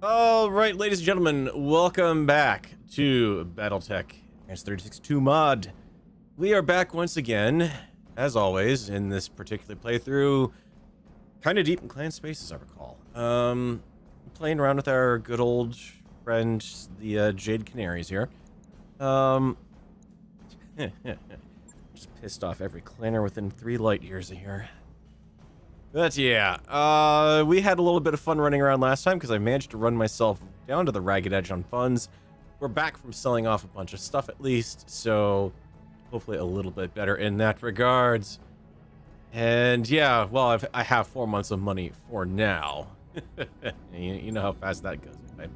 All right, ladies and gentlemen, welcome back to BattleTech S362 mod. We are back once again, as always, in this particular playthrough, kind of deep in clan space, as I recall. Playing around with our good old friend, the Jade Canaries here. Just pissed off every clanner within 3 light years of here. But yeah, we had a little bit of fun running around last time because I managed to run myself down to the ragged edge on funds. We're back from selling off a bunch of stuff at least, so hopefully a little bit better in that regards. And yeah, well, I have 4 months of money for now. you know how fast that goes, right?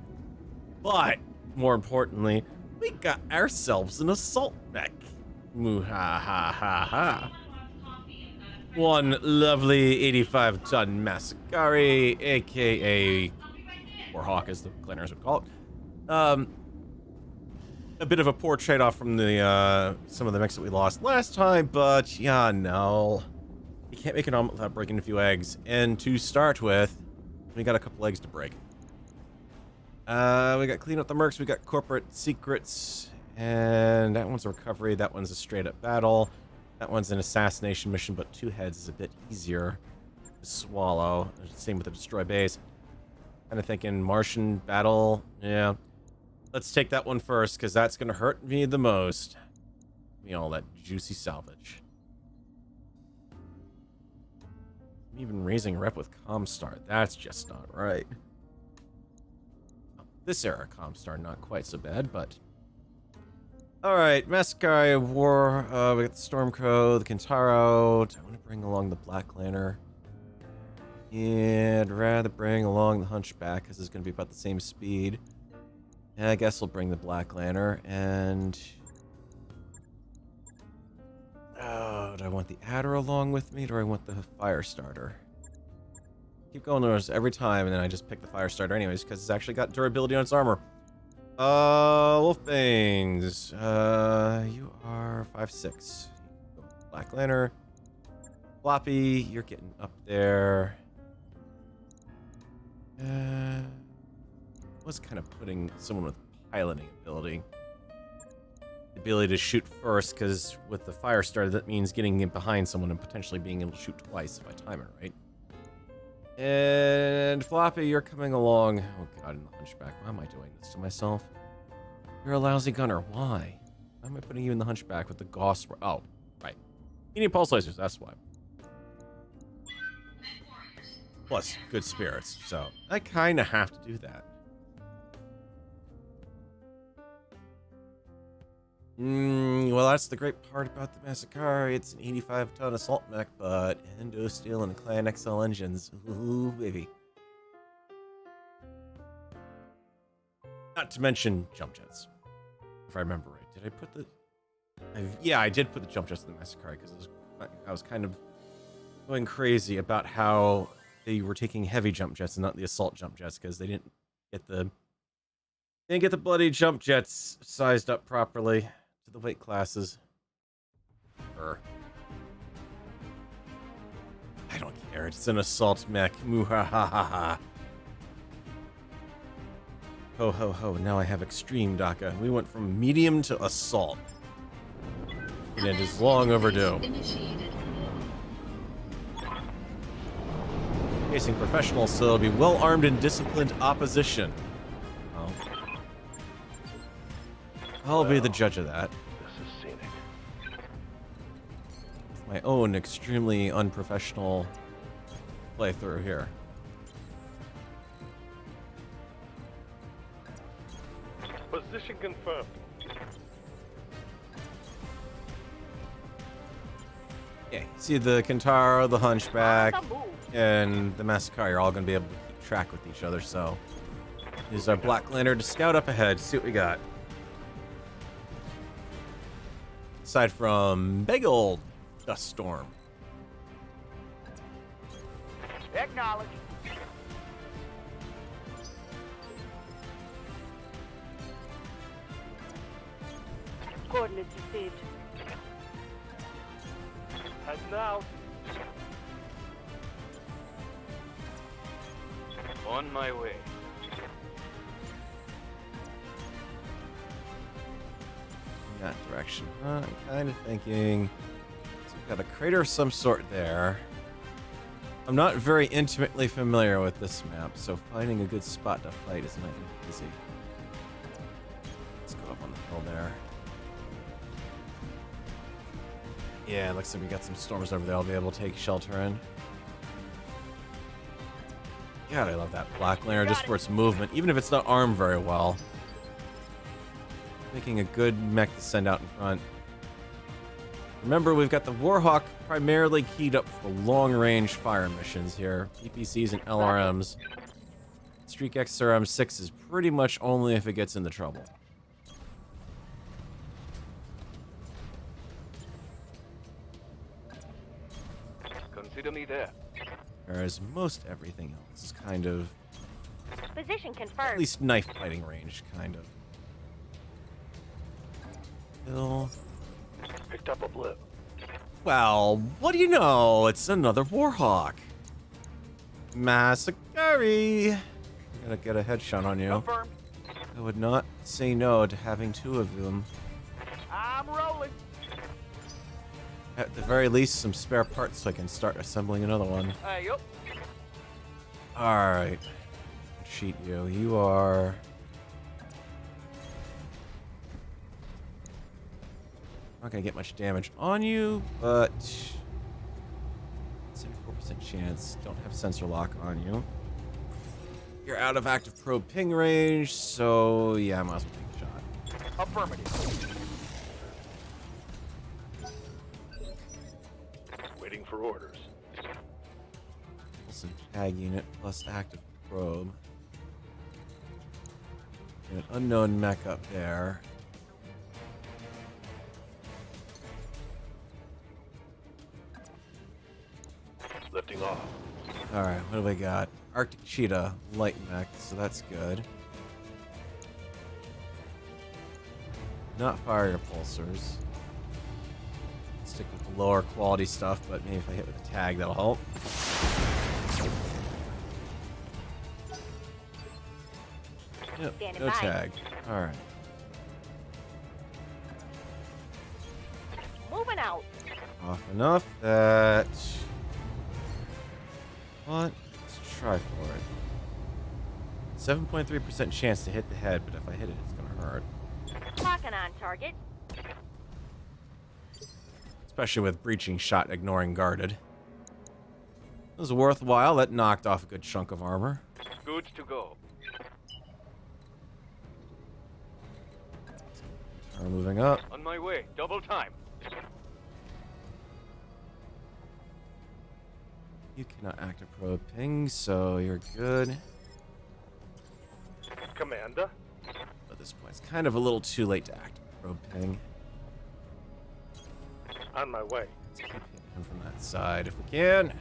But more importantly, we got ourselves an assault mech. Muhahaha. One lovely 85-ton Masakari, aka Warhawk, as the clanners would call it. A bit of a poor trade-off from the some of the mechs that we lost last time, but yeah, no. You can't make an omelet without breaking a few eggs. And to start with, we got a couple eggs to break. We got clean up the mercs, we got corporate secrets, and that one's a recovery, that one's a straight-up battle. That one's an assassination mission, but 2 heads is a bit easier to swallow. Same with the destroy base. Kind of thinking Martian battle. Yeah. Let's take that one first, because that's going to hurt me the most. Give me all that juicy salvage. I'm even raising rep with Comstar. That's just not right. This era Comstar, not quite so bad, but... Alright, Masakari War, we got the Stormcrow, the Kintaro. Do I want to bring along the Black Lantern? Yeah, I'd rather bring along the Hunchback, because it's going to be about the same speed. Yeah, I guess we'll bring the Black Lantern, and... Oh, do I want the Adder along with me, or do I want the Firestarter? Keep going those every time, and then I just pick the Firestarter anyways, because it's actually got durability on its armor. Wolfbangs. You are 5'6". Black Lantern. Floppy, you're getting up there. Was kind of putting someone with piloting ability. The ability to shoot first, because with the Firestarter, that means getting in behind someone and potentially being able to shoot twice if I time it right. And Floppy, you're coming along. Oh god, in the Hunchback. Why am I doing this to myself? You're a lousy gunner. Why? Why am I putting you in the Hunchback with the Gauss? Oh, right. You need pulse lasers, that's why. Plus, good spirits. So, I kind of have to do that. Well, that's the great part about the Masakari. It's an 85-ton assault mech, but Endo Steel and Clan XL engines. Ooh, baby. Not to mention jump jets, if I remember right. Did I put the... yeah, I did put the jump jets in the Masakari, because I was kind of going crazy about how they were taking heavy jump jets and not the assault jump jets, because they didn't get the bloody jump jets sized up properly to the weight classes. I don't care. It's an assault mech. Muhahaha. Ho ho ho. Now I have extreme DACA. We went from medium to assault. And it is long overdue. Facing professionals, so it'll be well armed and disciplined opposition. Well, I'll be the judge of that. This is scenic. My own extremely unprofessional playthrough here. Position confirmed. Okay, see the Kintaro, the Hunchback, and the Masakari are all going to be able to keep track with each other, so use our Black Lantern to scout up ahead, see what we got. Aside from big old Dust Storm. Acknowledge. Coordinates received. And now. On my way. that direction. I'm kind of thinking... So we've got a crater of some sort there. I'm not very intimately familiar with this map, so finding a good spot to fight is not easy. Let's go up on the hill there. Yeah, it looks like we got some storms over there I'll be able to take shelter in. God, I love that black layer just for its movement, even if it's not armed very well. Making a good mech to send out in front. Remember, we've got the Warhawk primarily keyed up for long-range fire missions here. PPCs and LRMs. Streak XRM-6 is pretty much only if it gets into trouble. Consider me there. Whereas most everything else is kind of... Position at confirmed. least knife fighting range, kind of. Hill. Picked up a blip. Well, what do you know? It's another Warhawk. Masakari. I'm gonna get a headshot on you. Confirmed. I would not say no to having two of them. I'm rolling. At the very least, some spare parts so I can start assembling another one. Hey, yup. Alright. Cheat you. You are... not gonna get much damage on you, but... 74% chance. Don't have sensor lock on you. You're out of active probe ping range, so yeah, I might as well take a shot. Affirmative. Waiting for orders. Some tag unit plus active probe. And an unknown mech up there. Lifting off. Alright, what do we got? Arctic Cheetah, light mech, so that's good. Not fire repulsors. Stick with the lower quality stuff, but maybe if I hit with a tag, that'll help. Yep, Standing no by. tag. Alright. Moving out. Off enough that... what? Let's try for it. 7.3% chance to hit the head, but if I hit it, it's gonna hurt. Locking on target. Especially with breaching shot ignoring guarded. It was worthwhile. That knocked off a good chunk of armor. Good to go. We're moving up. On my way. Double time. You cannot active probe ping, so you're good. Commander. At this point, it's kind of a little too late to active probe ping. On my way. Let's keep hitting him from that side if we can.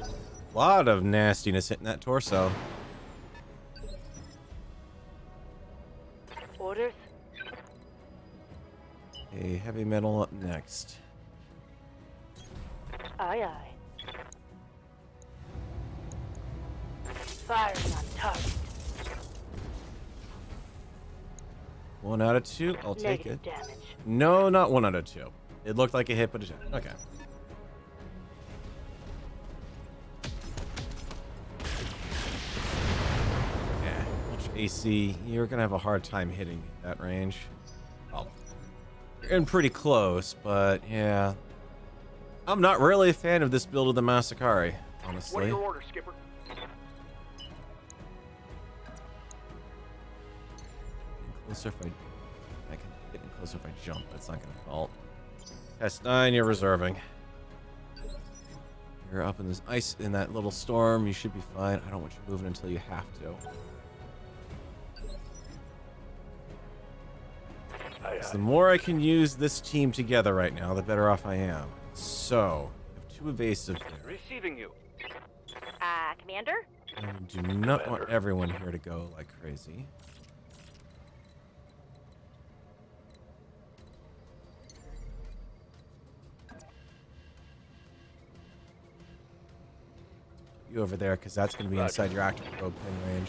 A lot of nastiness hitting that torso. Orders. A heavy metal up next. Aye, aye. Firing on target. 1 out of 2. I'll take Negative it. damage. No, not 1 out of 2. It looked like a hit, but it didn't. Okay. Yeah, Ultra AC, you're gonna have a hard time hitting that range. Well, you're getting pretty close, but yeah. I'm not really a fan of this build of the Masakari, What are honestly. your orders, Skipper? Closer if I can get in closer if I jump, but it's not gonna help. S9, you're reserving. You're up in this ice in that little storm. You should be fine. I don't want you moving until you have to. Aye, So aye. the more I can use this team together right now, the better off I am. So, I have 2 evasive there. Receiving you. Commander? I do not want everyone here to go like crazy. You over there, because that's going to be inside your active probe ping range.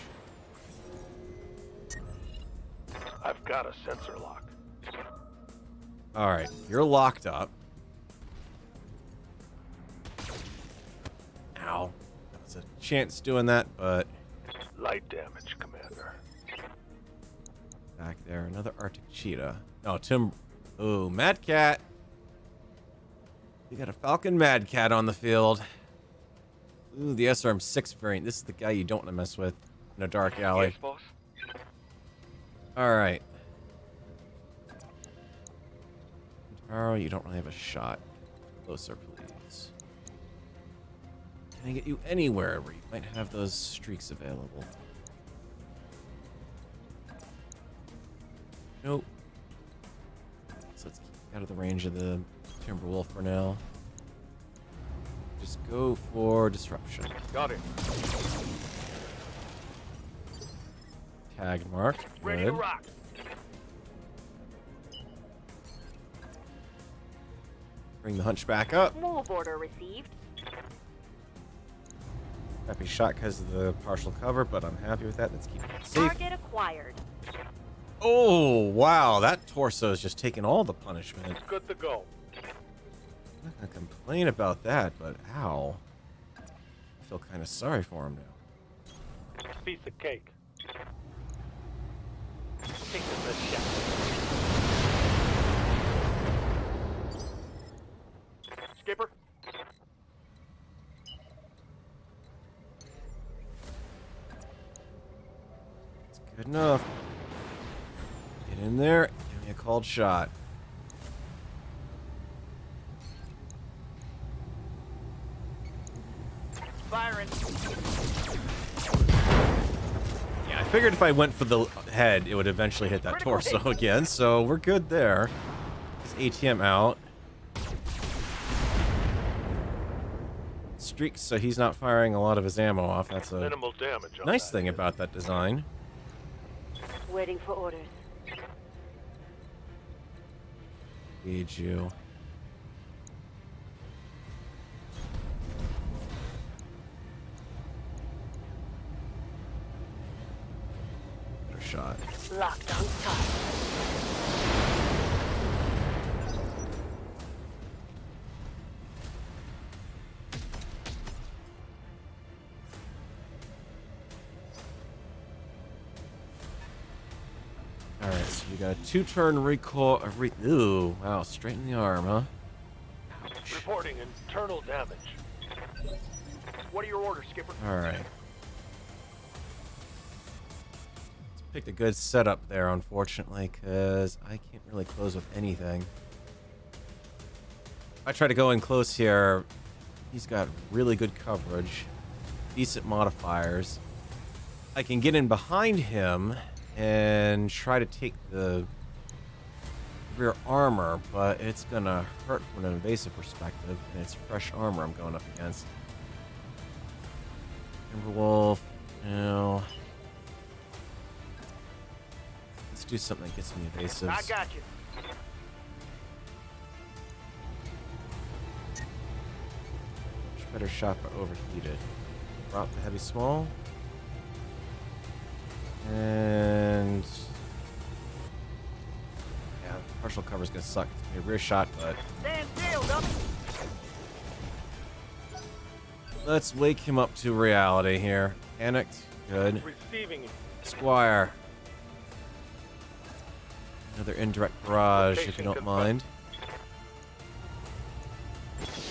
got a sensor lock. All right, you're locked up. Ow. That was a chance doing that, but Light damage, Commander. back there, another Arctic cheetah. Oh, Tim. Ooh, Mad Cat. You got a Falcon Mad Cat on the field. Ooh, the SRM-6 variant. This is the guy you don't want to mess with in a dark alley. Yes, boss. All right. Oh, you don't really have a shot. Closer, please. Can I get you anywhere where you might have those streaks available? Nope. So let's keep out of the range of the Timberwolf for now. Just go for disruption. Got it. Tag mark. Ready to Good. rock. Bring the hunchback up. Move order received. Crappy shot because of the partial cover, but I'm happy with that. Let's keep it safe. Target acquired. Oh, wow. That torso is just taking all the punishment. Good to go. I'm not gonna complain about that, but ow. I feel kind of sorry for him now. Piece of cake. Take this shot. Skipper. It's good enough. Get in there. Give me a called shot. Firing. Yeah, I figured if I went for the head, it would eventually hit that torso again, so we're good there. His ATM out. Streaks, so he's not firing a lot of his ammo off. That's a Minimal damage on nice that. thing about that design. Waiting for orders. Need you. Better shot. Locked on target. Alright, so you got a 2-turn recoil. Ooh, wow, straight in the arm, huh? Ouch. Reporting internal damage. What are your orders, Skipper? Alright. Let's pick a good setup there, unfortunately, because I can't really close with anything. I try to go in close here. He's got really good coverage, decent modifiers. I can get in behind him and try to take the rear armor, but it's gonna hurt from an invasive perspective, and it's fresh armor I'm going up against. Timberwolf, no. Let's do something that gets me evasives. I got you. Much better shot, but overheated. Drop the heavy small. And yeah, partial cover's gonna suck. It's gonna be a rear shot, but Stand still, dummy. let's wake him up to reality here. Panicked, good. Receiving. Squire. Another indirect barrage, if you Location don't confirmed. mind.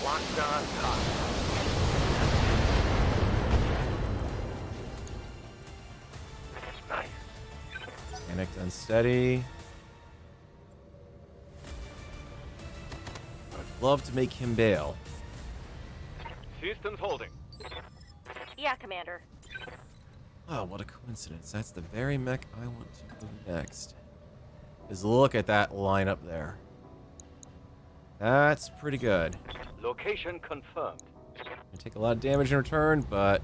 Locked on top. Nice. Panicked, unsteady. I'd love to make him bail. Systems holding. Yeah, Commander. Oh, what a coincidence. That's the very mech I want to go next. Is look at that lineup there. That's pretty good. Location confirmed. I take a lot of damage in return, but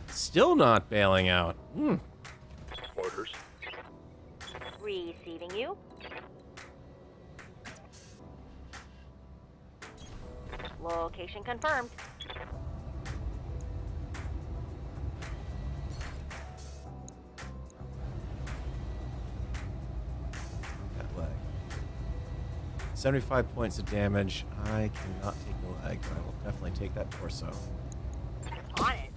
still not bailing out. Orders. Receiving you. Location confirmed. 75 points of damage. I cannot take the leg, but I will definitely take that torso. On it.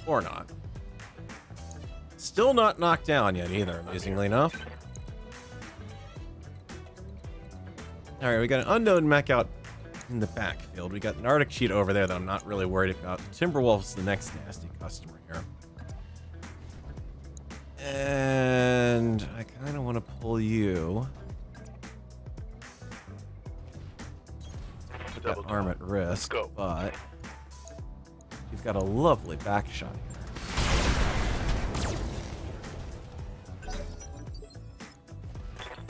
Or not. Still not knocked down yet either, amazingly enough. Alright, we got an unknown mech out in the backfield. We got an Arctic Sheet over there that I'm not really worried about. Timberwolf's the next nasty customer here. And I kind of want to pull you. Got arm at risk, but you've got a lovely back shot here.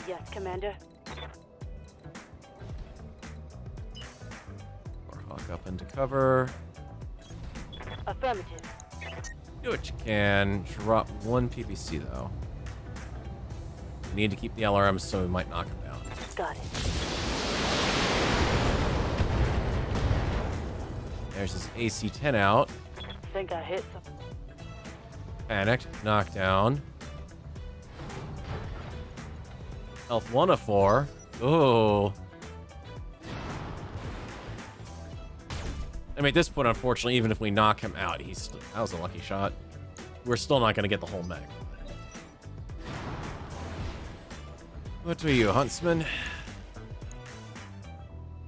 Yes, Commander. Or hawk up into cover. Affirmative. Do what you can. Drop one PPC though. We need to keep the LRM, so we might knock him down. Got it. There's his AC-10 out. Think I hit something. Panicked. Knockdown. Health 1 of 4. Ooh. I mean, at this point, unfortunately, even if we knock him out, that was a lucky shot. We're still not going to get the whole mech. What are you, Huntsman?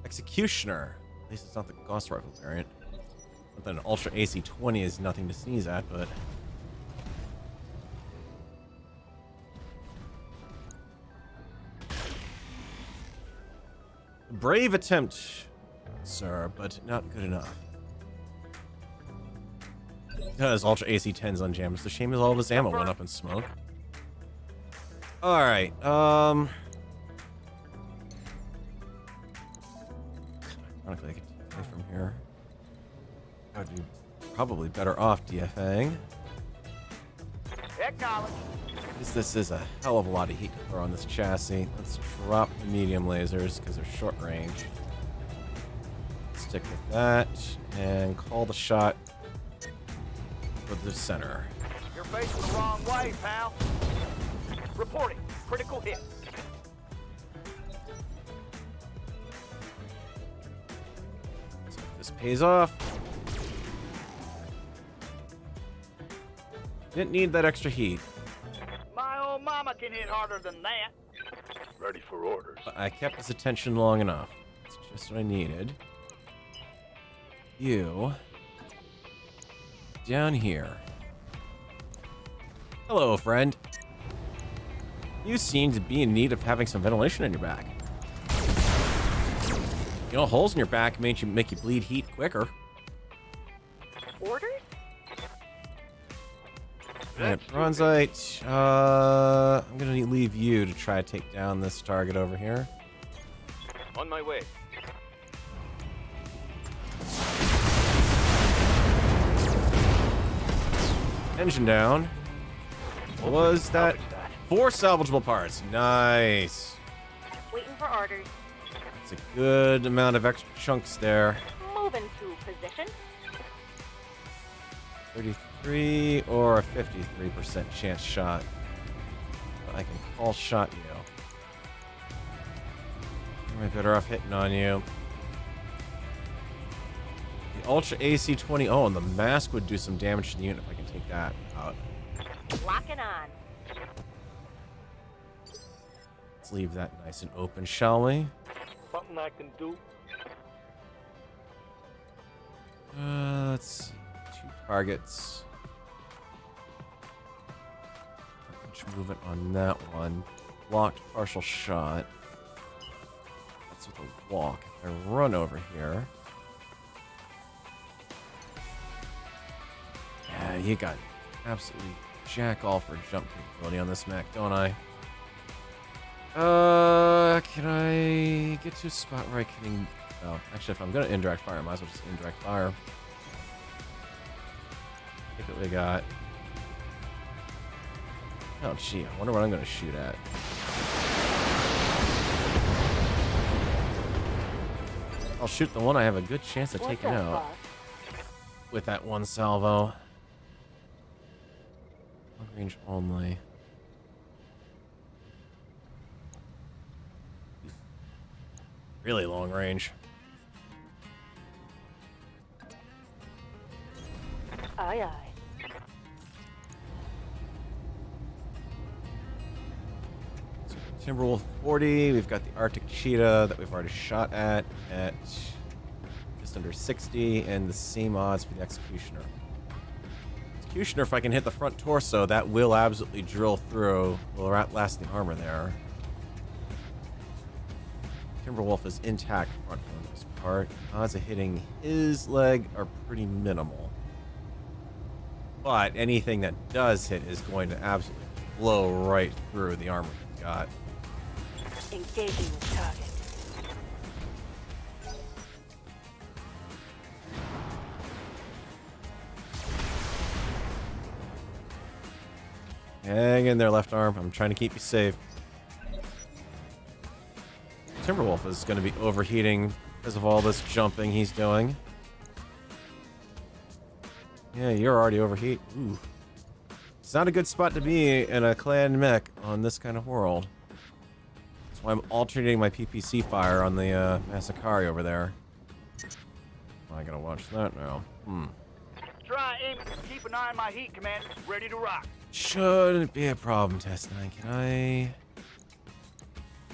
Executioner. At least it's not the Gauss Rifle variant. Not that an Ultra AC-20 is nothing to sneeze at, but... Brave attempt, sir, but not good enough. His Ultra AC-10's unjammed. It's a shame all of his ammo went up in smoke. Alright, ironically, I could DFA from here. I would be probably better off DFAing. Acknowledge. This is a hell of a lot of heat to throw on this chassis. Let's drop the medium lasers because they're short range. Stick with that and call the shot for the center. You're facing the wrong way, pal. Reporting. Critical hit. So if this pays off. Didn't need that extra heat. My old mama can hit harder than that. Ready for orders. But I kept his attention long enough. That's just what I needed. You. Down here. Hello, friend. You seem to be in need of having some ventilation in your back. You know, holes in your back make you bleed heat quicker. Orders? Alright, Bronzite. I'm gonna leave you to try to take down this target over here. On my way. Engine down. What was that? 4 salvageable parts. Nice. Waiting for orders. It's a good amount of extra chunks there. Moving to position. 33 or a 53% chance shot. But I can call shot you. Am I better off hitting on you? The Ultra AC-20. Oh, and the mask would do some damage to the unit if I can take that out. Locking on. Let's leave that nice and open, shall we? Something I can do. Let's see. 2 targets. Not much movement on that one. Blocked partial shot. That's with a walk. If I run over here. Yeah, you got absolutely jack all for jump capability on this mech, don't I? Can I get to a spot where I can... Oh, actually, if I'm going to indirect fire, I might as well just indirect fire. Look what we got. Oh, gee, I wonder what I'm going to shoot at. I'll shoot the one I have a good chance of taking out. With that one salvo. Long range only. Really long range. Aye, aye. So Timberwolf 40. We've got the Arctic Cheetah that we've already shot at just under 60, and the same odds for the Executioner. Executioner, if I can hit the front torso, that will absolutely drill through. Will outlast the armor there. Timberwolf is intact front for the most part. Odds of hitting his leg are pretty minimal. But anything that does hit is going to absolutely blow right through the armor he's got. Engaging the target. Hang in there, left arm. I'm trying to keep you safe. Timberwolf is going to be overheating because of all this jumping he's doing. Yeah, you're already overheat. Ooh. It's not a good spot to be in a clan mech on this kind of world. That's why I'm alternating my PPC fire on the Masakari over there. Oh, I gotta watch that now. Try aim. Keep an eye on my heat, Commander. Ready to rock. Shouldn't be a problem, Test 9. Can I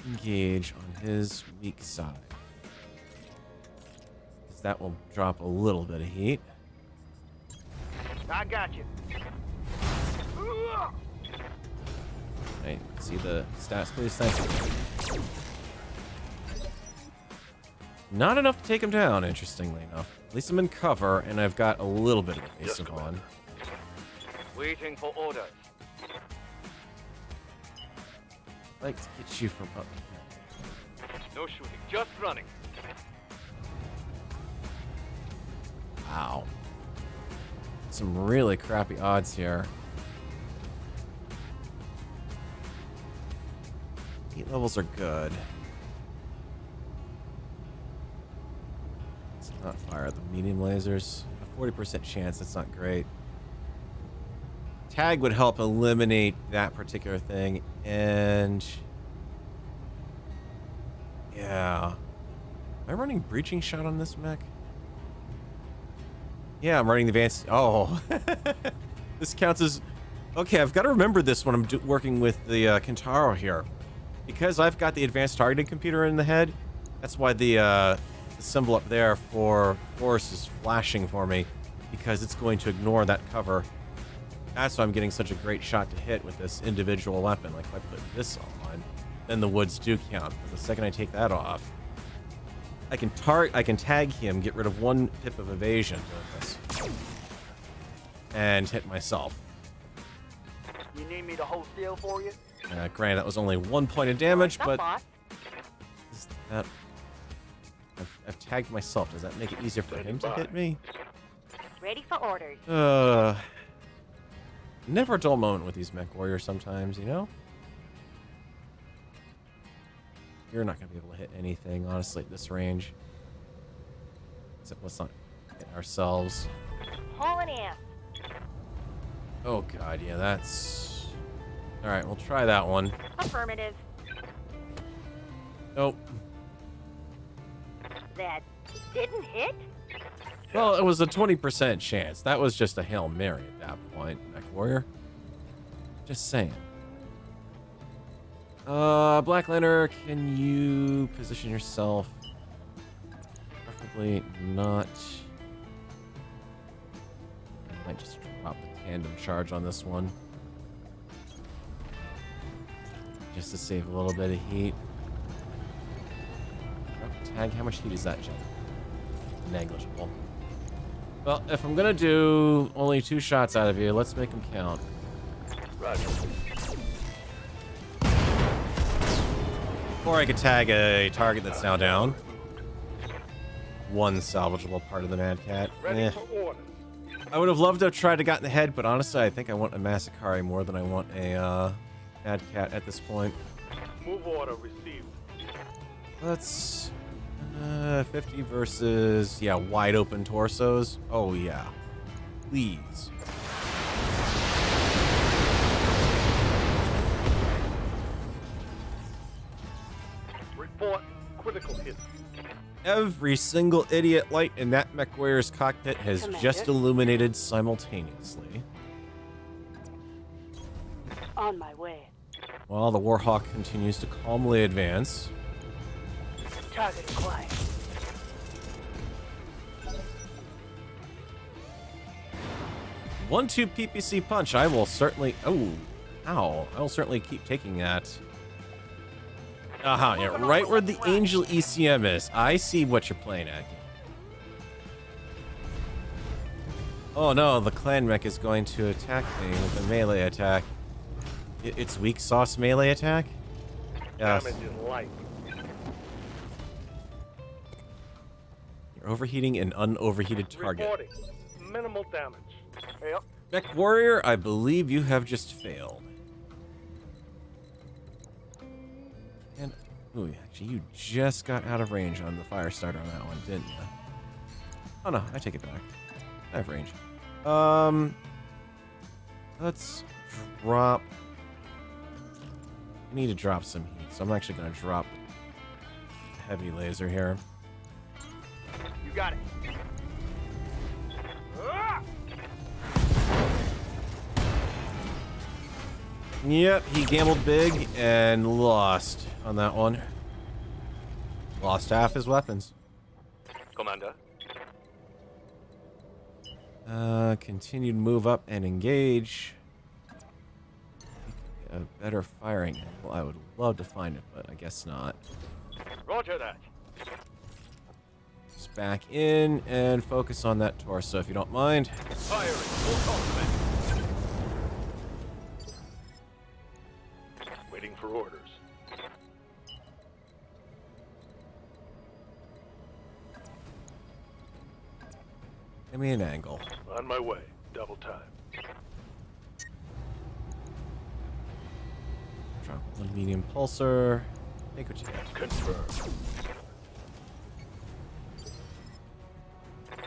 engage on his weak side? 'Cause that will drop a little bit of heat. I got you. Right, see the stats, please. Thank you. Not enough to take him down, interestingly enough. At least I'm in cover, and I've got a little bit of evasive on. Waiting for orders. I'd like to get you from up here. No shooting, just running. Wow. Some really crappy odds here. Heat levels are good. Let's not fire the medium lasers. A 40% chance, that's not great. Tag would help eliminate that particular thing, and yeah. Am I running breaching shot on this mech? Yeah, I'm running the advanced. Oh, this counts as okay. I've got to remember this when I'm working with the Kintaro here, because I've got the advanced targeting computer in the head. That's why the symbol up there for force is flashing for me, because it's going to ignore that cover. That's why I'm getting such a great shot to hit with this individual weapon. Like if I put this on, then the woods do count. But the second I take that off, I can tag him, get rid of one pip of evasion with this, and hit myself. You need me to hold still for you? Granted, that was only 1 point of damage, but boss. is that I've tagged myself. Does that make it easier for him to hit me? Ready for orders. Never a dull moment with these mech warriors sometimes, you know? You're not going to be able to hit anything, honestly, at this range. Except let's not hit ourselves. Hauling ass. Oh, God, yeah, that's... Alright, we'll try that one. Affirmative. Nope. That didn't hit? Well, it was a 20% chance. That was just a Hail Mary at that point, mech warrior. Just saying. Black Lantern, can you position yourself? Preferably not. I might just drop the tandem charge on this one. Just to save a little bit of heat. Tag, how much heat is that, Jim? Negligible. Well, if I'm gonna do only 2 shots out of you, let's make them count. Roger. Or I could tag a target that's now down. One salvageable part of the Mad Cat. Ready for orders. I would have loved to have tried to got in the head, but honestly, I think I want a Masakari more than I want a Mad Cat at this point. Move order received. Let's 50 versus, yeah, wide open torsos. Oh yeah, please. Report Critical hit. Every single idiot light in that mech warrior's cockpit has Commander? just illuminated simultaneously. On my way. While the Warhawk continues to calmly advance. Target acquired. One-two PPC punch. I will certainly. Oh, ow! I will certainly keep taking that. Yeah, right where the Angel ECM is. I see what you're playing at. Oh no, the clan mech is going to attack me with a melee attack. It's weak sauce melee attack? Yes. Damage is light. You're overheating an unoverheated target. Reporting. Minimal damage. Yep. Mech warrior, I believe you have just failed. And, ooh, actually, you just got out of range on the fire starter on that one, didn't you? Oh no, I take it back. I have range. Let's drop. I need to drop some heat, so I'm actually going to drop heavy laser here. You got it. Ah! Yep, he gambled big and lost on that one. Lost half his weapons. Commander. Continued move up and engage. A better firing angle. I would love to find it, but I guess not. Roger that. Just back in and focus on that torso if you don't mind. Firing. Full complement. Waiting for orders. Give me an angle. On my way. Double time. Drop one medium pulsar. Take what you get. Confirmed.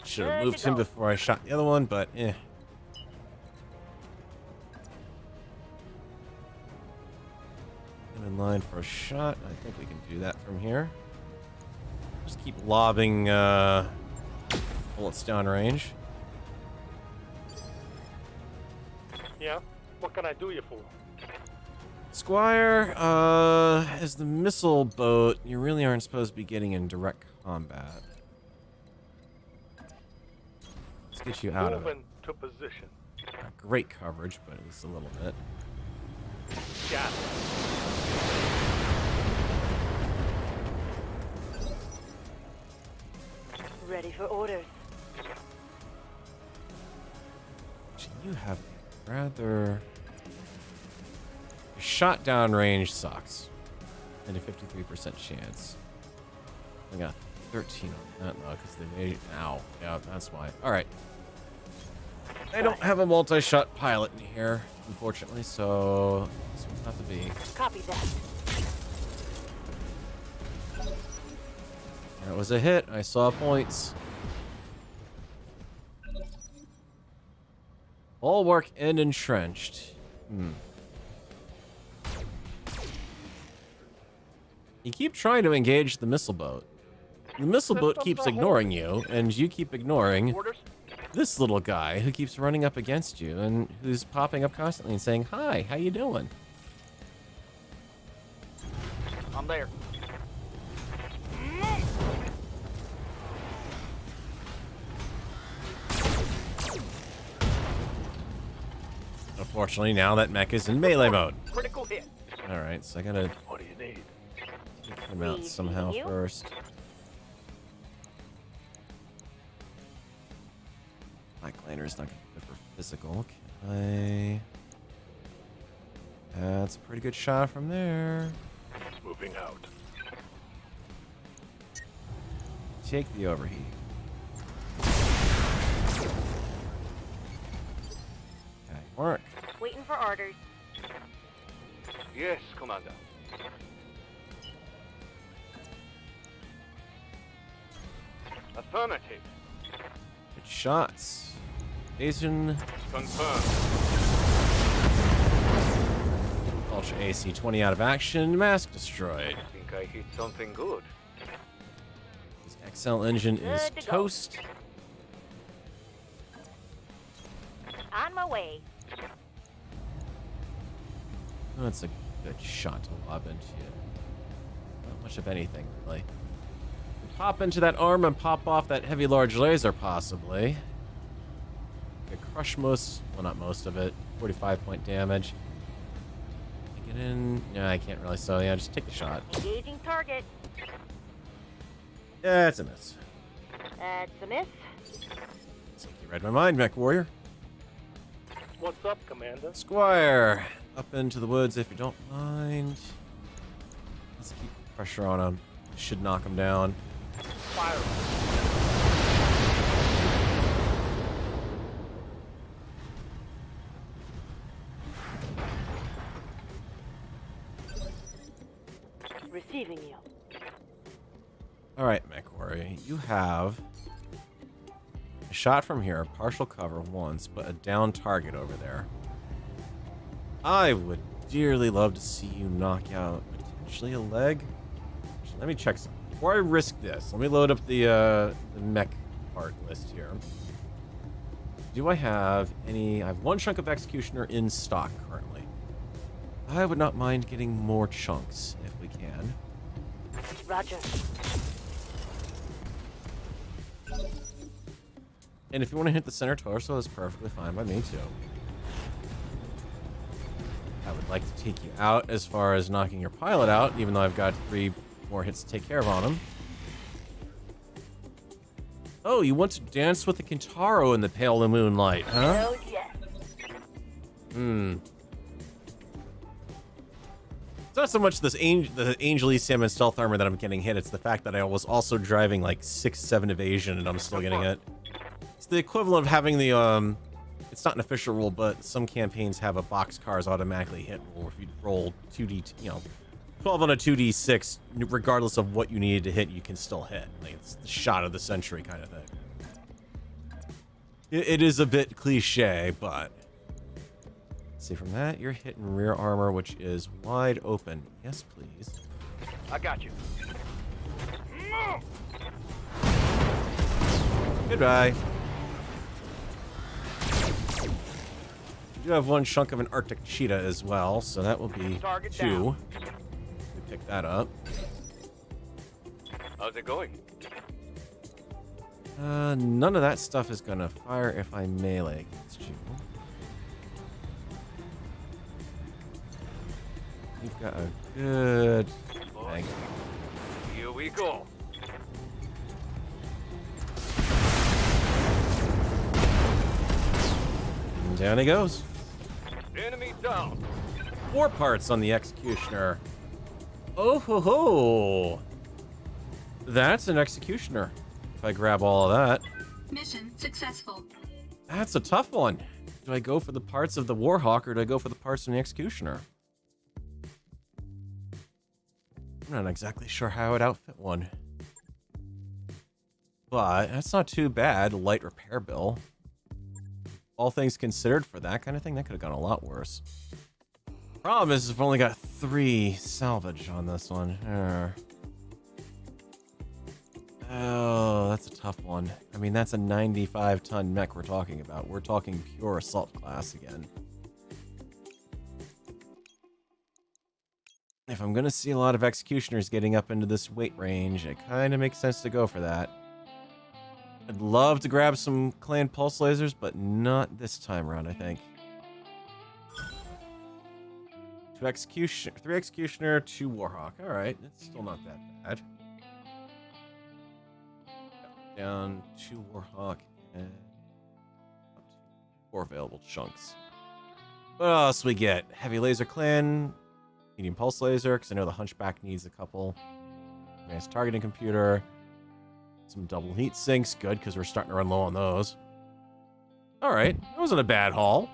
Should have moved him before I shot the other one, but eh. I'm in line for a shot. I think we can do that from here. Just keep lobbing bullets downrange. Yeah? What can I do you for? Squire, as the missile boat, you really aren't supposed to be getting in direct combat. Let's get you out of it. Moving to position. Not great coverage, but at least a little bit. Got it. Ready for orders. You have a rather... Your shot down range sucks. And a 53% chance. I got 13 on that though, because they made... Ow. Yeah, that's why. Alright. I don't have a multi-shot pilot in here, unfortunately, so... This one's not to be. Copy that. That was a hit. I saw points. Bulwark and entrenched. You keep trying to engage the missile boat. The missile boat keeps ignoring you, and you keep ignoring Orders? this little guy who keeps running up against you and who's popping up constantly and saying, "Hi, how you doing?" I'm there. Unfortunately, now that mech is in melee mode. Critical hit. Alright, so I gotta What do you need? take him out somehow You? first. My Claner is not gonna be good for physical. Can I... That's a pretty good shot from there. Moving out. Take the overheat. Okay, work. Waiting for orders. Yes, Commander. Affirmative. Good shots. Asian Confirmed. Ultra AC 20 out of action. Mask destroyed. I think I hit something good. XL engine is Good to go. toast. On my way. Oh, that's a good shot to lob into you. Not much of anything, really. Pop into that arm and pop off that heavy large laser, possibly. Okay, crush most, well, not most of it. 45 point damage. Get in. No, I can't really. So yeah, just take the shot. Engaging target. Yeah, it's a miss. That's a miss. Think you read my mind, Mech Warrior. What's up, Commander? Squire, up into the woods if you don't mind. Let's keep pressure on him. Should knock him down. Fire. Receiving you. All right, Mech Warrior, you have a shot from here, partial cover once, but a down target over there. I would dearly love to see you knock out potentially a leg. Actually, let me check some. Before I risk this, let me load up the mech part list here. Do I have any? I have one chunk of Executioner in stock currently. I would not mind getting more chunks if we can. Roger. And if you want to hit the center torso, that's perfectly fine by me too. I would like to take you out as far as knocking your pilot out, even though I've got 3 more hits to take care of on him. Oh, you want to dance with the Kintaro in the pale moonlight, huh? Hell yes. It's not so much this the Angel Salmon stealth armor that I'm getting hit, it's the fact that I was also driving like 6-7 evasion and I'm still getting hit. It's the equivalent of having the, it's not an official rule, but some campaigns have a boxcars automatically hit rule. If you roll 2d, 12 on a 2d6, regardless of what you needed to hit, you can still hit. Like, it's the shot of the century kind of thing. It is a bit cliche, but... Let's see, from that, you're hitting rear armor, which is wide open. Yes, please. I got you. Goodbye. We do have one chunk of an Arctic cheetah as well, so that will be Target 2. down. We pick that up. How's it going? None of that stuff is gonna fire if I melee against you. You've got a good thing. Here we go. And down he goes. Enemy down. 4 parts on the Executioner. Oh ho ho! That's an Executioner. If I grab all of that. Mission successful. That's a tough one. Do I go for the parts of the Warhawk or do I go for the parts from the Executioner? I'm not exactly sure how I would outfit one. But that's not too bad. Light repair bill. All things considered, for that kind of thing, that could have gone a lot worse. Problem is, I've only got 3 salvage on this one. Oh, that's a tough one. I mean, that's a 95-ton mech we're talking about. We're talking pure assault class again. If I'm going to see a lot of Executioners getting up into this weight range, it kind of makes sense to go for that. I'd love to grab some clan pulse lasers, but not this time around, I think. 3 Executioner, 2 Warhawk. Alright, it's still not that bad. Down 2 Warhawk and 4 available chunks. What else we get? Heavy Laser Clan, medium pulse laser, because I know the Hunchback needs a couple. Advanced targeting computer. Some double heat sinks. Good, because we're starting to run low on those. Alright, that wasn't a bad haul.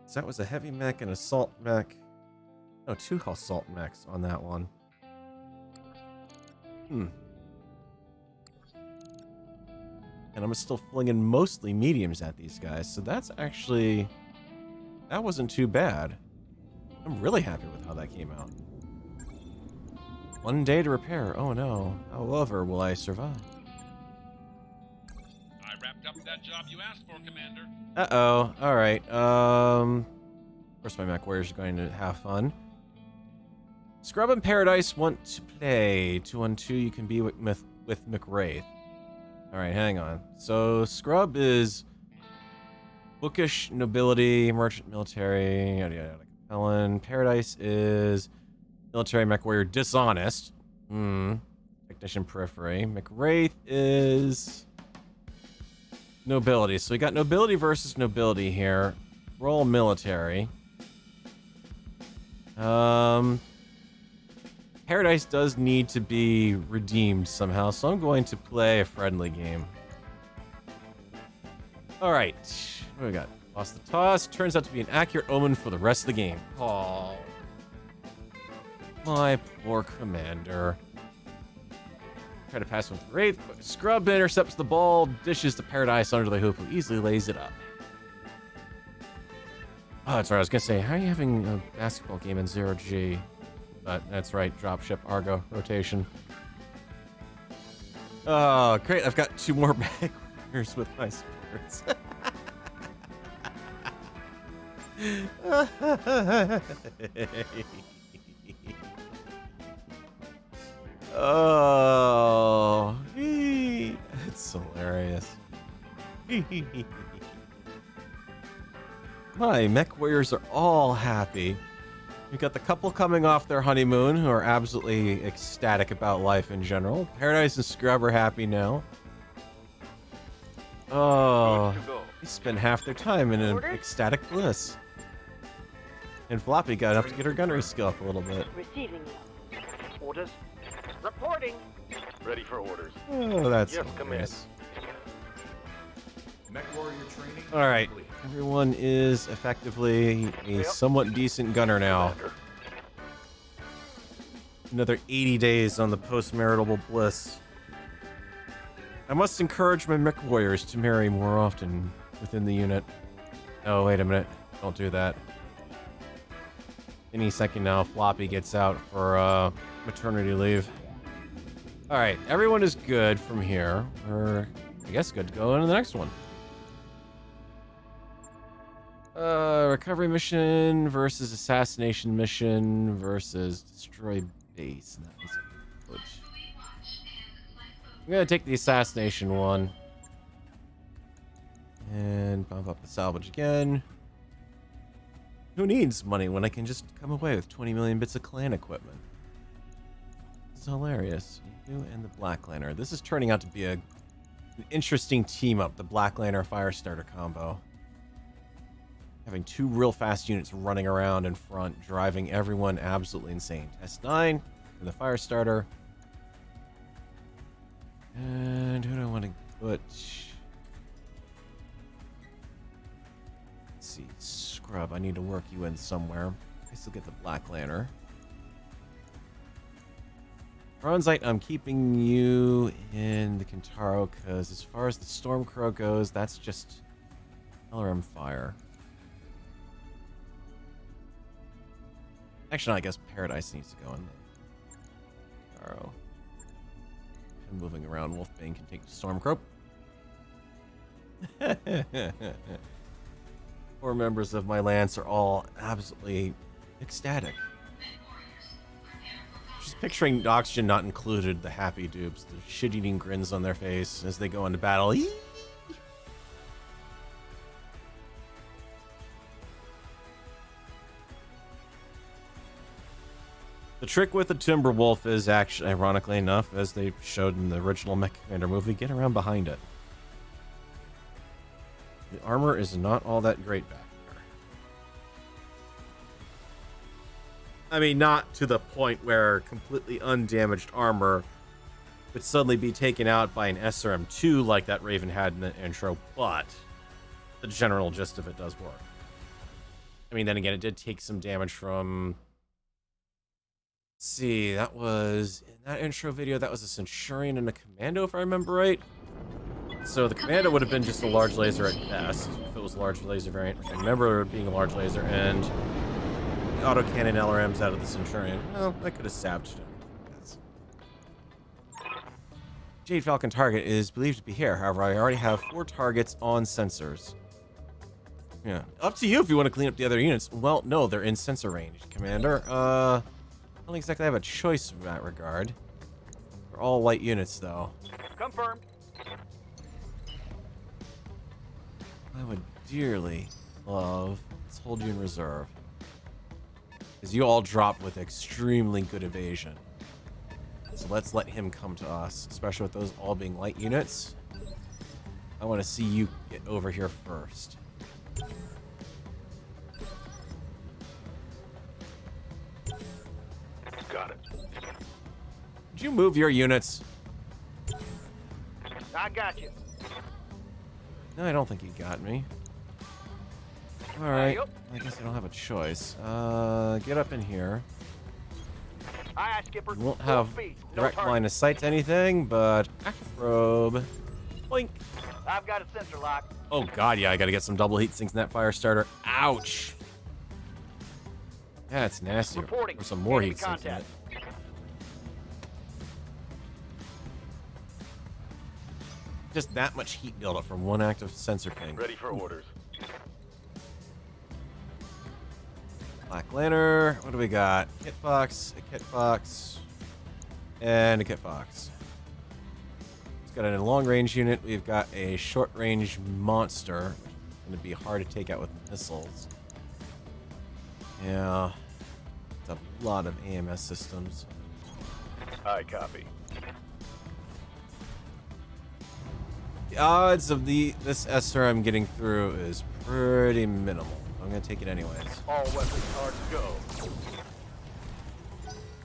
So that was a heavy mech and assault mech. Oh, 2 assault mechs on that one. And I'm still flinging mostly mediums at these guys, so that's actually That wasn't too bad. I'm really happy with how that came out. 1 day to repair. Oh no. However, will I survive? I wrapped up that job you asked for, Commander. Uh-oh. Alright. Of course my mech warriors are going to have fun. Scrub and Paradise want to play. 2-on-2, you can be with McWraith. Alright, hang on. So, Scrub is bookish, nobility, merchant, military, yada yada. Compelling. Paradise is military, mech warrior, dishonest. Technician, periphery. McWraith is nobility. So we got nobility versus nobility here. Roll military. Paradise does need to be redeemed somehow, so I'm going to play a friendly game. Alright. What do we got? Lost the toss. Turns out to be an accurate omen for the rest of the game. Oh. My poor commander. Try to pass with Wraith, but Scrub intercepts the ball, dishes the Paradise under the hoop, who easily lays it up. Oh, that's right. I was going to say, how are you having a basketball game in 0G? But that's right. Dropship, Argo, rotation. Oh, great. I've got 2 more back winners with my sports. Oh, it's hilarious. My mech warriors are all happy. We got the couple coming off their honeymoon who are absolutely ecstatic about life in general. Paradise and Scrub are happy now. Oh, they spend half their time in an ecstatic bliss. And Floppy got enough to get her gunnery skill up a little bit. Receiving you. Orders? Reporting. Ready for orders. Oh, that's Yes, hilarious. Mech warrior training. All right, complete. everyone is effectively a somewhat decent gunner now. Commander. Another 80 days on the post-marital bliss. I must encourage my mech warriors to marry more often within the unit. Oh, wait a minute. Don't do that. Any second now, Floppy gets out for maternity leave. All right, everyone is good from here. We're, I guess, good to go into the next one. Recovery mission versus assassination mission versus destroy base. That was a glitch. I'm gonna take the assassination one and bump up the salvage again. Who needs money when I can just come away with 20 million bits of clan equipment? It's hilarious. You and the Black Lantern. This is turning out to be an interesting team up. The Black Lantern Firestarter combo. Having 2 real fast units running around in front, driving everyone absolutely insane. Test 9 for the Firestarter. And who do I want to put? Let's see. Scrub, I need to work you in somewhere. I still get the Black Lantern. Bronzite, I'm keeping you in the Kintaro because as far as the Stormcrow goes, that's just LRM fire. Actually, no, I guess Paradise needs to go in. Kintaro. And moving around, Wolfbane can take the Stormcrow. 4 members of my Lance are all absolutely ecstatic. Just picturing Oxygen not included, the happy dupes, the shit-eating grins on their face as they go into battle. Eee! The trick with the Timberwolf is actually, ironically enough, as they showed in the original Mech Commander movie, get around behind it. The armor is not all that great back there. I mean, not to the point where completely undamaged armor would suddenly be taken out by an SRM-2 like that Raven had in the intro, but the general gist of it does work. I mean, then again, it did take some damage from... Let's see, that was... In that intro video, that was a Centurion and a Commando, if I remember right. So the Commando would have been just a large laser at best, if it was a large laser variant, which I remember being a large laser, and the autocannon LRMs out of the Centurion. Well, I could have salvaged him. Yes. Jade Falcon target is believed to be here. However, I already have 4 targets on sensors. Yeah, up to you if you want to clean up the other units. Well, no, they're in sensor range, Commander. I don't exactly have a choice in that regard. They're all light units, though. Confirmed. I would dearly love. Let's hold you in reserve. Because you all drop with extremely good evasion. So let's let him come to us, especially with those all being light units. I want to see you get over here first. Got it. Did you move your units? I got you. No, I don't think you got me. Alright, Yep. I guess I don't have a choice. Get up in here. Aye, aye, Skipper. You won't Full have speed. No direct target. line of sight to anything, but active probe. Blink. I've got a sensor lock. Oh god, yeah, I gotta get some double heat sinks in that fire starter. Ouch! Yeah, it's nasty. Reporting. Or some more Enemy heat sinks in it. contact. Just that much heat buildup from one active sensor ping. Ready for orders. Black Lantern. What do we got? Kit Fox, a Kit Fox, and a Kit Fox. It's got a long-range unit. We've got a short-range monster. It's going to be hard to take out with missiles. Yeah. It's a lot of AMS systems. Aye, copy. The odds of this SR I'm getting through is pretty minimal. I'm going to take it anyways. All weapons are to go.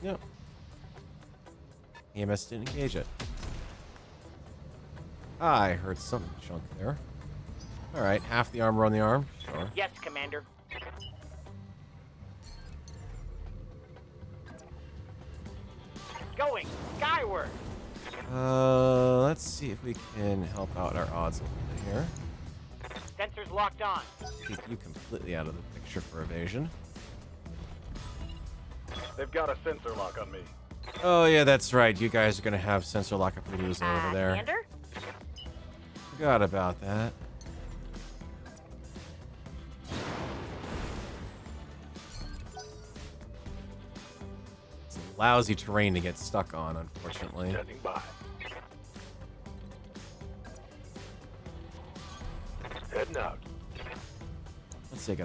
Yep. EMS didn't engage it. I heard something chunk there. Alright, half the armor on the arm. Sure. Yes, Commander. Going skyward. Let's see if we can help out our odds a little bit here. Sensors locked on. Take you completely out of the picture for evasion. They've got a sensor lock on me. Oh yeah, that's right. You guys are gonna have sensor lockup reviews over there. Commander? Forgot about that. It's lousy terrain to get stuck on, unfortunately. Standing by. Heading out. Let's see,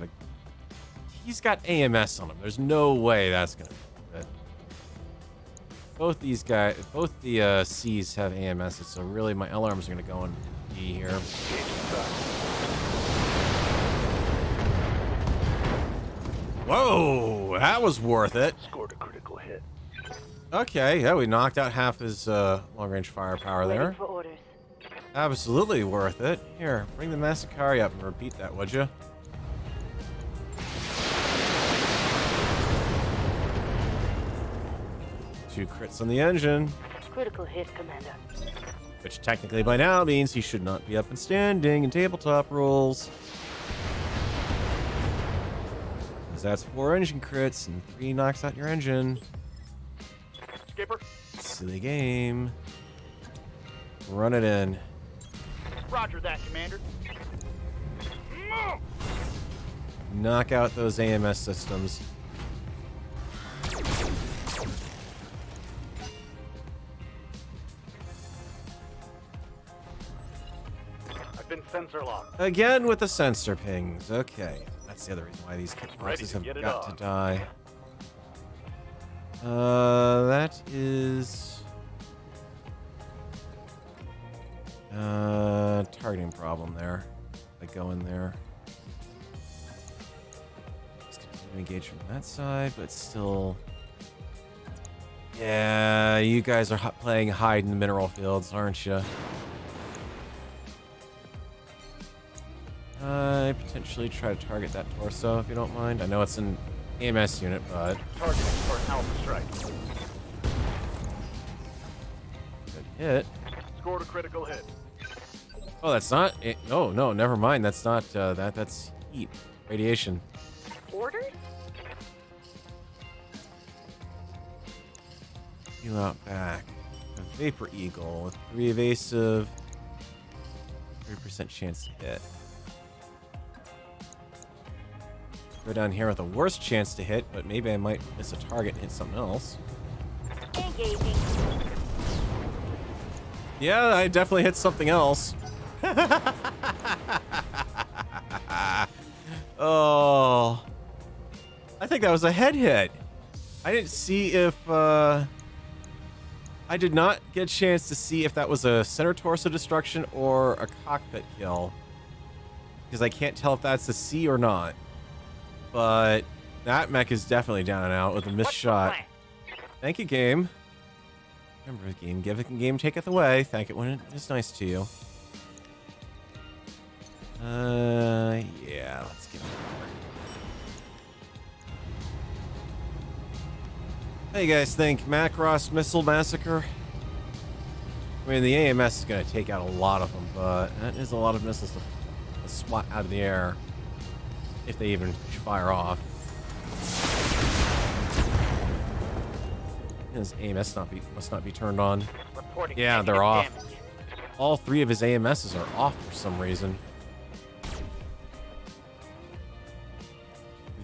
he's got AMS on him. There's no way that's gonna fit. Both these guys, both the C's have AMS, so really my LRMs are gonna go in D here. Whoa, that was worth it. Scored a critical hit. Okay, yeah, we knocked out half his long-range firepower there. Waiting for orders. Absolutely worth it. Here, bring the Masakari up and repeat that, would you? Two crits on the engine, Critical hit, Commander. which technically by now means he should not be up and standing in tabletop rules. Because that's 4 engine crits and 3 knocks out your engine. Skipper. Silly game. Run it in. Roger that, Commander. Move! Knock out those AMS systems. I've been sensor locked. Again with the sensor pings. Okay. That's the other reason why these kit Ready boxes to have get it got on. to die. That is... targeting problem there. I go in there. Just continue to engage from that side, but still... Yeah, you guys are playing hide in the mineral fields, aren't you? I potentially try to target that torso if you don't mind. I know it's an AMS unit, but Targeting for an alpha strike. good hit. Scored a critical hit. Oh, that's not it. No, no, never mind. That's not that. That's heat, radiation. Orders? Heal out back. A Vapor Eagle with 3 evasive, 30% chance to hit. Go down here with a worse chance to hit, but maybe I might miss a target and hit something else. Engaging. Yeah, I definitely hit something else. Oh, I think that was a head hit. I didn't see if I did not get a chance to see if that was a center torso destruction or a cockpit kill, because I can't tell if that's a C or not. But that mech is definitely down and out with a missed What's the shot. plan? Thank you, game. Remember, game giveth and game taketh away. Thank it when it is nice to you. Yeah, let's get over. How you guys think? Macross Missile Massacre? I mean, the AMS is going to take out a lot of them, but that is a lot of missiles to swat out of the air. If they even fire off. His AMS must not be turned on. Reporting Yeah, they're negative off. damage. All 3 of his AMSs are off for some reason.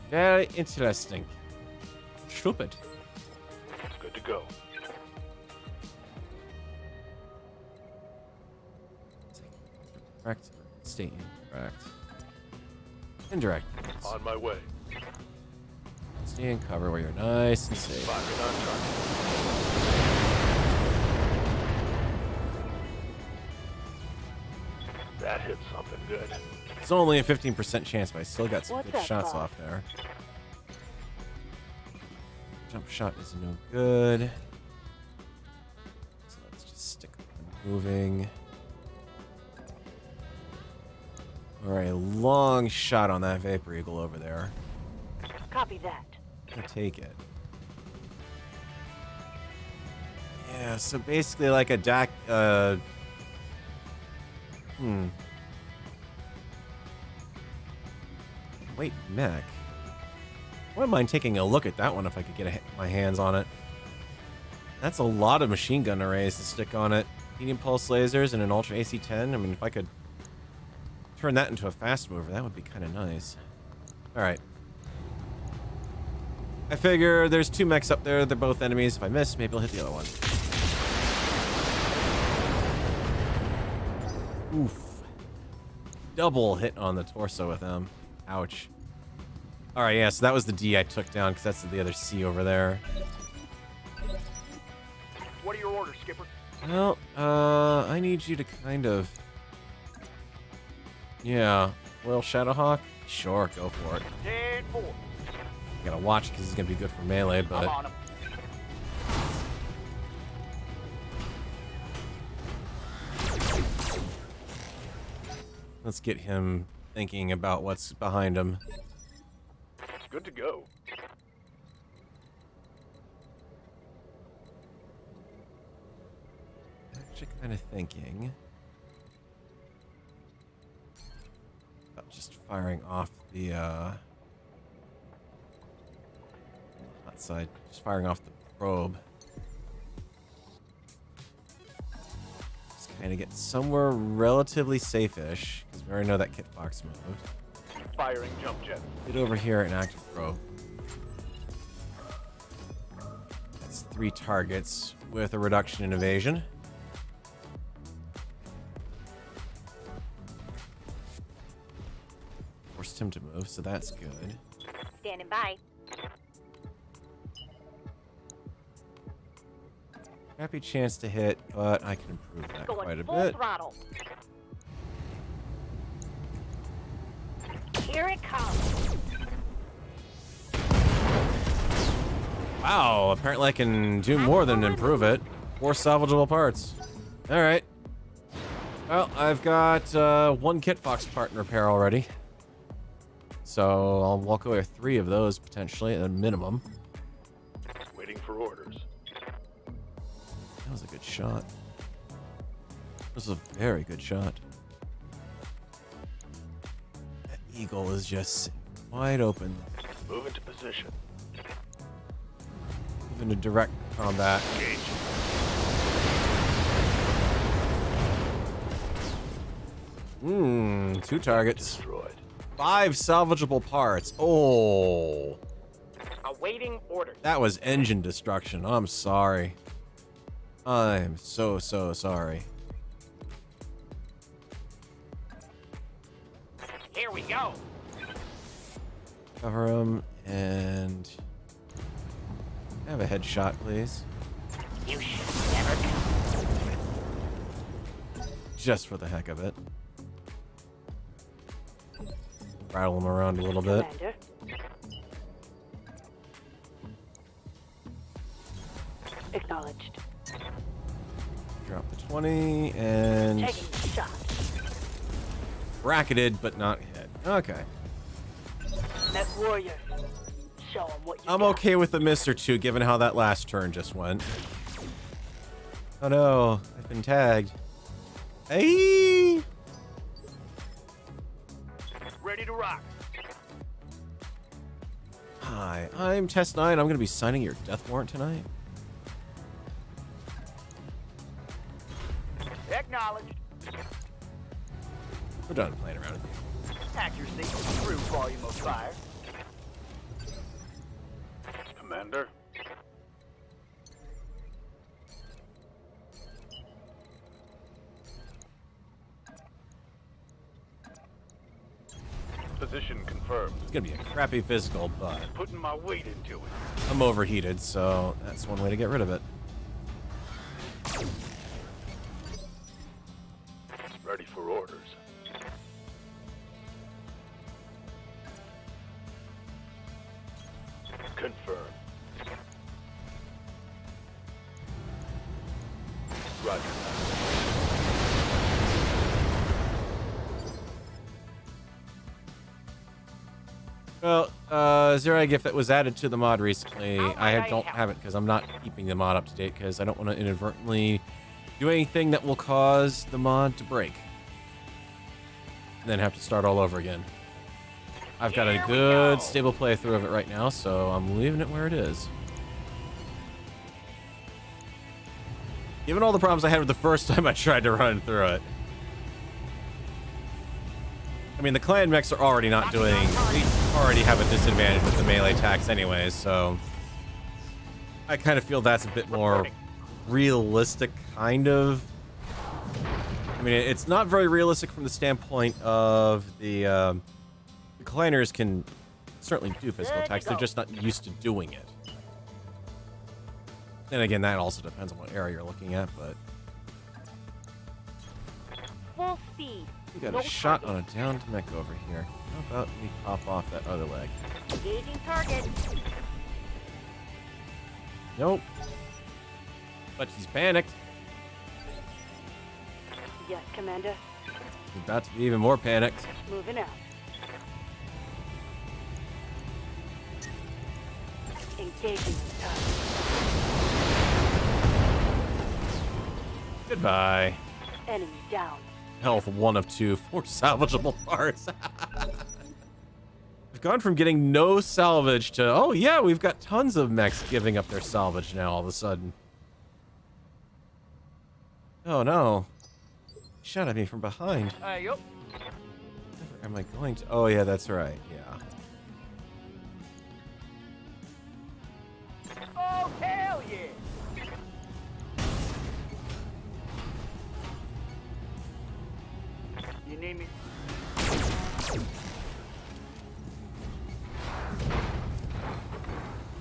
Very interesting. Stupid. Good to go. Correct. Stay incorrect. Indirect. On my way. Stay in cover where you're nice and safe. Firing on target. That hit something good. It's only a 15% chance, but I still got some What's good that shots for? off there. Jump shot is no good. So let's just stick with moving. Or a long shot on that Vapor Eagle over there. Copy that. I'll take it. Yeah, so basically like a DAC, Wait, mech. Wouldn't mind taking a look at that one if I could get my hands on it. That's a lot of machine gun arrays to stick on it. Medium pulse lasers and an Ultra AC-10. I mean, if I could turn that into a fast mover, that would be kind of nice. Alright. I figure there's 2 mechs up there. They're both enemies. If I miss, maybe I'll hit the other one. Oof. Double hit on the torso with them. Ouch. Alright, yeah, so that was the D I took down, because that's the other C over there. What are your orders, Skipper? Well, I need you to kind of... Yeah. Well, Shadowhawk? Sure, go for it. 10-4. I gotta watch because it's gonna be good for melee, I'm but on him. let's get him thinking about what's behind him. It's good to go. Actually, kind of thinking about just firing off the hot side, just firing off the probe. Just kind of get somewhere relatively safe-ish, because we already know that kit box moved. Firing jump jet. Get over here and active probe. That's 3 targets with a reduction in evasion. Forced him to move, so that's good. Standing by. Crappy chance to hit, but I can improve that Going quite a full bit. throttle. Here it comes. Wow, apparently I can do more than improve it. 4 salvageable parts. Alright. Well, I've got 1 kit fox part in repair already. So I'll walk away with 3 of those potentially at a minimum. Waiting for orders. That was a good shot. This was a very good shot. Eagle is just wide open. Move into position. Even to direct combat. Engage. Two targets. Destroyed. 5 salvageable parts. Oh, Awaiting orders. that was engine destruction. I'm sorry. I'm so sorry. Here we go. Cover him and have a headshot, please. You should never come. Just for the heck of it. Rattle him around a little bit. Commander. Acknowledged. Drop the 20 and Taking the shot. bracketed, but not hit. Okay. Met warrior. Show 'em what you I'm got. okay with a miss or two, given how that last turn just went. Oh no, I've been tagged. Hey! Ready to rock. Hi, I'm Test 9. I'm going to be signing your death warrant tonight. Acknowledged. We're done playing around with you. Accuracy through volume of fire. Commander. Position confirmed. It's going to be a crappy physical, but Putting my weight into it. I'm overheated, so that's one way to get rid of it. Ready for orders. Confirmed. Roger. Well, Zerai gift that was added to the mod recently. How I might I don't help? have it because I'm not keeping the mod up to date because I don't want to inadvertently do anything that will cause the mod to break. And then have to start all over again. I've got a Here we good, go. stable playthrough of it right now, so I'm leaving it where it is. Given all the problems I had with the first time I tried to run through it. I mean, the clan mechs are already not doing... We already have a disadvantage with the melee attacks anyways, so... I kind of feel that's a bit more realistic, kind of. I mean, it's not very realistic from the standpoint of the clanners can certainly do physical Good to attacks. They're go. just not used to doing it. And again, that also depends on what area you're looking at, but... Full speed. We got No a shot target. on a downed mech over here. How about we pop off that other leg? Engaging target. Nope. But he's panicked. Yes, Commander. He's about to be even more panicked. Moving out. Engaging target. Goodbye. Enemy down. Health 1 of 2 for salvageable parts. I've gone from getting no salvage to, oh yeah, we've got tons of mechs giving up their salvage now all of a sudden. Oh no. He shot at me from behind. Hey, yup. Where am I going to? Oh yeah, that's right. Yeah. Oh, hell yeah. You need me?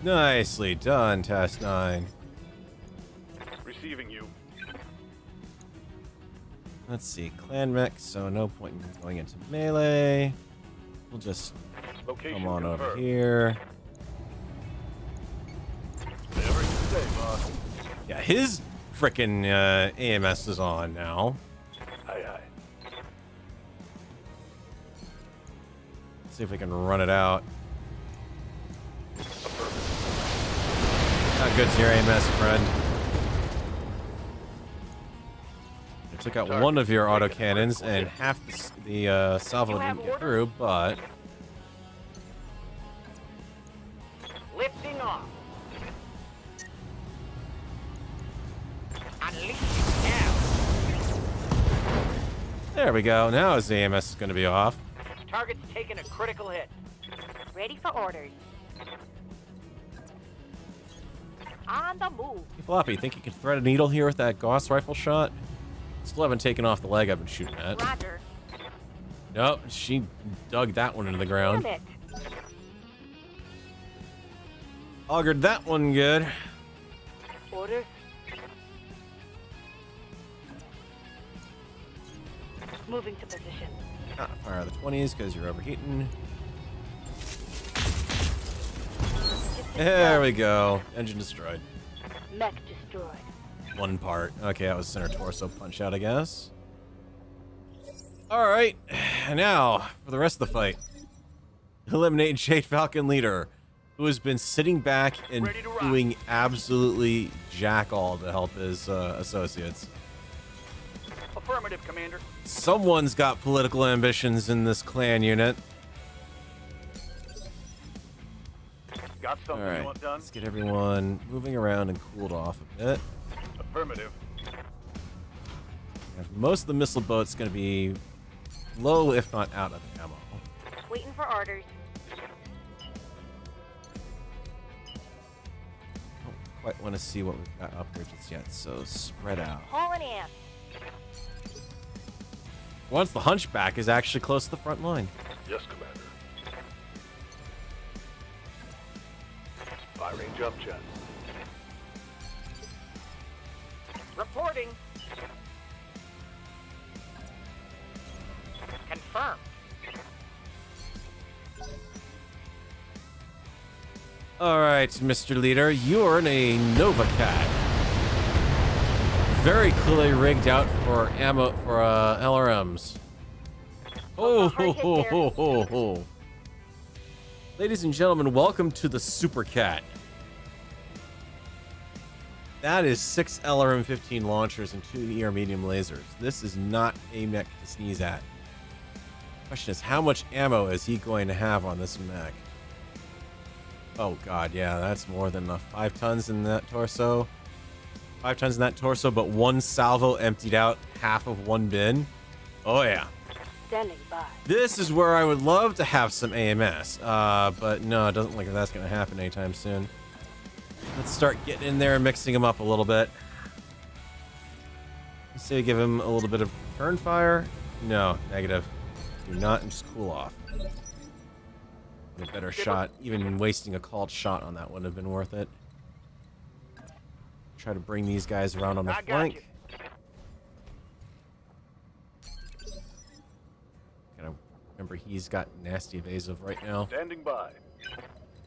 Nicely done, Task 9. Receiving you. Let's see, clan mech, so no point in going into melee. We'll just Location come on over confirmed. here. Whatever you say, boss. Yeah, his frickin' AMS is on now. Aye, aye. Let's see if we can run it out. How good's your AMS, friend? took out one of your autocannons, and half the salvo didn't get through, but... Lifting off. Unleashing now. There we go. Now his AMS is going to be off. Target's taking a critical hit. Ready for orders. On the move. Hey, Floppy, think you can thread a needle here with that Gauss rifle shot? Still haven't taken off the leg I've been shooting at. Roger. Nope, she dug that one into the ground. Damn it. Augured that one good. Orders. Moving to position. Ah, fire the 20s because you're overheating. There we go. Engine destroyed. Mech destroyed. One part. Okay, that was center torso punch out, I guess. Alright, now for the rest of the fight. Eliminate Jade Falcon leader, who has been sitting back and doing absolutely jack all to help his associates. Affirmative, Commander. Someone's got political ambitions in this clan unit. Got something you Alright, want done? let's get everyone moving around and cooled off a bit. Affirmative. Most of the missile boat's going to be low, if not out of ammo. Waiting for orders. Don't quite want to see what we've got up here just yet, so spread out. Hauling in. Once the Hunchback is actually close to the front line. Yes, Commander. Firing jump jet. Reporting. Confirmed. All right, Mr. Leader, you're in a Nova Cat. Very clearly rigged out for ammo for LRMs. Oh, ho, ho, ho, ho, ho. Ladies and gentlemen, welcome to the Super Cat. That is 6 LRM-15 launchers and 2 ER medium lasers. This is not a mech to sneeze at. Question is, how much ammo is he going to have on this mech? Oh god, yeah, that's more than enough. 5 tons in that torso. 5 tons in that torso, but 1 salvo emptied out half of 1 bin. Oh yeah. Standing by. This is where I would love to have some AMS, but no, it doesn't look like that's going to happen anytime soon. Let's start getting in there and mixing them up a little bit. Let's say give him a little bit of turn fire. No, negative. Do not, and just cool off. A better shot. Even wasting a called shot on that wouldn't have been worth it. Try to bring these guys around on the flank. Gotta remember he's got nasty evasive right now. Standing by.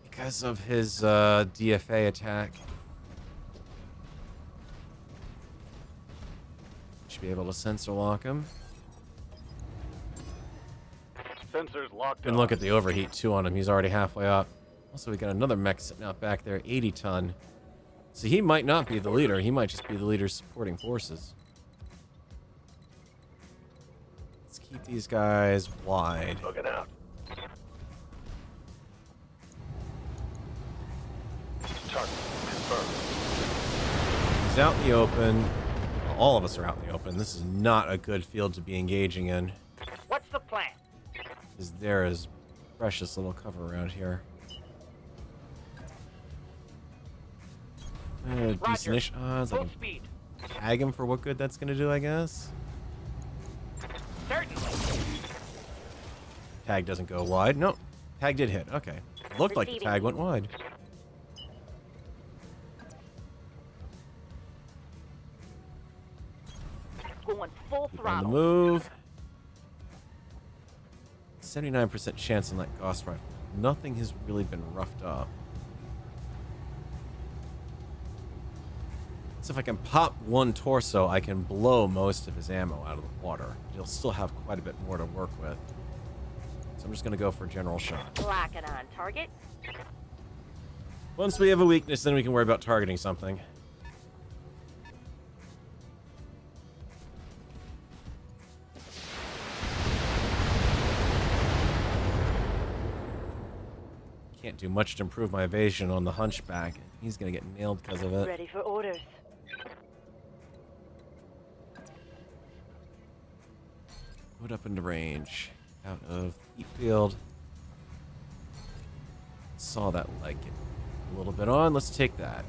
Because of his DFA attack. Should be able to sensor lock him. Sensors locked And look at the overheat too on him. He's already halfway up. Also, we got another mech sitting out back there, 80 ton. So he might not be the leader. He might just be the leader's supporting forces. Let's keep these guys wide. Looking out. Target confirmed. He's out in the open. Well, all of us are out in the open. This is not a good field to be engaging in. What's the plan? Because there is precious little cover around here. Decentish odds. I Full can speed. tag him for what good that's going to do, I guess. Certainly. Tag doesn't go wide. Nope. Tag did hit. Okay. Looked like the tag went wide. Going full On the throttle. move. 79% chance on that Gauss rifle. Nothing has really been roughed up. So if I can pop 1 torso, I can blow most of his ammo out of the water. He'll still have quite a bit more to work with. So I'm just going to go for a general shot. Lock it on target. Once we have a weakness, then we can worry about targeting something. can't do much to improve my evasion on the hunchback. He's gonna get nailed because of it. Ready for orders. Put up into range. Out of heat field. Saw that leg get a little bit on. Let's take that.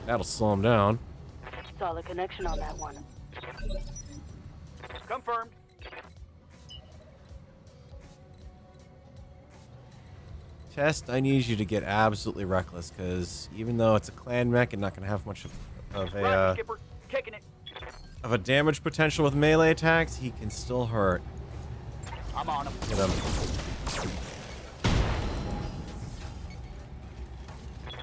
That'll slow him down. Solid connection on that one. Confirmed. Test, I need you to get absolutely reckless, because even though it's a clan mech and not going to have much of Roger, Skipper. Kicking it. a damage potential with melee attacks, he can still hurt. I'm on him. Get him.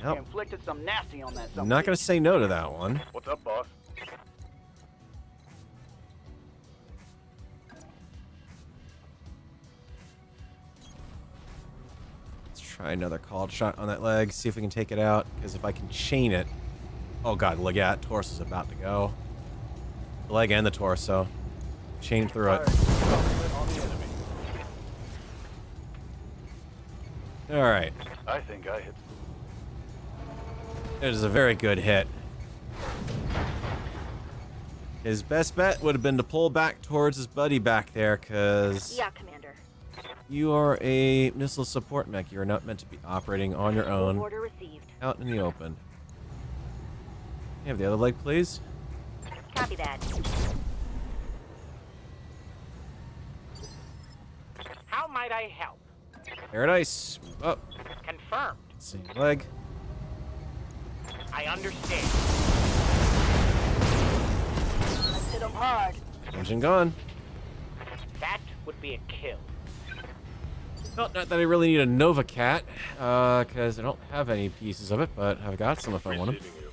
Nope. Inflicted some nasty on that. I'm not going to say no to that one. What's up, boss? Let's try another called shot on that leg, see if we can take it out, because if I can chain it... Oh god, look at it. Torso's about to go. The leg and the torso. Chain through it. On the enemy. Alright. I think I hit. It is a very good hit. His best bet would have been to pull back towards his buddy back there, because... Yeah, Commander. You are a missile support mech. You are not meant to be operating on your own, Order received. out in the open. You have the other leg, please? Copy that. How might I help? Paradise. Oh, Confirmed. same leg. I understand. Let's hit 'em hard. Engine gone. That would be a kill. Well, not that I really need a Nova Cat, because I don't have any pieces of it, but I've got some if I want them. Receiving you.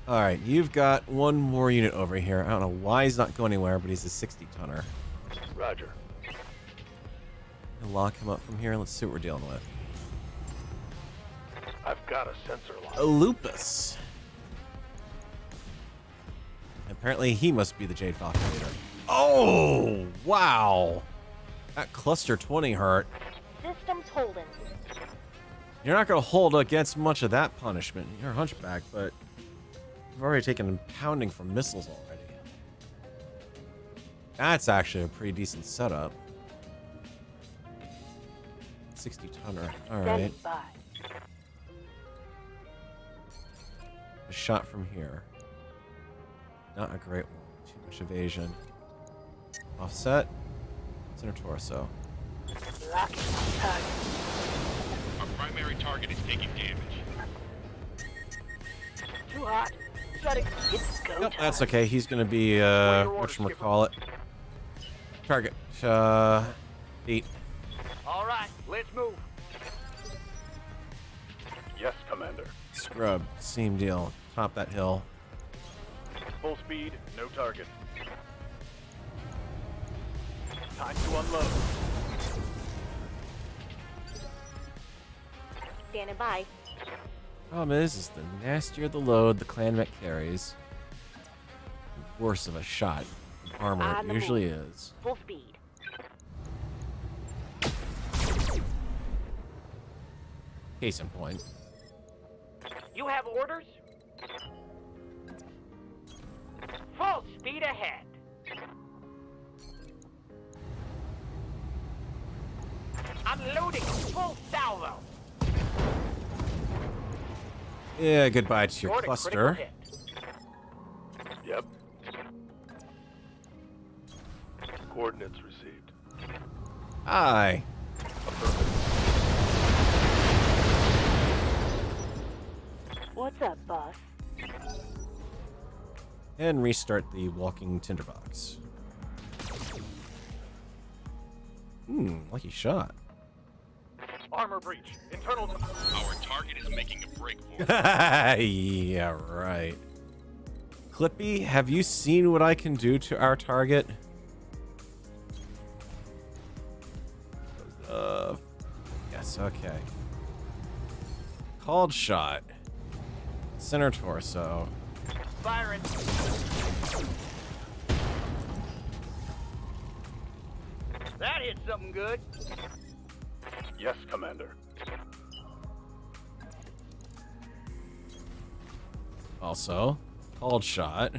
Alright, you've got one more unit over here. I don't know why he's not going anywhere, but he's a 60-tonner. Roger. I'll lock him up from here. Let's see what we're dealing with. I've got a sensor A line. lupus. Apparently he must be the Jade Falcon leader. Oh, wow. That cluster 20 hurt. Systems holding. You're not going to hold against much of that punishment. You're a hunchback, but you've already taken a pounding from missiles already. That's actually a pretty decent setup. 60-tonner. All right. Standing by. A shot from here. Not a great one. Too much evasion. Offset. Center torso. Locking on target. Our primary target is taking damage. Too hot. Gotta it's go Nope, time. that's okay. He's gonna be whatchamacallit. Target. Feet. All right, let's move. Yes, Commander. Scrub. Same deal. Top that hill. Full speed, no target. Time to unload. Standing by. Problem is the nastier the load the clan mech carries, the worse of a shot of armor On it the usually move. is. Full speed. Case in point. You have orders? Full speed ahead. Unloading full salvo. Yeah, goodbye to your Short and cluster. critical hit. Yep. Coordinates received. Aye. Affirmative. What's up, boss? And restart the walking tinderbox. Lucky shot. Armor breach. Internal. Our target is making a break for it. Yeah, right. Clippy, have you seen what I can do to our target? Yes, okay. Called shot. Center torso. Firing. That hit something good. Yes, Commander. Also, called shot.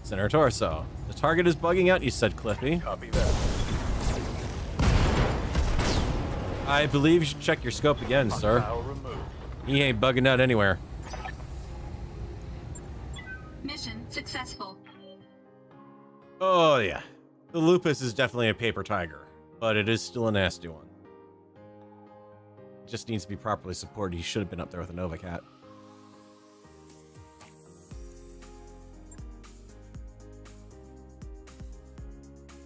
Center torso. The target is bugging out, you said, Cliffy. Copy that. I believe you should check your scope again, sir. Hostile removed. He ain't bugging out anywhere. Mission successful. Oh, yeah. The Lupus is definitely a paper tiger, but it is still a nasty one. It just needs to be properly supported. He should have been up there with a Nova Cat.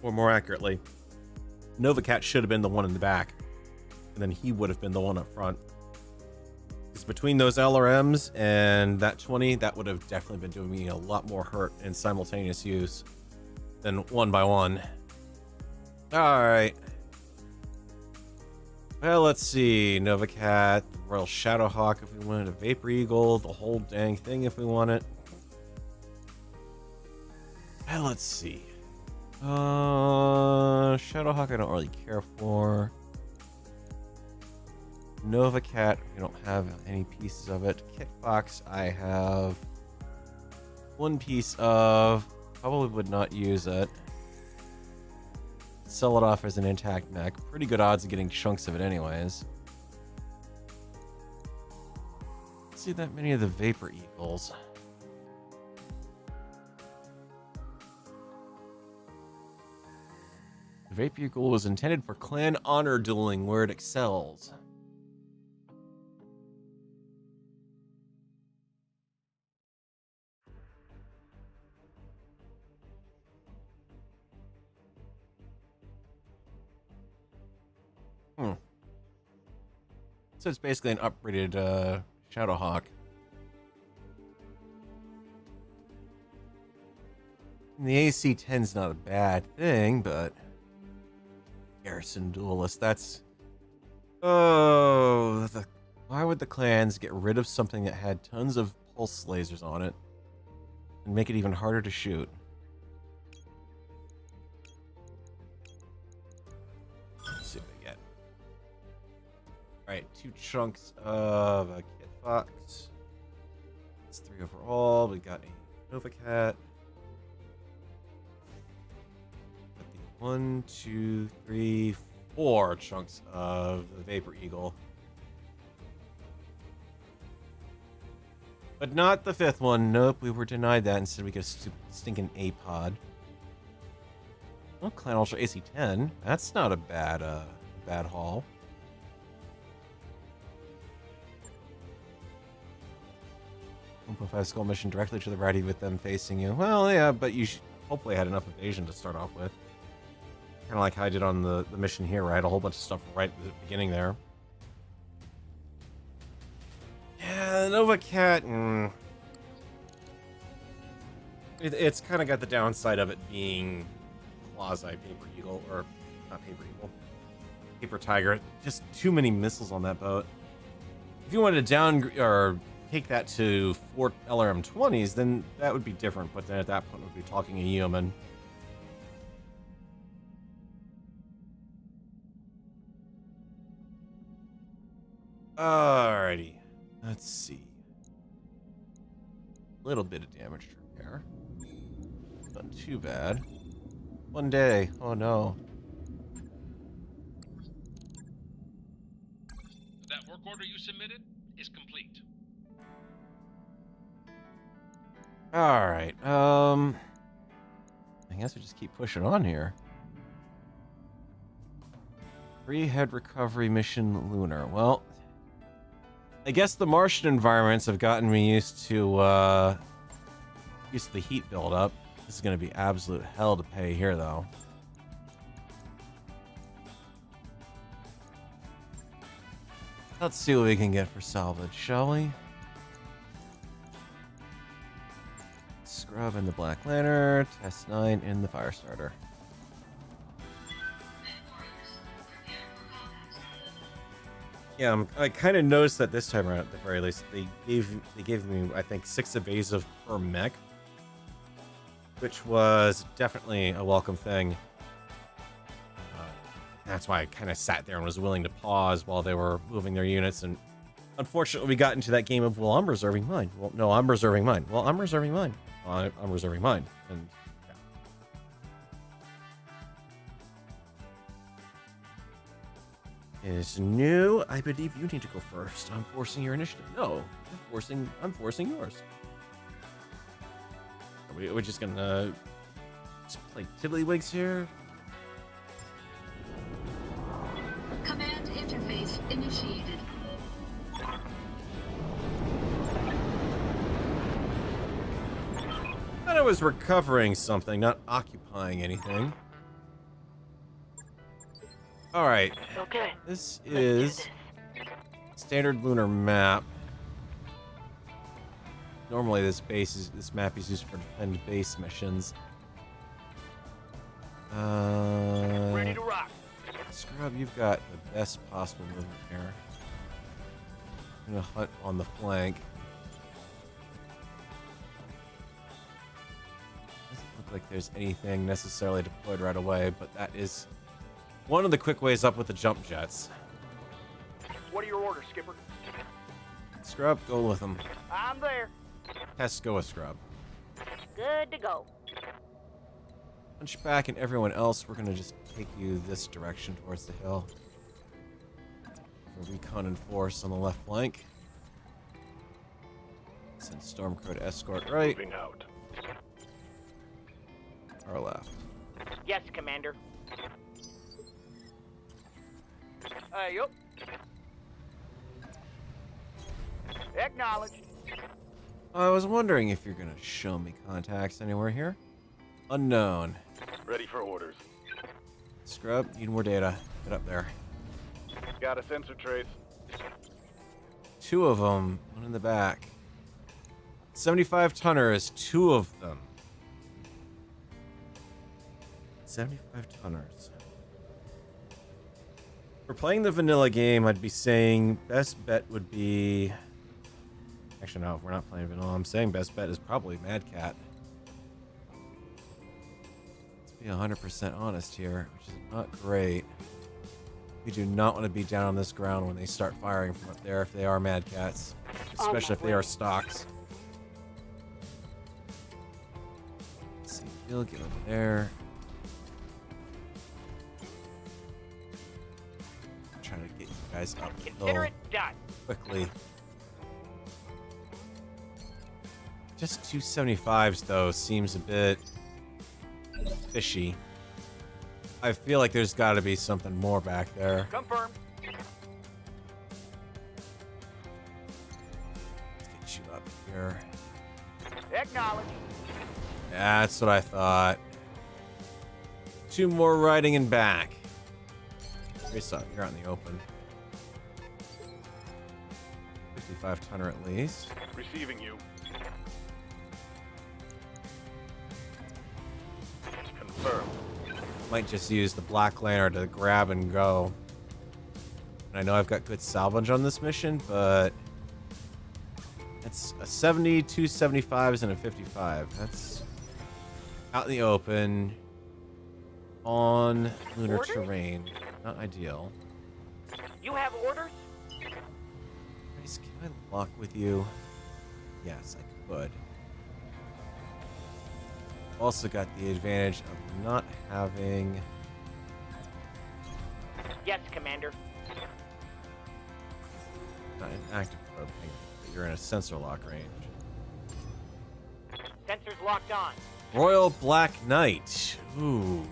Or more accurately, Nova Cat should have been the one in the back, and then he would have been the one up front. Because between those LRMs and that 20, that would have definitely been doing me a lot more hurt in simultaneous use than one by one. Alright. Well, let's see. Nova Cat, Royal Shadowhawk if we wanted, a Vapor Eagle, the whole dang thing if we want it. Well, let's see. Shadowhawk I don't really care for. Nova Cat, we don't have any pieces of it. Kitfox I have one piece of. Probably would not use it. Sell it off as an intact mech. Pretty good odds of getting chunks of it anyways. Don't see that many of the Vapor Eagles. The Vapor Eagle was intended for clan honor dueling where it excels. So it's basically an upgraded Shadowhawk. And the AC-10's not a bad thing, but Garrison Duelist, that's... Oh, why would the clans get rid of something that had tons of pulse lasers on it and make it even harder to shoot? Let's see what we get. Alright, 2 chunks of a Kit Fox. That's 3 overall. We got a Nova Cat. Got the 1, 2, 3, 4 chunks of the Vapor Eagle. But not the 5th one. Nope, we were denied that. Instead, we get a stinking A-pod. Oh, Clan Ultra AC-10. That's not a bad haul. Skull mission directly to the righty with them facing you. Well, yeah, but you hopefully had enough evasion to start off with. Kind of like how I did on the mission here, right? A whole bunch of stuff right at the beginning there. Yeah, Nova Cat. It's kind of got the downside of it being quasi-Paper Eagle, or not Paper Eagle, Paper Tiger. Just too many missiles on that boat. If you wanted to down or take that to 4 LRM-20s, then that would be different. But then at that point, we'd be talking a Yeoman. Alrighty. Let's see. Little bit of damage to repair. Not too bad. One day. Oh no. That work order you submitted is complete. Alright, I guess we just keep pushing on here. Free head recovery mission lunar. Well, I guess the Martian environments have gotten me used to the heat buildup. This is gonna be absolute hell to pay here though. Let's see what we can get for salvage, shall we? Scrub in the Black Lantern, Test 9 in the Firestarter. Yeah, I kind of noticed that this time around, at the very least, they gave me, I think, 6 evasive per mech, which was definitely a welcome thing. That's why I kind of sat there and was willing to pause while they were moving their units. And unfortunately, we got into that game of, well, I'm reserving mine. Well, no, I'm reserving mine. Well, I'm reserving mine. Well, I'm reserving mine. And yeah. Is new. I believe you need to go first. I'm forcing your initiative. No, I'm forcing yours. Are we just gonna just play tiddlywinks here? Command interface initiated. I thought I was recovering something, not occupying anything. Alright. Okay. This Let's do is this. standard lunar map. Normally this map is used for defend base missions. Ready to rock. Scrub, you've got the best possible movement here. I'm gonna hunt on the flank. Doesn't look like there's anything necessarily deployed right away, but that is one of the quick ways up with the jump jets. What are your orders, Skipper? Scrub, go with them. I'm there. Test, go with Scrub. Good to go. Hunchback and everyone else, we're gonna just take you this direction towards the hill. For recon and force on the left flank. Send Stormcrow to escort right. Moving out. Our left. Yes, Commander. Yup. Acknowledged. I was wondering if you're gonna show me contacts anywhere here. Unknown. Ready for orders. Scrub, need more data. Get up there. Got a sensor trace. 2 of them. One in the back. 75 tonners. 2 of them. 75 tonners. For playing the vanilla game, I'd be saying best bet would be... Actually, no, if we're not playing vanilla, I'm saying best bet is probably Mad Cat. Let's be 100% honest here, which is not great. We do not want to be down on this ground when they start firing from up there if they are Mad Cats. Especially if they are stocks. Let's see, you'll get over there. Try to get you guys up the Consider hill it done. quickly. Just 275s though seems a bit fishy. I feel like there's got to be something more back there. Confirmed. Let's get you up here. Acknowledged. That's what I thought. 2 more riding and back. Race up, you're out in the open. 55 tonner at least. Receiving you. Confirmed. Might just use the Black Lantern to grab and go. And I know I've got good salvage on this mission, but it's a 70, 2 75s, and a 55. That's out in the open on lunar Orders? terrain. Not ideal. You have orders? Guys, can I lock with you? Yes, I could. Also got the advantage of not having... Yes, Commander. Not an active probe thing, but you're in a sensor lock range. Sensors locked on. Royal Black Knight. Ooh.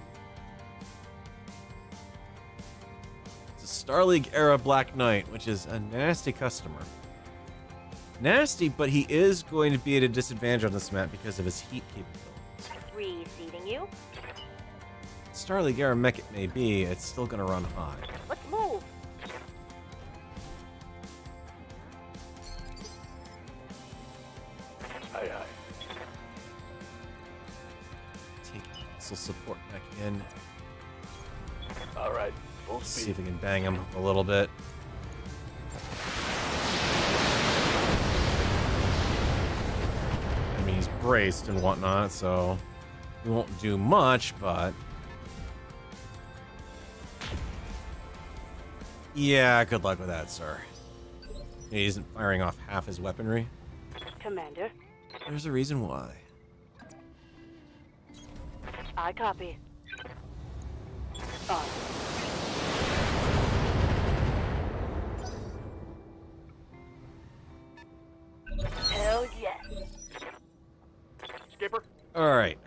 It's a Star League era Black Knight, which is a nasty customer. Nasty, but he is going to be at a disadvantage on this map because of his heat capability. Receiving you. Star League era mech it may be, it's still going to run hot. Let's move. Aye, aye. Take missile support back in. All right. Full See speed. if we can bang him a little bit. I mean, he's braced and whatnot, so we won't do much, but Yeah, good luck with that, sir. He isn't firing off half his weaponry. Commander, There's a reason why. I copy. On. Hell yes. Skipper, Alright.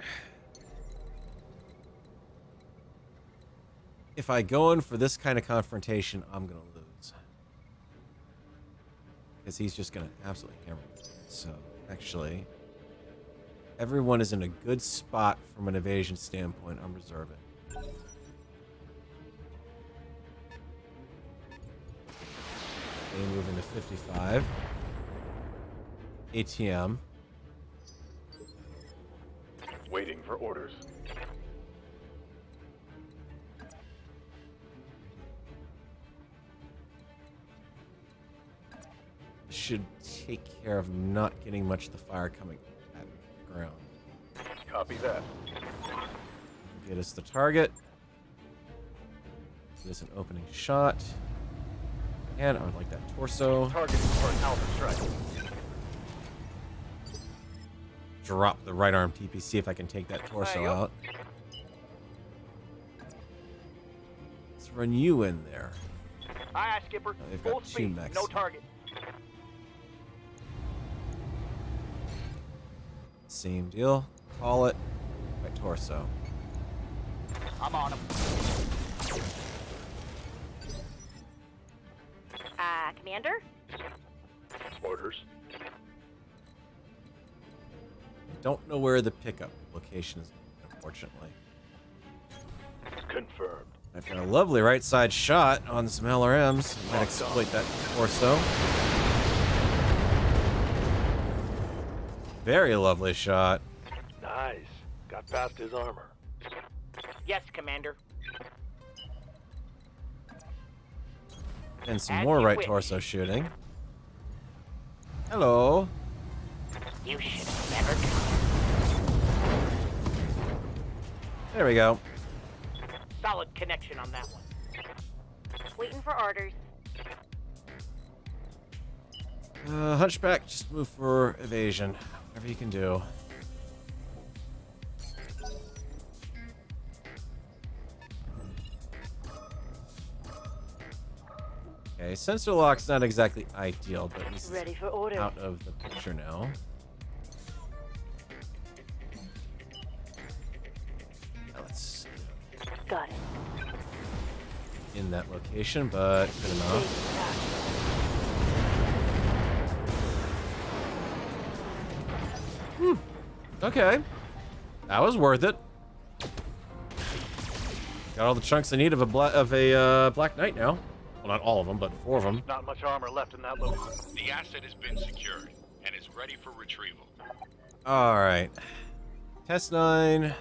If I go in for this kind of confrontation, I'm gonna lose. Because he's just gonna absolutely hammer me. So, actually, everyone is in a good spot from an evasion standpoint. I'm reserving. They move into 55. ATM. waiting for orders. Should take care of not getting much of the fire coming at the ground. Copy that. Get us the target. Get us an opening shot. And I would like that torso. Target for an alpha strike. Drop the right arm TP, see if I can take that torso out. Let's run you in there. Aye, aye, Skipper. they've Full got two speed. mechs. No target. Same deal. Call it. Right torso. I'm on him. Commander? Orders. Don't know where the pickup location is, unfortunately. Confirmed. I've got a lovely right side shot on some LRMs. Might exploit that torso. Very lovely shot. Nice. Got past his armor. Yes, Commander. And some As more you right wish. torso shooting. Hello. You should have never come. There we go. Solid connection on that one. Waiting for orders. Hunchback, just move for evasion. Whatever you can do. Okay, sensor lock's not exactly ideal, but he's Ready for orders. out of the picture now. Now let's Got it. in that location, but good enough. Okay, that was worth it. Got all the chunks I need of a Black Knight now. Well, not all of them, but 4 of them. Not much armor left in that load. The asset has been secured and is ready for retrieval. All right, Test 9.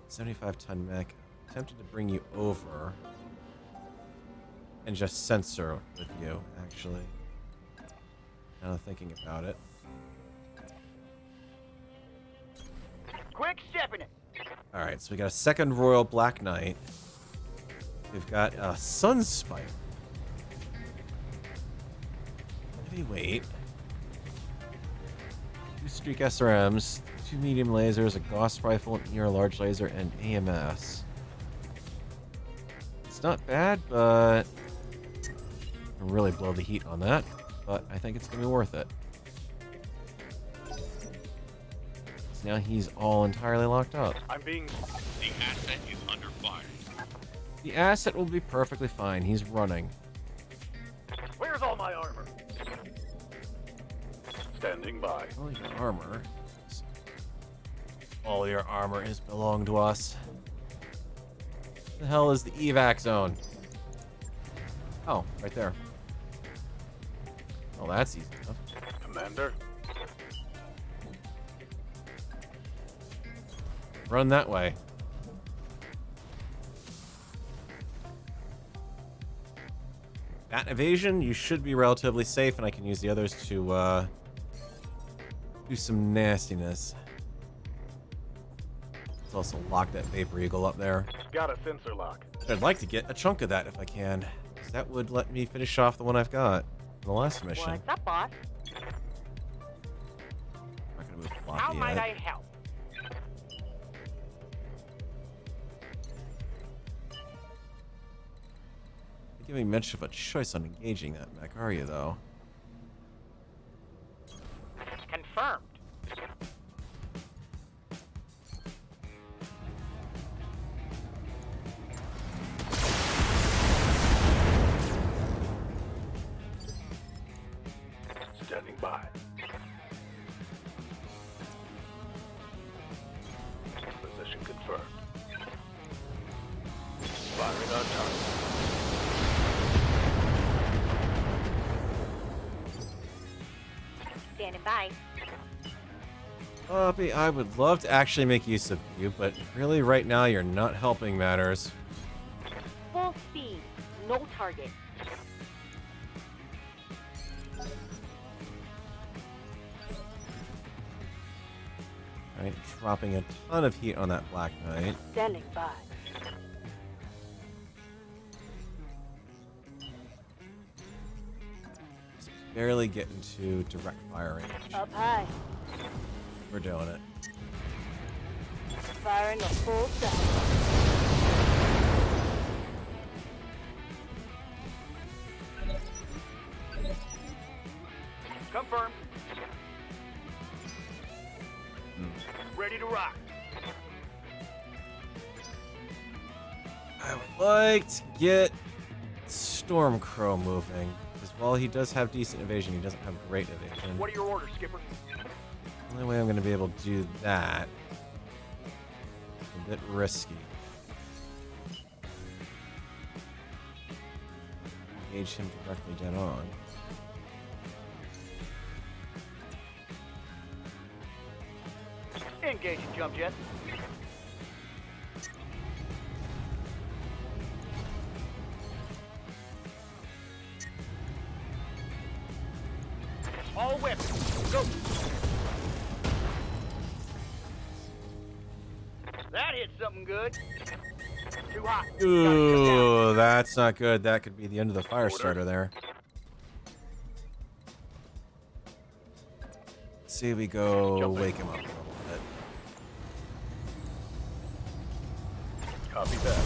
75-ton mech. Tempted to bring you over and just sensor with you, actually. Now thinking about it. Quick stepping it. All right, so we got a second Royal Black Knight. We've got a Sunspire. Heavyweight. 2 Streak SRMs, 2 medium lasers, a Gauss rifle, an ER large laser, and AMS. It's not bad, but I'll really blow the heat on that. But I think it's gonna be worth it. So now he's all entirely locked up. I'm being... The asset is under fire. The asset will be perfectly fine. He's running. Where's all my armor? Standing by. All your armor. All your armor is belong to us. The hell is the evac zone? Oh, right there. Well, that's easy enough. Commander. Run that way. That evasion, you should be relatively safe, and I can use the others to do some nastiness. Let's also lock that Vapor Eagle up there. Got a sensor lock. I'd like to get a chunk of that if I can. 'Cause that would let me finish off the one I've got in the last mission. What's up, boss? I'm not gonna move How floppy might yet. I help? Not giving much of a choice on engaging that mech, are you, though? Confirmed. Standing by. Position confirmed. Firing on target. Standing by. Poppy, I would love to actually make use of you, but really right now you're not helping matters. Full speed. No target. Right, dropping a ton of heat on that Black Knight. Standing by. Just barely getting to direct fire range. Up high. We're doing it. Firing a full set. Confirmed. Ready to rock. I would like to get Stormcrow moving, because while he does have decent evasion, he doesn't have great evasion. What are your orders, Skipper? The only way I'm going to be able to do that is a bit risky. Engage him directly dead on. Engaging jump jet. All weapons, go! That hit something good. Too hot. Ooh, that's not good. That could be the end of the fire starter there. Let's see if we go wake him up a little bit. Copy that.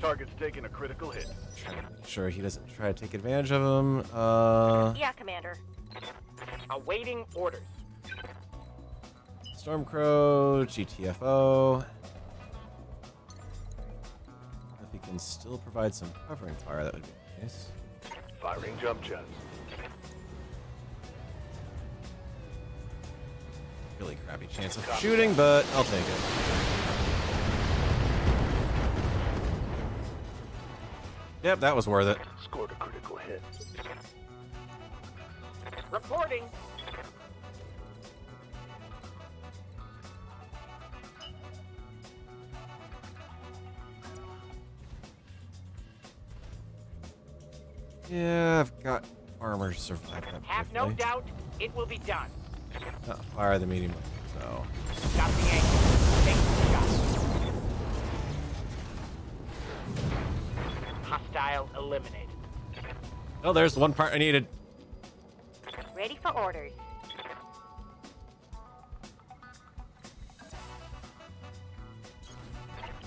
Target's taking a critical hit. Sure, he doesn't try to take advantage of him. Yeah, Commander. Awaiting orders. Stormcrow, GTFO. If he can still provide some covering fire, that would be nice. Firing jump jets. Really crappy chance of shooting, but I'll take it. Yep, that was worth it. Scored a critical hit. Reporting. Yeah, I've got armor to survive that. Have no briefly. doubt it will be done. Not fire the medium, so. Got the angle. Take the shot. Hostile eliminated. Oh, there's the one part I needed. Ready for orders.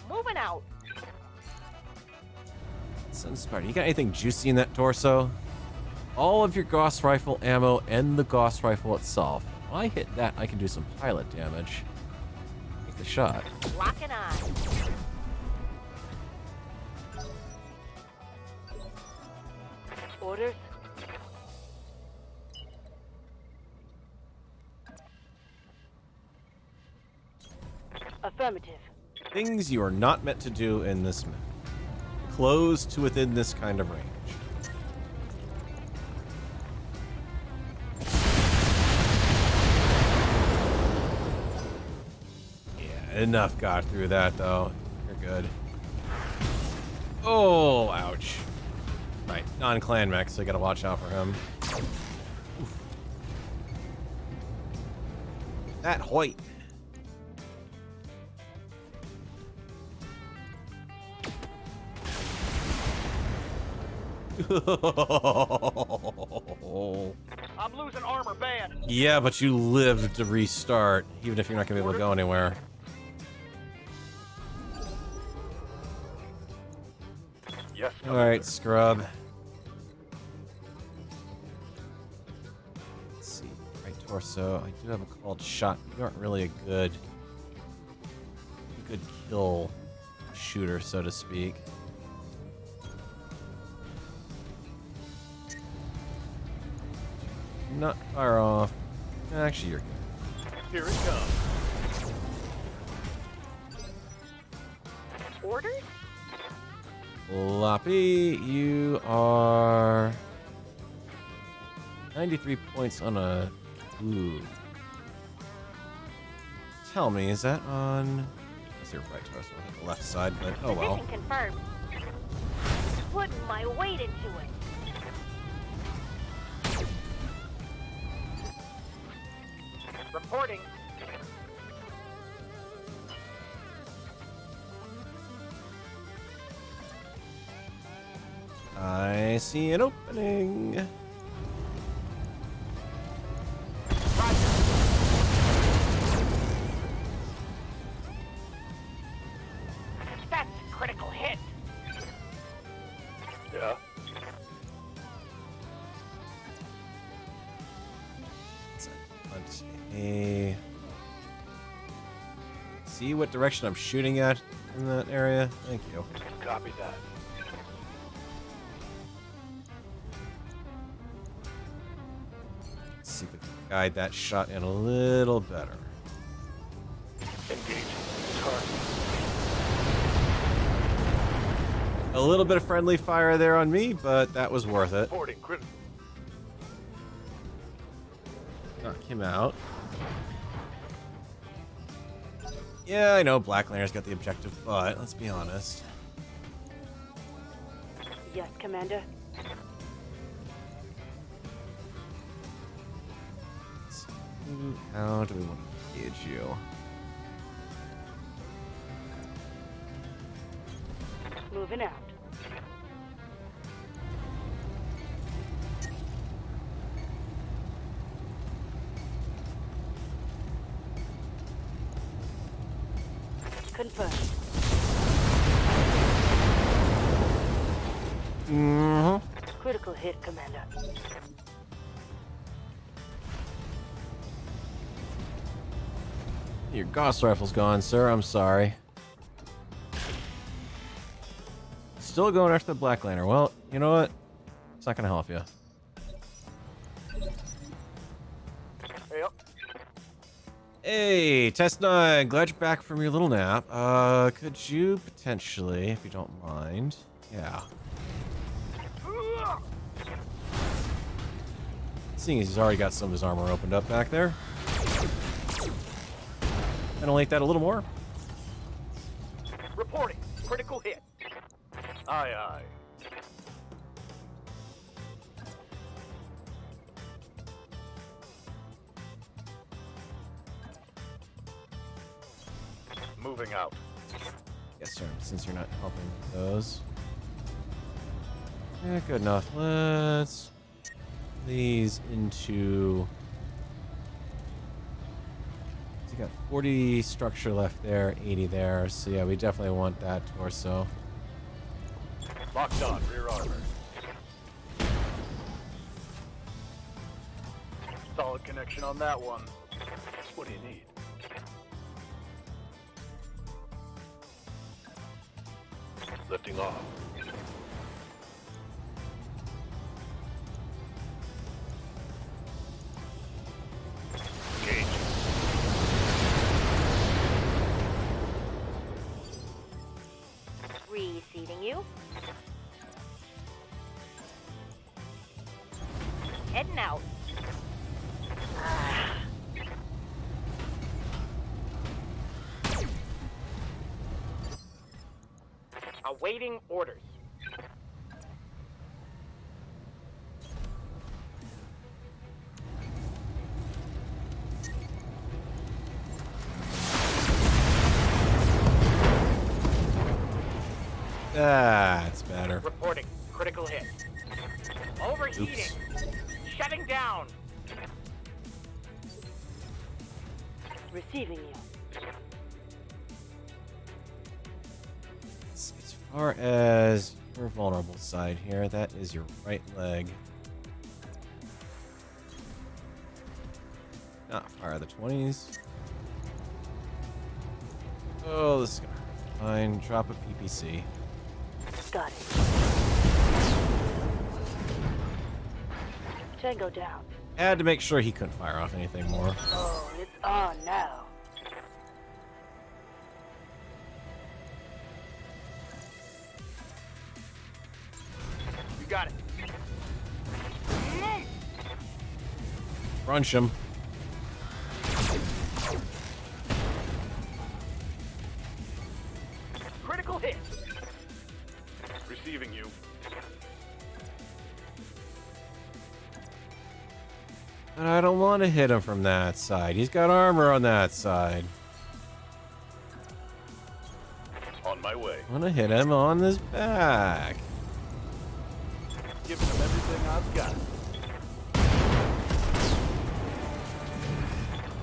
Moving out. Sunspire, you got anything juicy in that torso? All of your Gauss rifle ammo and the Gauss rifle itself. When I hit that, I can do some pilot damage. Take the shot. Locking on. Orders. Affirmative. Things you are not meant to do in this map. Close to within this kind of range. Yeah, enough got through that though. You're good. Oh, ouch. Right, non-clan mech, so you gotta watch out for him. Oof. That Hoyt. I'm losing armor bad. Yeah, but you live to restart, even if you're not gonna be able to go anywhere. Yes. All right, scrub. Let's see, right torso. I do have a called shot. You aren't really a good kill shooter, so to speak. Not far off. Actually, you're good. Here it comes. Orders? Floppy, you are 93 points on a. Ooh. Tell me, is that on? That's your right torso, the left side, but oh well. Position confirmed. Putting my weight into it. Reporting. I see an opening. That's a critical hit. Yeah. Let's see what direction I'm shooting at in that area. Thank you. Copy that. Let's see if we can guide that shot in a little better. Engage. Target. A little bit of friendly fire there on me, but that was worth it. Reporting critical. Knock him out. Yeah, I know Black Lanter's got the objective, but let's be honest. Yes, Commander. How do we want to gauge you? Moving out. Confirmed. Mm-hmm. Critical hit, Commander. Your Gauss rifle's gone, sir. I'm sorry. Still going after the Black Lantern. Well, you know what? It's not gonna help you. Yep. Hey, Test 9. Glad you're back from your little nap. Could you potentially, if you don't mind? Yeah. Seeing as he's already got some of his armor opened up back there. Ventilate that a little more. Reporting. Critical hit. Aye, aye. Moving out. Yes, sir. Since you're not helping with those. Yeah, good enough. Let's put these into. So you got 40 structure left there, 80 there. So yeah, we definitely want that torso. Locked on. Rear armor. Solid connection on that one. What do you need? Lifting off. Engage. Reseating you. Heading out. Awaiting orders. That's better. Reporting. Critical hit. Overheating. Shutting down. Receiving you. As far as your vulnerable side here, that is your right leg. Not fire the 20s. Oh, this is gonna hurt. Fine. Drop a PPC. Got it. Tango down. Had to make sure he couldn't fire off anything more. Oh, it's on now. You got it. Crunch him. Critical hit. Receiving you. But I don't want to hit him from that side. He's got armor on that side. On my way. I want to hit him on his back. Giving them everything I've got.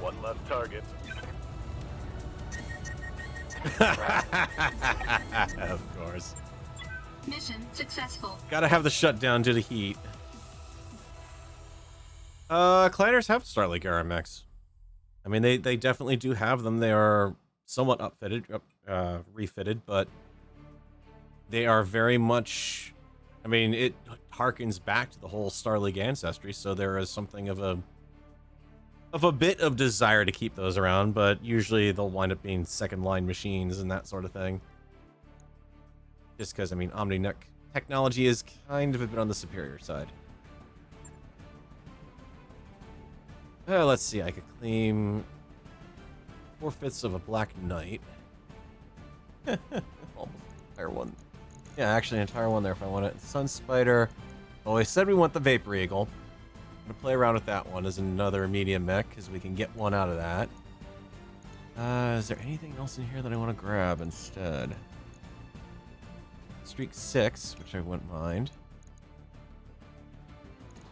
One left target. Of course. Mission successful. Gotta have the shutdown due to heat. Clanners have Starlink RMX. I mean, they definitely do have them. They are somewhat refitted, but they are very much... I mean, it harkens back to the whole Starlink ancestry, so there is something of a bit of desire to keep those around, but usually they'll wind up being second-line machines and that sort of thing. Just because, I mean, OmniNet technology is kind of a bit on the superior side. Let's see, I could claim 4/5 of a Black Knight. Almost entire one. Yeah, actually an entire one there if I want it. Sun Spider. Well, we said we want the Vapor Eagle. I'm gonna play around with that one as another medium mech, because we can get one out of that. Is there anything else in here that I want to grab instead? Streak 6, which I wouldn't mind.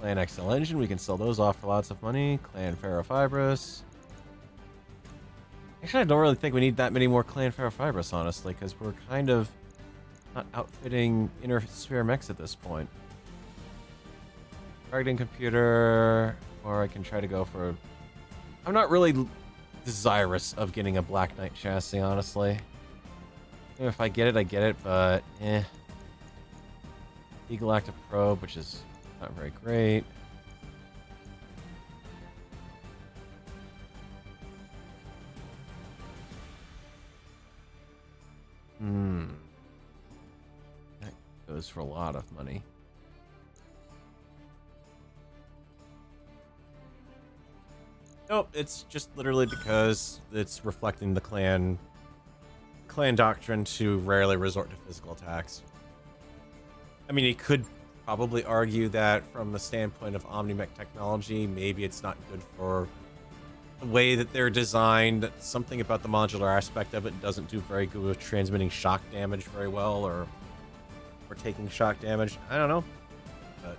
Clan XL Engine, we can sell those off for lots of money. Clan Ferrofibrous. Actually, I don't really think we need that many more Clan Ferrofibrous, honestly, because we're kind of not outfitting Inner Sphere mechs at this point. Targeting computer, or I can try to go for... I'm not really desirous of getting a Black Knight chassis, honestly. If I get it, but eh. Galactic Probe, which is not very great. That goes for a lot of money. Nope, it's just literally because it's reflecting the clan doctrine to rarely resort to physical attacks. I mean, you could probably argue that from the standpoint of OmniMech technology, maybe it's not good for the way that they're designed. Something about the modular aspect of it doesn't do very good with transmitting shock damage very well, or taking shock damage. I don't know. But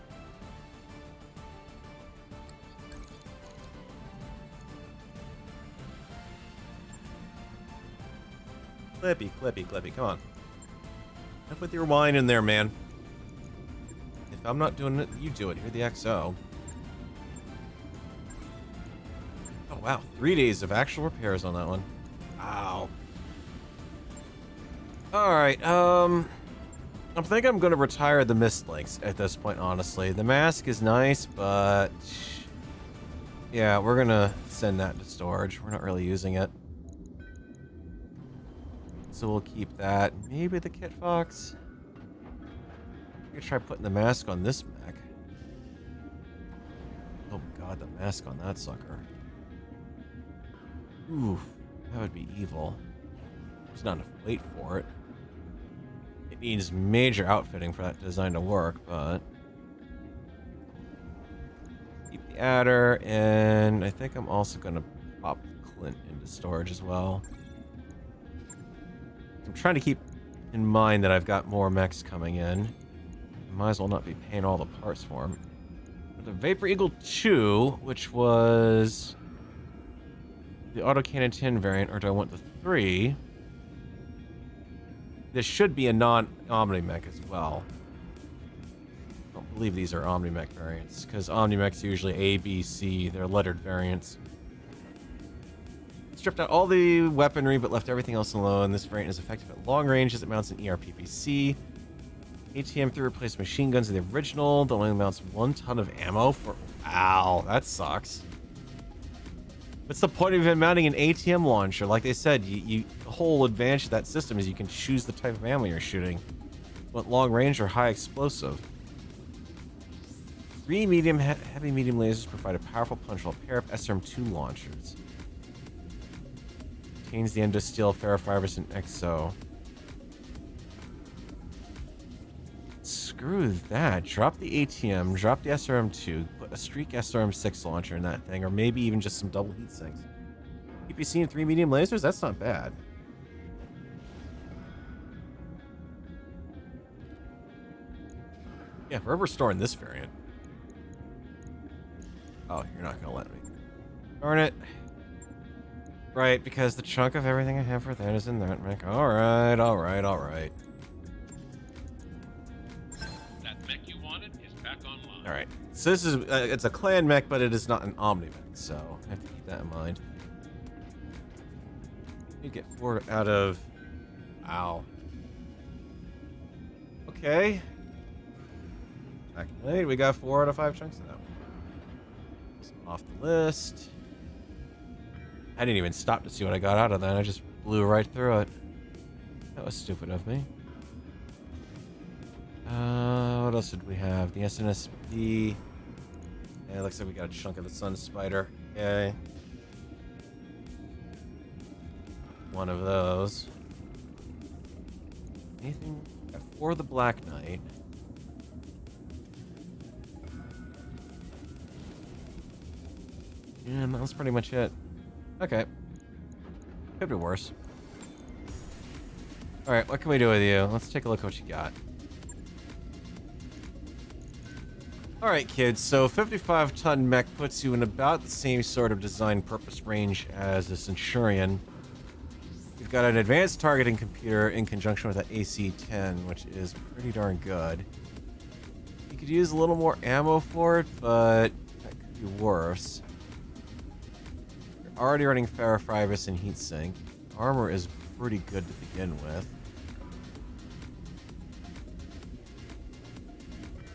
Clippy, come on. Enough with your wine in there, man. If I'm not doing it, you do it. You're the XO. Oh, wow. 3 days of actual repairs on that one. Wow. Alright, I think I'm going to retire the Mist Links at this point, honestly. The mask is nice, but... yeah, we're going to send that to storage. We're not really using it. So we'll keep that. Maybe the Kit Fox. I could try putting the mask on this mech. Oh god, the mask on that sucker. Oof, that would be evil. There's not enough weight for it. It needs major outfitting for that design to work, but... keep the adder, and I think I'm also going to pop Clint into storage as well. I'm trying to keep in mind that I've got more mechs coming in. Might as well not be paying all the parts for them. But the Vapor Eagle 2, which was the autocannon 10 variant, or do I want the 3? This should be a non-Omni-Mech as well. I don't believe these are Omni-Mech variants, because Omni-Mech's usually A, B, C. They're lettered variants. Stripped out all the weaponry, but left everything else alone. This variant is effective at long range as it mounts an ERPPC. ATM-3 replaced machine guns in the original. That only mounts 1 ton of ammo for... Wow, that sucks. What's the point of even mounting an ATM launcher? Like they said, the whole advantage of that system is you can choose the type of ammo you're shooting. Want long range or high explosive. 3 heavy medium lasers provide a powerful punch, while a pair of SRM-2 launchers. Contains the endosteel, ferrofibrous, and exo. Screw that. Drop the ATM, drop the SRM-2, put a streak SRM-6 launcher in that thing, or maybe even just some double heat sinks. PPC and 3 medium lasers? That's not bad. Yeah, we're restoring this variant. Oh, you're not gonna let me. Darn it. Right, because the chunk of everything I have for that is in that mech. Alright, alright, alright. That mech you wanted is back online. Alright, so this is, it's a clan mech, but it is not an Omni mech, so I have to keep that in mind. You get 4 out of... Ow. Okay. Activate, we got 4 out of 5 chunks of that one. Off the list. I didn't even stop to see what I got out of that. I just blew right through it. That was stupid of me. What else did we have? The SNSP. Yeah, it looks like we got a chunk of the Sun Spider. Okay. One of those. Anything? Got 4 of the Black Knight. And that was pretty much it. Okay. Could be worse. Alright, what can we do with you? Let's take a look at what you got. Alright, kids, so 55-ton mech puts you in about the same sort of design purpose range as a Centurion. You've got an advanced targeting computer in conjunction with that AC-10, which is pretty darn good. You could use a little more ammo for it, but that could be worse. Already running ferrofibrous and heatsink. Armor is pretty good to begin with.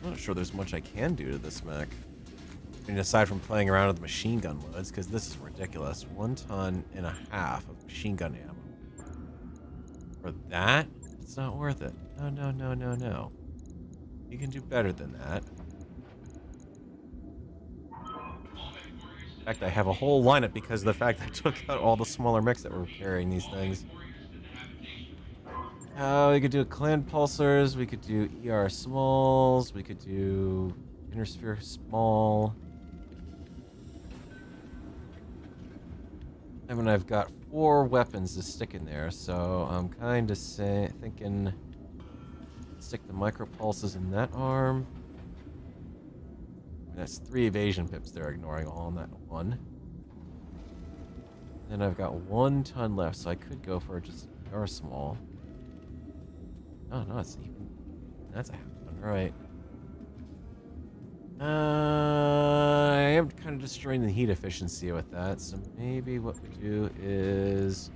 I'm not sure there's much I can do to this mech. I mean, aside from playing around with machine gun loads, because this is ridiculous. 1.5 tons of machine gun ammo. For that? It's not worth it. No, no, no, no, no. You can do better than that. In fact, I have a whole lineup because of the fact that I took out all the smaller mechs that were carrying these things. We could do clan pulsars, we could do ER smalls, we could do intersphere small. I mean, I've got 4 weapons to stick in there, so I'm kind of thinking stick the micro pulses in that arm. That's 3 evasion pips they're ignoring all on that one. Then I've got 1 ton left, so I could go for just ER small. Oh no, it's even. That's a half ton, right? I am kind of destroying the heat efficiency with that, so maybe what we do is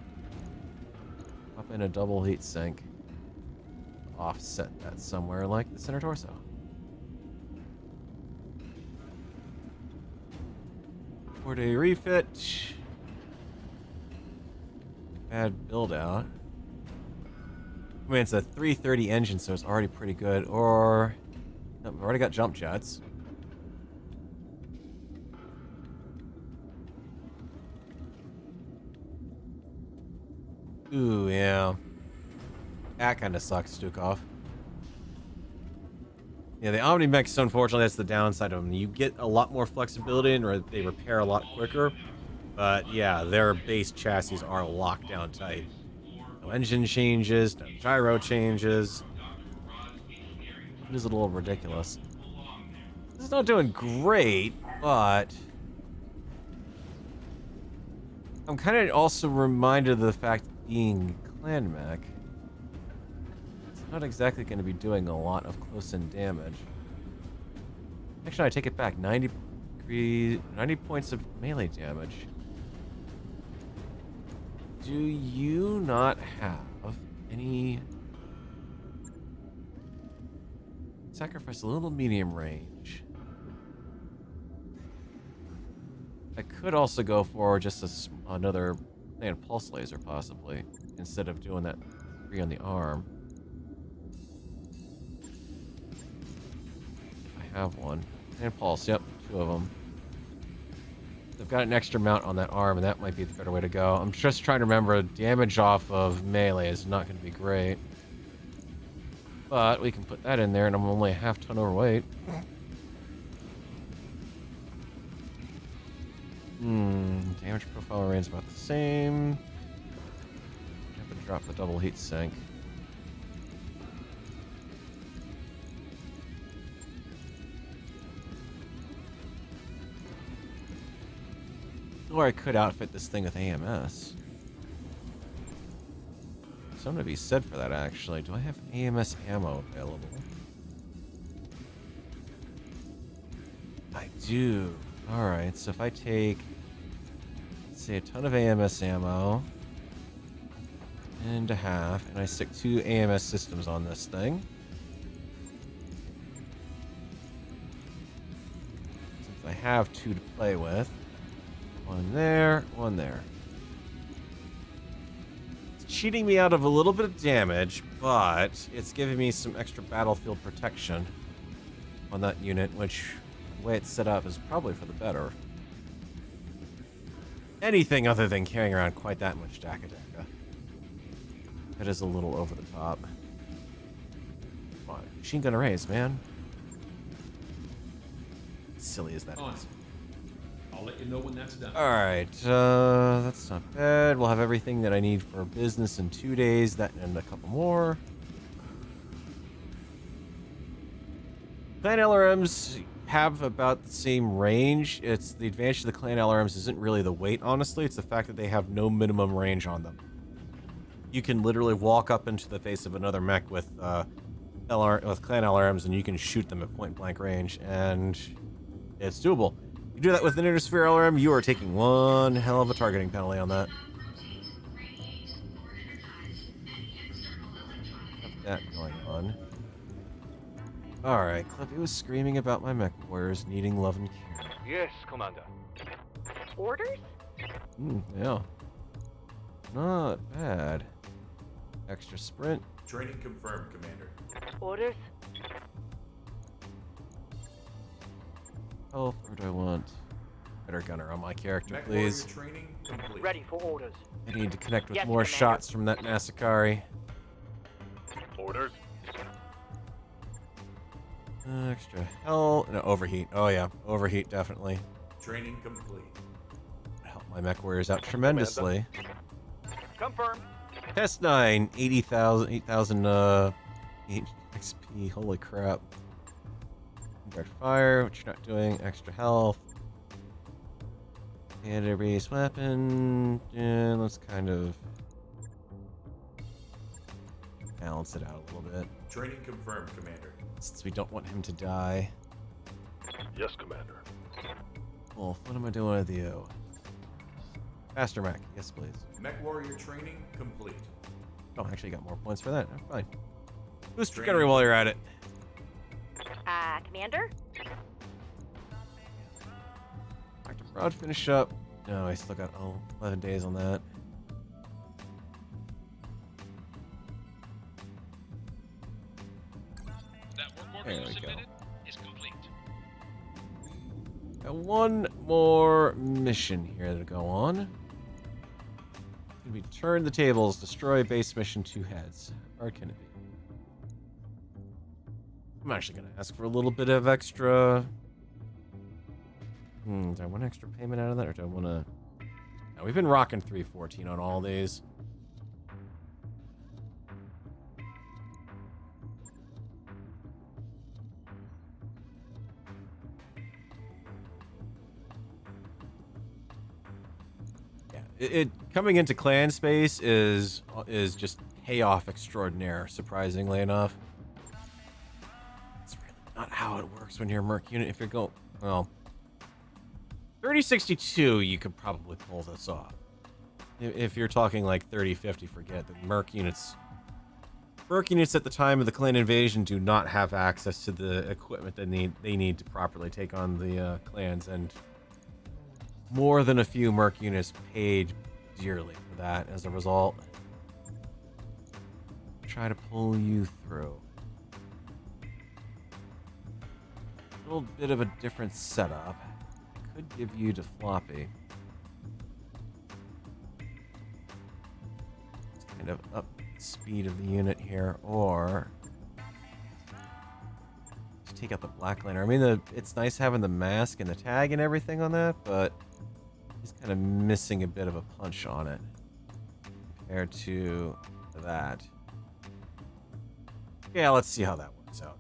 pop in a double heat sink, offset that somewhere like the center torso. Four-day refit. Bad build out. I mean, it's a 330 engine, so it's already pretty good. Or, no, we've already got jump jets. Ooh, yeah. That kind of sucks, Stukov. Yeah, the Omni mechs, unfortunately, that's the downside of them. You get a lot more flexibility and they repair a lot quicker. But yeah, their base chassis are locked down tight. No engine changes, no gyro changes. It is a little ridiculous. It's not doing great, but I'm kind of also reminded of the fact that being clan mech, it's not exactly going to be doing a lot of close-in damage. Actually, I take it back. 90 points of melee damage. Do you not have any... Sacrifice a little medium range. I could also go for just another clan pulse laser, possibly, instead of doing that 3 on the arm. If I have one. Clan pulse, yep, 2 of them. I've got an extra mount on that arm, and that might be the better way to go. I'm just trying to remember, damage off of melee is not going to be great. But we can put that in there, and I'm only a half ton overweight. Damage profile remains about the same. I have to drop the double heat sink. Or I could outfit this thing with AMS. Something to be said for that, actually. Do I have AMS ammo available? I do. Alright, so if I take, let's say, a ton of AMS ammo and a half, and I stick 2 AMS systems on this thing. Since I have 2 to play with. One there, one there. It's cheating me out of a little bit of damage, but it's giving me some extra battlefield protection on that unit, which, the way it's set up, is probably for the better. Anything other than carrying around quite that much Dakadaka. That is a little over the top. Come on, machine gun arrays, man. Silly as that is. I'll let you know when that's done. Alright, that's not bad. We'll have everything that I need for business in 2 days, that and a couple more. Clan LRMs have about the same range. It's the advantage of the clan LRMs isn't really the weight, honestly. It's the fact that they have no minimum range on them. You can literally walk up into the face of another mech with clan LRMs and you can shoot them at point blank range, and it's doable. You do that with an Intersphere LRM, you are taking one hell of a targeting penalty on that. Have that going on. Alright, Clippy was screaming about my mech warriors needing love and care. Yes, Commander. Orders? Yeah. Not bad. Extra sprint. Training confirmed, Commander. Orders? Health, or do I want better gunner on my character, Mech please? warrior training complete. Ready for orders. I need to connect with Yes, more Commander. shots from that Nasakari. Orders. Extra hell. No, overheat. Oh yeah, overheat definitely. Training complete. Help my mech warriors out tremendously. Confirmed. Test 9, 80,000 XP. Holy crap. Direct fire, which you're not doing. Extra health. And base weapon. And let's kind of balance it out a little bit. Training confirmed, Commander. Since we don't want him to die. Yes, Commander. Wolf, what am I doing with you? Faster mech. Yes, please. Mech warrior training complete. Oh, I actually got more points for that. Oh, fine. Boost Training. gunnery while you're at it. Commander? Dr. Broad, finish up. No, I still got 11 days on that. That work order There you we go. submitted is complete. Got one more mission here to go on. Can we turn the tables, destroy base mission 2 heads? Or can it be? I'm actually going to ask for a little bit of extra. Do I want extra payment out of that, or do I want to? No, we've been rocking 314 on all these. it coming into clan space is just payoff extraordinaire, surprisingly enough. It's really not how it works when you're a merc unit. If you're going, well, 3062, you could probably pull this off. If you're talking like 3050, forget the merc units. Merc units at the time of the clan invasion do not have access to the equipment that they need to properly take on the clans, and more than a few merc units paid dearly for that as a result. Try to pull you through. A little bit of a different setup. Could give you to floppy. It's kind of up the speed of the unit here, or just take out the black liner. I mean, it's nice having the mask and the tag and everything on that, but he's kind of missing a bit of a punch on it compared to that. Yeah, let's see how that works out.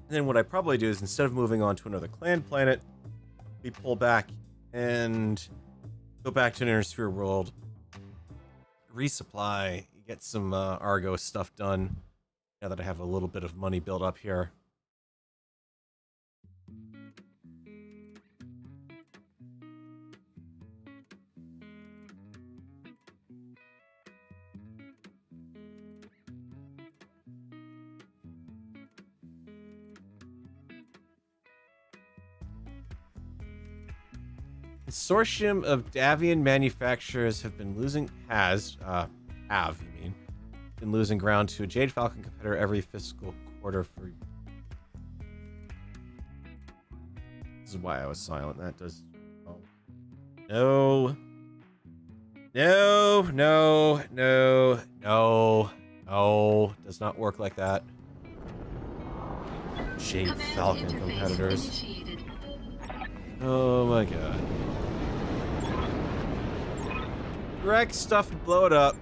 And then what I probably do is, instead of moving on to another clan planet, we pull back and go back to an inner sphere world, resupply, get some Argo stuff done, now that I have a little bit of money built up here. Consortium of Davian manufacturers have been losing been losing ground to a Jade Falcon competitor every fiscal quarter for. This is why I was silent. That does. Oh. No. No. No. No. No. No. Does not work like that. Jade Falcon competitors. Oh my god. Wreck stuff and blow it up.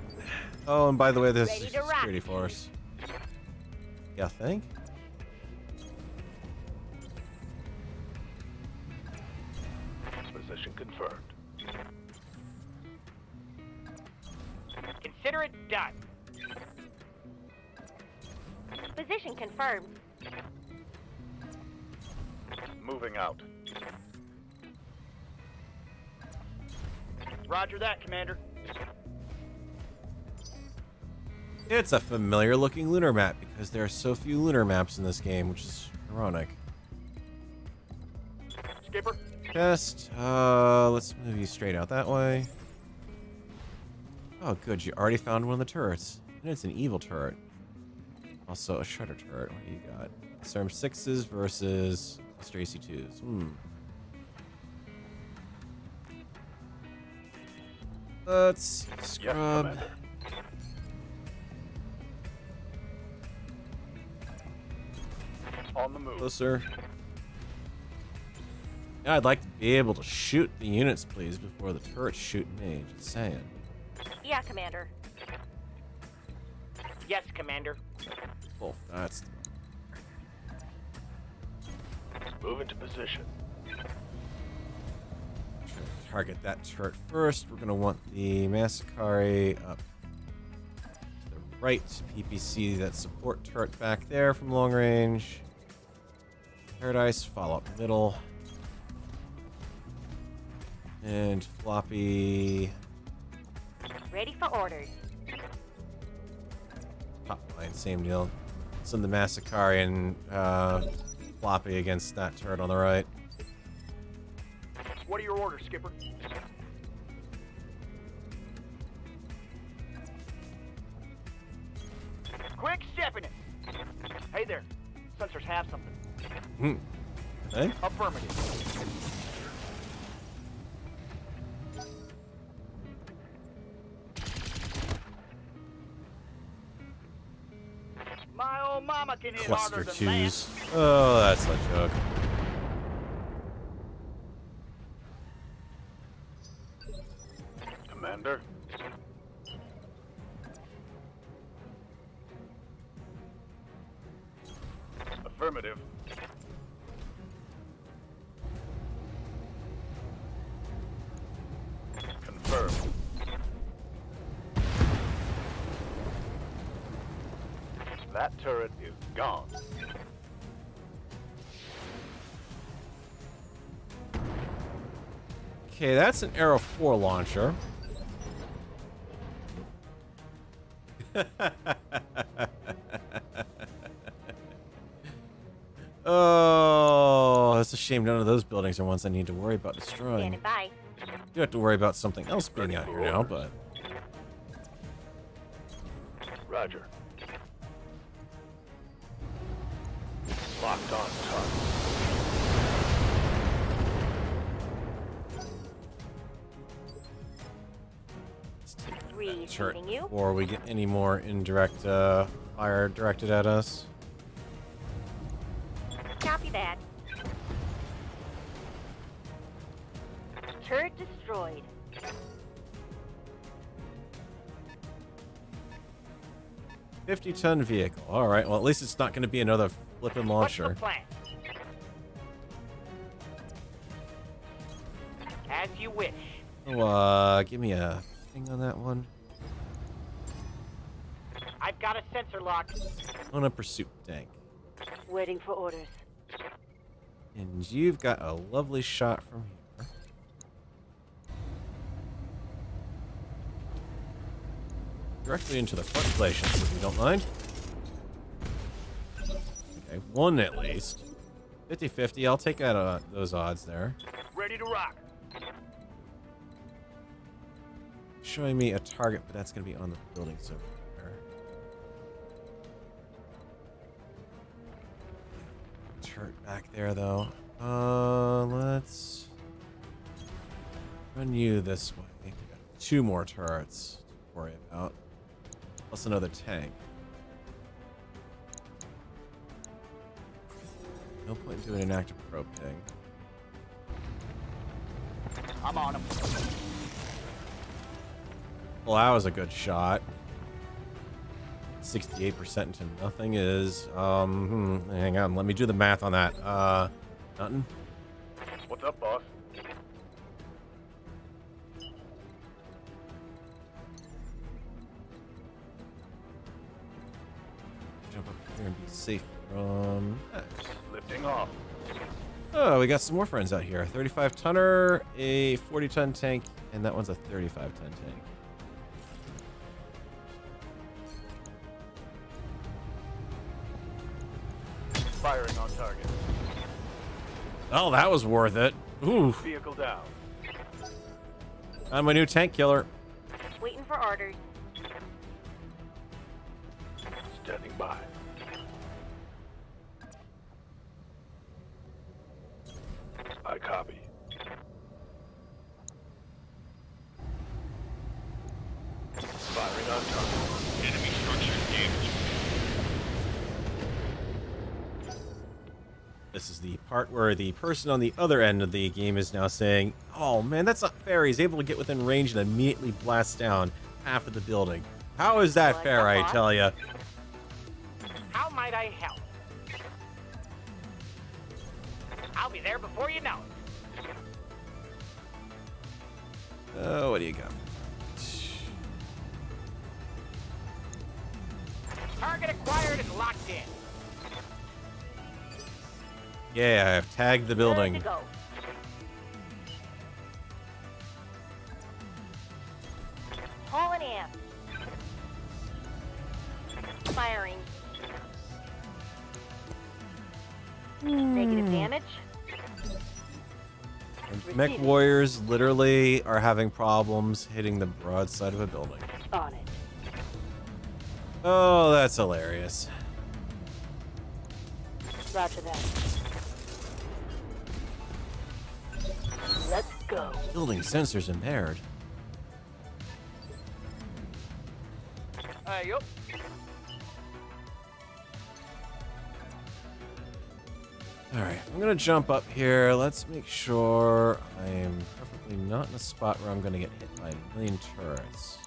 Oh, and by the way, this is security force. Yeah, think? Position confirmed. Consider it done. Position confirmed. Moving out. Roger that, Commander. It's a familiar looking lunar map because there are so few lunar maps in this game, which is ironic. Skipper. Test. Let's move you straight out that way. Oh, good. You already found one of the turrets. And it's an evil turret. Also a shredder turret. What do you got? Storm 6s versus Stracy 2s. Let's scrub. Yes, on the move. Closer. Yeah, I'd like to be able to shoot the units, please, before the turrets shoot me. Just saying. Yeah, Commander. Yes, Commander. Oh, that's. Move into position. Target that turret first. We're gonna want the Massacre up to the right. PPC that support turret back there from long range. Paradise, follow up middle. And floppy. Ready for orders. Top line, same deal. Send the Massacre and floppy against that turret on the right. What are your orders, Skipper? Quick stepping it. Hey there. Sensors have something. Hey? Affirmative. My old mama can hit harder Cluster than that. twos. Oh, that's a joke. Commander. Affirmative. Confirmed. That turret is gone. Okay, that's an Arrow 4 launcher. Oh, that's a shame none of those buildings are ones I need to worry about destroying. Standing by. You have to worry about something else being out here now, but... Roger. Locked on target. Let's take that Receiving turret you. before we get any more indirect fire directed at us. Copy that. Turret destroyed. $50-ton vehicle. All right. Well, at least it's not going to be another flipping What's launcher. the plan? As you wish. Oh, give me a thing on that one. I've got a sensor lock. On a pursuit tank. Waiting for orders. And you've got a lovely shot from here. Directly into the front glaciers, if you don't mind. Okay, one at least. 50-50, I'll take out those odds there. Ready to rock. Showing me a target, but that's going to be on the building somewhere. Turret back there, though. Let's run you this way. We got 2 more turrets to worry about. Plus another tank. No point in doing an active probe thing. I'm on him. Well, that was a good shot. 68% into nothing is, hang on, let me do the math on that. Nothing? What's up, boss? Jump up here and be safe from that. Lifting off. Oh, we got some more friends out here. 35-tonner, a 40-ton tank, and that one's a 35-ton tank. Firing on target. Oh, that was worth it. Ooh, Vehicle down. I'm my new tank killer. Waiting for orders. Standing by. I copy. Firing on target. Enemy structure damaged. This is the part where the person on the other end of the game is now saying, oh man, that's not fair. He's able to get within range and immediately blast down half of the building. How is that Like fair, a I boss. tell ya? How might I help? I'll be there before you know it. Oh, what do you got? Target acquired and locked in. Yeah, I've tagged the building. Good to go. Hauling in. Firing. Negative damage. Mech warriors literally are having problems hitting the broadside of a building. On it. Oh, that's hilarious. Roger that. Let's go. Building sensors impaired. Yup. Alright, I'm gonna jump up here. Let's make sure I am perfectly not in a spot where I'm gonna get hit by a million turrets.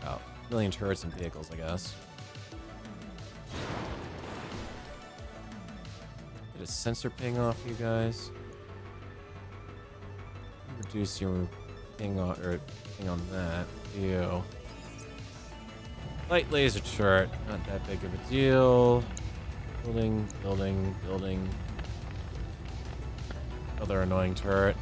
Oh, a million turrets and vehicles, I guess. Get a sensor ping off you guys. Reduce your ping on that. Ew. Light laser turret, not that big of a deal. Building. Other annoying turret.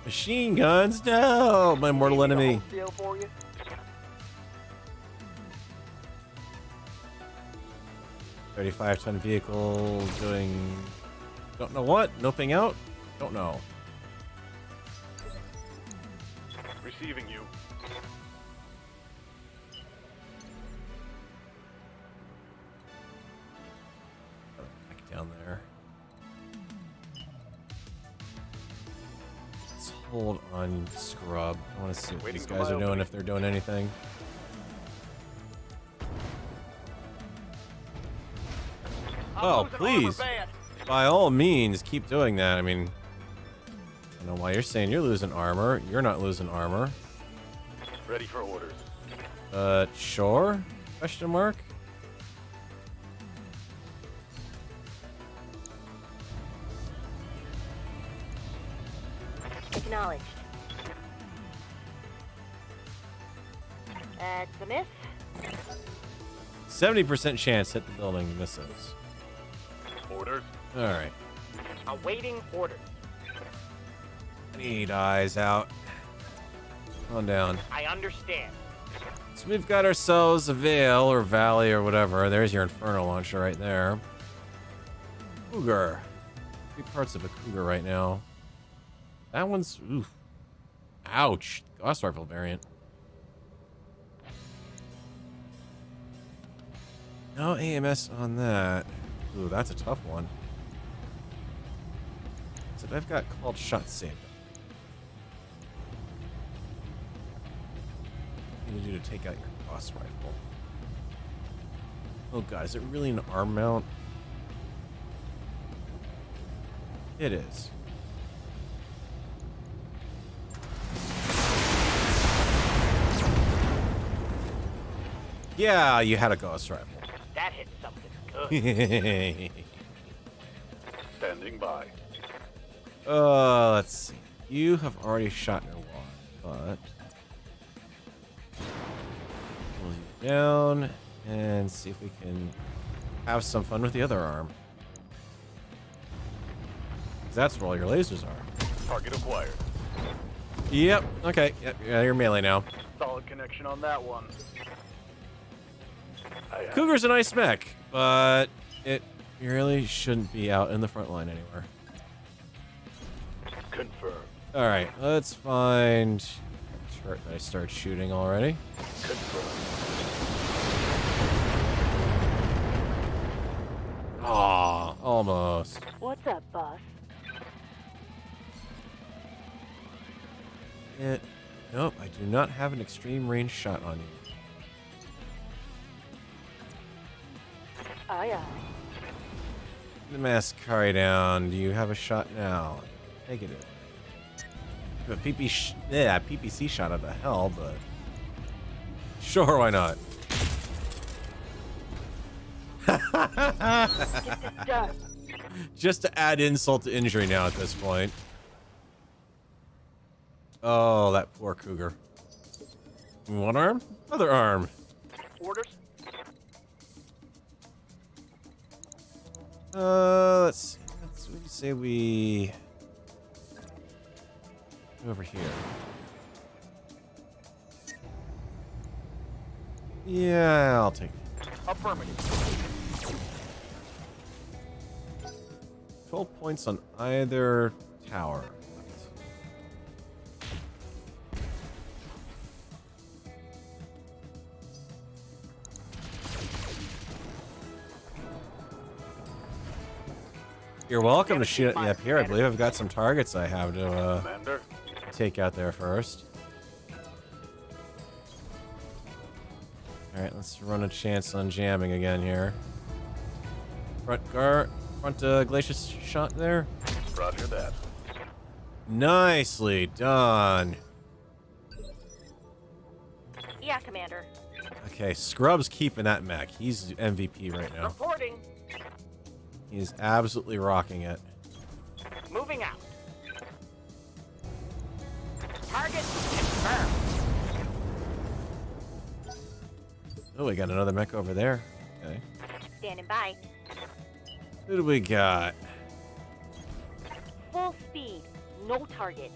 Machine guns, no! My mortal enemy. Deal for you. $35-ton vehicle doing... Don't know what? Noping out? Don't know. Receiving you. Back down there. Let's hold on, scrub. I want to see what these guys are doing, if they're doing anything. Oh, please. By all means, keep doing that. I mean, I don't know why you're saying you're losing armor. You're not losing armor. Ready for orders. Sure? Question mark? Acknowledged. That's a miss. 70% chance hit the building misses. Orders. Alright. Awaiting orders. Need eyes out. On down. I understand. So we've got ourselves a Vale or Valley or whatever. There's your Inferno launcher right there. Cougar. 3 parts of a Cougar right now. That one's... Oof. Ouch. Gauss Rifle variant. No AMS on that. Ooh, that's a tough one. So I've got called shot saved. What do you do to take out your Gauss Rifle? Oh god, is it really an arm mount? It is. Yeah, you had a Gauss Rifle. That hit something good. Standing by. Let's see. You have already shot your wad, but pull you down and see if we can have some fun with the other arm. 'Cause that's where all your lasers are. Target acquired. Yep. Okay. Yep. Yeah, you're melee now. Solid connection on that one. Cougar's a nice mech, but it really shouldn't be out in the front line anywhere. Confirm. All right, let's find a turret that I started shooting already. Confirm. Aw, almost. What's up, boss? Nope, I do not have an extreme range shot on you. Aye, aye. The Mascari down. Do you have a shot now? Negative. A PPC shot out of hell, but sure, why not? Get this done. Just to add insult to injury now at this point. Oh, that poor Cougar. One arm? Other arm. Orders. Let's see. What do you say we go over here? Yeah, I'll take it. Affirmative. 12 points on either tower. You're welcome to shoot at me up here. I believe I've got some targets I have to Commander. take out there first. Alright, let's run a chance on jamming again here. Front glacius shot there. Roger that. Nicely done. Yeah, Commander. Okay, Scrub's keeping that mech. He's MVP right now. Reporting. He's absolutely rocking it. Moving out. Target confirmed. Oh, we got another mech over there. Okay. Standing by. Who do we got? Full speed. No target.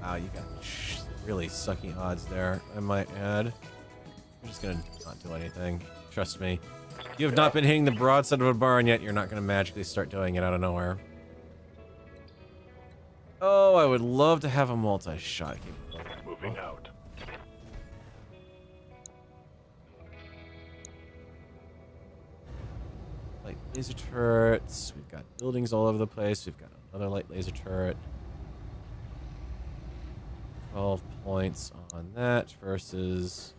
Wow, you got really sucky odds there, I might add. I'm just gonna not do anything. Trust me. You have not been hitting the broadside of a barn yet. You're not gonna magically start doing it out of nowhere. Oh, I would love to have a multi-shot capability. Moving out. Light laser turrets. We've got buildings all over the place. We've got another light laser turret. 12 points on that versus...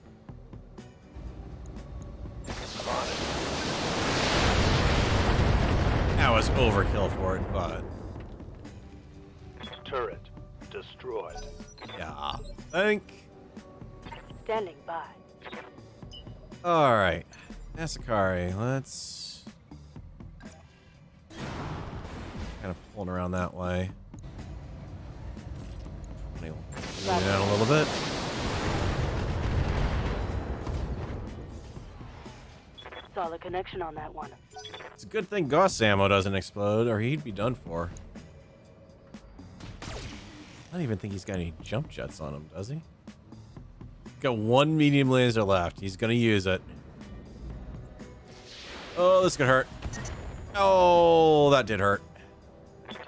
That was overkill for it, but... Turret destroyed. Yeah, think. Standing by. Alright. Masakari, let's... Kind of pulling around that way. Zoom down a little bit. Solid connection on that one. It's a good thing Gauss ammo doesn't explode, or he'd be done for. I don't even think he's got any jump jets on him, does he? Got one medium laser left. He's gonna use it. Oh, this could hurt. Oh, that did hurt.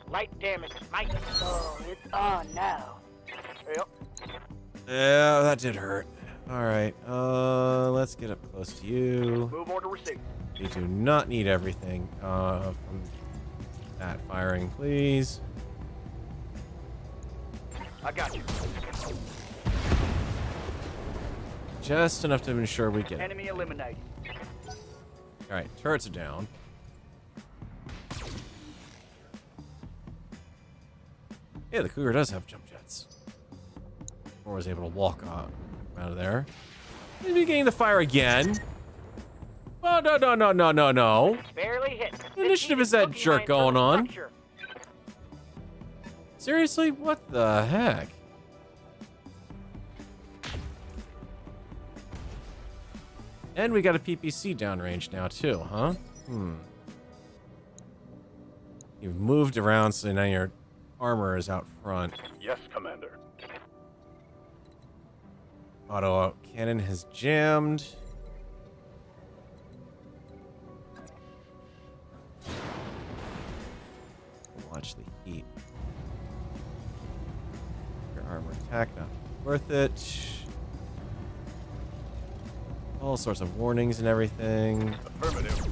Light damage. Mike. Oh, it's on now. Yep. Yeah, that did hurt. Alright, let's get up close to you. Move order received. You do not need everything from that firing, please. I got you. Just enough to ensure we get it. Enemy eliminated. Alright, turrets are down. Yeah, the Cougar does have jump jets. Or was able to walk out of there. Is he getting the fire again? Oh, no, no, no, no, no, no. Barely hit. What initiative is that jerk going on? Seriously? What the heck? And we got a PPC downrange now, too, huh? You've moved around, so now your armor is out front. Yes, Commander. Auto cannon has jammed. Watch the heat. Your armor attack, not worth it. All sorts of warnings and everything. Affirmative.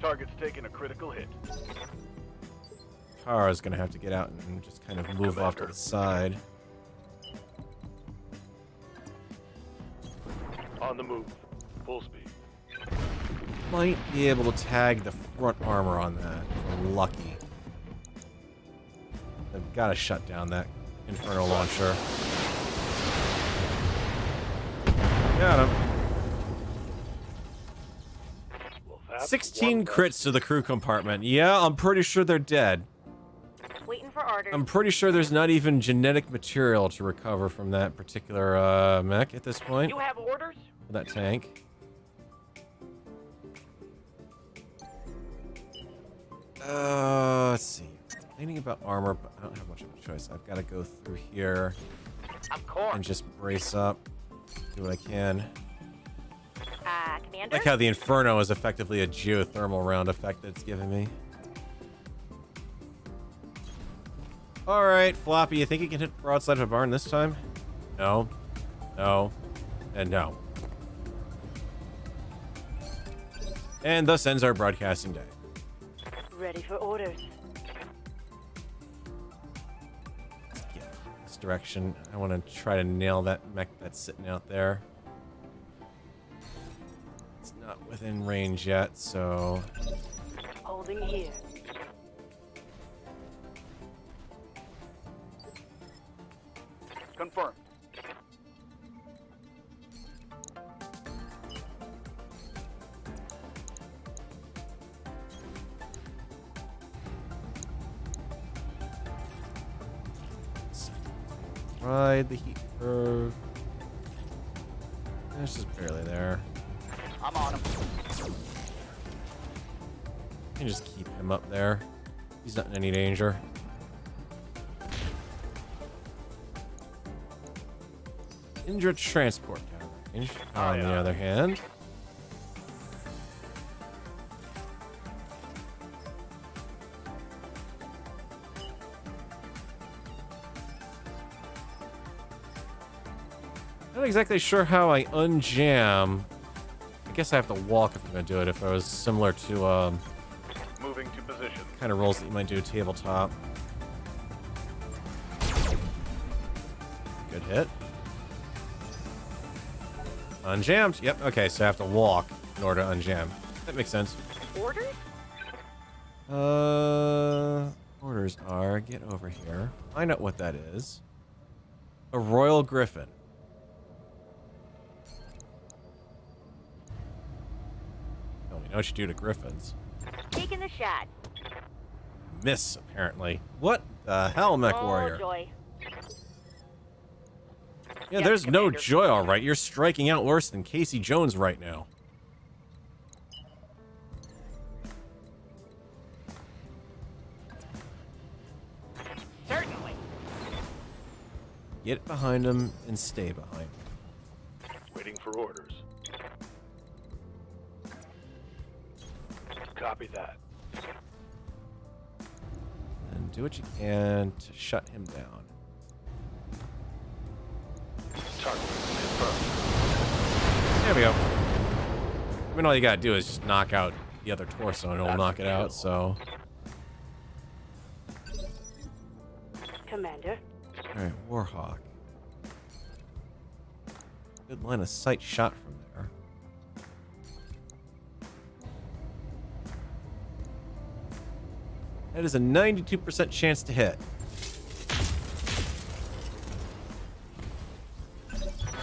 Target's taking a critical hit. Kara's gonna have to get out and just kind of move off to the side. On the move. Full speed. Might be able to tag the front armor on that. If we're lucky. I've got to shut down that Inferno launcher. Got him. 16 crits to the crew compartment. Yeah, I'm pretty sure they're dead. Waiting for orders. I'm pretty sure there's not even genetic material to recover from that particular mech at this point. You have orders? That tank. Let's see. Thinking about armor, but I don't have much of a choice. I've got to go through here I'm caught. and just brace up. Do what I can. Commander? Like how the Inferno is effectively a geothermal round effect that it's giving me. Alright, Floppy, you think you can hit broadside of a barn this time? No. No. And no. And thus ends our broadcasting day. Ready for orders. Let's get this direction. I want to try to nail that mech that's sitting out there. It's not within range yet, so... Holding here. Confirmed. Ride the heat curve. It's just barely there. I'm on him. You can just keep him up there. He's not in any danger. Indra transport down. On the other hand. Not exactly sure how I unjam. I guess I have to walk if I'm gonna do it. If I was similar to Moving to position. kind of rolls that you might do tabletop. Good hit. Unjammed. Yep. Okay, so I have to walk in order to unjam. That makes sense. Orders? Orders are get over here. Find out what that is. A royal griffin. Tell me what you do to griffins. Taking the shot. Miss, apparently. What the hell, Mech Warrior? Joy. Yeah, Yes, there's no Commander. joy, all right. You're striking out worse than Casey Jones right now. Certainly. Get behind him and stay behind him. Waiting for orders. Copy that. And do what you can to shut him down. Target confirmed. There we go. I mean, all you gotta do is just knock out the other torso and it'll knock it out, so... Commander. Alright, Warhawk. Good line of sight shot from there. That is a 92% chance to hit.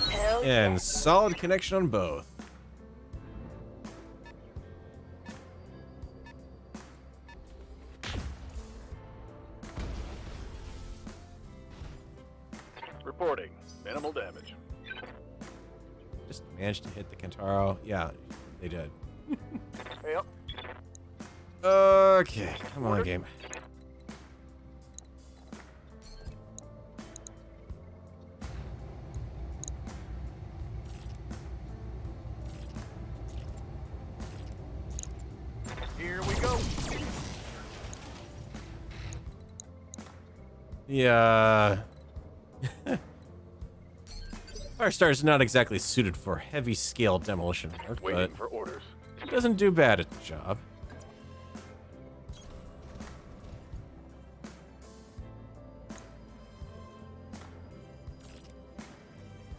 Hell And solid connection on both. Reporting. Minimal damage. Just managed to hit the Kentaro. Yeah, they did. Yep. Okay, come on, game. Here we go. Yeah. Firestar is not exactly suited for heavy scale demolition work, Waiting but for orders. it doesn't do bad at the job.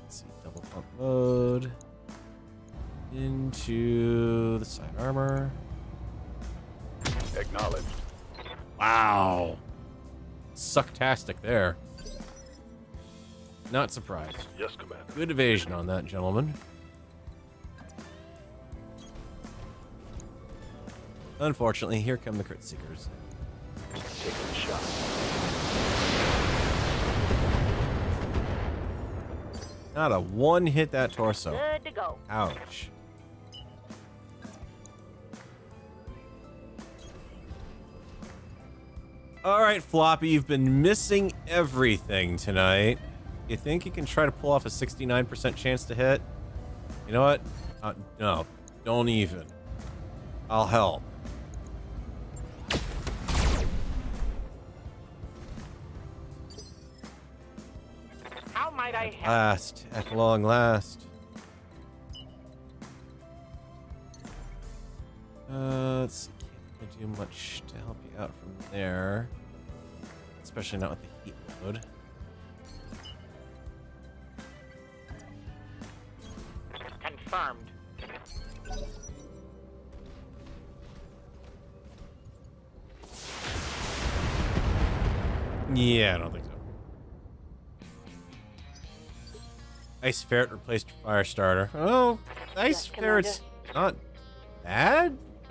Let's see, double pump mode. Into the side armor. Acknowledged. Wow. Sucktastic there. Not surprised. Yes, Commander. Good evasion on that, gentleman. Unfortunately, here come the crit seekers. Taking the shot. Not a one hit that torso. good to go. Ouch. All right, Floppy, you've been missing everything tonight. You think you can try to pull off a 69% chance to hit? You know what? No, don't even. I'll help. How might I help? Last, at long last. Let's see. Can't really do much to help you out from there. Especially not with the heat load. Confirmed. Yeah, I don't think so. Ice ferret replaced fire starter. Oh, ice Yes, ferret's not bad. It's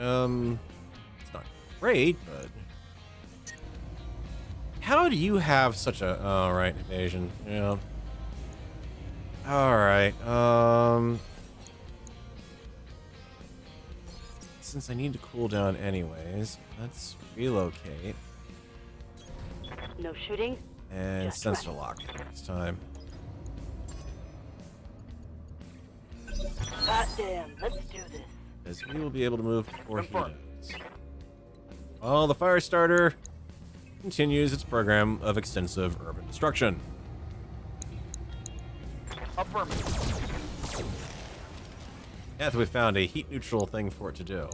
not great, but how do you have such a? Oh, right, evasion. Yeah. All right. Since I need to cool down anyways, let's relocate No shooting? and Just sensor lock next time. Goddamn, let's do this. As we will be able to move before he Confirmed. does. While the fire starter continues its program of extensive urban destruction. Affirmative. After we found a heat neutral thing for it to do.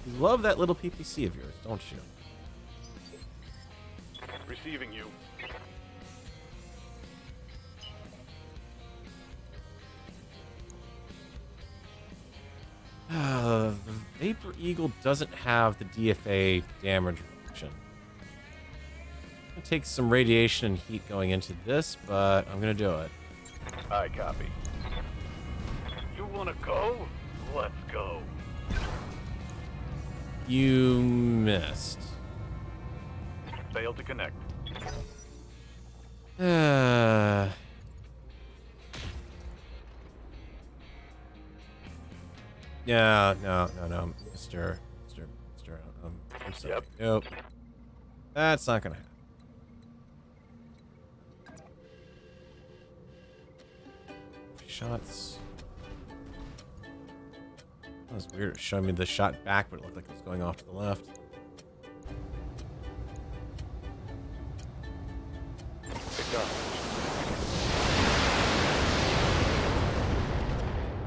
You love that little PPC of yours, don't you? Receiving you. The Vapor Eagle doesn't have the DFA damage reduction. It takes some radiation and heat going into this, but I'm gonna do it. I copy. You wanna go? Let's go. You missed. Failed to connect. Yeah, no, Mr. I'm sorry. Yep. Nope. That's not gonna happen. Shots. That was weird. It showed me the shot back, but it looked like it was going off to the left.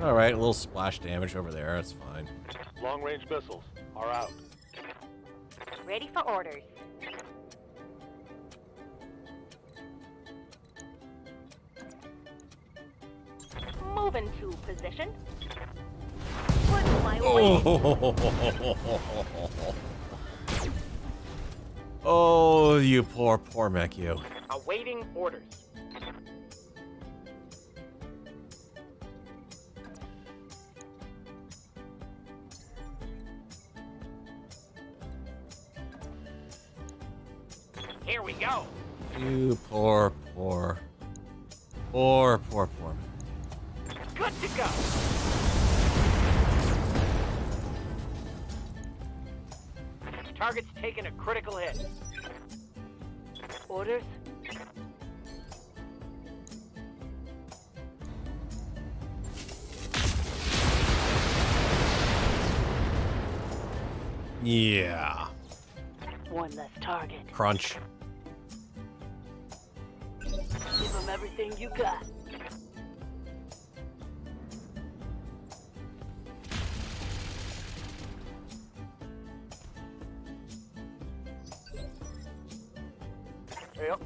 Alright, a little splash damage over there. That's fine. Long-range missiles are out. Ready for orders. Move into position. Put my way. Oh, you poor mech, you. Awaiting orders. Here we go. You poor man. Good to go. Target's taking a critical hit. Orders. Yeah. One less target. Crunch. Give them everything you got. Yep.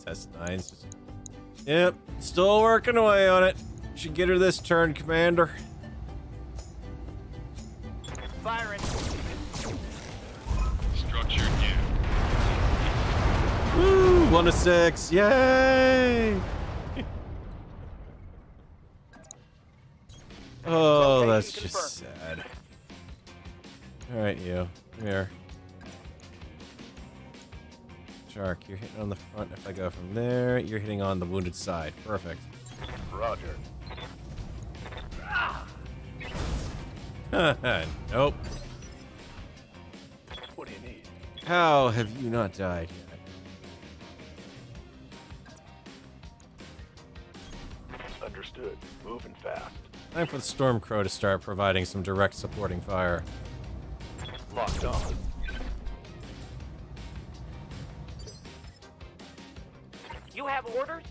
Test 9's just... Yep, still working away on it. Should get her this turn, Commander. Firing. Structure down. Woo! 1 to 6. Yay! Oh, that's Location just sad. Alright, you. Come here. Shark, you're hitting on the front. If I go from there, you're hitting on the wounded side. Perfect. Roger. Nope. What do you need? How have you not died yet? Understood. Moving fast. Time for the Stormcrow to start providing some direct supporting fire. Locked on. You have orders?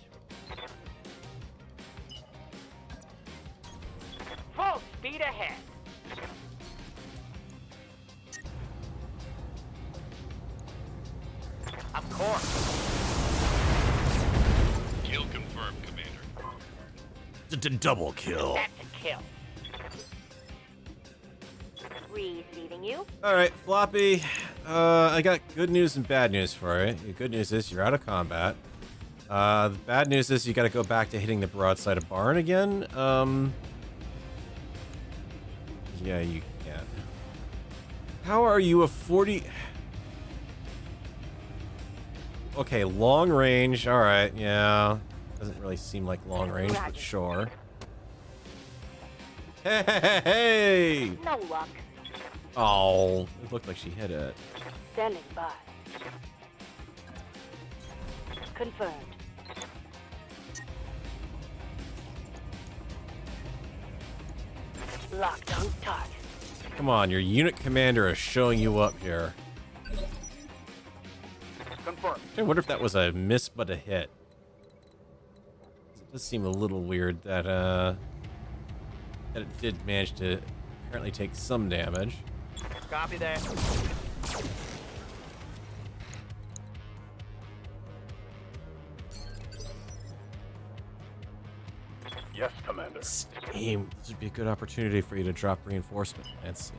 Full speed ahead. Double kill. That's a kill. Receiving you. All right, Floppy. I got good news and bad news for you. The good news is you're out of combat. The bad news is you got to go back to hitting the broadside of barn again. Yeah, you can. How are you a 40? Okay, long range. All right, yeah. Doesn't really seem like long range, but sure. Hey! No luck. Oh, it looked like she hit it. Standing by. Confirmed. Locked on target. Come on, your unit commander is showing you up here. Confirmed. I wonder if that was a miss but a hit. It does seem a little weird that that it did manage to apparently take some damage. Copy that. Yes, Commander. Steam, this would be a good opportunity for you to drop reinforcement. That's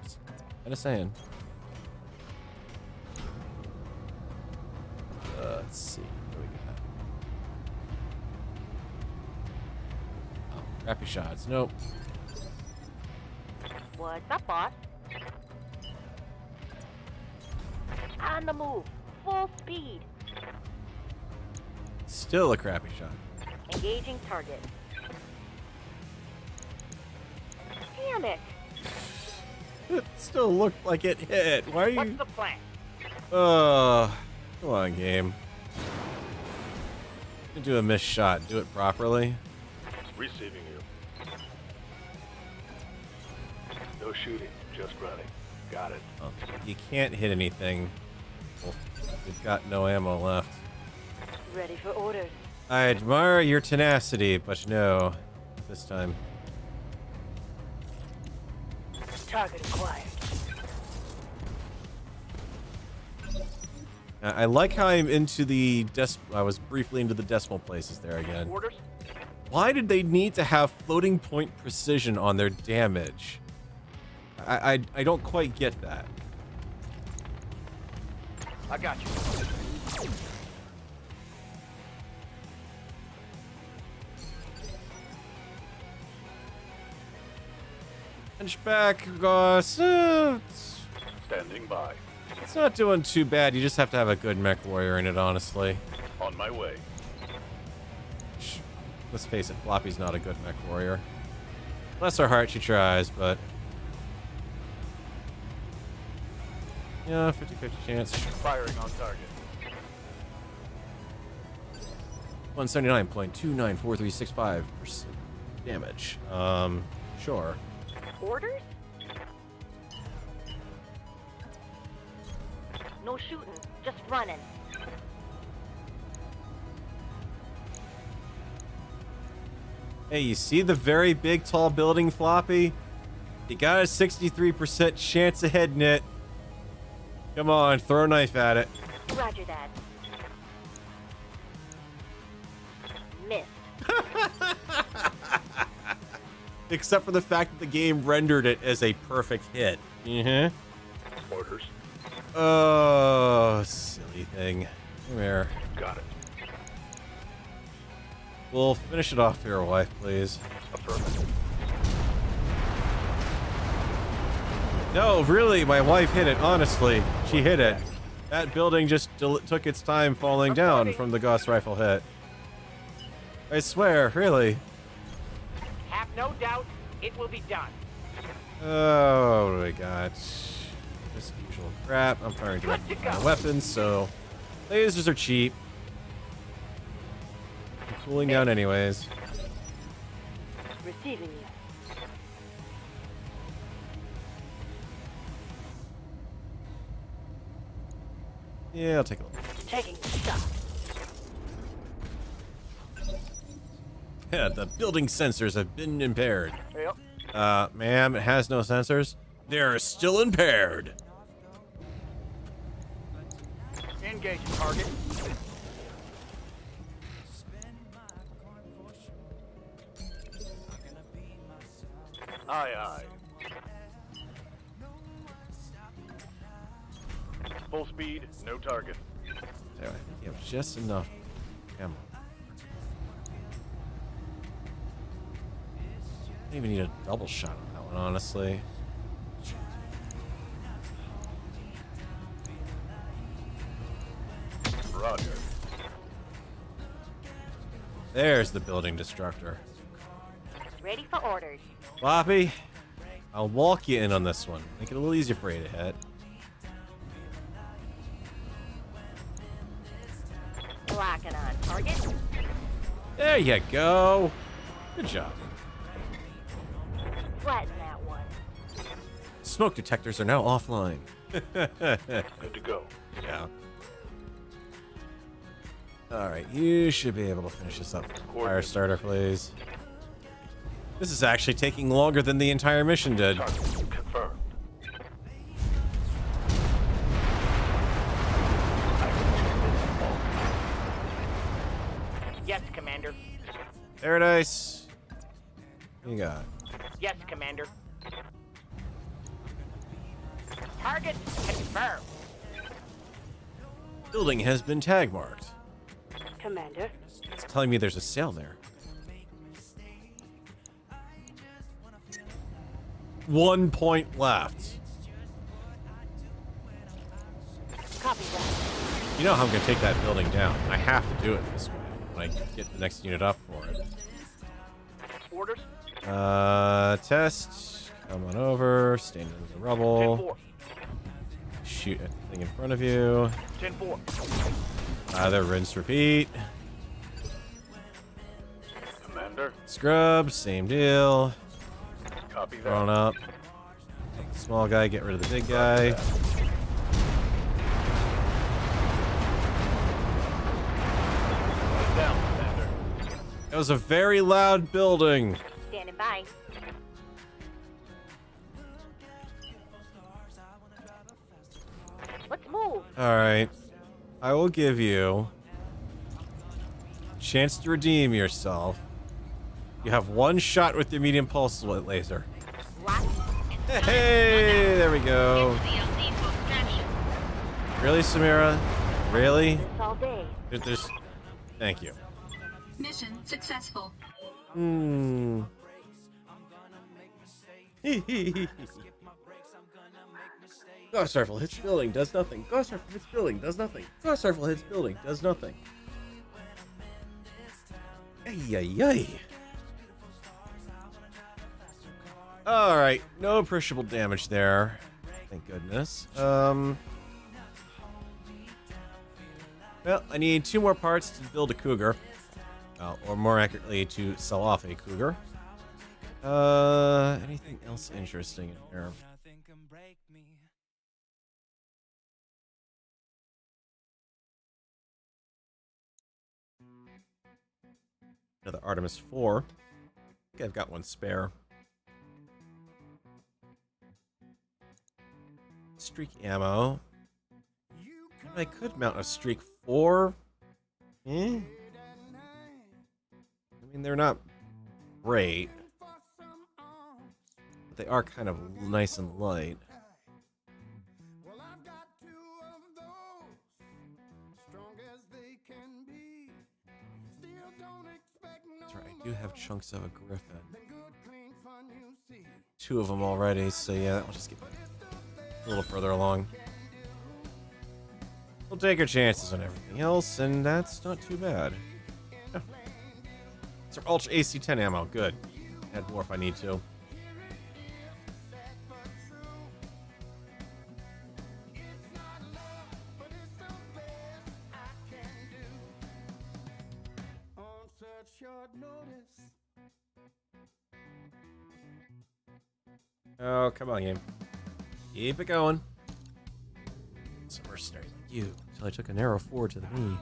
just kind of saying. Let's see. What do we got? Oh, crappy shots. Nope. What's up, boss? On the move. Full speed. Still a crappy shot. Engaging target. Damn it. It still looked like it hit. Why are What's you? the plan? Come on, game. You do a missed shot. Do it properly. Receiving you. No shooting, just running. Got it. Oh, you can't hit anything. Well, you've got no ammo left. Ready for orders. I admire your tenacity, but no, this time. Target acquired. I like how I'm into the I was briefly into the decimal places there again. Orders? Why did they need to have floating point precision on their damage? I don't quite get that. I got you. Hunchback, Goss. Standing by. It's not doing too bad. You just have to have a good mech warrior in it, honestly. On my way. Let's face it, Floppy's not a good mech warrior. Bless her heart, she tries, but... yeah, 50-50 chance. Firing on target. 179.294365% damage. Sure. Orders? No shooting, just running. Hey, you see the very big, tall building, Floppy? You got a 63% chance of hitting it. Come on, throw a knife at it. Roger that. Missed. Except for the fact that the game rendered it as a perfect hit. Mm-hmm. Orders. Oh, silly thing. Come here. Got it. We'll finish it off here, wife, please. Affirmative. No, really, my wife hit it, honestly. She hit it. That building just took its time falling down from the Gauss rifle hit. I swear, really. Have no doubt, it will be done. Oh, what do we got? Just usual crap. I'm firing directly from my weapons, so lasers are cheap. I'm cooling down anyways. Receiving you. Yeah, I'll take a look. Taking the shot. Yeah, the building sensors have been impaired. Yep. Ma'am, it has no sensors. They're still impaired. Engaging target. Aye, aye. Full speed, no target. There, I think you have just enough ammo. I don't even need a double shot on that one, honestly. Roger. There's the building destructor. Ready for orders. Floppy, I'll walk you in on this one. Make it a little easier for you to hit. Locking on target. There you go. Good job. Flatten that one. Smoke detectors are now offline. Good to go. Yeah. Alright, you should be able to finish this up. Fire starter, please. This is actually taking longer than the entire mission did. Target confirmed. Yes, Commander. Paradise. What you got? Yes, Commander. Target confirmed. Building has been tag marked. Commander. It's telling me there's a sale there. 1 point left. Copy that. You know how I'm going to take that building down. I have to do it this way when I get the next unit up for it. Orders. Test. Come on over. Stand in the rubble. 10-4. Shoot at the thing in front of you. 10-4. Either rinse, repeat. Commander, Scrub, same deal. copy that. Thrown up. Take the small guy, get rid of the big guy. Down, Commander. It was a very loud building. Standing by. Let's move. Alright. I will give you a chance to redeem yourself. You have one shot with your medium pulse laser. Lock. Hey, there we go. Really, Samira? Really? This all day. There's... Thank you. Mission successful. Hmm. Ghost rifle hits building, does nothing. Ghost rifle hits building, does nothing. Ghost rifle hits building, does nothing. Ay, ay, ay. Alright, no appreciable damage there. Thank goodness. Well, I need 2 more parts to build a cougar. Or more accurately, to sell off a cougar. Anything else interesting in here? Another Artemis 4. I think I've got one spare. Streak ammo. I could mount a Streak 4. I mean, they're not great. But they are kind of nice and light. That's right, I do have chunks of a Griffin. 2 of them already, so yeah, I'll just get a little further along. We'll take our chances on everything else, and that's not too bad. Yeah. It's our Ultra AC-10 ammo, good. Add more if I need to. Oh, come on, game. Keep it going. Some mercenaries like you, until I took an arrow forward to the knee.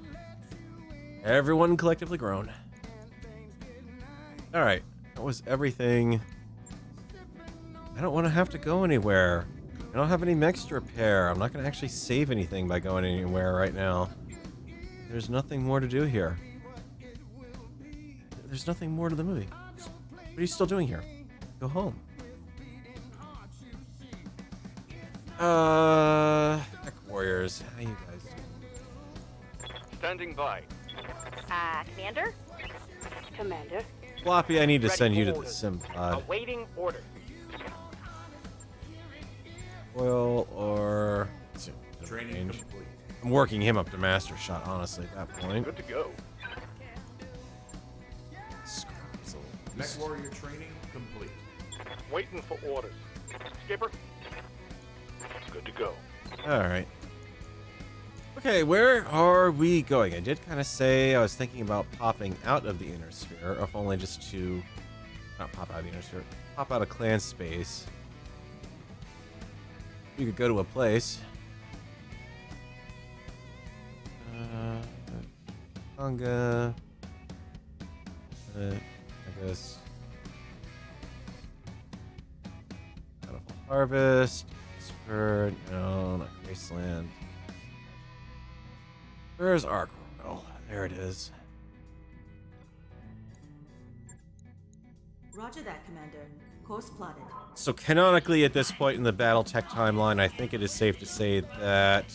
Everyone collectively grown. Alright, that was everything. I don't want to have to go anywhere. I don't have any mechs to repair. I'm not going to actually save anything by going anywhere right now. There's nothing more to do here. There's nothing more to the movie. What are you still doing here? Go home. Mech Warriors. How you guys doing? Standing by. Commander? Commander? Floppy, I need to Ready send for you to the orders. sim pod. Awaiting orders. Oil or Training range. complete. I'm working him up to master shot, honestly, at that point. Good to go. Scraps a little Mech boost. warrior training complete. Waiting for orders. Skipper. Good to go. Alright. Okay, where are we going? I did kind of say I was thinking about popping out of the inner sphere, if only just to... Not pop out of the inner sphere, pop out of clan space. You could go to a place. Tonga. I guess. Bountiful Harvest. Spur. No, not Graceland. Where's Ark? Oh, there it is. Roger that, Commander. Course plotted. So canonically, at this point in the BattleTech timeline, I think it is safe to say that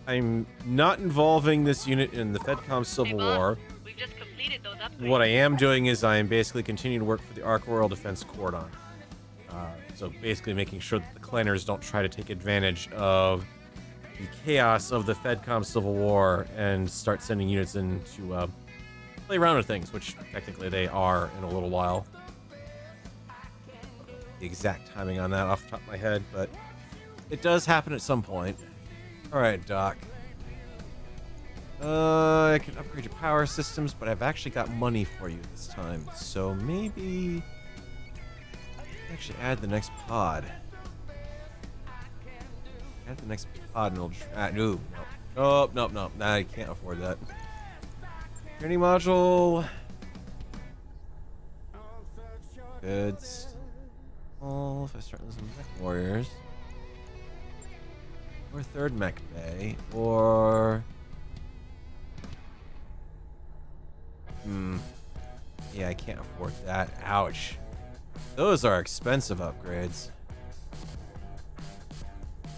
I'm not involving this unit in the FedCom Civil War. We've just completed those upgrades. What I am doing is I am basically continuing to work for the Ark Royal Defense Cordon. So basically making sure that the clanners don't try to take advantage of the chaos of the FedCom Civil War and start sending units in to play around with things, which technically they are in a little while. The exact timing on that off the top of my head, but it does happen at some point. Alright, Doc. I can upgrade your power systems, but I've actually got money for you this time. So maybe... actually add the next pod. Add the next pod and it'll... no. Oh, nope, nope. Nah, I can't afford that. Training module. Goods. Well, if I start losing mech warriors. Or third mech bay. Or... yeah, I can't afford that. Ouch. Those are expensive upgrades.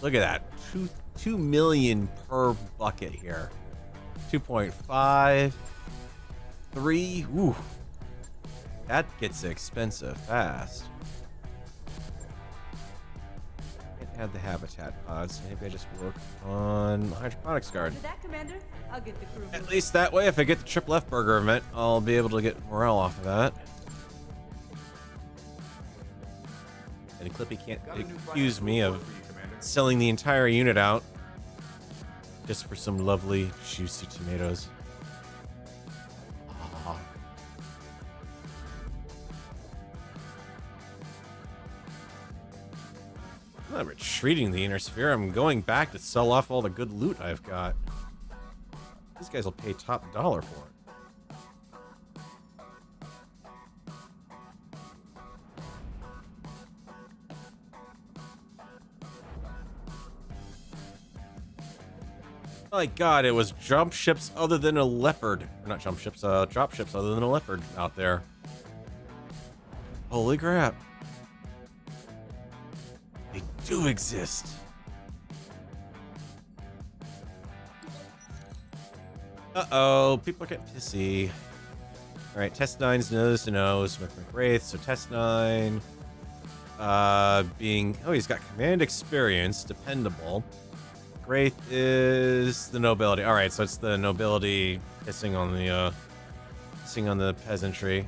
Look at that. 2 million per bucket here. 2.5. 3. Ooh. That gets expensive fast. Can't add the habitat pods. Maybe I just work on the hydroponics guard. Roger that, Commander. I'll get the crew. At least that way, if I get the Triple F Burger event, I'll be able to get morale off of that. And Clippy can't accuse me of selling the entire unit out just for some lovely, juicy tomatoes. Ah. I'm not retreating the inner sphere. I'm going back to sell off all the good loot I've got. These guys will pay top dollar for it. My god, it was jump ships other than a leopard. Or not jump ships, drop ships other than a leopard out there. Holy crap. They do exist. Uh-oh, people are getting pissy. Alright, Test 9's nose to nose with McWraith, so Test 9 being... oh, he's got command experience, dependable. Wraith is the nobility. Alright, so it's the nobility pissing on the peasantry.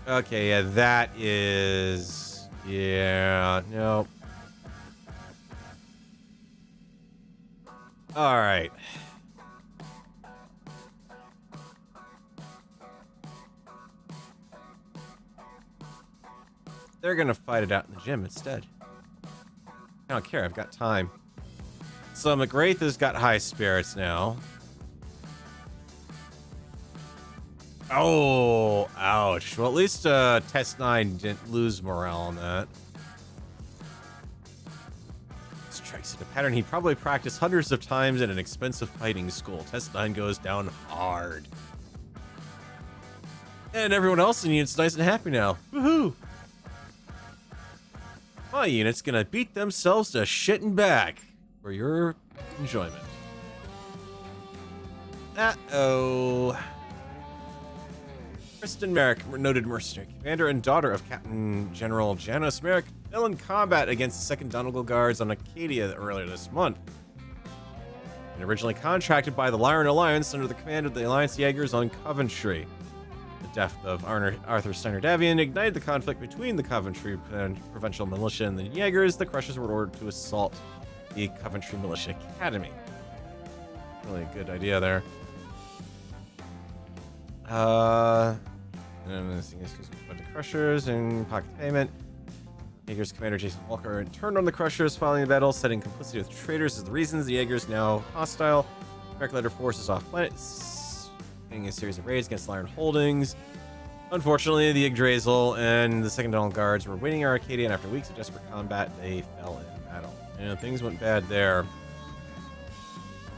Okay, yeah, that is... yeah, nope. Alright. They're gonna fight it out in the gym instead. I don't care, I've got time. So McWraith has got high spirits now. Oh, ouch. Well, at least Test 9 didn't lose morale on that. Strikes into a pattern he probably practiced hundreds of times in an expensive fighting school. Test 9 goes down hard. And everyone else in the unit's nice and happy now. Woohoo! My unit's gonna beat themselves to shit and back for your enjoyment. Uh-oh. Kristen Merrick, noted mercenary commander and daughter of Captain General Janos Merrick, fell in combat against the 2nd Donegal Guards on Acadia earlier this month. And originally contracted by the Lyran Alliance under the command of the Alliance Jaegers on Coventry. The death of Arthur Steiner Davian ignited the conflict between the Coventry Provincial Militia and the Jaegers. The Crushers were ordered to assault the Coventry Militia Academy. Really a good idea there. And this thing is the Crushers and pocket payment. Jaegers commander Jason Walker turned on the Crushers following the battle, citing complicity with traitors as the reasons. The Jaegers now hostile. American led their forces off planet, making a series of raids against Lyran holdings. Unfortunately, the Yggdrasil and the 2nd Donegal Guards were winning Arcadia, and after weeks of desperate combat, they fell in battle. And things went bad there.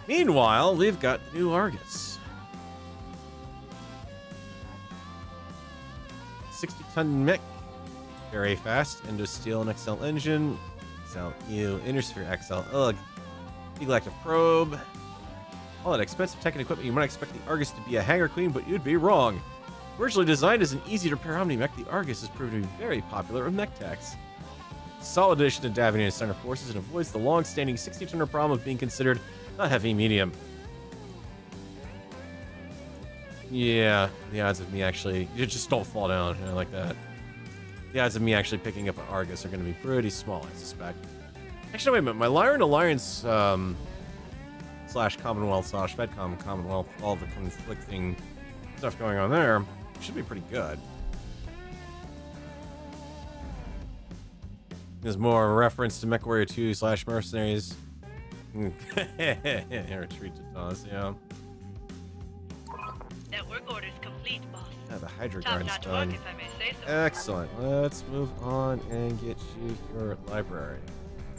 Meanwhile, we've got the new Argus. 60-ton mech, very fast, Endo-Steel and XL engine, XL EU, Intersphere XL, ugh, Eagle Active Probe. All that expensive tech and equipment, you might expect the Argus to be a hangar queen, but you'd be wrong. Originally designed as an easy-to-repair Omni-Mech, the Argus has proved to be very popular with mech techs. Solid addition to Davian and Steiner forces and avoids the long-standing 60-tonner problem of being considered a heavy medium. Yeah, the odds of me actually... You just don't fall down, you know, like that. The odds of me actually picking up an Argus are going to be pretty small, I suspect. Actually, wait a minute. My Lyran Alliance slash Commonwealth slash FedCom Commonwealth, all the conflicting stuff going on there, should be pretty good. There's more reference to MechWarrior 2 slash Mercenaries. Retreat to toss, yeah. Network orders complete, boss. Yeah, the Hydra Top Guard's notch done. work, if I may say so. Excellent. Let's move on and get you your library.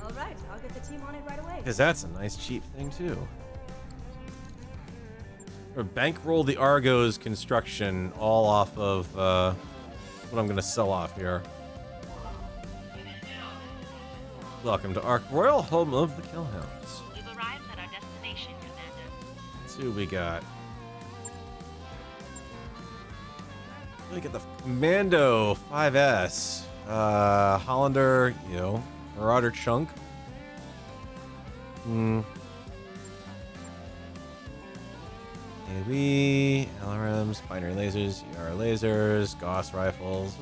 All right, I'll get the team on it right away. Because that's a nice cheap thing too. Or bankroll the Argos construction all off of what I'm gonna sell off here. Welcome to Ark Royal, home of the Killhounds. We've arrived at our destination, Commander. Let's see what we got. Look at the Commando 5S. Hollander, you know, Marauder Chunk. AoE, LRMs, binary lasers, ER lasers, Gauss rifles.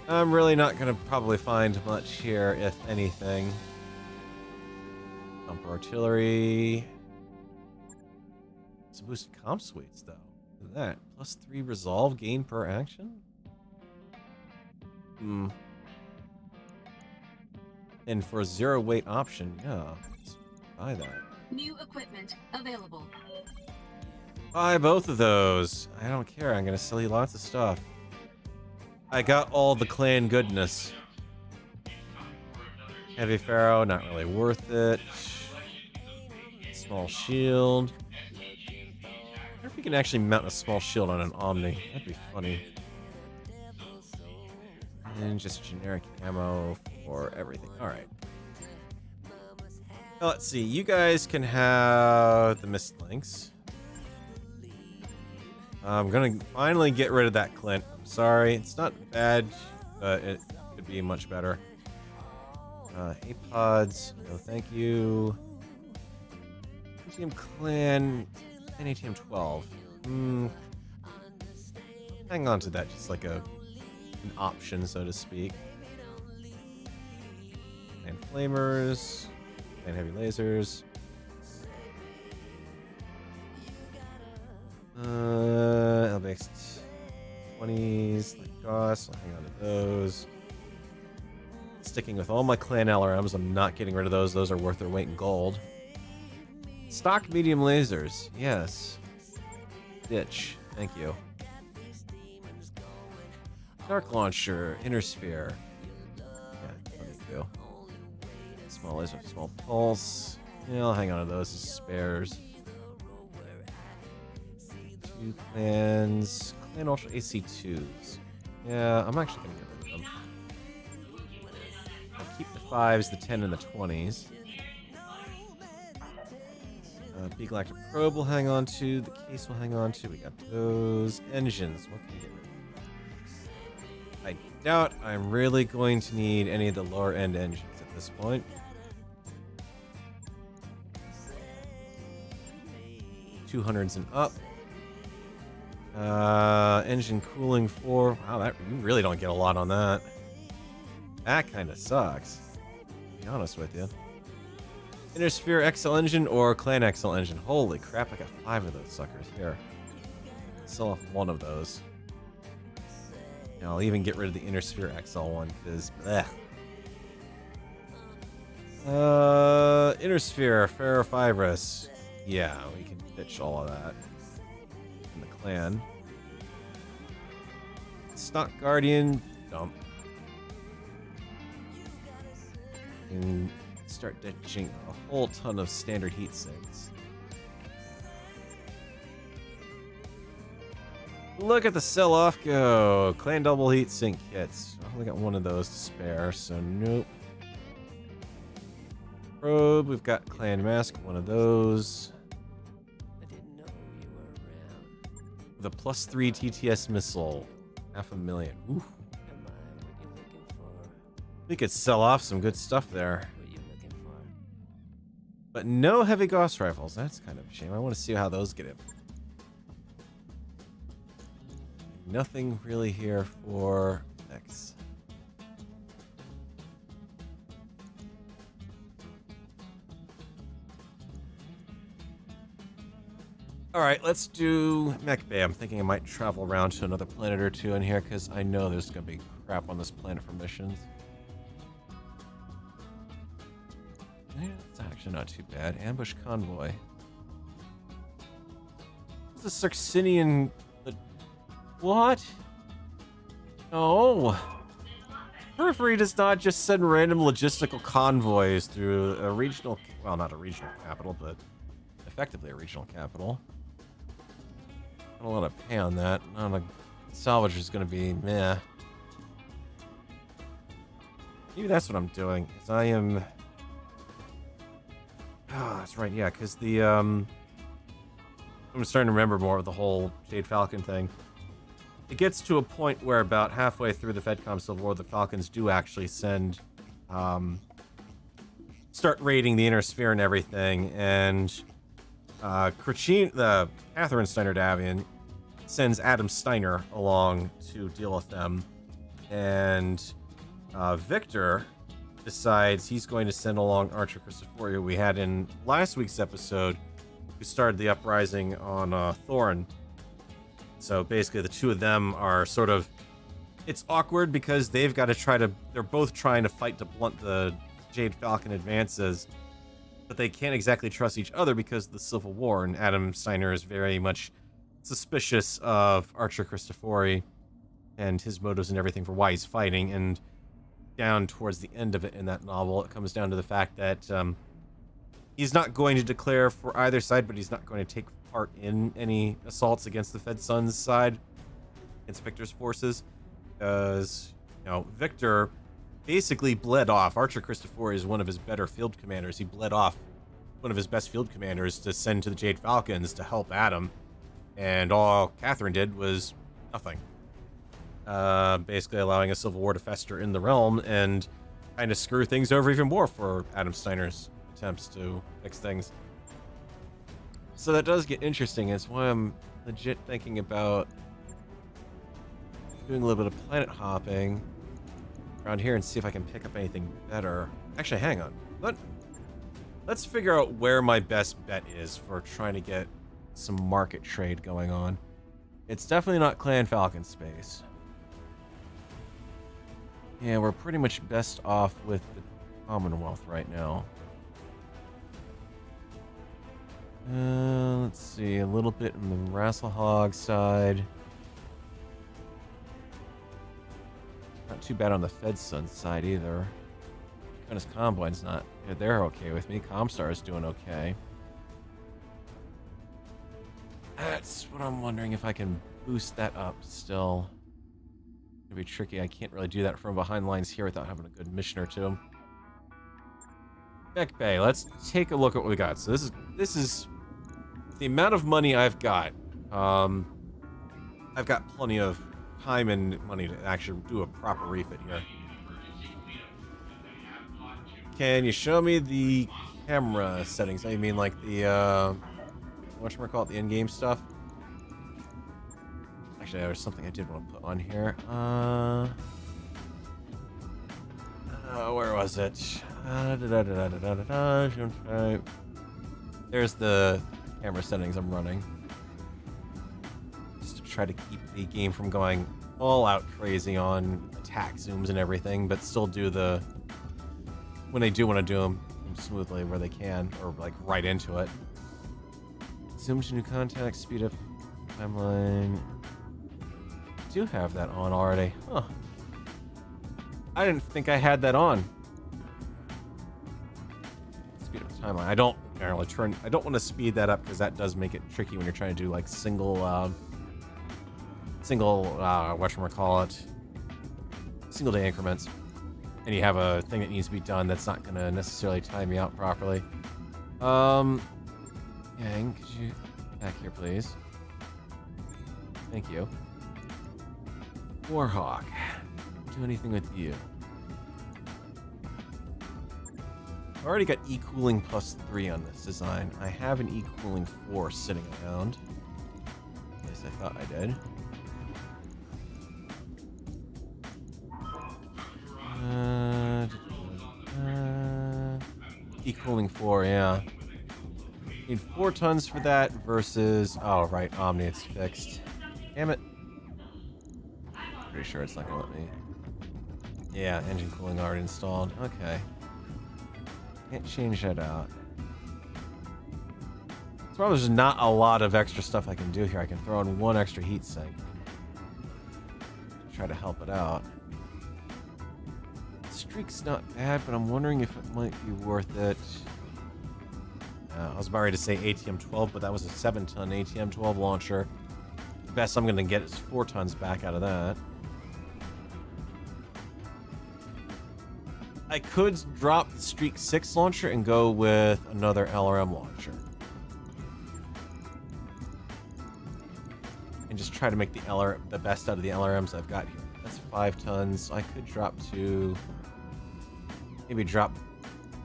I'm really not gonna probably find much here, if anything. Bumper artillery. Some boosted comp suites, though. Look at that. +3 resolve gain per action? And for a 0 weight option, yeah. Let's buy that. New equipment available. Buy both of those. I don't care. I'm gonna sell you lots of stuff. I got all the clan goodness. Heavy Pharaoh, not really worth it. Small shield. I wonder if we can actually mount a small shield on an Omni. That'd be funny. And just generic ammo for everything. Alright. Now, let's see. You guys can have the Mist Links. I'm gonna finally get rid of that Clint. I'm sorry. It's not bad, but it could be much better. APODs. No, thank you. ATM Clan. And ATM 12. Hang on to that, just like an option, so to speak. And flamers. And heavy lasers. LBX 20s, like Gauss. I'll hang on to those. Sticking with all my clan LRMs, I'm not getting rid of those. Those are worth their weight in gold. Stock medium lasers, yes. Ditch, thank you. Dark launcher, inner sphere. Yeah, let me do. Small laser, small pulse. Yeah, I'll hang on to those as spares. 2 clans. Clan Ultra AC2s. Yeah, I'm actually gonna get rid of them. 5s, the 10, and the 20s. B Galactic Probe will hang on to. The case will hang on to. We got those engines. What can we get rid of? I doubt I'm really going to need any of the lower end engines at this point. 200s and up. Engine cooling 4. Wow, that you really don't get a lot on that. That kind of sucks, to be honest with you. Intersphere XL engine or Clan XL engine. Holy crap, I got 5 of those suckers here. Sell off one of those. And I'll even get rid of the Intersphere XL one, because bleh. Intersphere, ferrofibrous. Yeah, we can ditch all of that. In the Clan. Stock Guardian, dump. And start ditching a whole ton of standard heat sinks. Look at the sell-off go. Clan double heat sink kits. I only got one of those to spare, so nope. Probe, we've got Clan mask, one of those. The +3 TTS missile, 500,000. Ooh. We could sell off some good stuff there. But no heavy Gauss rifles. That's kind of a shame. I want to see how those get in. Nothing really here for X. Alright, let's do Mech Bay. I'm thinking I might travel around to another planet or two in here, because I know there's going to be crap on this planet for missions. Yeah, it's actually not too bad. Ambush convoy. It's a Circinian... What? No. Periphery does not just send random logistical convoys through a regional... Well, not a regional capital, but effectively a regional capital. I don't want to pay on that. Salvage is going to be meh. Maybe that's what I'm doing. Is I am... Oh, that's right, yeah, because the, I'm starting to remember more of the whole Jade Falcon thing. It gets to a point where about halfway through the FedCom Civil War, the Falcons do actually send, start raiding the Inner Sphere and everything, and, the Catherine Steiner Davian sends Adam Steiner along to deal with them, and, Victor decides he's going to send along Archer Christopher, who we had in last week's episode, who started the uprising on Thorin. So basically the two of them are sort of... It's awkward because they've got to try to... They're both trying to fight to blunt the Jade Falcon advances, but they can't exactly trust each other because of the Civil War, and Adam Steiner is very much suspicious of Archer Christopher and his motives and everything for why he's fighting, and down towards the end of it in that novel, it comes down to the fact that he's not going to declare for either side, but he's not going to take part in any assaults against the Fed Sun's side, against Victor's forces, because, you know, Victor basically bled off. Archer Christopher is one of his better field commanders. He bled off one of his best field commanders to send to the Jade Falcons to help Adam, and all Catherine did was nothing. Basically allowing a civil war to fester in the realm and kind of screw things over even more for Adam Steiner's attempts to fix things. So that does get interesting. It's why I'm legit thinking about doing a little bit of planet hopping around here and see if I can pick up anything better. Actually, hang on. Let's figure out where my best bet is for trying to get some market trade going on. It's definitely not Clan Falcon space. Yeah, we're pretty much best off with the Commonwealth right now. Let's see, a little bit on the Rasselhog side. Not too bad on the Fedsun side either. Conus Combine's not... Yeah, they're okay with me. Comstar is doing okay. That's what I'm wondering, if I can boost that up still. It'll be tricky. I can't really do that from behind lines here without having a good mission or two. Beck Bay, let's take a look at what we got. So this is the amount of money I've got. I've got plenty of time and money to actually do a proper refit here. Can you show me the camera settings? I mean, like the whatchamacallit, the in-game stuff. Actually, there was something I did want to put on here. Where was it? There's the camera settings I'm running. Just to try to keep the game from going all out crazy on attack zooms and everything, but still do the... when they do want to do them smoothly where they can, or like right into it. Zoom to new contacts, speed up timeline. I do have that on already. Huh. I didn't think I had that on. Speed up timeline. I don't generally turn. I don't want to speed that up because that does make it tricky when you're trying to do like single whatchamacallit, single day increments, and you have a thing that needs to be done that's not going to necessarily time you out properly. Yang, could you back here, please? Thank you. Warhawk. Do anything with you. I already got E-Cooling +3 on this design. I have an E-Cooling 4 sitting around. At least I thought I did. E-Cooling 4, yeah. Need 4 tons for that versus... oh, right, Omni, it's fixed. Damn it. Pretty sure it's not gonna let me... yeah, engine cooling already installed. Okay. Can't change that out. It's probably there's not a lot of extra stuff I can do here. I can throw in 1 extra heat sink. Try to help it out. Streak's not bad, but I'm wondering if it might be worth it. I was about ready to say ATM 12, but that was a 7-ton ATM 12 launcher. The best I'm gonna get is 4 tons back out of that. I could drop the Streak 6 launcher and go with another LRM launcher. And just try to make the best out of the LRMs I've got here. That's 5 tons. I could drop to... maybe drop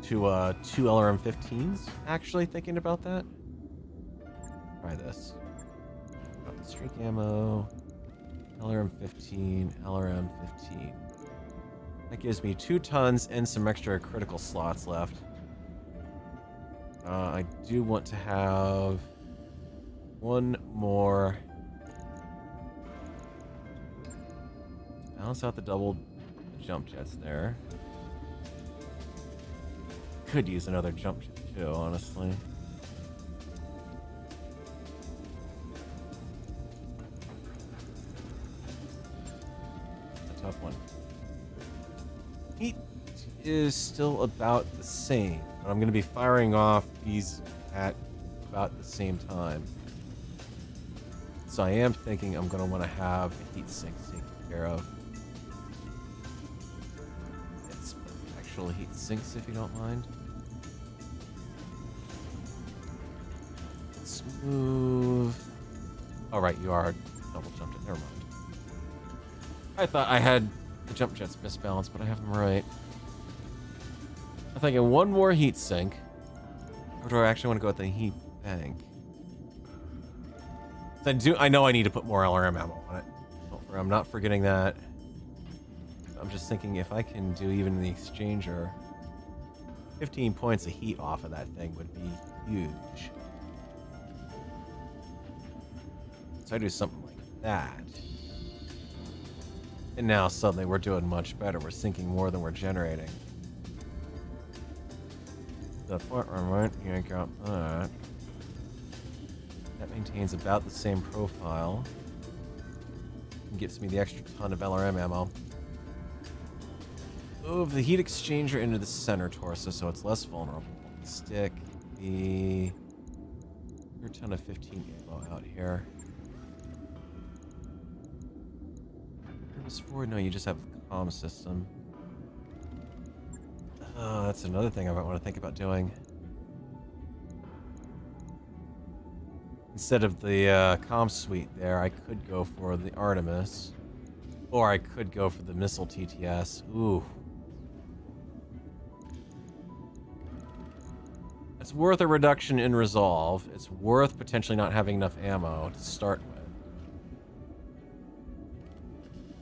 to 2 LRM-15s, actually, thinking about that. Try this. Drop the Streak ammo, LRM-15, LRM-15. That gives me 2 tons and some extra critical slots left. I do want to have 1 more. Balance out the double jump jets there. Could use another jump jet too, honestly. It's a tough one. Heat is still about the same, but I'm going to be firing off these at about the same time. So I am thinking I'm going to want to have a heat sink taken care of. It's actual heat sinks, if you don't mind. Let's move. Oh, right, you are double jumped it. Never mind. I thought I had the jump jets misbalanced, but I have them right. I'm thinking 1 more heat sink. Or do I actually want to go with the heat bank? I know I need to put more LRM ammo on it. I'm not forgetting that. I'm just thinking if I can do even the exchanger, 15 points of heat off of that thing would be huge. So I do something like that. And now suddenly we're doing much better. We're sinking more than we're generating. The front run, right? Here I got that. That maintains about the same profile. And gives me the extra ton of LRM ammo. Move the heat exchanger into the center torso so it's less vulnerable. Stick the... your ton of 15 ammo out here. Purpose 4? No, you just have a comm system. That's another thing I might want to think about doing. Instead of the comm suite there, I could go for the Artemis. Or I could go for the missile TTS. Ooh. It's worth a reduction in resolve. It's worth potentially not having enough ammo to start with.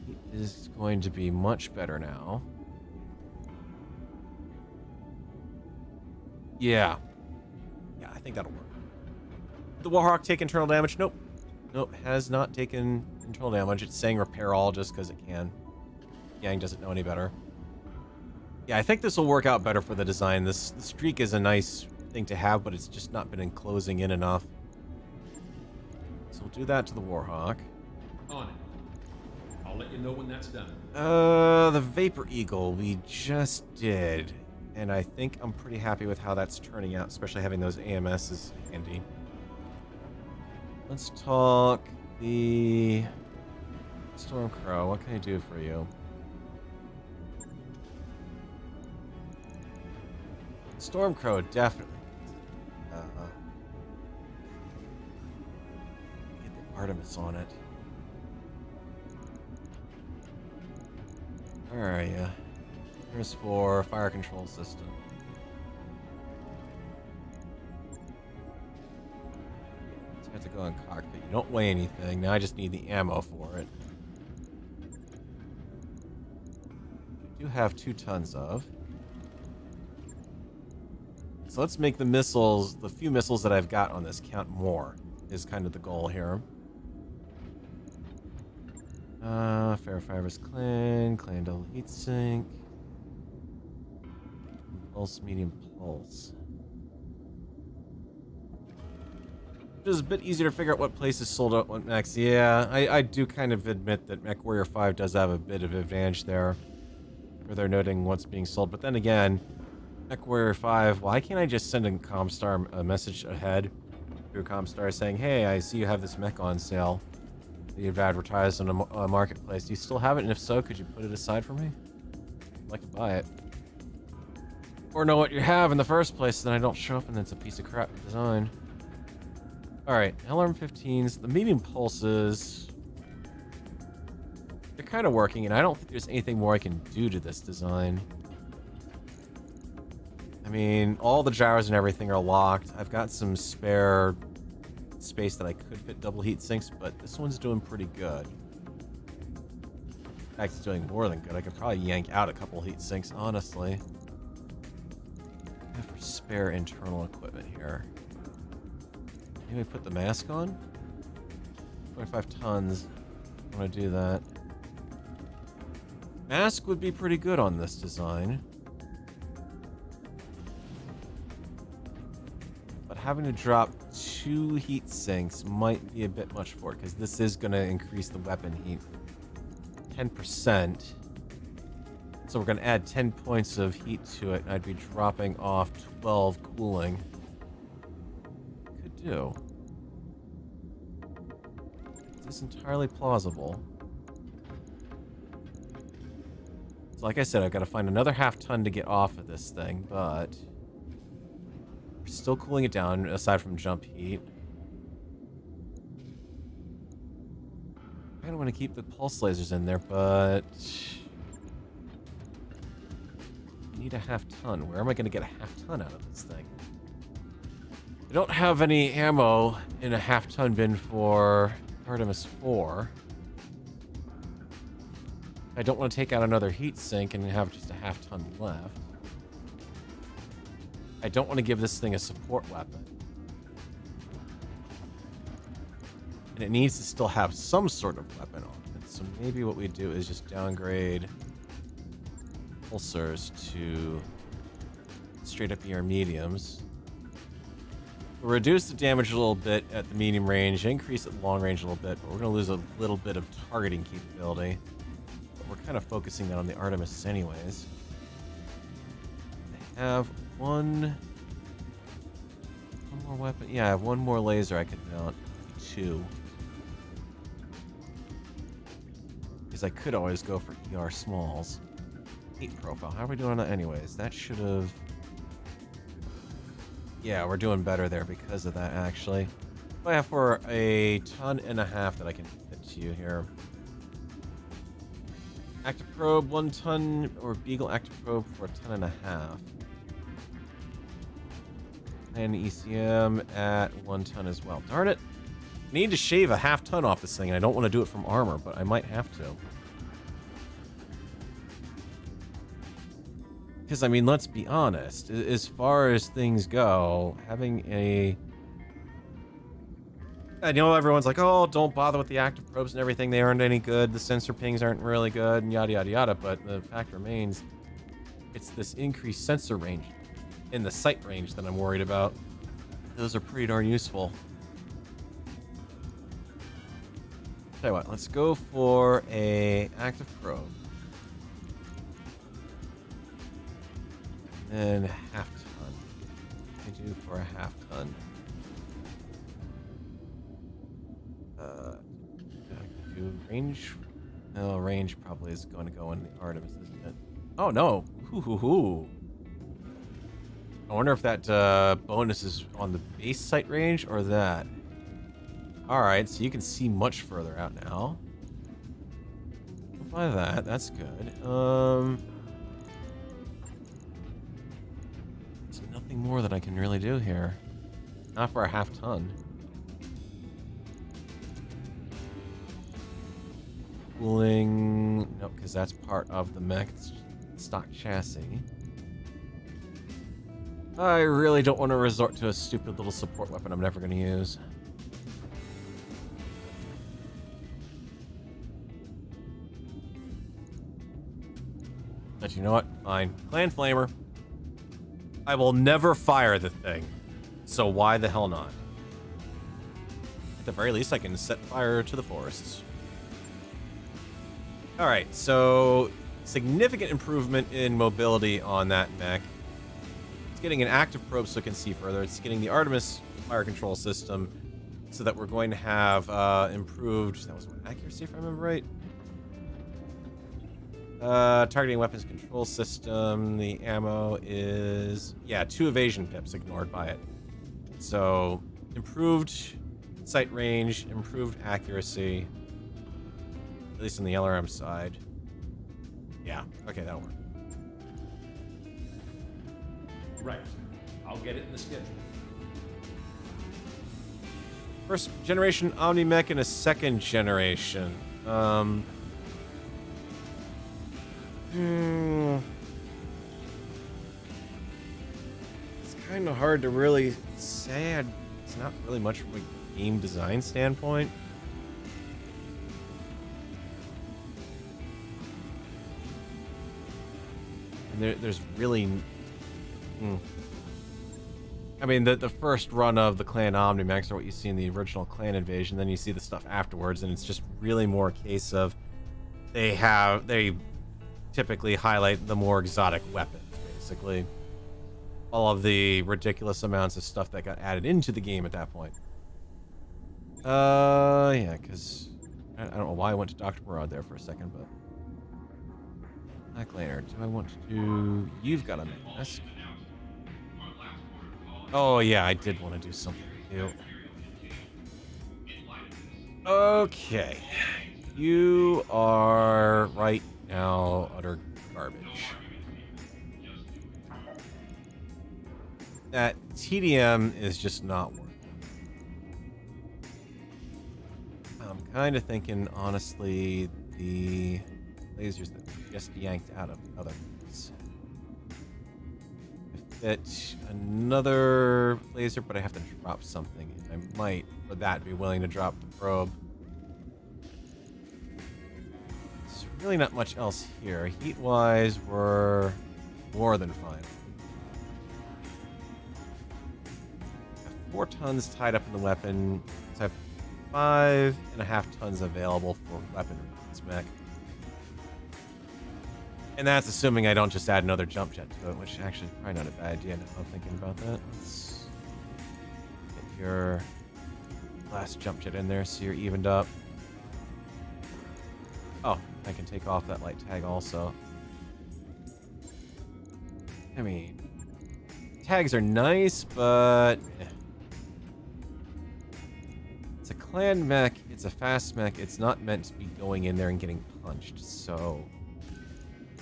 It is going to be much better now. Yeah. Yeah, I think that'll work. Did the Warhawk take internal damage? Nope. Nope, has not taken internal damage. It's saying repair all just because it can. Yang doesn't know any better. Yeah, I think this will work out better for the design. The streak is a nice thing to have, but it's just not been enclosing in enough. So we'll do that to the Warhawk. On it. I'll let you know when that's done. The Vapor Eagle we just did. And I think I'm pretty happy with how that's turning out, especially having those AMSs handy. Let's talk the Stormcrow. What can I do for you? Stormcrow, definitely. Get the Artemis on it. Where are you? Here's for fire control system. It's got to go in cockpit. You don't weigh anything. Now I just need the ammo for it. I do have 2 tons of. So let's make the missiles, the few missiles that I've got on this, count more, is kind of the goal here. Ferrofibers clan double heatsink. Pulse, medium pulse. It is a bit easier to figure out what places sold out what mechs. Yeah, I do kind of admit that Mech Warrior 5 does have a bit of advantage there, where they're noting what's being sold. But then again, Mech Warrior 5, why can't I just send a Comstar a message ahead through Comstar saying, hey, I see you have this mech on sale that you've advertised on a marketplace. Do you still have it? And if so, could you put it aside for me? I'd like to buy it. Or know what you have in the first place, so then I don't show up and it's a piece of crap design. Alright, LRM-15s, the medium pulses, they're kind of working, and I don't think there's anything more I can do to this design. I mean, all the gyros and everything are locked. I've got some spare space that I could fit double heat sinks, but this one's doing pretty good. In fact, it's doing more than good. I could probably yank out a couple heat sinks, honestly. For spare internal equipment here. Maybe put the mask on? 25 tons. I want to do that. Mask would be pretty good on this design. But having to drop 2 heat sinks might be a bit much for it, because this is going to increase the weapon heat 10%. So we're going to add 10 points of heat to it, and I'd be dropping off 12 cooling. Could do. Is this entirely plausible? So like I said, I've got to find another half ton to get off of this thing, but we're still cooling it down, aside from jump heat. I don't want to keep the pulse lasers in there, but need a half ton. Where am I going to get a half ton out of this thing? I don't have any ammo in a half ton bin for Artemis 4. I don't want to take out another heat sink and have just a half ton left. I don't want to give this thing a support weapon. And it needs to still have some sort of weapon on it. So maybe what we do is just downgrade pulsars to straight up ER mediums. We'll reduce the damage a little bit at the medium range, increase at long range a little bit, but we're going to lose a little bit of targeting capability. But we're kind of focusing that on the Artemis anyways. I have one more weapon. Yeah, I have one more laser I could mount. 2. Because I could always go for ER smalls. Heat profile. How are we doing on that anyways? That should have... Yeah, we're doing better there because of that, actually. I have for a 1.5 tons that I can fit to you here. Active probe 1 ton, or Beagle active probe for a 1.5 tons. And ECM at 1 ton as well. Darn it. I need to shave a 0.5 ton off this thing, and I don't want to do it from armor, but I might have to. Because, I mean, let's be honest. As far as things go, having a... I know everyone's like, oh, don't bother with the active probes and everything. They aren't any good. The sensor pings aren't really good, and yada, yada, yada. But the fact remains, it's this increased sensor range in the sight range that I'm worried about. Those are pretty darn useful. Tell you what, let's go for a active probe. And 0.5 ton. I do for a 0.5 ton. Do range? No, range probably is going to go in the Artemis, isn't it? Oh no! Hoo. I wonder if that bonus is on the base sight range or that. Alright, so you can see much further out now. By that, that's good. There's nothing more that I can really do here. Not for a 0.5 ton. Cooling... Nope, because that's part of the mech stock chassis. I really don't want to resort to a stupid little support weapon I'm never going to use. But you know what? Fine. Clan Flamer. I will never fire the thing. So why the hell not? At the very least, I can set fire to the forests. Alright, so significant improvement in mobility on that mech. It's getting an active probe so it can see further. It's getting the Artemis fire control system so that we're going to have improved... That was what, accuracy, if I remember right? Targeting weapons control system. The ammo is... Yeah, 2 evasion pips ignored by it. So, improved sight range, improved accuracy. At least on the LRM side. Yeah, okay, that'll work. Right. I'll get it in the schedule. First generation Omni-Mech and a second generation. It's kind of hard to really say. It's not really much from a game design standpoint. And there's really... I mean, the first run of the Clan Omni-Mechs are what you see in the original Clan Invasion. Then you see the stuff afterwards, and it's just really more a case of they typically highlight the more exotic weapons, basically. All of the ridiculous amounts of stuff that got added into the game at that point. Yeah, because I don't know why I went to Dr. Murad there for a second, but... Black Lantern, do I want to... You've got a mask. Oh, yeah, I did want to do something with you. Okay. You are right now utter garbage. That TDM is just not working. I'm kind of thinking, honestly, the lasers that just yanked out of the other ones. I fit another laser, but I have to drop something. I might, for that, be willing to drop the probe. There's really not much else here. Heat-wise, we're more than fine. 4 tons tied up in the weapon. So I have 5.5 tons available for weaponry in this mech. And that's assuming I don't just add another jump jet to it, which actually is probably not a bad idea now I'm thinking about that. Let's get your last jump jet in there so you're evened up. Oh, I can take off that light tag also. I mean, tags are nice, but it's a clan mech, it's a fast mech, it's not meant to be going in there and getting punched, so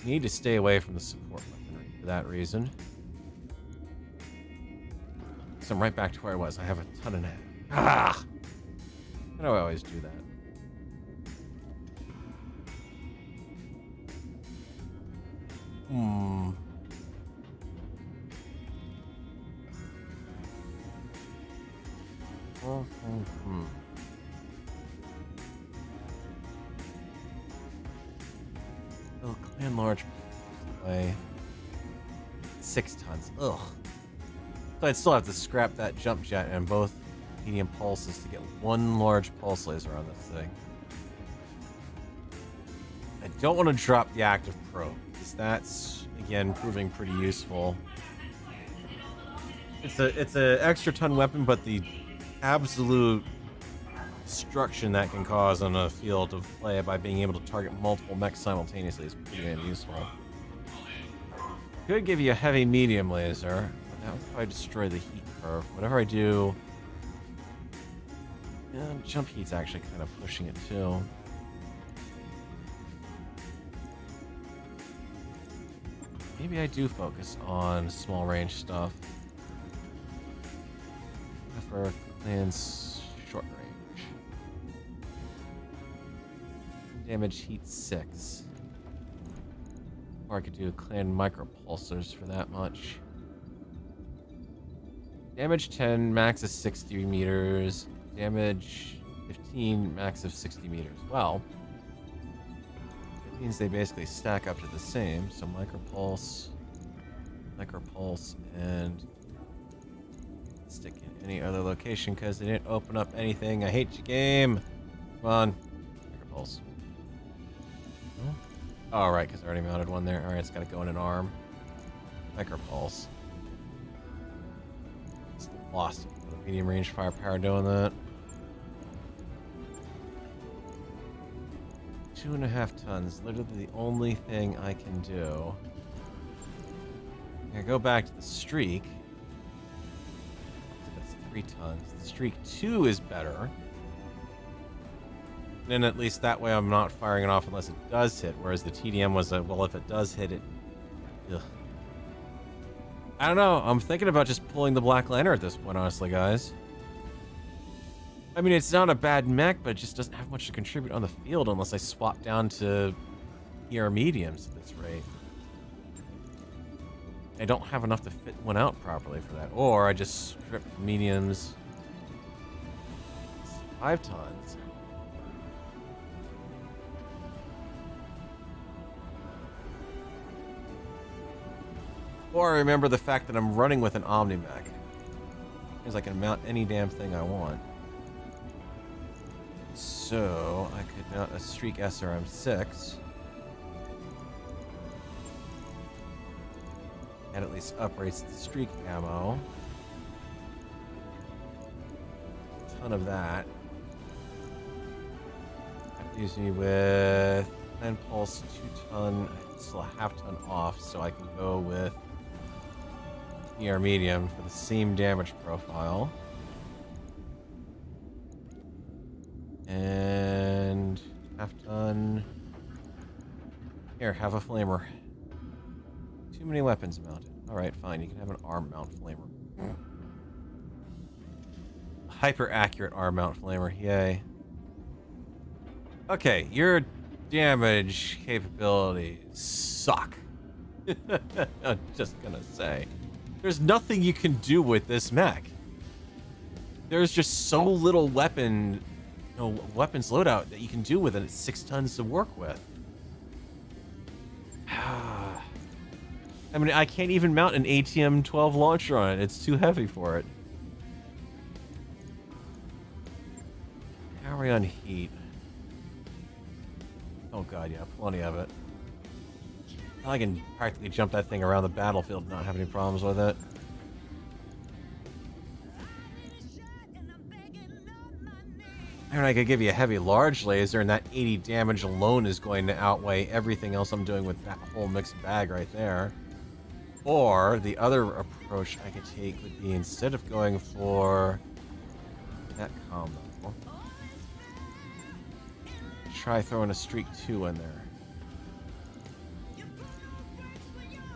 you need to stay away from the support weaponry for that reason. So I'm right back to where I was. I have a ton of nav. Ah! How do I always do that? Oh, clan large way. 6 tons. Ugh. So I'd still have to scrap that jump jet and both medium pulses to get one large pulse laser on this thing. I don't want to drop the active probe, because that's, again, proving pretty useful. It's a extra ton weapon, but the absolute destruction that can cause on a field of play by being able to target multiple mechs simultaneously is pretty damn useful. Could give you a heavy medium laser, but that would probably destroy the heat curve. Whatever I do, yeah, jump heat's actually kind of pushing it too. Maybe I do focus on small range stuff. For clans short range. Damage heat 6. Or I could do clan micropulsers for that much. Damage 10, max of 60 meters. Damage 15, max of 60 meters. Well, it means they basically stack up to the same. So micropulse, and stick in any other location because they didn't open up anything. I hate you, game. Come on. Micropulse. Oh, right, because I already mounted one there. Alright, it's got to go in an arm. Micropulse. It's lost. Medium range firepower doing that. 2.5 tons. Literally the only thing I can do. I go back to the streak. That's 3 tons. The streak 2 is better. And at least that way I'm not firing it off unless it does hit, whereas the TDM was a, well, if it does hit it... Ugh. I don't know. I'm thinking about just pulling the Black Lantern at this point, honestly, guys. I mean, it's not a bad mech, but it just doesn't have much to contribute on the field unless I swap down to ER mediums at this rate. I don't have enough to fit one out properly for that. Or I just strip mediums. It's 5 tons. Or I remember the fact that I'm running with an Omni-Mech. Means I can mount any damn thing I want. So, I could mount a Streak SRM-6. And at least uprates the Streak ammo. A ton of that. That leaves me with 10 pulse, 2 ton, still a half ton off, so I can go with ER medium for the same damage profile. And half ton. Here, have a flamer. Too many weapons mounted. Alright, fine. You can have an arm mount flamer. Hyper accurate arm mount flamer. Yay. Okay, your damage capabilities suck. I'm just gonna say. There's nothing you can do with this mech. There's just so little weapons loadout that you can do with it. It's 6 tons to work with. I mean, I can't even mount an ATM-12 launcher on it. It's too heavy for it. How are we on heat? Oh god, yeah, plenty of it. I can practically jump that thing around the battlefield and not have any problems with it. And I could give you a heavy large laser, and that 80 damage alone is going to outweigh everything else I'm doing with that whole mixed bag right there. Or the other approach I could take would be, instead of going for that combo, try throwing a streak 2 in there.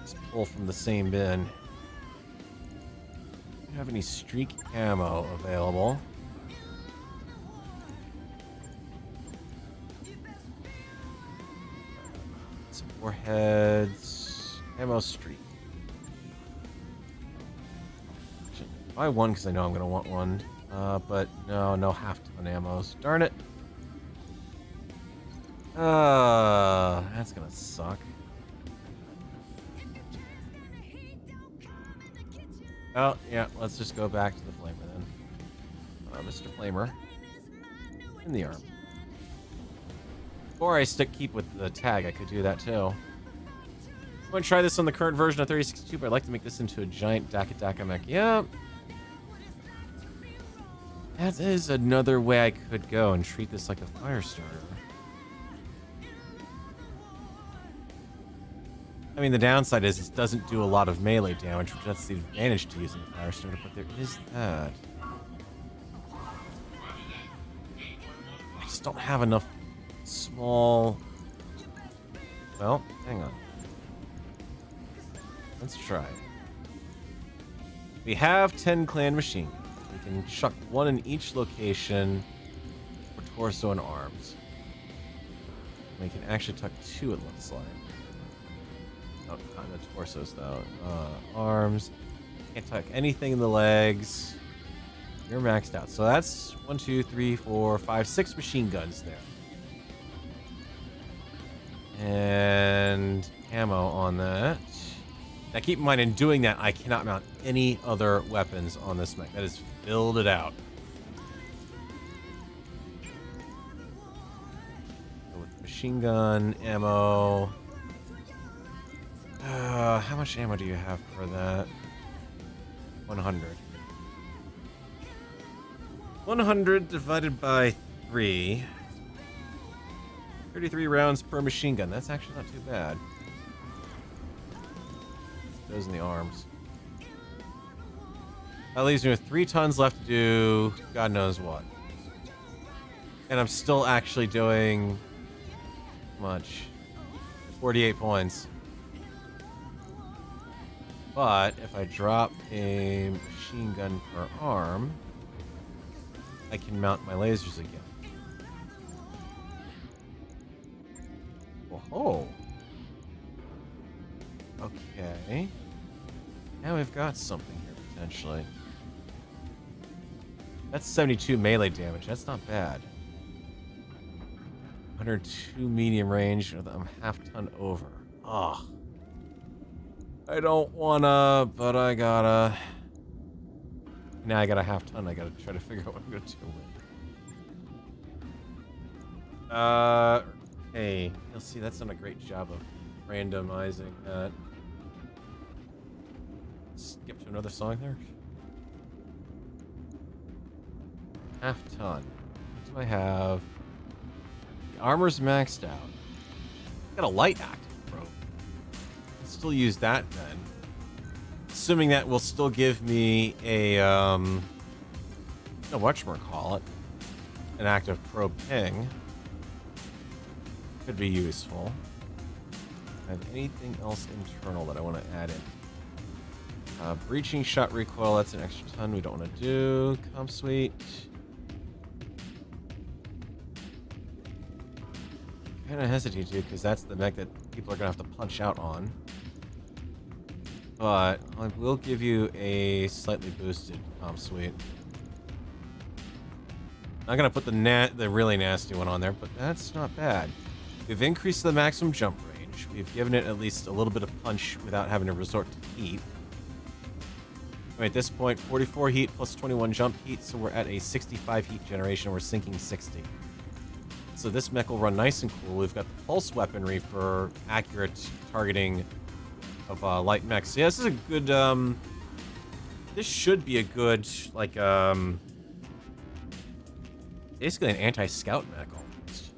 Just pull from the same bin. Do you have any streak ammo available? Some warheads, ammo streak. Buy one because I know I'm going to want one. But no half-ton ammos. Darn it. That's going to suck. Oh, yeah, let's just go back to the Flamer then. Mr. Flamer. In the arm. Or I keep with the tag, I could do that too. I'm going to try this on the current version of 3062, but I'd like to make this into a giant Daka mech. Yep. That is another way I could go and treat this like a fire starter. I mean, the downside is it doesn't do a lot of melee damage, which that's the advantage to using a fire starter, but there is that. I just don't have enough small... Well, hang on. Let's try. We have 10 clan machine guns. We can chuck one in each location for torso and arms. We can actually tuck 2, it looks like. Oh, not the torsos though. Arms. Can't tuck anything in the legs. You're maxed out. So that's 1, 2, 3, 4, 5, 6 machine guns there. And ammo on that. Now keep in mind, in doing that, I cannot mount any other weapons on this mech. That has filled it out. So with machine gun, ammo... how much ammo do you have for that? 100. 100 divided by 3. 33 rounds per machine gun. That's actually not too bad. Those in the arms. That leaves me with 3 tons left to do God knows what. And I'm still actually doing... much. 48 points. But if I drop a machine gun per arm, I can mount my lasers again. Whoa. Okay. Now we've got something here, potentially. That's 72 melee damage. That's not bad. 102 medium range. I'm half-ton over. Ugh. I don't wanna, but I gotta. Now I got a half-ton. I gotta try to figure out what I'm gonna do with. Hey, you'll see that's done a great job of randomizing that. Skip to another song there. Half-ton. What do I have? The armor's maxed out. Got a light active probe. Still use that then. Assuming that will still give me a whatchamacallit, an active probe ping. Could be useful. Have anything else internal that I want to add in? Breaching shot recoil, that's an extra ton we don't want to do. Comp suite. Kind of hesitate to, because that's the mech that people are going to have to punch out on. But I will give you a slightly boosted comp suite. Not going to put the really nasty one on there, but that's not bad. We've increased the maximum jump range. We've given it at least a little bit of punch without having to resort to heat. I mean, at this point, 44 heat plus 21 jump heat, so we're at a 65 heat generation. We're sinking 60. So this mech will run nice and cool. We've got the pulse weaponry for accurate targeting of light mechs. So yeah, this is a good, this should be a good, like, basically an anti-scout mech almost.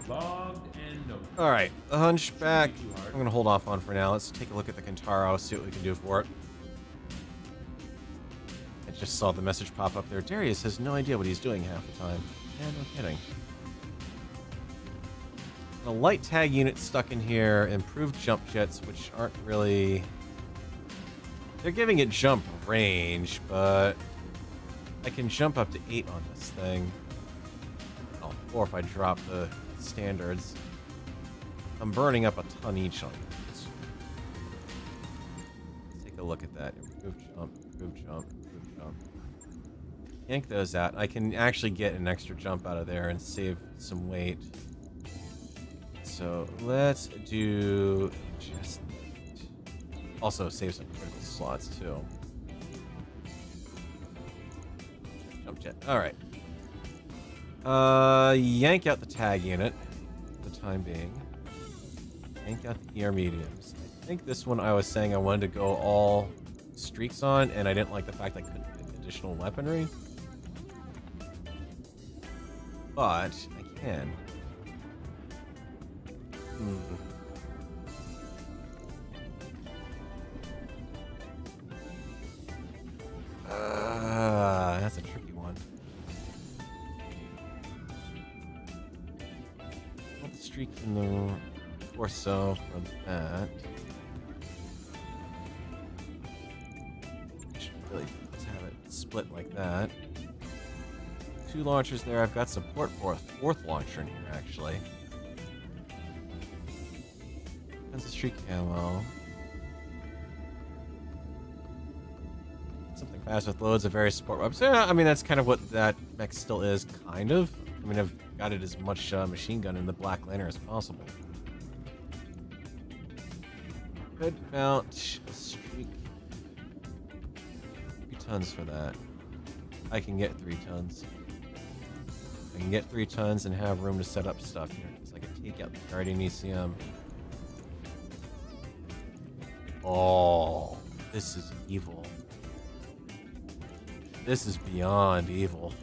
Logged and noted. Alright, the Hunchback, I'm gonna hold off on for now. Let's take a look at the Kintaro, see what we can do for it. I just saw the message pop up there. Darius has no idea what he's doing half the time. Yeah, no kidding. A light tag unit stuck in here, improved jump jets, which aren't really... They're giving it jump range, but I can jump up to 8 on this thing. Oh, 4 if I drop the standards. I'm burning up a ton each on these. Let's take a look at that. Improve jump, improve jump, improve jump. Yank those out. I can actually get an extra jump out of there and save some weight. So let's do just that. Also save some critical slots too. Jump jet. Alright. Yank out the tag unit for the time being. Yank out the ER mediums. I think this one I was saying I wanted to go all streaks on, and I didn't like the fact I couldn't pick additional weaponry. But I can. That's a tricky one. Put the streak in the torso for that. Should really just have it split like that. 2 launchers there. I've got support for a 4th launcher in here, actually. That's a streak camo. Something fast with loads of various support weapons. Yeah, I mean, that's kind of what that mech still is, kind of. I mean, I've got it as much machine gun in the Black Lantern as possible. Could mount a streak. 3 tons for that. I can get 3 tons. I can get 3 tons and have room to set up stuff here. Because I can take out the Guardian ECM. Oh, this is evil. This is beyond evil.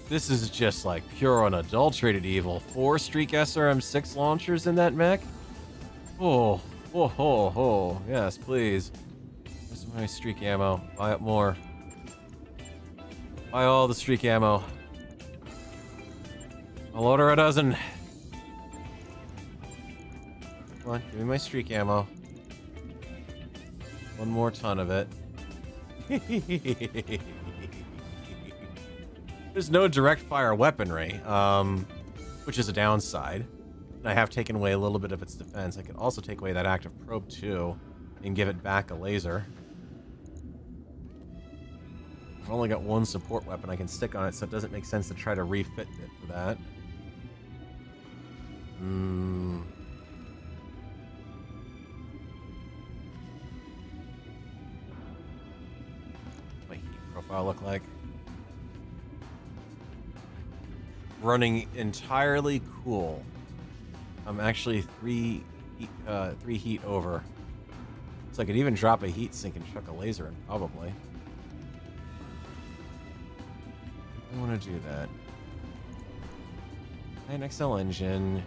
This is just like pure unadulterated evil. 4 Streak SRM-6 launchers in that mech? Oh, oh, oh, oh. Yes, please. Where's my Streak ammo? Buy up more. Buy all the Streak ammo. I'll order a dozen. Come on, give me my Streak ammo. 1 more ton of it. There's no direct fire weaponry, which is a downside. And I have taken away a little bit of its defense. I can also take away that active probe too, and give it back a laser. I've only got 1 support weapon I can stick on it, so it doesn't make sense to try to refit it for that. What's my heat profile look like? Running entirely cool. I'm actually 3 heat over. So I could even drop a heat sink and chuck a laser in, probably. I want to do that. An XL engine.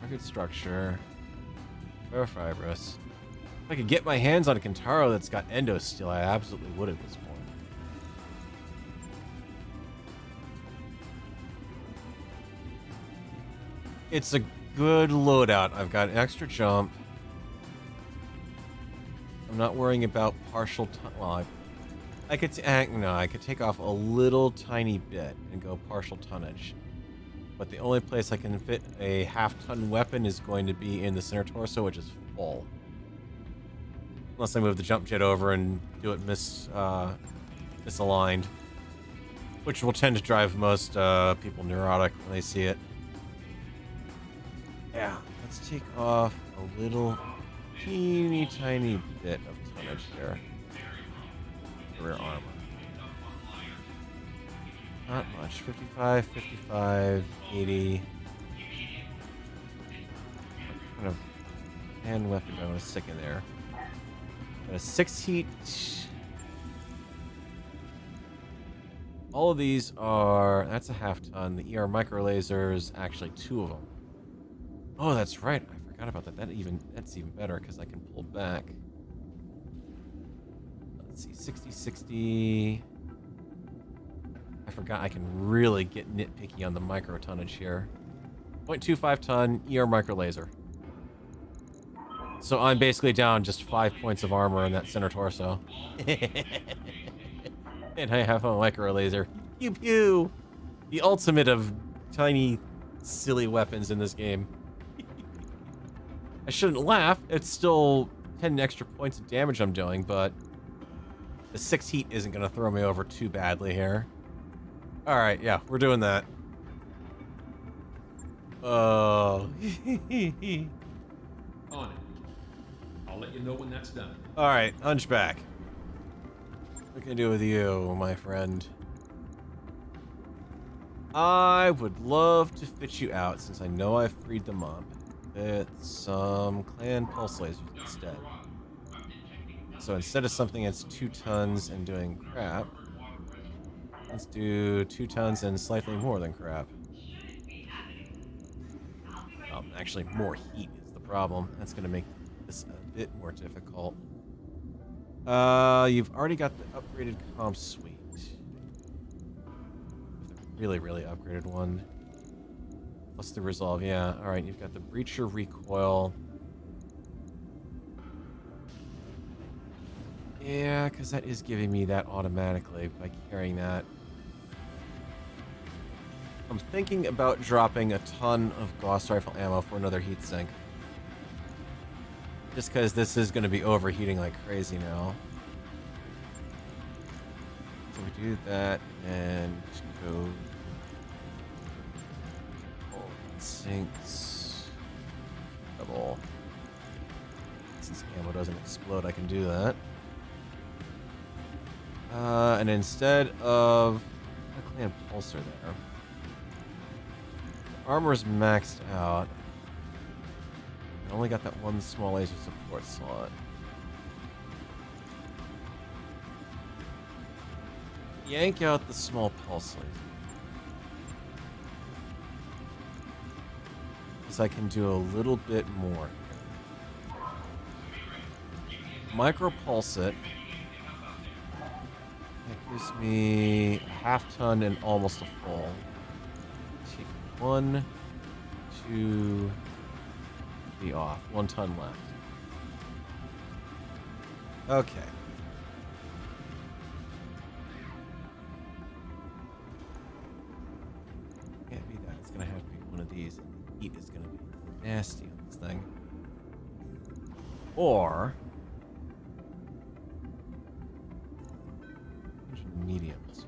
Record structure. Ferrofibrous. If I could get my hands on a Kintaro that's got endo steel, I absolutely would at this point. It's a good loadout. I've got extra jump. I'm not worrying about partial well, I could I could take off a little tiny bit and go partial tonnage. But the only place I can fit a half-ton weapon is going to be in the center torso, which is full. Unless I move the jump jet over and do it misaligned. Which will tend to drive most people neurotic when they see it. Yeah, let's take off a little teeny tiny bit of tonnage there. Rear armor. Not much. 55, 55, 80. What kind of hand weapon do I want to stick in there? Got a 6 heat. All of these are... That's a half ton. The ER micro lasers, actually 2 of them. Oh, that's right. I forgot about that. That's even better because I can pull back. Let's see, 60, 60. I forgot I can really get nitpicky on the micro tonnage here. 0.25 ton ER micro laser. So I'm basically down just 5 points of armor in that center torso. And I have a micro laser. Pew pew! The ultimate of tiny, silly weapons in this game. I shouldn't laugh. It's still 10 extra points of damage I'm doing, but the 6 heat isn't going to throw me over too badly here. Alright, yeah, we're doing that. Oh. On it. I'll let you know when that's done. Alright, Hunchback. What can I do with you, my friend? I would love to fit you out since I know I've freed them up. With some clan pulse lasers instead. So instead of something that's 2 tons and doing crap, let's do 2 tons and slightly more than crap. Actually, more heat is the problem. That's going to make this a bit more difficult. You've already got the upgraded comp suite. The really, really upgraded one. Plus the resolve, yeah. Alright, you've got the breacher recoil. Yeah, because that is giving me that automatically by carrying that. I'm thinking about dropping a ton of Gauss rifle ammo for another heatsink. Just because this is going to be overheating like crazy now. So we do that and just go... Sinks. Double. Since ammo doesn't explode, I can do that. And instead of a clan pulsar there, the armor's maxed out. I only got that one small laser support slot. Yank out the small pulse laser. I can do a little bit more. Micro pulse it. That gives me a half ton and almost a full. Take 1, 2, 3 off. 1 ton left. Okay. Can't be that. It's gonna have to be one of these. Heat is going to be nasty on this thing. Or mediums.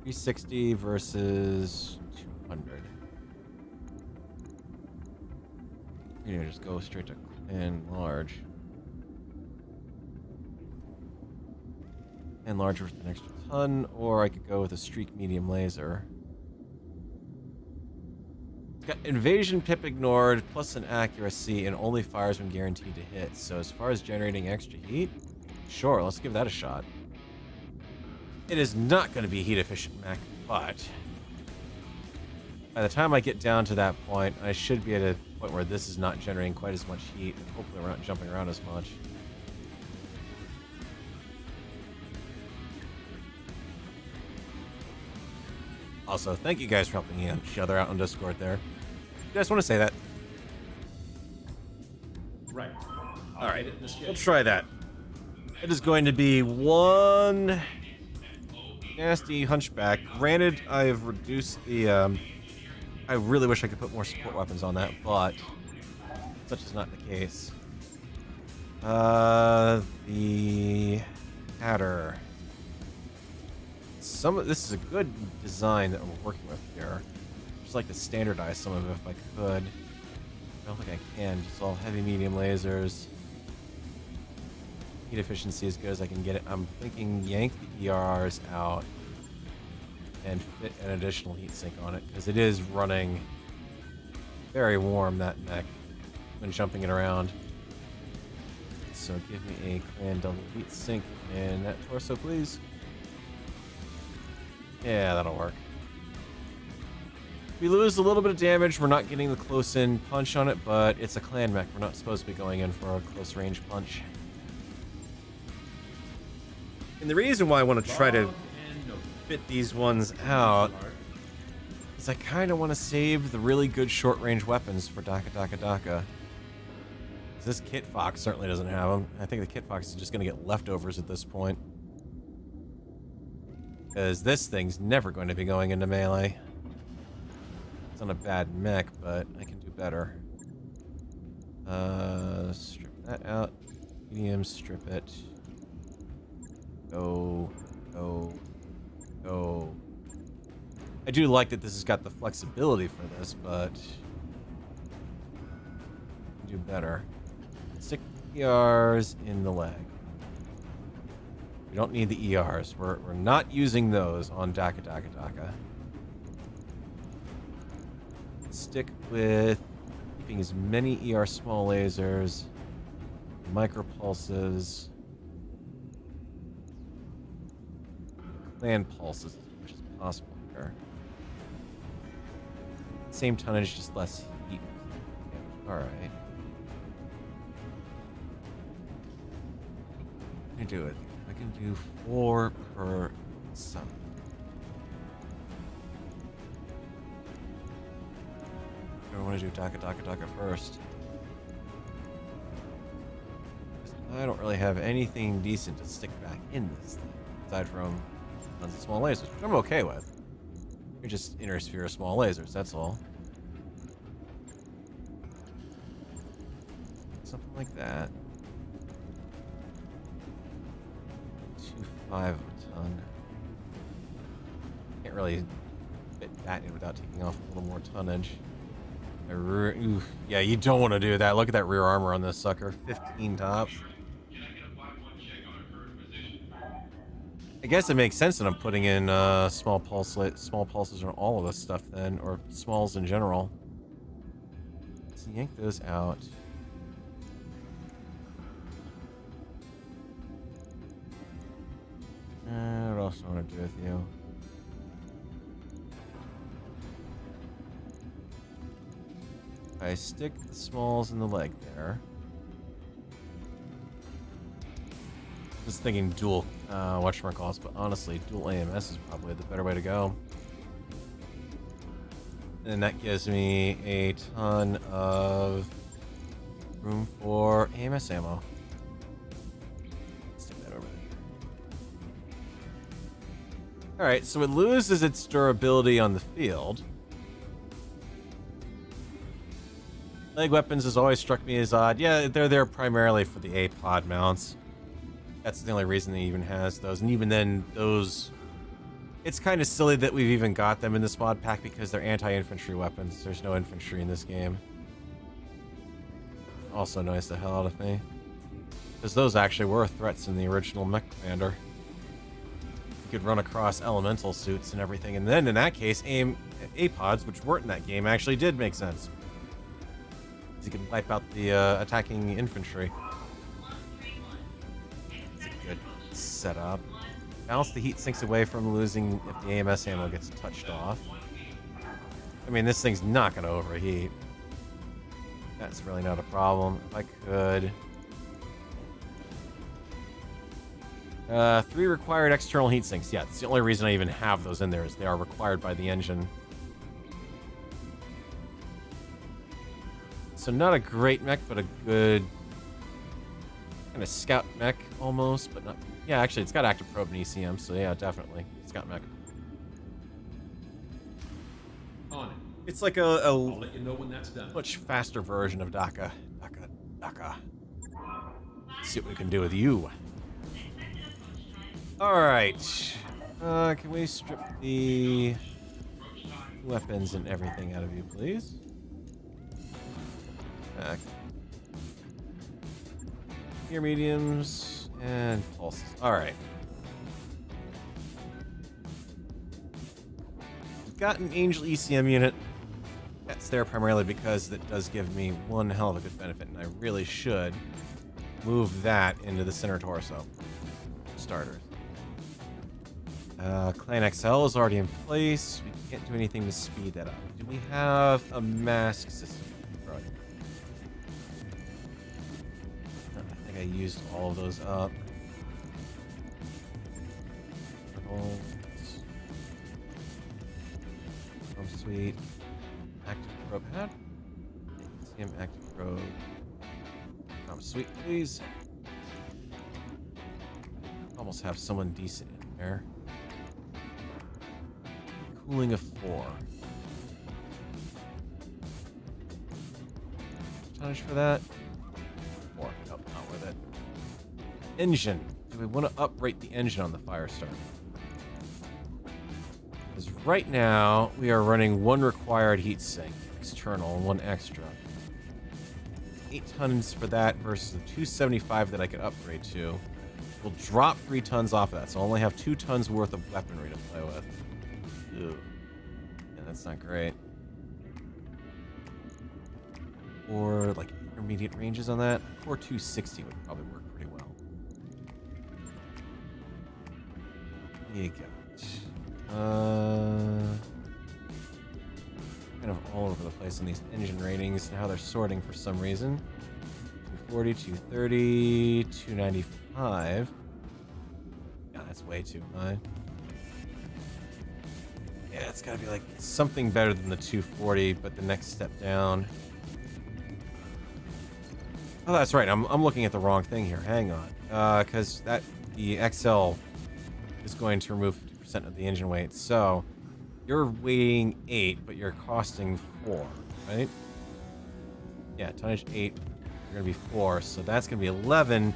360 versus 200. You know, just go straight to and large. And large with an extra ton, or I could go with a streak medium laser. Got invasion pip ignored, plus an accuracy, and only fires when guaranteed to hit. So as far as generating extra heat, sure, let's give that a shot. It is not going to be a heat efficient mech, but by the time I get down to that point, I should be at a point where this is not generating quite as much heat, and hopefully we're not jumping around as much. Also, thank you guys for helping each other out on Discord there. You guys want to say that? Right. All right, we'll try that. It is going to be 1 nasty hunchback. Granted, I've reduced the... I really wish I could put more support weapons on that, but such is not the case. The Adder. This is a good design that we're working with here. Just like to standardize some of it if I could. I don't think I can. Just all heavy medium lasers. Heat efficiency as good as I can get it. I'm thinking yank the ERRs out and fit an additional heatsink on it because it is running very warm, that mech, when jumping it around. So give me a clan double heatsink in that torso, please. Yeah, that'll work. We lose a little bit of damage. We're not getting the close-in punch on it, but it's a clan mech. We're not supposed to be going in for a close-range punch. And the reason why I want to try to fit these ones out is I kind of want to save the really good short-range weapons for Daka. This Kit Fox certainly doesn't have them. I think the Kit Fox is just going to get leftovers at this point. Because this thing's never going to be going into melee. It's on a bad mech, but I can do better. Strip that out. Medium, strip it. Go. I do like that this has got the flexibility for this, but I can do better. Stick ERs in the leg. We don't need the ERs. We're not using those on Daka. Stick with keeping as many ER small lasers, micropulses, clan pulses as much as possible here. Same tonnage, just less heat. Yeah, all right. What can I do it? I can do 4 per side. I want to do Daka first. I don't really have anything decent to stick back in this thing, aside from tons of small lasers, which I'm okay with. They're just inner sphere small lasers, that's all. Something like that. 2.5 a ton. Can't really fit that in without taking off a little more tonnage. Oof. Yeah, you don't want to do that. Look at that rear armor on this sucker. 15 tops. I guess it makes sense that I'm putting in small pulses on all of this stuff then, or smalls in general. Let's yank those out. What else do I want to do with you? I stick the smalls in the leg there. Just thinking dual whatchamacallit, but honestly, dual AMS is probably the better way to go. And that gives me a ton of room for AMS ammo. Stick that over there. Alright, so it loses its durability on the field. Leg weapons has always struck me as odd. Yeah, they're there primarily for the A-pod mounts. That's the only reason they even has those. And even then, those... It's kind of silly that we've even got them in this mod pack because they're anti-infantry weapons. There's no infantry in this game. Also annoys the hell out of me. Because those actually were threats in the original Mech Commander. You could run across elemental suits and everything. And then, in that case, A-pods, which weren't in that game, actually did make sense. You can wipe out the attacking infantry. It's a good setup. Balance the heat sinks away from losing if the AMS ammo gets touched off. I mean, this thing's not going to overheat. That's really not a problem. If I could... 3 required external heat sinks. Yeah, that's the only reason I even have those in there is they are required by the engine. So not a great mech, but a good kind of scout mech almost, but not... Yeah, actually, it's got active probe and ECM, so yeah, definitely. Scout mech. On it. It's like I'll let you know when that's done. much faster version of Daka. Daka. Let's see what we can do with you. Alright. Can we strip the weapons and everything out of you, please? Okay. Here, mediums and pulses. Alright. We've got an Angel ECM unit. That's there primarily because it does give me one hell of a good benefit, and I really should move that into the center torso. Starters. Clan XL is already in place. We can't do anything to speed that up. Do we have a mask system? Right. I think I used all of those up. Oh, sweet. Active probe pad. ATM active probe. Oh, sweet, please. Almost have someone decent in there. Cooling of 4. Tonnage for that? 4. Nope, not with it. Engine. Do we want to uprate the engine on the Firestarter? Because right now, we are running 1 required heatsink, external, and 1 extra. 8 tons for that versus the 275 that I could upgrade to. We'll drop 3 tons off of that, so I'll only have 2 tons worth of weaponry to play with. Ew. Yeah, that's not great. Or, like, intermediate ranges on that. Core 260 would probably work pretty well. You got... kind of all over the place in these engine ratings and how they're sorting for some reason. 240, 230, 295. Yeah, that's way too high. Yeah, it's gotta be like something better than the 240, but the next step down. Oh, that's right. I'm looking at the wrong thing here. Hang on. Because the XL is going to remove 50% of the engine weight. So you're weighing 8, but you're costing 4, right? Yeah, tonnage 8. You're gonna be 4, so that's gonna be 11.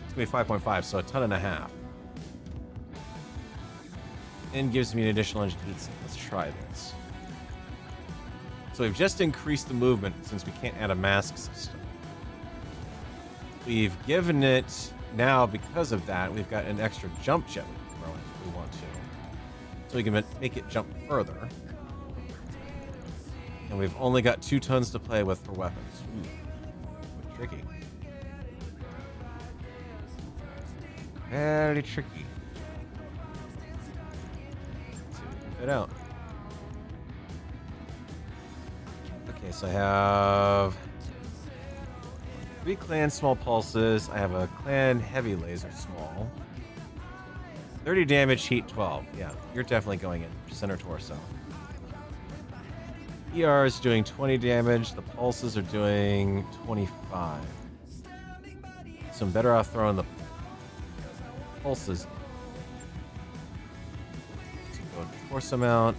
It's gonna be 5.5, so a ton and a half. And gives me an additional engine heat sink. Let's try this. So we've just increased the movement since we can't add a mask system. We've given it, now because of that, we've got an extra jump jet we can throw in if we want to. So we can make it jump further. And we've only got 2 tons to play with for weapons. Ooh, tricky. Very tricky. Let's see if we can fit out. Okay, so I have 3 clan small pulses. I have a clan heavy laser small. 30 damage, heat 12. Yeah, you're definitely going in. Center torso. ER is doing 20 damage. The pulses are doing 25. So I'm better off throwing the pulses. So go torso mount,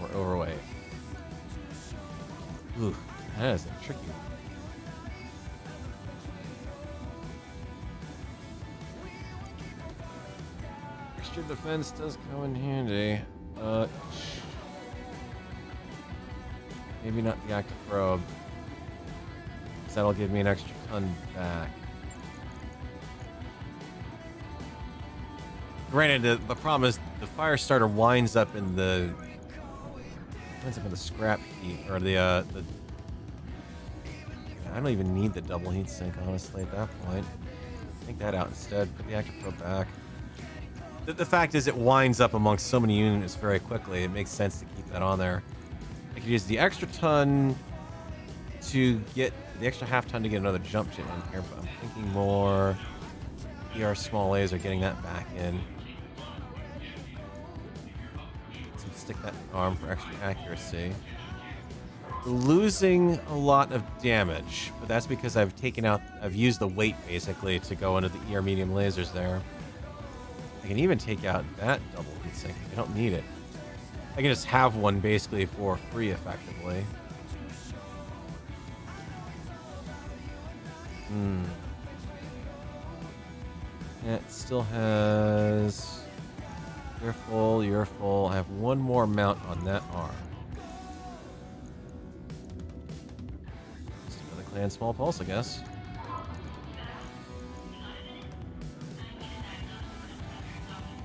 or overweight. Ooh, that is a tricky one. Extra defense does come in handy. Maybe not the active probe. Because that'll give me an extra ton back. Granted, the problem is the Firestarter winds up in the scrap heat, or the I don't even need the double heat sink, honestly, at that point. Take that out instead. Put the active probe back. The fact is, it winds up amongst so many units very quickly. It makes sense to keep that on there. I could use the extra ton to get the extra half ton to get another jump jet in here, but I'm thinking more ER small laser, getting that back in. So stick that in the arm for extra accuracy. We're losing a lot of damage, but that's because I've used the weight basically to go into the ER medium lasers there. I can even take out that double heat sink. I don't need it. I can just have one basically for free, effectively. Yeah, it still has... You're full, you're full. I have one more mount on that arm. Just another clan small pulse, I guess.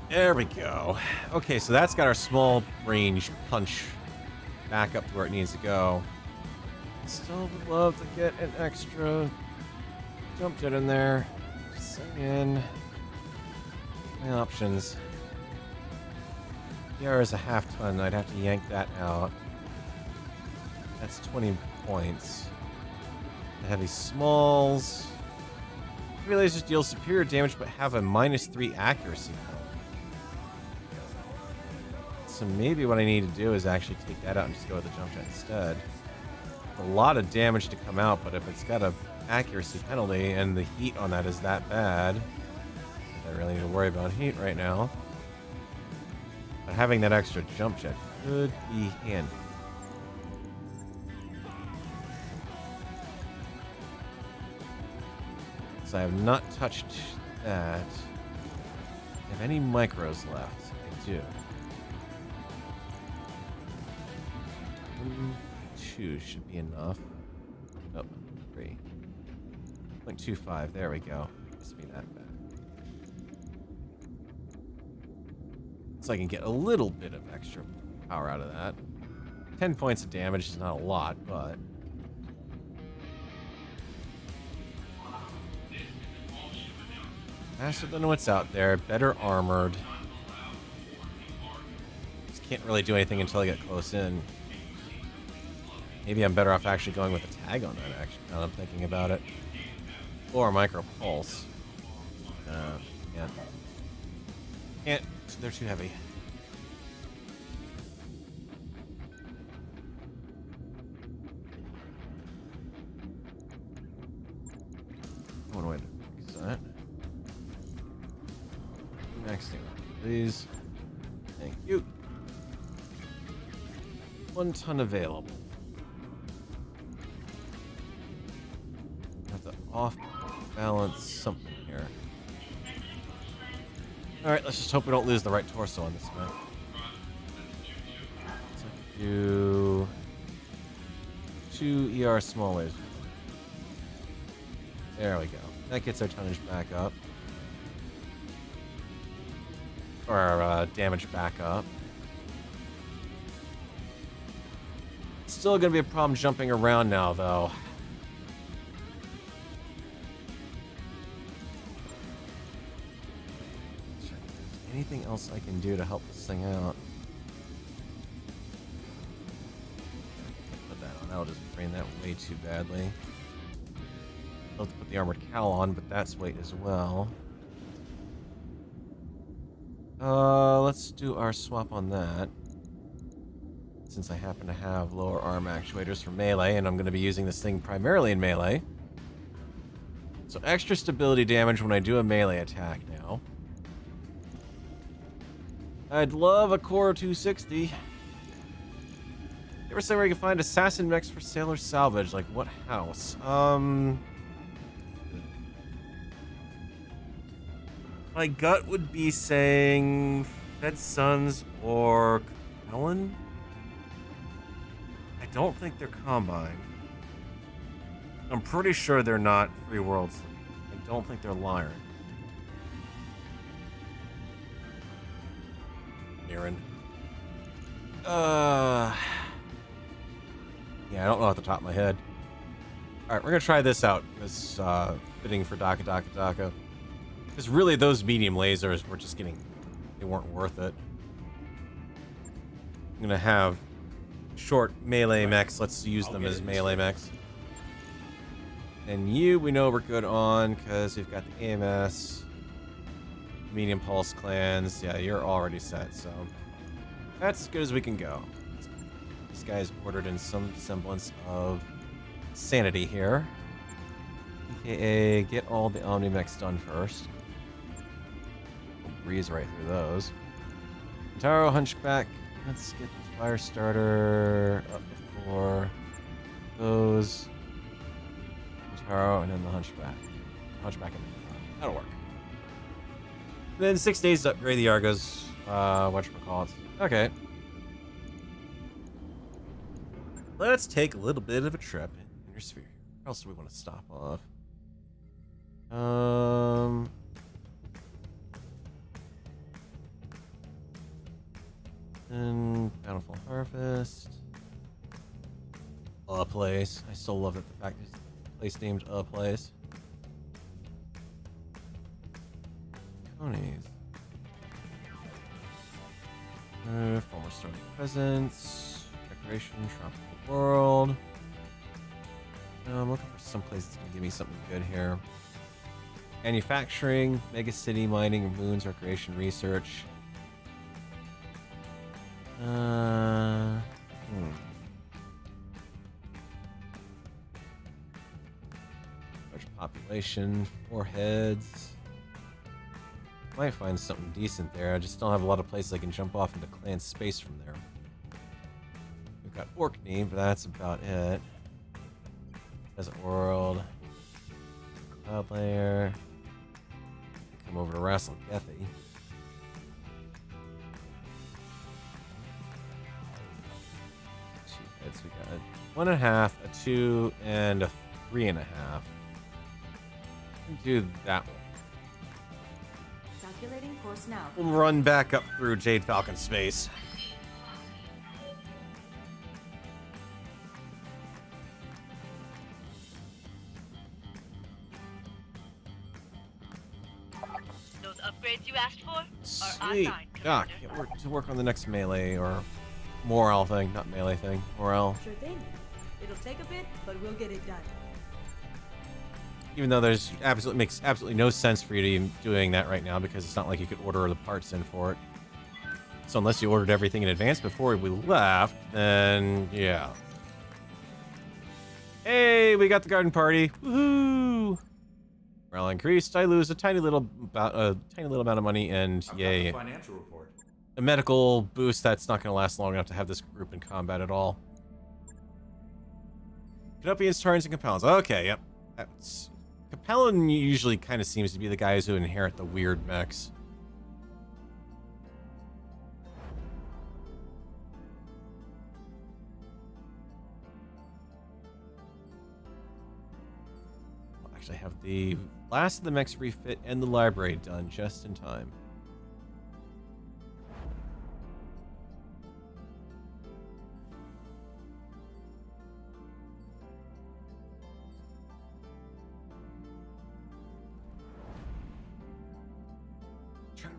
There we go. Okay, so that's got our small range punch back up to where it needs to go. Still would love to get an extra jump jet in there. Just saying. My options. PR is a half ton. I'd have to yank that out. That's 20 points. The heavy smalls. Heavy lasers deal superior damage but have a -3 accuracy penalty. So maybe what I need to do is actually take that out and just go with the jump jet instead. It's a lot of damage to come out, but if it's got a accuracy penalty and the heat on that is that bad, I really need to worry about heat right now. But having that extra jump jet could be handy. So I have not touched that. I have any micros left? I do. 2 should be enough. Oh, 3. 0.25. There we go. Must be that bad. So I can get a little bit of extra power out of that. 10 points of damage is not a lot, but faster than what's out there, better armored. Just can't really do anything until I get close in. Maybe I'm better off actually going with a tag on that, actually, now that I'm thinking about it. Or micro pulse. Yeah. Can't, they're too heavy. One way to fix that. Next thing, please. Thank you. 1 ton available. Have to off-balance something here. Alright, let's just hope we don't lose the right torso on this map. So I can do 2 ER small lasers. There we go. That gets our tonnage back up. Or our damage back up. Still gonna be a problem jumping around now, though. Anything else I can do to help this thing out? Put that on. That'll just drain that way too badly. I'll have to put the armored cowl on, but that's weight as well. Let's do our swap on that. Since I happen to have lower arm actuators for melee, and I'm going to be using this thing primarily in melee. So extra stability damage when I do a melee attack now. I'd love a Core 260. You ever say where you can find assassin mechs for sailor salvage? Like what house? My gut would be saying Fed Sons or Ellen. I don't think they're Combine. I'm pretty sure they're not Free Worlds. I don't think they're Lyran. Aaron. Yeah, I don't know off the top of my head. Alright, we're gonna try this out. This fitting for Daka. Because really those medium lasers were just getting, they weren't worth it. I'm gonna have short melee mechs. Let's use them as melee mechs. And you, we know we're good on because we've got the AMS, medium pulse clans. Yeah, you're already set, so that's as good as we can go. This guy's ordered in some semblance of sanity here. AKA, get all the Omni-Mechs done first. We'll breeze right through those. Taro, Hunchback. Let's get the fire starter up before those. Taro, and then the Hunchback. Hunchback and that'll work. And then 6 days to upgrade the Argos. Whatchamacallit. Okay. Let's take a little bit of a trip in your sphere. Where else do we want to stop off? And Bountiful Harvest. A place. I still love that the fact is the place named a place. Conies. Former starting presence. Decoration. Tropical world. I'm looking for some place that's going to give me something good here. Manufacturing, mega city, mining, moons, recreation, research. Large population, 4 heads. Might find something decent there. I just don't have a lot of places I can jump off into clan space from there. We've got Orkney, but that's about it. Desert world. Cloud layer. Come over to Rassel Gethy. So we got a 1.5, a 2, and a 3.5. Do that one. Calculating course now. We'll run back up through Jade Falcon space. Those upgrades you asked for are Sweet. assigned, Doc, Commander. to work on the next melee or morale thing, not melee thing. Morale. Sure thing. It'll take a bit, but we'll get it done. Even though there's makes absolutely no sense for you to be doing that right now because it's not like you could order the parts in for it. So unless you ordered everything in advance before we left, then yeah. Hey, we got the garden party. Woohoo! Morale increased. I lose a tiny little amount of money, and I've yay, got the financial report. a medical boost that's not going to last long enough to have this group in combat at all. Canopians, Tarns, and Capellans. Okay, yep. That's... Capellan usually kind of seems to be the guys who inherit the weird mechs. I'll actually have the last of the mechs refit and the library done just in time.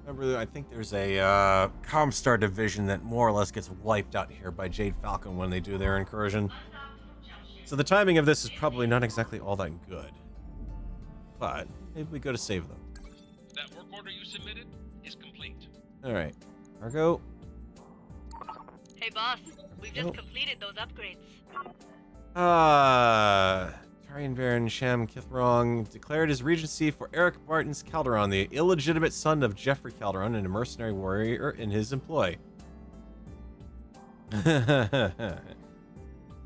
Remember, I think there's a Comstar division that more or less gets wiped out here by Jade Falcon when they do their incursion. So the timing of this is probably not exactly all that good. But maybe we go to save them. That work order you submitted is complete. Alright. Margo. Hey, boss. We've just completed those upgrades. Tarian Baron Sham Kithrong declared his regency for Eric Martins Calderon, the illegitimate son of Jeffrey Calderon and a mercenary warrior in his employ. Anyone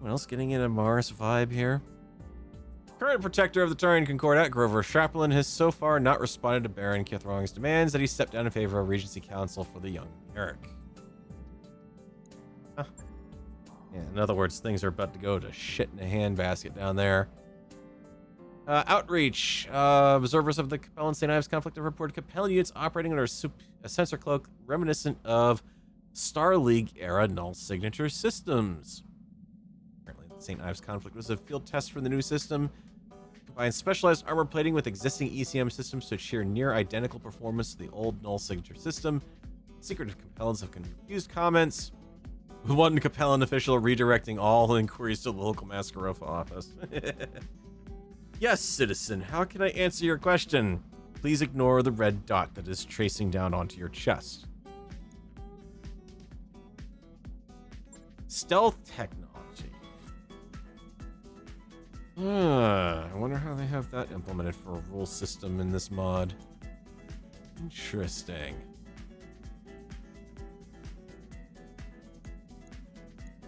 else getting in a Mars vibe here? Current protector of the Tarian Concordat, Grover Chaplin, has so far not responded to Baron Kithrong's demands that he stepped down in favor of Regency Council for the young Eric. Huh. Yeah, in other words, things are about to go to shit in a handbasket down there. Outreach. Observers of the Capellan St. Ives conflict have reported Capellan units operating under a sensor cloak reminiscent of Star League era null signature systems. Apparently, the St. Ives conflict was a field test for the new system. Combines specialized armor plating with existing ECM systems to achieve near identical performance to the old null signature system. Secretive Capellans have confused comments. One Capellan official redirecting all inquiries to the local Masquerade office. Yes, citizen, how can I answer your question? Please ignore the red dot that is tracing down onto your chest. Stealth technology. I wonder how they have that implemented for a rule system in this mod. Interesting.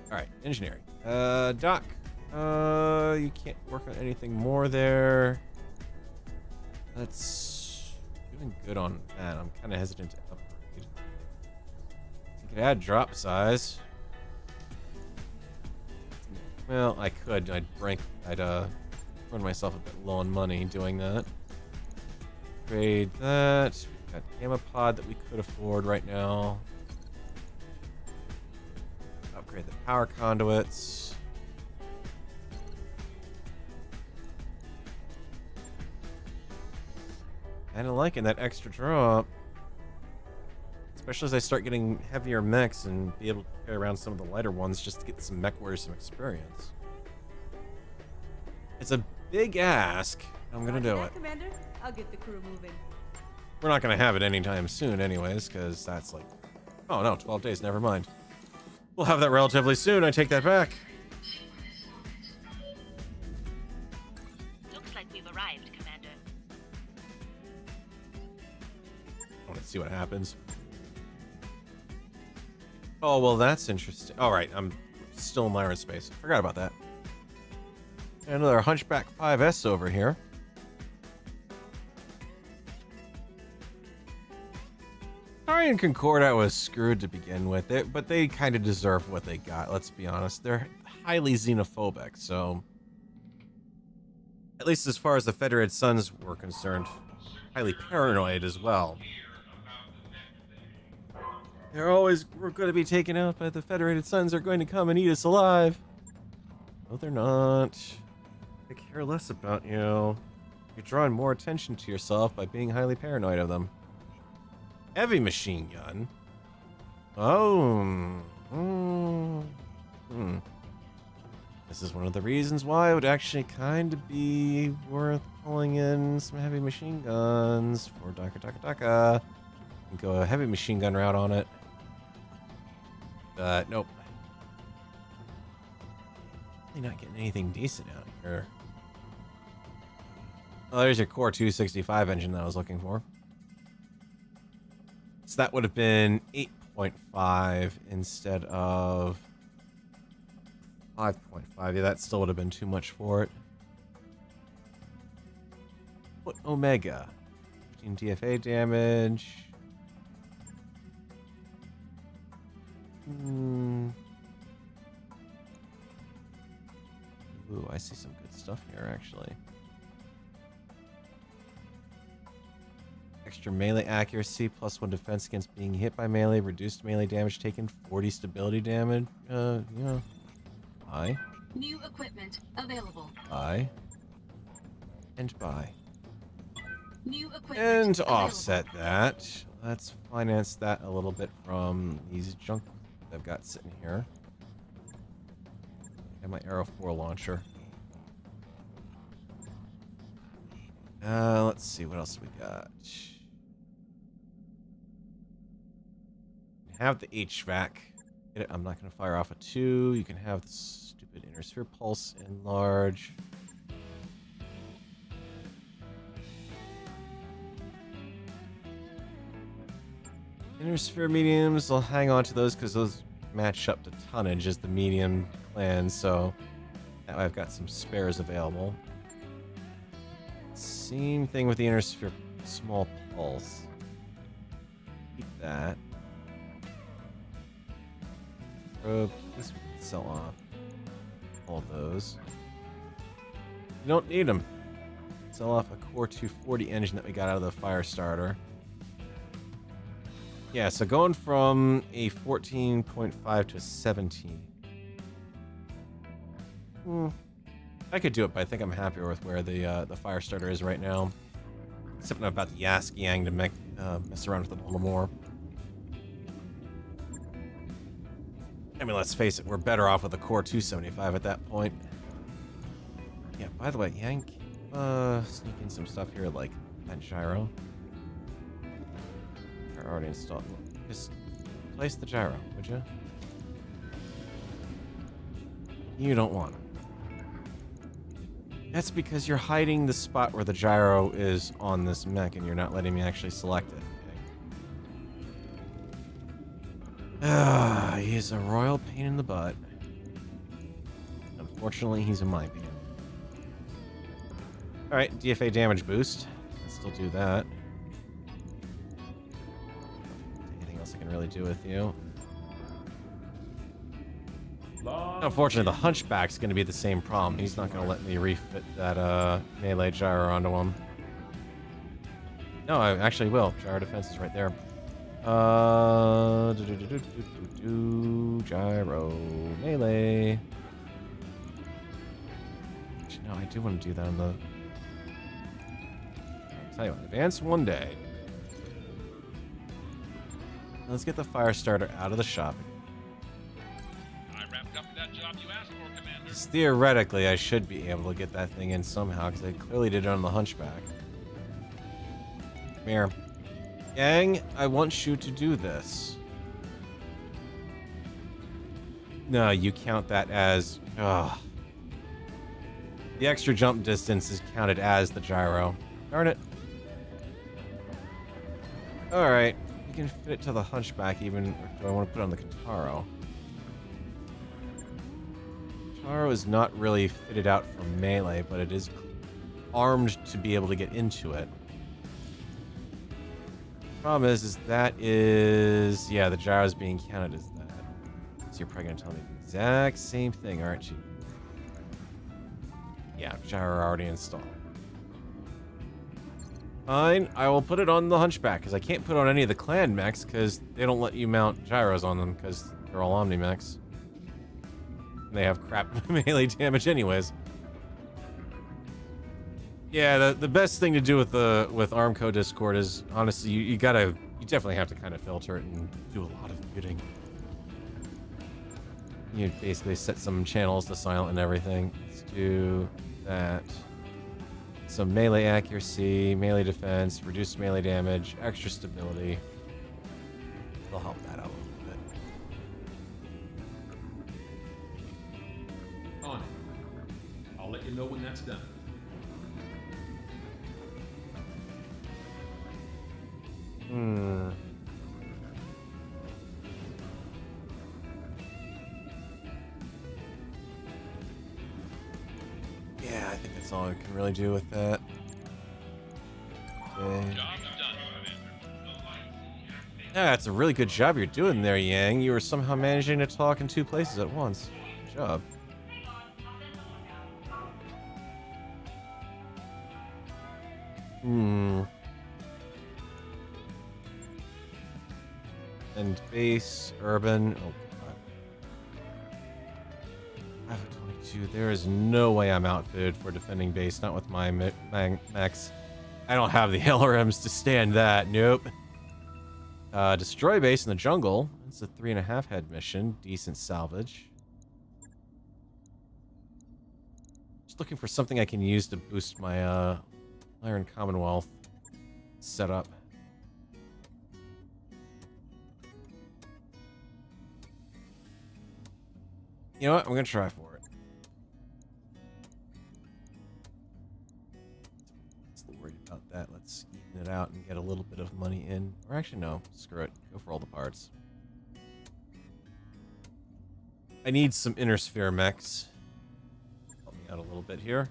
Alright, engineering. Doc. You can't work on anything more there. That's doing good on that. I'm kind of hesitant to upgrade. I could add drop size. Well, I could. I'd run myself a bit low on money doing that. Upgrade that. We've got gamma pod that we could afford right now. Upgrade the power conduits. Kinda liking that extra drop. Let's especially as I start getting heavier mechs and be able to carry around some of the lighter ones just to get some mech warriors some experience. It's a big ask. I'm gonna do it. Commander, I'll get the crew moving. We're not gonna have it anytime soon anyways, because that's like... Oh no, 12 days, never mind. We'll have that relatively soon, I take that back. Looks like we've arrived, Commander. I want to see what happens. Oh, well, that's interesting. All right, I'm still in Lyran space. Forgot about that. Another Hunchback 5S over here. Tarian Concordat was screwed to begin with, but they kind of deserve what they got, let's be honest. They're highly xenophobic, so... At least as far as the Federated Sons were concerned, highly paranoid as well. We're going to be taken out by the Federated Sons are going to come and eat us alive. No, they're not. They care less about you. You're drawing more attention to yourself by being highly paranoid of them. Heavy machine gun. Oh. This is one of the reasons why it would actually kind of be worth pulling in some heavy machine guns for Daka. And go a heavy machine gun route on it. Nope. Really not getting anything decent out here. Oh, there's your Core 265 engine that I was looking for. So that would have been 8.5 instead of 5.5. Yeah, that still would have been too much for it. What Omega? 15 DFA damage. Ooh, I see some good stuff here, actually. Extra melee accuracy, +1 defense against being hit by melee, reduced melee damage taken, 40 stability damage. Yeah. Buy. New equipment available. Buy. And buy. New equipment And available. offset that. Let's finance that a little bit from these junk I've got sitting here. And my Arrow 4 launcher. Let's see, what else we got? Have the HVAC. Get it? I'm not going to fire off a 2. You can have the stupid inner sphere pulse enlarge. Inner sphere mediums, I'll hang on to those because those match up to tonnage as the medium clan, so that way I've got some spares available. Same thing with the inner sphere small pulse. Keep that. Probe, this we can sell off. All of those. You don't need them. Sell off a Core 240 engine that we got out of the fire starter. Yeah, so going from a 14.5 to a 17. I could do it, but I think I'm happier with where the fire starter is right now. Except I'm about the Yask Yang to mess around with it a little more. I mean, let's face it, we're better off with a Core 275 at that point. Yeah, by the way, Yang, sneak in some stuff here like that gyro. I already installed. Just place the gyro, would you? You don't want it. That's because you're hiding the spot where the gyro is on this mech and you're not letting me actually select it. Ah, he's a royal pain in the butt. Unfortunately, he's in my opinion. Alright, DFA damage boost. Let's still do that. Anything else I can really do with you? Unfortunately, the Hunchback's going to be the same problem. He's not going to let me refit that melee gyro onto him. No, I actually will. Gyro defense is right there. Gyro melee. Actually, no, I do want to do that on the... I'll tell you what, advance one day. Let's get the fire starter out of the shop. I wrapped up that job you asked for, Commander. Theoretically, I should be able to get that thing in somehow, because I clearly did it on the Hunchback. Come here. Gang, I want you to do this. No, you count that as... Ugh. The extra jump distance is counted as the gyro. Darn it. Alright. You can fit it to the Hunchback even, or do I want to put it on the Kintaro? Kintaro is not really fitted out for melee, but it is armed to be able to get into it. Problem is that is... Yeah, the gyro is being counted as that. So you're probably going to tell me the exact same thing, aren't you? Yeah, gyro already installed. Fine, I will put it on the Hunchback, because I can't put on any of the clan mechs, because they don't let you mount gyros on them, because they're all Omni mechs. And they have crap melee damage anyways. Yeah, the best thing to do with Armco Discord is, honestly, you definitely have to kind of filter it and do a lot of muting. You basically set some channels to silent and everything. Let's do that. Some melee accuracy, melee defense, reduced melee damage, extra stability. It'll help that out a little bit. On it. I'll let you know when that's done. Yeah, I think that's all I can really do with that. Okay. Job's done, Commander. Yeah, it's a really good job you're doing there, Yang. You were somehow managing to talk in two places at once. Good job. And base, urban. Oh, God. 522. There is no way I'm outfitted for defending base. Not with my mechs. I don't have the LRMs to stand that. Nope. Destroy base in the jungle. It's a 3.5 head mission. Decent salvage. Just looking for something I can use to boost my Iron Commonwealth setup. You know what? I'm gonna try for it. Still worried about that. Let's even it out and get a little bit of money in. Or actually, no. Screw it. Go for all the parts. I need some Inner Sphere mechs. Help me out a little bit here.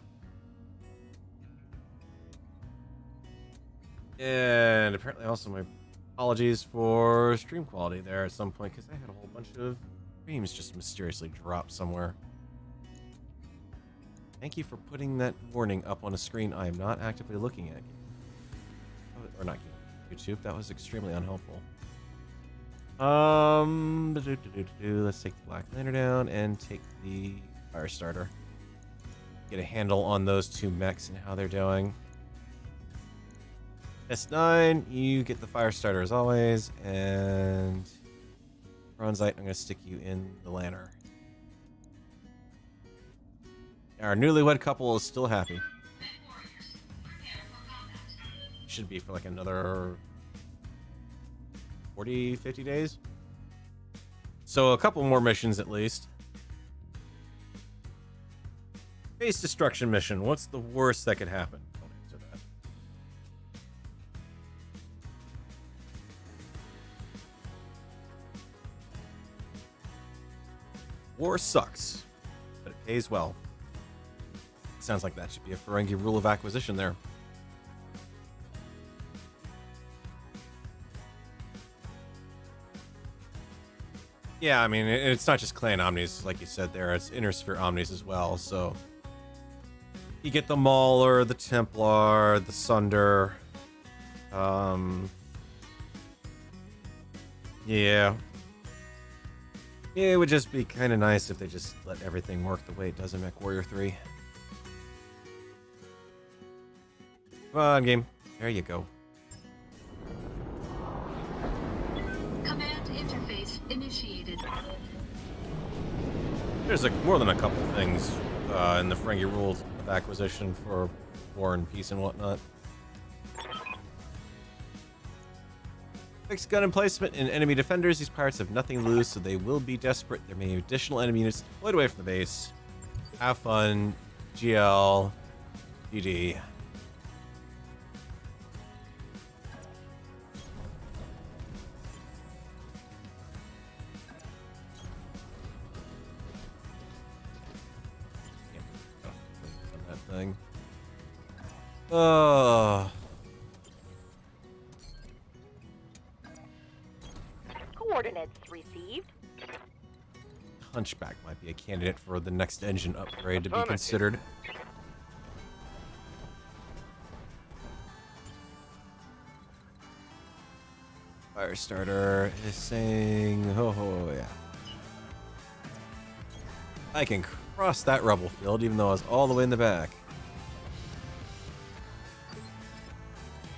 And apparently also my apologies for stream quality there at some point, because I had a whole bunch of streams just mysteriously drop somewhere. Thank you for putting that warning up on a screen I am not actively looking at. Or not YouTube. That was extremely unhelpful. Let's take the Black Lantern down and take the Fire Starter. Get a handle on those two mechs and how they're doing. S9, you get the Fire Starter as always, and Bronzite, I'm going to stick you in the Lantern. Our newlywed couple is still happy. Should be for like another 40, 50 days. So a couple more missions at least. Base destruction mission. What's the worst that could happen? Don't answer that. War sucks, but it pays well. Sounds like that should be a Ferengi rule of acquisition there. Yeah, I mean, it's not just clan omnis, like you said there. It's Inner Sphere omnis as well, so... You get the Mauler, the Templar, the Sunder. Yeah. It would just be kind of nice if they just let everything work the way it does in MechWarrior 3. Come on, game. There you go. Command There's like more than a couple things in the Ferengi rules of acquisition for war and peace and whatnot. Fixed gun emplacement in enemy defenders. These pirates have nothing to lose, so they will be desperate. There may be additional enemy units deployed away from the base. Have fun. GL. GD. That thing. Oh. Coordinates received. Hunchback might be a candidate for the next engine upgrade to be considered. Firestarter is saying, oh yeah. I can cross that rubble field even though I was all the way in the back.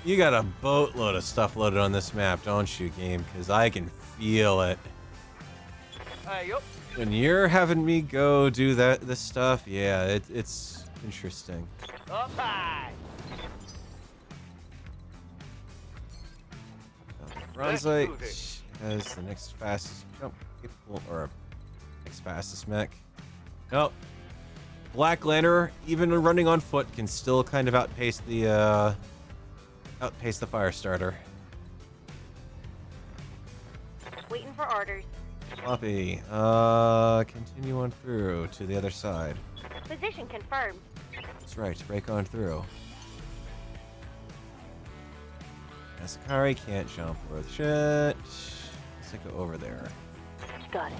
You got a boatload of stuff loaded on this map, don't you, game? Because I can feel it. Yup. When you're having me go do this stuff, yeah, it's interesting. Up high. Bronzite has the next fastest jump capable, or next fastest mech. Nope. Black Lantern, even running on foot, can still kind of outpace the Firestarter. Waiting for orders. Floppy, continue on through to the other side. Position confirmed. That's right, break on through. Asakari can't jump worth shit. Let's go over there. Got it.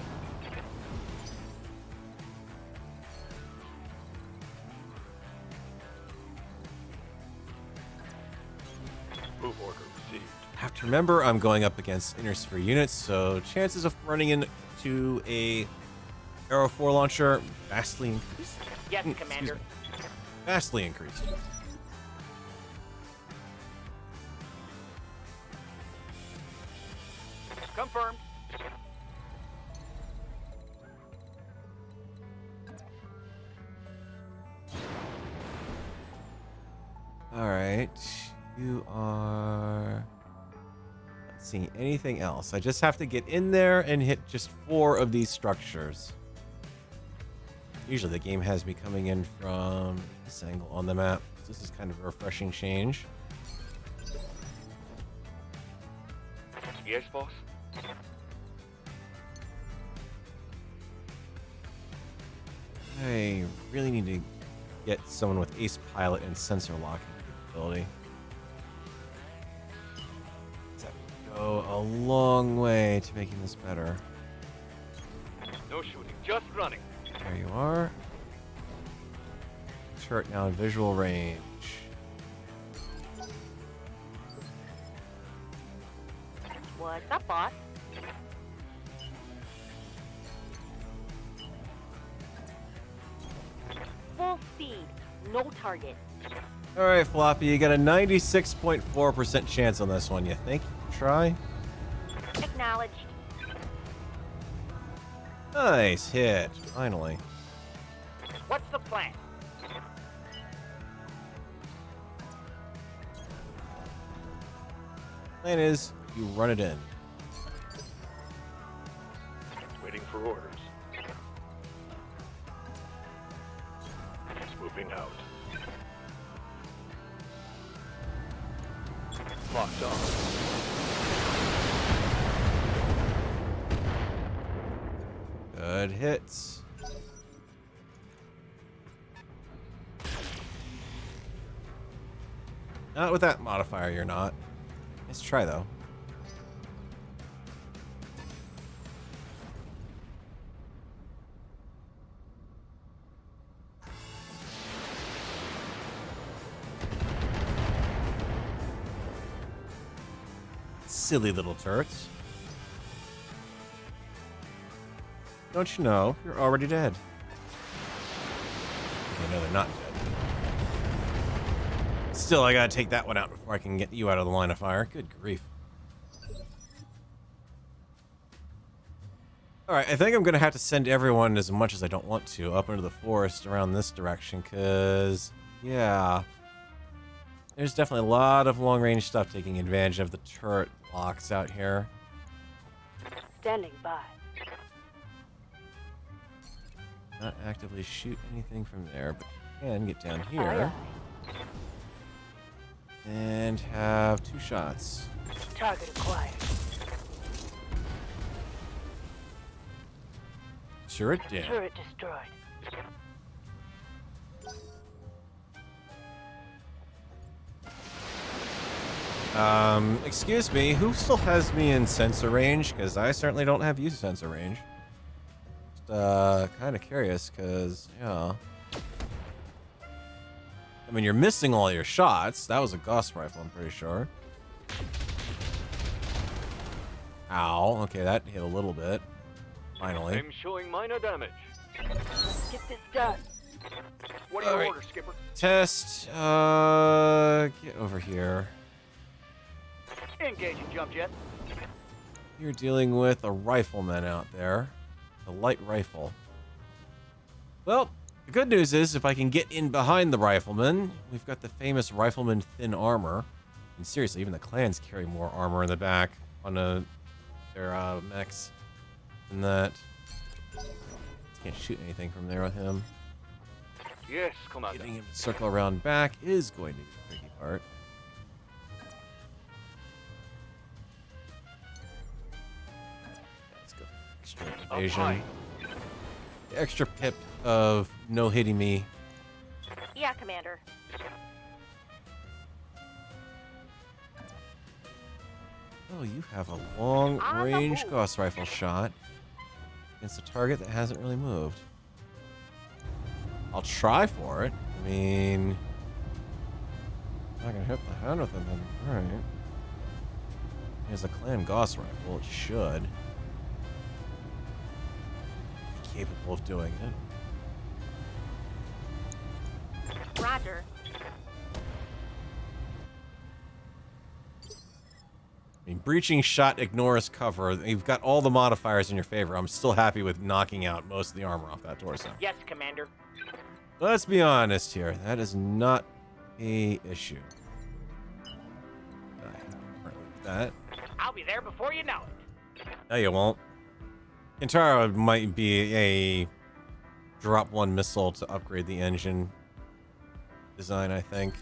Move order received. Have to remember I'm going up against inner sphere units, so chances of running into a Arrow 4 launcher vastly increased. Yes, Commander. Vastly increased. Confirmed. Alright. You are not seeing anything else. I just have to get in there and hit just 4 of these structures. Usually the game has me coming in from this angle on the map. This is kind of a refreshing change. Yes, boss? I really need to get someone with ace pilot and sensor locking capability. That would go a long way to making this better. No shooting, just running. There you are. Turret now in visual range. What's up, boss? Full speed, no target. Alright, Floppy, you got a 96.4% chance on this one, you think? Try? Acknowledged. Nice hit, finally. What's the plan? Plan is, you run it in. Waiting for orders. Moving out. Locked on. Good hits. Not with that modifier, you're not. Nice try, though. Silly little turrets. Don't you know, you're already dead. Okay, no, they're not dead. Still, I gotta take that one out before I can get you out of the line of fire. Good grief. Alright, I think I'm gonna have to send everyone, as much as I don't want to, up into the forest around this direction, because, yeah. There's definitely a lot of long-range stuff taking advantage of the turret locks out here. Standing by. Not actively shoot anything from there, but you can get down Aye, here aye. and have 2 shots. Target acquired. Turret down. Turret destroyed. Excuse me, who still has me in sensor range? Because I certainly don't have you sensor range. Just, kind of curious, because, yeah. I mean, you're missing all your shots. That was a Gauss rifle, I'm pretty sure. Ow. Okay, that hit a little bit. Finally. I'm showing minor damage. Let's get this done. What are your Alright. orders, Skipper? Test, get over here. Engaging jump jet. You're dealing with a rifleman out there. A light rifle. Well, the good news is if I can get in behind the rifleman, we've got the famous rifleman thin armor. And seriously, even the clans carry more armor in the back on their mechs than that. Can't shoot anything from there with him. Yes, Commander. Getting him to circle around back is going to be the tricky part. Let's go for extra evasion. high. The extra pip of no hitting me. Yeah, Commander. Oh, you have a long-range move. Gauss rifle shot against a target that hasn't really moved. I'll try for it. I mean, I'm not gonna hit the head with it then. Alright. Here's a clan Gauss rifle. It should be capable of doing it. Roger. I mean, breaching shot ignores cover. You've got all the modifiers in your favor. I'm still happy with knocking out most of the armor off that torso. Yes, Commander. Let's be honest here. That is not a issue. That. I'll be there before you know it. No, you won't. Kintaro might be a drop one missile to upgrade the engine design, I think.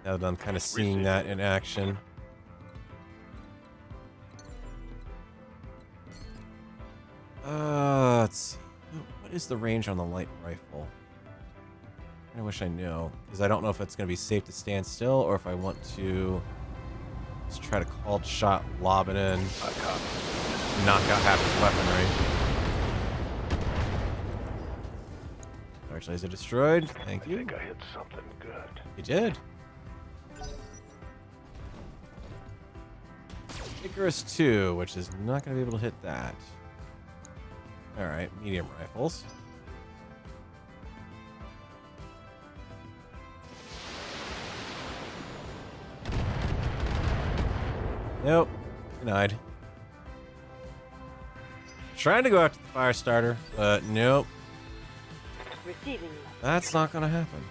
Now that I'm kind of seeing that in action. Let's see. What is the range on the light rifle? I wish I knew, because I don't know if it's going to be safe to stand still or if I want to just try to called shot, lob it in, knock out half his weaponry. Large laser destroyed. Thank you. I think I hit something good. You did. Icarus 2, which is not going to be able to hit that. Alright, medium rifles. Nope. Denied. Trying to go after the fire starter, but nope. Receiving. That's not gonna happen.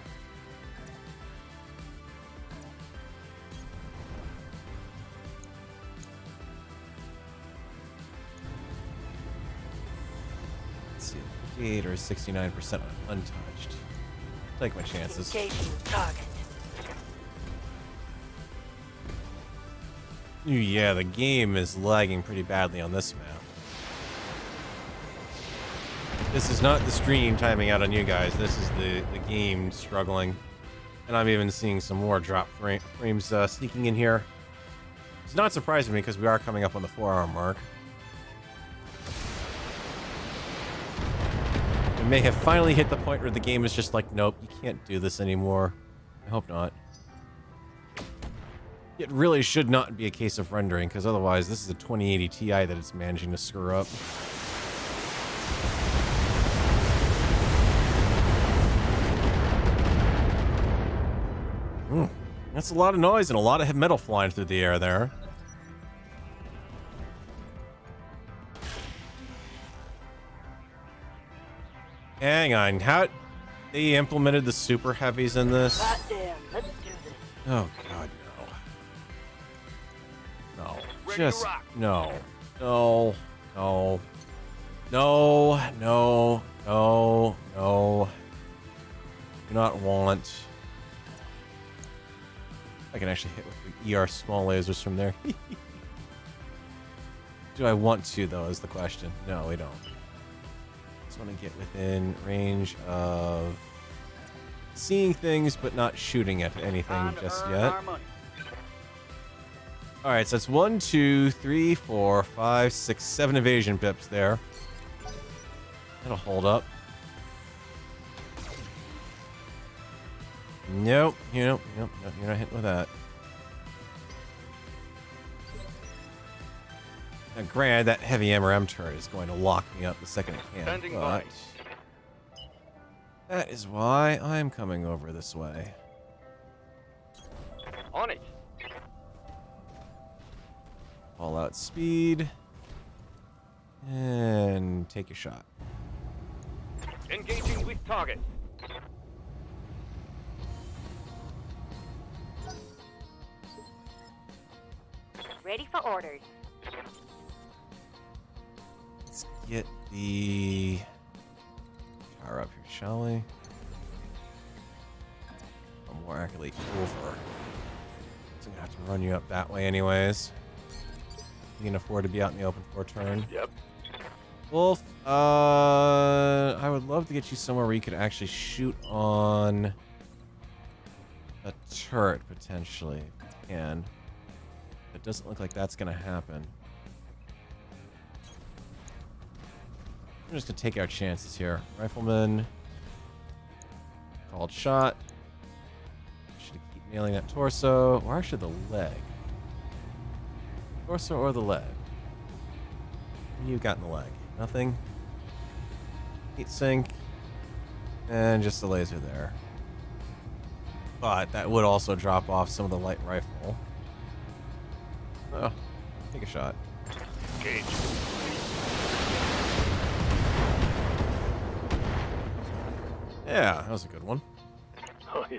Let's see, 58 or 69% untouched. Take my chances. Engaging target. Yeah, the game is lagging pretty badly on this map. This is not the stream timing out on you guys. This is the game struggling. And I'm even seeing some more drop frames sneaking in here. It's not surprising me because we are coming up on the 4-hour mark. We may have finally hit the point where the game is just like, nope, you can't do this anymore. I hope not. It really should not be a case of rendering, because otherwise this is a 2080 Ti that it's managing to screw up. That's a lot of noise and a lot of metal flying through the air there. Hang on. How they implemented the super heavies in this? Goddamn, let's do this. Oh God, no. No. Ready to Just rock. no. No. No. No. No. No. No. Do not want. I can actually hit with the ER small lasers from there. Do I want to, though, is the question. No, we don't. Just want to get within range of seeing things, but not shooting at anything Time to just earn yet. our money. Alright, so that's 1, 2, 3, 4, 5, 6, 7 evasion pips there. That'll hold up. Nope, nope, nope, nope, you're not hitting with that. Now, granted, that heavy MRM turret is going to lock me up the second it can, Standing but by. that is why I'm coming over this way. On it. All out speed. And take a shot. Engaging with target. Ready for orders. Let's get the tower up here, shall we? Or more accurately, over. So I'm gonna have to run you up that way anyways. You can afford to be out in the open for a turn. Yep. Wolf, I would love to get you somewhere where you could actually shoot on a turret, potentially, if you can. It doesn't look like that's gonna happen. I'm just gonna take our chances here. Rifleman. Called shot. Should keep nailing that torso, or actually the leg. Torso or the leg? What do you got in the leg? Nothing. Heat sink. And just the laser there. But that would also drop off some of the light rifle. Oh, take a shot. Engage. Yeah, that was a good one. Oh yeah.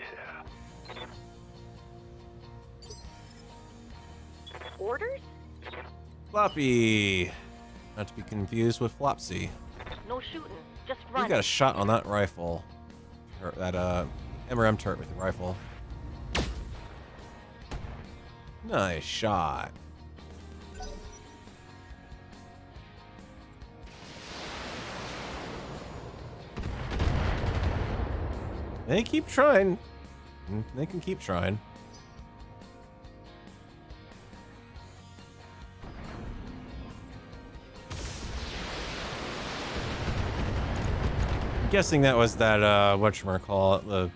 Orders? Floppy. Not to be confused with Flopsy. No shooting. Just You run. got a shot on that rifle. Or that MRM turret with the rifle. Nice shot. They keep trying. They can keep trying. I'm guessing that was that, whatchamacallit, the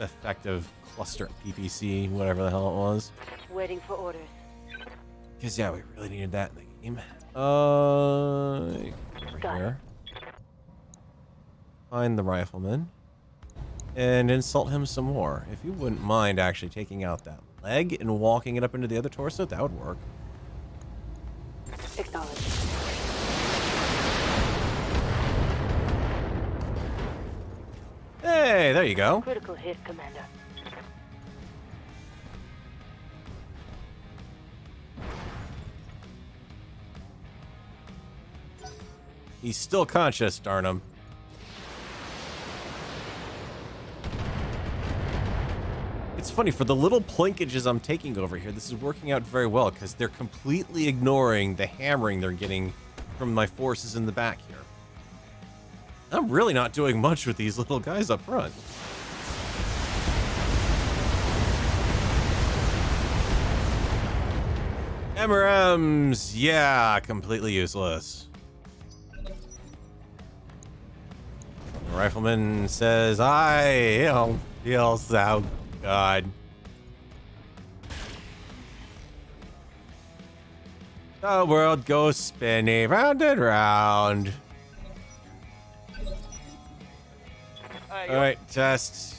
effective cluster PPC, whatever the hell it was. Waiting for orders. Because, yeah, we really needed that in the game. Got it. Here. Find the rifleman. And insult him some more. If you wouldn't mind actually taking out that leg and walking it up into the other torso, that would work. Acknowledge. Hey, there you go. Critical hit, Commander. He's still conscious, darn him. It's funny, for the little plinkages I'm taking over here, this is working out very well, because they're completely ignoring the hammering they're getting from my forces in the back here. I'm really not doing much with these little guys up front. MRMs, yeah, completely useless. The rifleman says, I don't feel so good. The world goes spinning round and round. All right, test.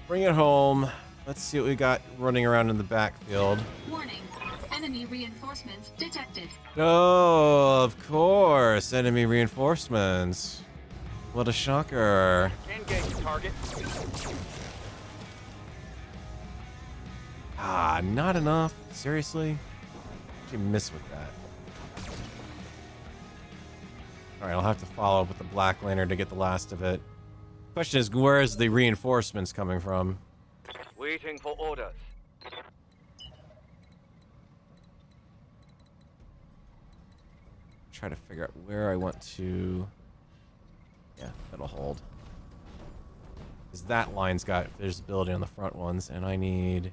Bring it home. Let's see what we got running around in the backfield. Warning. Enemy reinforcements detected. Oh, of course. Enemy reinforcements. What a shocker. Engage target. Ah, not enough. Seriously? How'd you miss with that? Alright, I'll have to follow up with the Black Lantern to get the last of it. Question is, where is the reinforcements coming from? Waiting for orders. Try to figure out where I want to... Yeah, that'll hold. Because that line's got visibility on the front ones, and I need...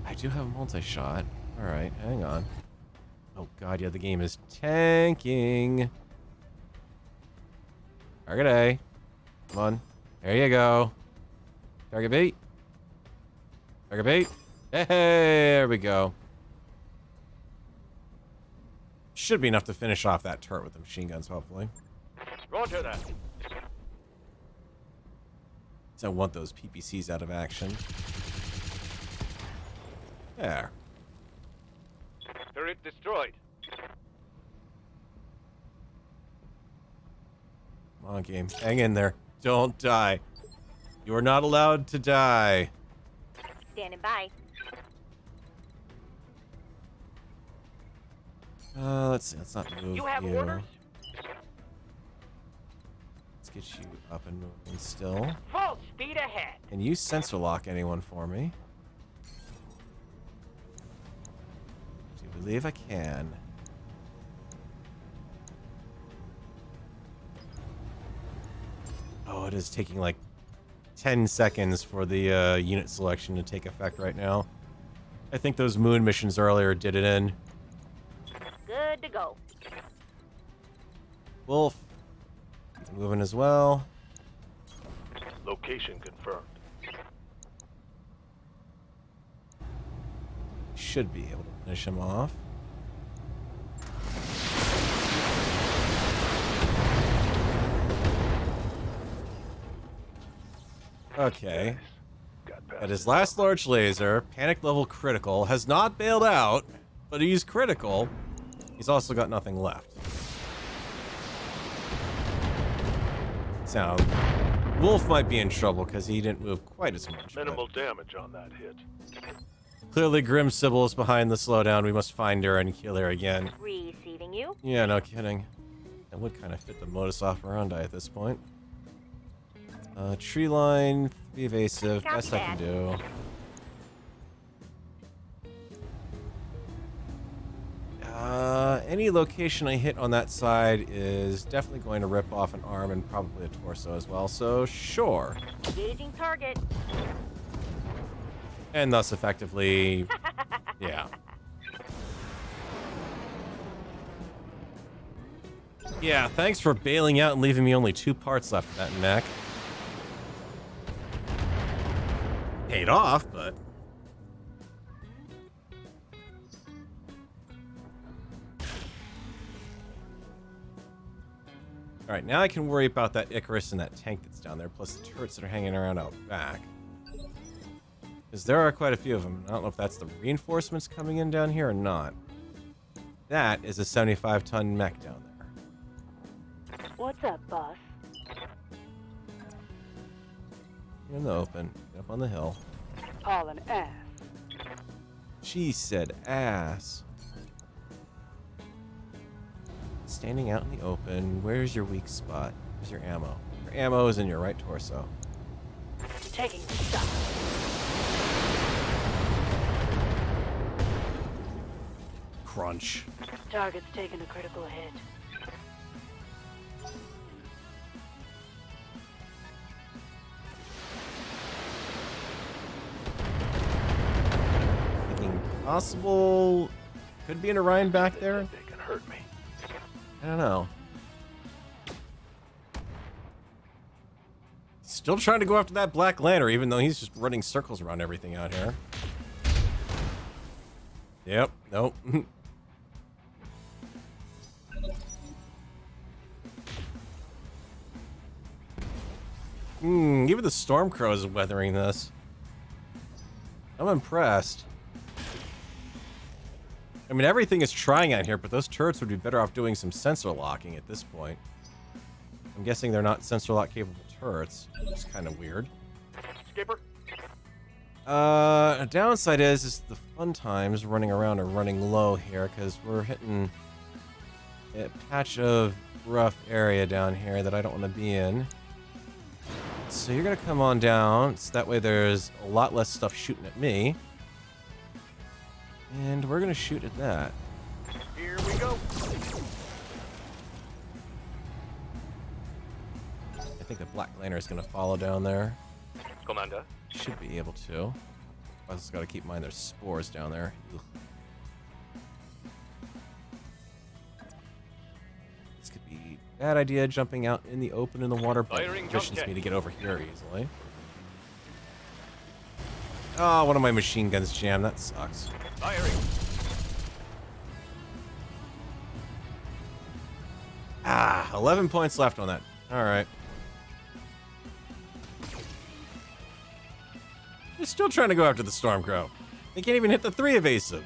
I do have a multi-shot. Alright, hang on. Oh god, yeah, the game is tanking. Target A. Come on. There you go. Target B. Target B. Hey, there we go. Should be enough to finish off that turret with the machine guns, hopefully. Roger that. So I want those PPCs out of action. There. Turret destroyed. Come on, game. Hang in there. Don't die. You are not allowed to die. Standing by. Let's see. Let's not move You have orders? Let's get you up and moving still. Full speed ahead. Can you sensor lock anyone for me? Do you believe I can? Oh, it is taking like 10 seconds for the unit selection to take effect right now. I think those moon missions earlier did it in. Good to go. Wolf. Moving as well. Location confirmed. Should be able to finish him off. Okay. Got past At his last large laser, panic level critical, has not bailed out, but he's critical. He's also got nothing left. So, Wolf might be in trouble because he didn't move quite as much. but minimal damage on that hit. Clearly, Grim Sybil is behind the slowdown. We must find her and kill her again. Receiving you. Yeah, no kidding. That would kind of fit the modus operandi at this point. Tree line, be evasive, Copy best I can that. do. Any location I hit on that side is definitely going to rip off an arm and probably a torso as well, so sure. Engaging target. And thus effectively, yeah. Yeah, thanks for bailing out and leaving me only 2 parts left of that mech. Paid off, but... Alright, now I can worry about that Icarus and that tank that's down there, plus the turrets that are hanging around out back. Because there are quite a few of them. I don't know if that's the reinforcements coming in down here or not. That is a 75-ton mech down there. What's up, boss? You're in the open. Get up on the hill. Hauling ass. She said ass. Standing out in the open. Where's your weak spot? Where's your ammo? Your ammo is in your right torso. Taking the shot. Crunch. Target's taking a critical hit. Thinking possible. Could be an Orion back there. They can hurt me. I don't know. Still trying to go after that Black Lantern, even though he's just running circles around everything out here. Yep. Nope. Even the Stormcrow is weathering this. I'm impressed. I mean, everything is trying out here, but those turrets would be better off doing some sensor locking at this point. I'm guessing they're not sensor lock capable turrets. It's kind of weird. Skipper? A downside is the fun times running around are running low here because we're hitting a patch of rough area down here that I don't want to be in. So you're gonna come on down, so that way there's a lot less stuff shooting at me. And we're gonna shoot at that. Here we go. I think the Black Lantern is gonna follow down there. Commander. Should be able to. I just gotta keep in mind there's spores down there. Ugh. This could be a bad idea, jumping out in the open in the water, but it Firing positions jump me jet. to get over here easily. Oh, one of my machine guns jammed. That sucks. Firing. Ah, 11 points left on that. All right. They're still trying to go after the Stormcrow. They can't even hit the 3 evasive.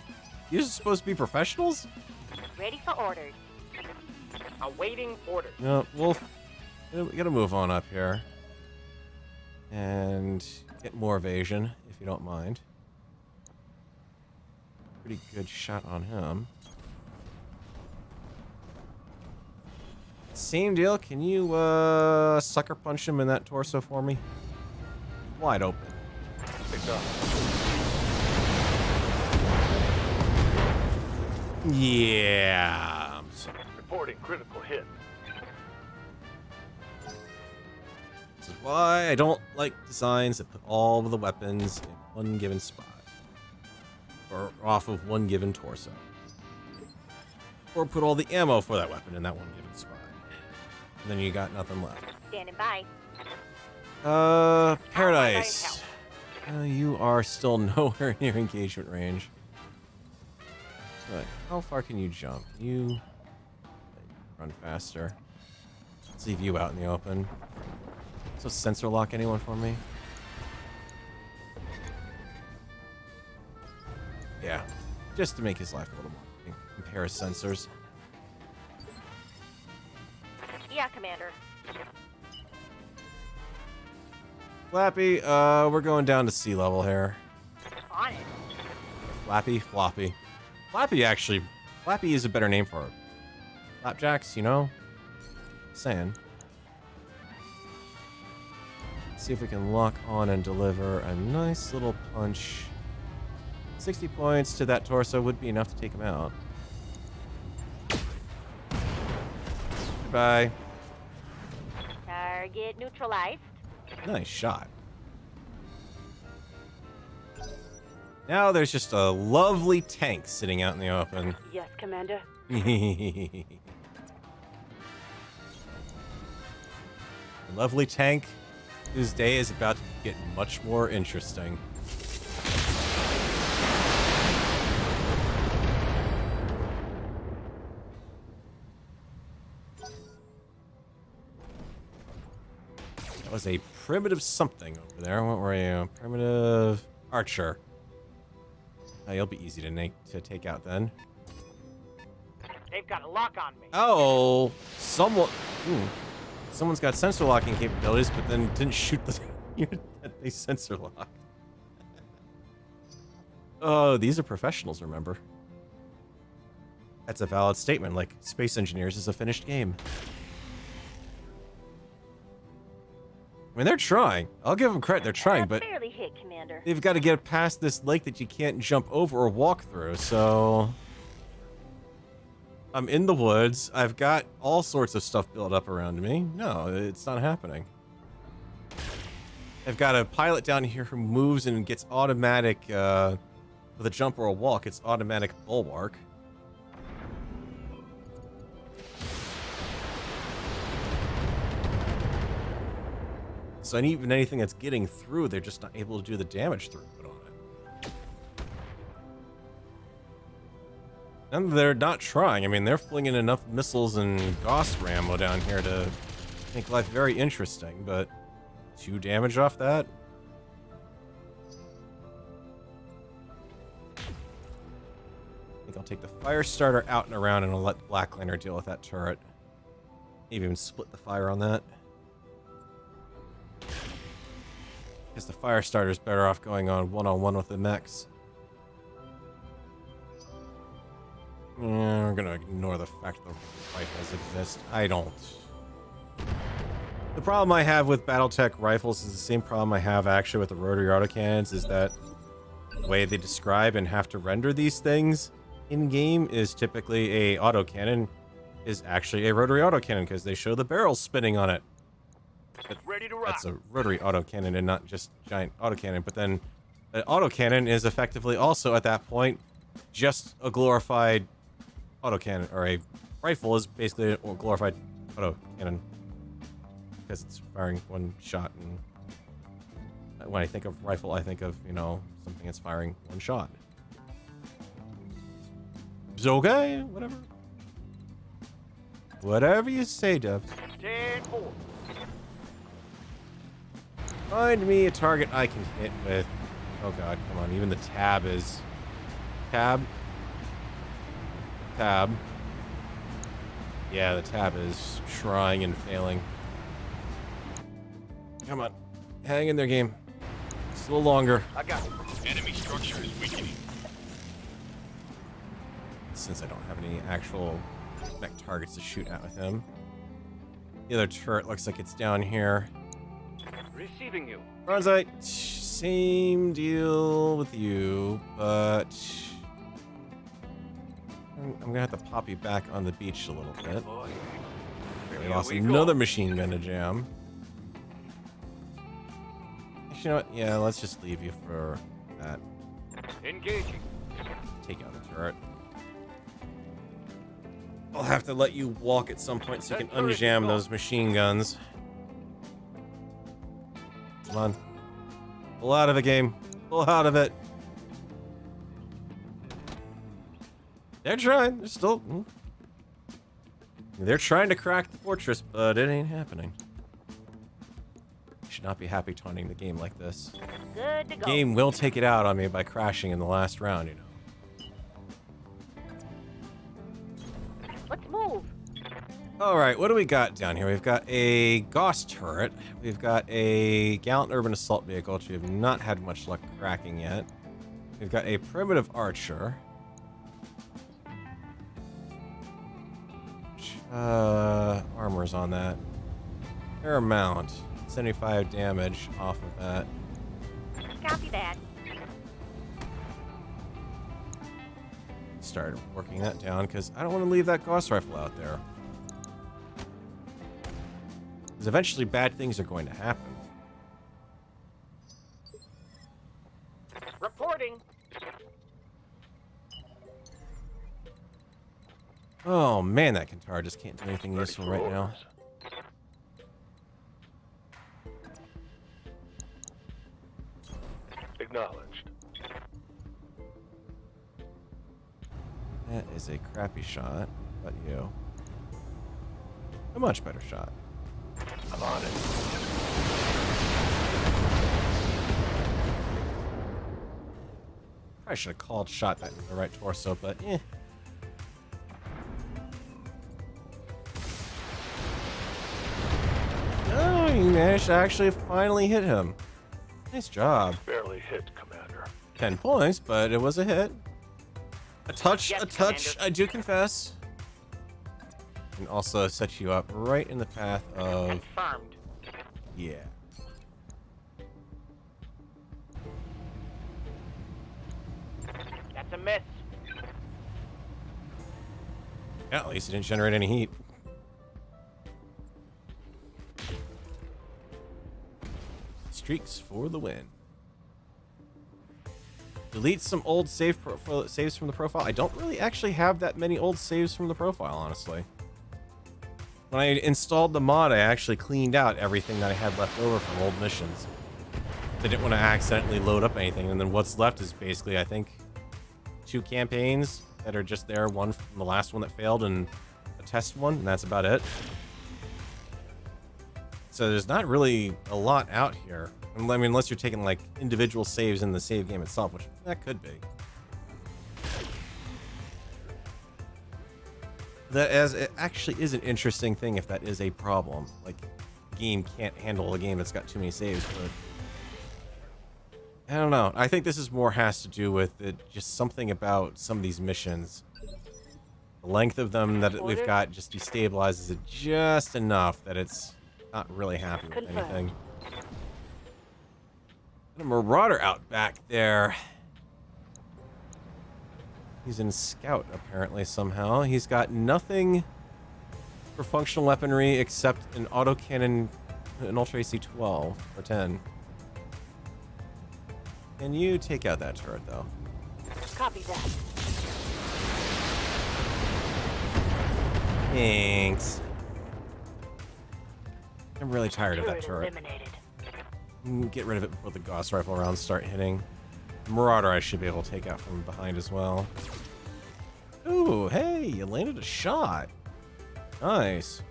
You're supposed to be professionals? Ready for orders. Awaiting orders. No, we gotta move on up here. And get more evasion, if you don't mind. Pretty good shot on him. Same deal, can you sucker punch him in that torso for me? Wide open. Picked up. Yeah. Reporting critical hit. This is why I don't like designs that put all of the weapons in one given spot. Or off of one given torso. Or put all the ammo for that weapon in that one given spot. And then you got nothing left. Standing by. Paradise. You are still nowhere near engagement range. But how far can you jump? You run faster. Let's leave you out in the open. So sensor lock anyone for me? Yeah, just to make his life a little more. Compare his sensors. Yeah, Commander. Flappy, we're going down to sea level here. On it. Flappy, floppy. Flappy, actually. Flappy is a better name for it. Flapjacks, you know? Saying. Let's see if we can lock on and deliver a nice little punch. 60 points to that torso would be enough to take him out. Goodbye. Target neutralized. Nice shot. Now there's just a lovely tank sitting out in the open. Yes, Commander. A lovely tank whose day is about to get much more interesting. That was a primitive something over there. What were you? Primitive archer. You'll be easy to take out then. They've got a lock on me. Oh, someone's got sensor locking capabilities, but then didn't shoot the unit that they sensor locked. Oh, these are professionals, remember? That's a valid statement, like Space Engineers is a finished game. I mean, they're trying. I'll give them credit, they're trying, but Barely hit, Commander. they've got to get past this lake that you can't jump over or walk through, so... I'm in the woods. I've got all sorts of stuff built up around me. No, it's not happening. I've got a pilot down here who moves and gets automatic, with a jump or a walk, it's automatic bulwark. So even anything that's getting through, they're just not able to do the damage through it on it. And they're not trying. I mean, they're flinging enough missiles and Gauss ammo down here to make life very interesting, but 2 damage off that? I think I'll take the fire starter out and around, and I'll let Blackliner deal with that turret. Maybe even split the fire on that. Because the fire starter's better off going on one-on-one with the mechs. Yeah, we're gonna ignore the fact that the rifles exist. I don't. The problem I have with BattleTech rifles is the same problem I have actually with the rotary autocannons, is that the way they describe and have to render these things in-game is typically a autocannon is actually a rotary autocannon because they show the barrels spinning on it. But Ready to rock. that's a rotary autocannon and not just giant autocannon. But then an autocannon is effectively also at that point just a glorified autocannon, or a rifle is basically a glorified autocannon because it's firing one shot. And when I think of rifle, I think of, you know, something that's firing one shot. Okay, whatever. Whatever you say, Dubs. 10-4. Find me a target I can hit with. Oh god, come on. Even the tab is... Tab? Tab. Yeah, the tab is trying and failing. Come on. Hang in there, game. Just a little longer. I got it. Enemy structure is weakening. Since I don't have any actual mech targets to shoot at with him. The other turret looks like it's down here. Receiving you. Bronzite, same deal with you, but I'm gonna have to pop you back on the beach a little bit. Boy. We Here lost we another go. machine gun to jam. Actually, you know what? Yeah, let's just leave you for that. Engaging. Take out the turret. I'll have to let you walk at some point so you can That turret is unjam gone. those machine guns. Come on. Pull out of it, game. Pull out of it. They're trying. They're still... They're trying to crack the fortress, but it ain't happening. You should not be happy taunting the game like this. Good to go. Game will take it out on me by crashing in the last round, you know. Let's move. Alright, what do we got down here? We've got a Gauss turret. We've got a Gallant Urban Assault Vehicle, which we have not had much luck cracking yet. We've got a Primitive Archer. Armor's on that. Paramount. 75 damage off of that. Copy that. Started working that down because I don't want to leave that Gauss rifle out there. Because eventually bad things are going to happen. Reporting. Oh man, that Kentara just can't do anything useful right now. Acknowledged. That is a crappy shot, but you. A much better shot. I'm on it. I should have called shot that in the right torso, but eh. Oh, you managed to actually finally hit him. Nice job. Barely hit, Commander. 10 points, but it was a hit. A touch, Yes, a touch, Commander. I do confess. And also set you up right in the path of... Confirmed. Yeah. That's a miss. Yeah, at least it didn't generate any heat. Streaks for the win. Delete some old saves from the profile. I don't really actually have that many old saves from the profile, honestly. When I installed the mod, I actually cleaned out everything that I had left over from old missions. I didn't want to accidentally load up anything, and then what's left is basically, I think, 2 campaigns that are just there. One from the last one that failed and a test one, and that's about it. So there's not really a lot out here. I mean, unless you're taking like individual saves in the save game itself, which that could be. it actually is an interesting thing if that is a problem. Like, the game can't handle a game that's got too many saves, but I don't know. I think this is more has to do with just something about some of these missions. The length of them that we've got just destabilizes it just enough that it's not really happy with anything. Got a Marauder out back there. He's in Scout, apparently, somehow. He's got nothing for functional weaponry except an autocannon, an Ultra AC-12 or 10. Can you take out that turret, though? Copy that. Thanks. I'm really tired of that turret. Eliminated. Get rid of it before the Gauss rifle rounds start hitting. Marauder I should be able to take out from behind as well. Ooh, hey, you landed a shot. Nice.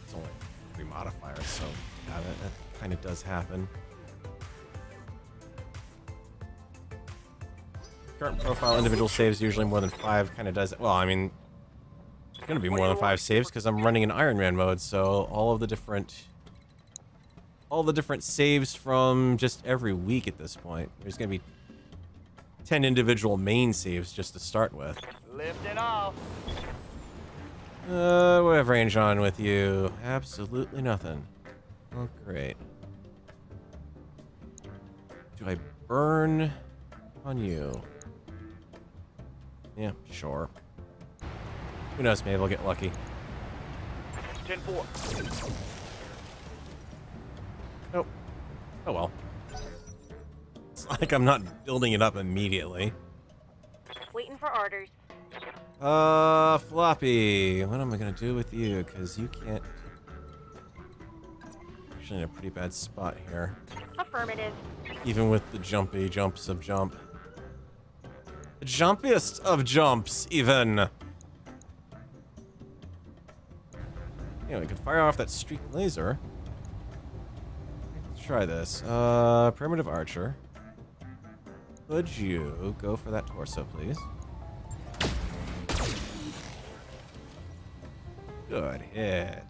It's only 3 modifiers, so yeah, that kind of does happen. Current profile individual saves usually more than 5 kind of does it. Well, I mean, it's going to be more than 5 saves because I'm running in Iron Man mode, so all the different saves from just every week at this point. There's going to be 10 individual main saves just to start with. Lifting off. What have range on with you? Absolutely nothing. Oh, great. Do I burn on you? Yeah, sure. Who knows, maybe I'll get lucky. 10-4. Nope. Oh well. It's like I'm not building it up immediately. Waiting for orders. Floppy. What am I gonna do with you? Because you can't... Actually in a pretty bad spot here. Affirmative. Even with the jumpy jumps of jump. The jumpiest of jumps, even. Yeah, we could fire off that streak laser. Let's try this. Primitive archer. Could you go for that torso, please? Good hit.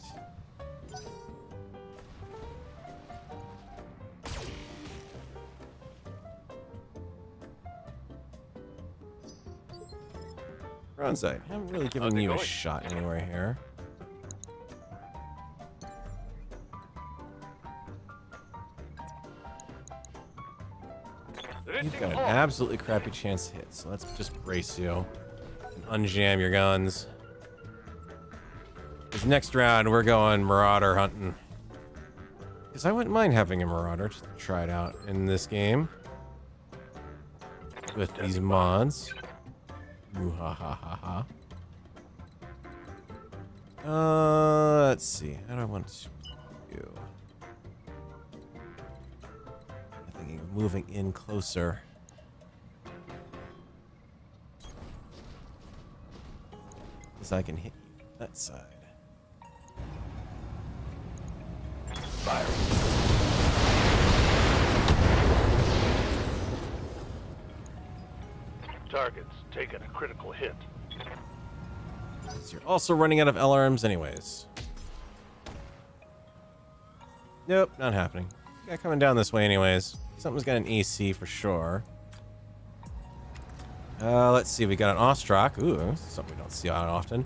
Bronzite. I haven't really given you a shot anywhere here. You've got an absolutely crappy chance to hit, so let's just brace you and unjam your guns. This next round, we're going Marauder hunting. Because I wouldn't mind having a Marauder just to try it out in this game. With these mods. Ooh-ha-ha-ha-ha. Let's see. How do I want to do? I'm thinking of moving in closer. Because I can hit you that side. Fire. Target's taking a critical hit. So you're also running out of LRMs anyways. Nope, not happening. Guy coming down this way anyways. Something's got an AC for sure. Let's see, we got an Ostrak. Ooh, something we don't see on often.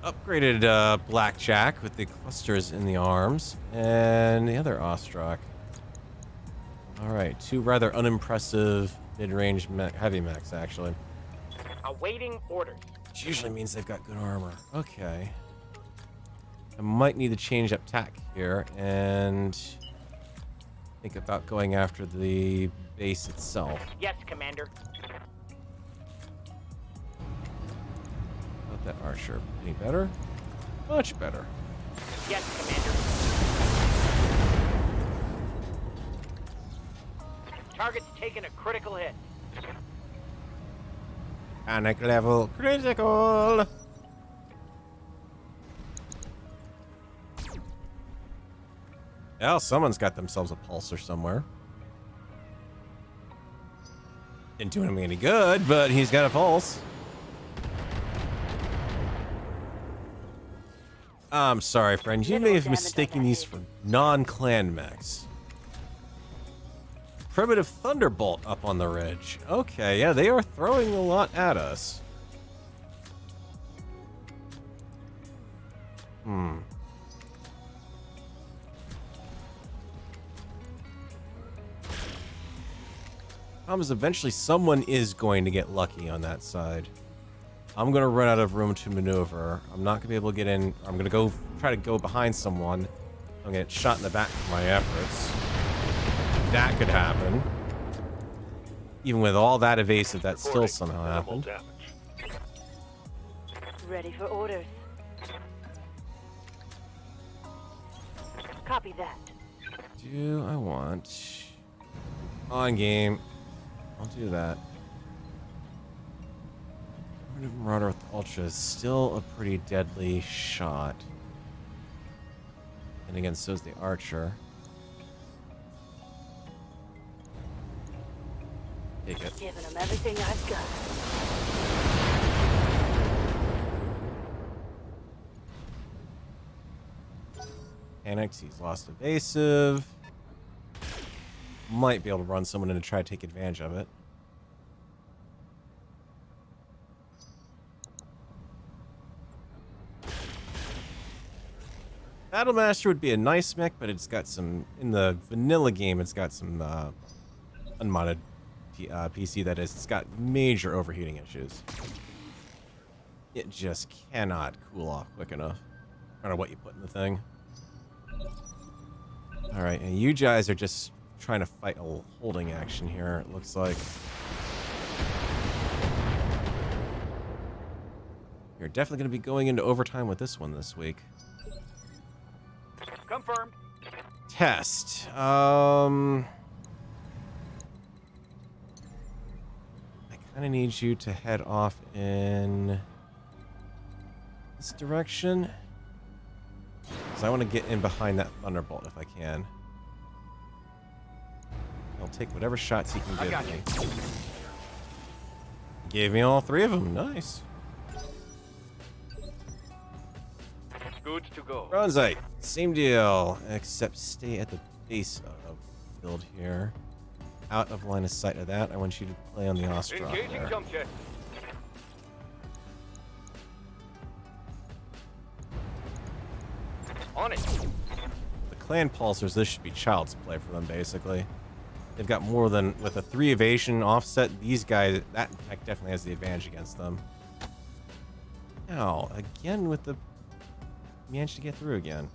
Upgraded Blackjack with the clusters in the arms. And the other Ostrak. Alright, 2 rather unimpressive mid-range heavy mechs, actually. Awaiting orders. Which usually means they've got good armor. Okay. I might need to change up tack here and think about going after the base itself. Yes, Commander. Not that archer. Any better? Much better. Yes, Commander. Target's taking a critical hit. Panic level critical. Well, someone's got themselves a pulsar somewhere. Didn't do him any good, but he's got a pulse. I'm sorry, friend. You may have mistaken these for non-clan mechs. Primitive Thunderbolt up on the ridge. Okay, yeah, they are throwing a lot at us. Problem is, eventually someone is going to get lucky on that side. I'm going to run out of room to maneuver. I'm not going to be able to get in. I'm going to go try to go behind someone. I'm going to get shot in the back for my efforts. That could happen. Even with all that evasive, that still somehow happened. Ready for orders. Copy that. Do I want... On game. I'll do that. Marauder with Ultra is still a pretty deadly shot. And again, so is the Archer. Take it. Giving them everything I've got. Panicked, he's lost evasive. Might be able to run someone in to try to take advantage of it. Battlemaster would be a nice mech, but it's got some... In the vanilla game, it's got some unmodded PC, that is. It's got major overheating issues. It just cannot cool off quick enough. No matter what you put in the thing. Alright, and you guys are just trying to fight a holding action here, it looks like. You're definitely going to be going into overtime with this one this week. Confirmed. Test. I kind of need you to head off in this direction. Because I want to get in behind that Thunderbolt if I can. I'll take whatever shots he can give me. Gave me all three of them. Nice. Good to go. Bronzite, same deal, except stay at the base of the build here. Out of line of sight of that, I want you to play on the Ostrom Engaging there. jump jet. On it. The clan pulsers, this should be child's play for them, basically. They've got more than, with a 3 evasion offset, these guys, that tech definitely has the advantage against them. Now, again with the... Managed to get through again.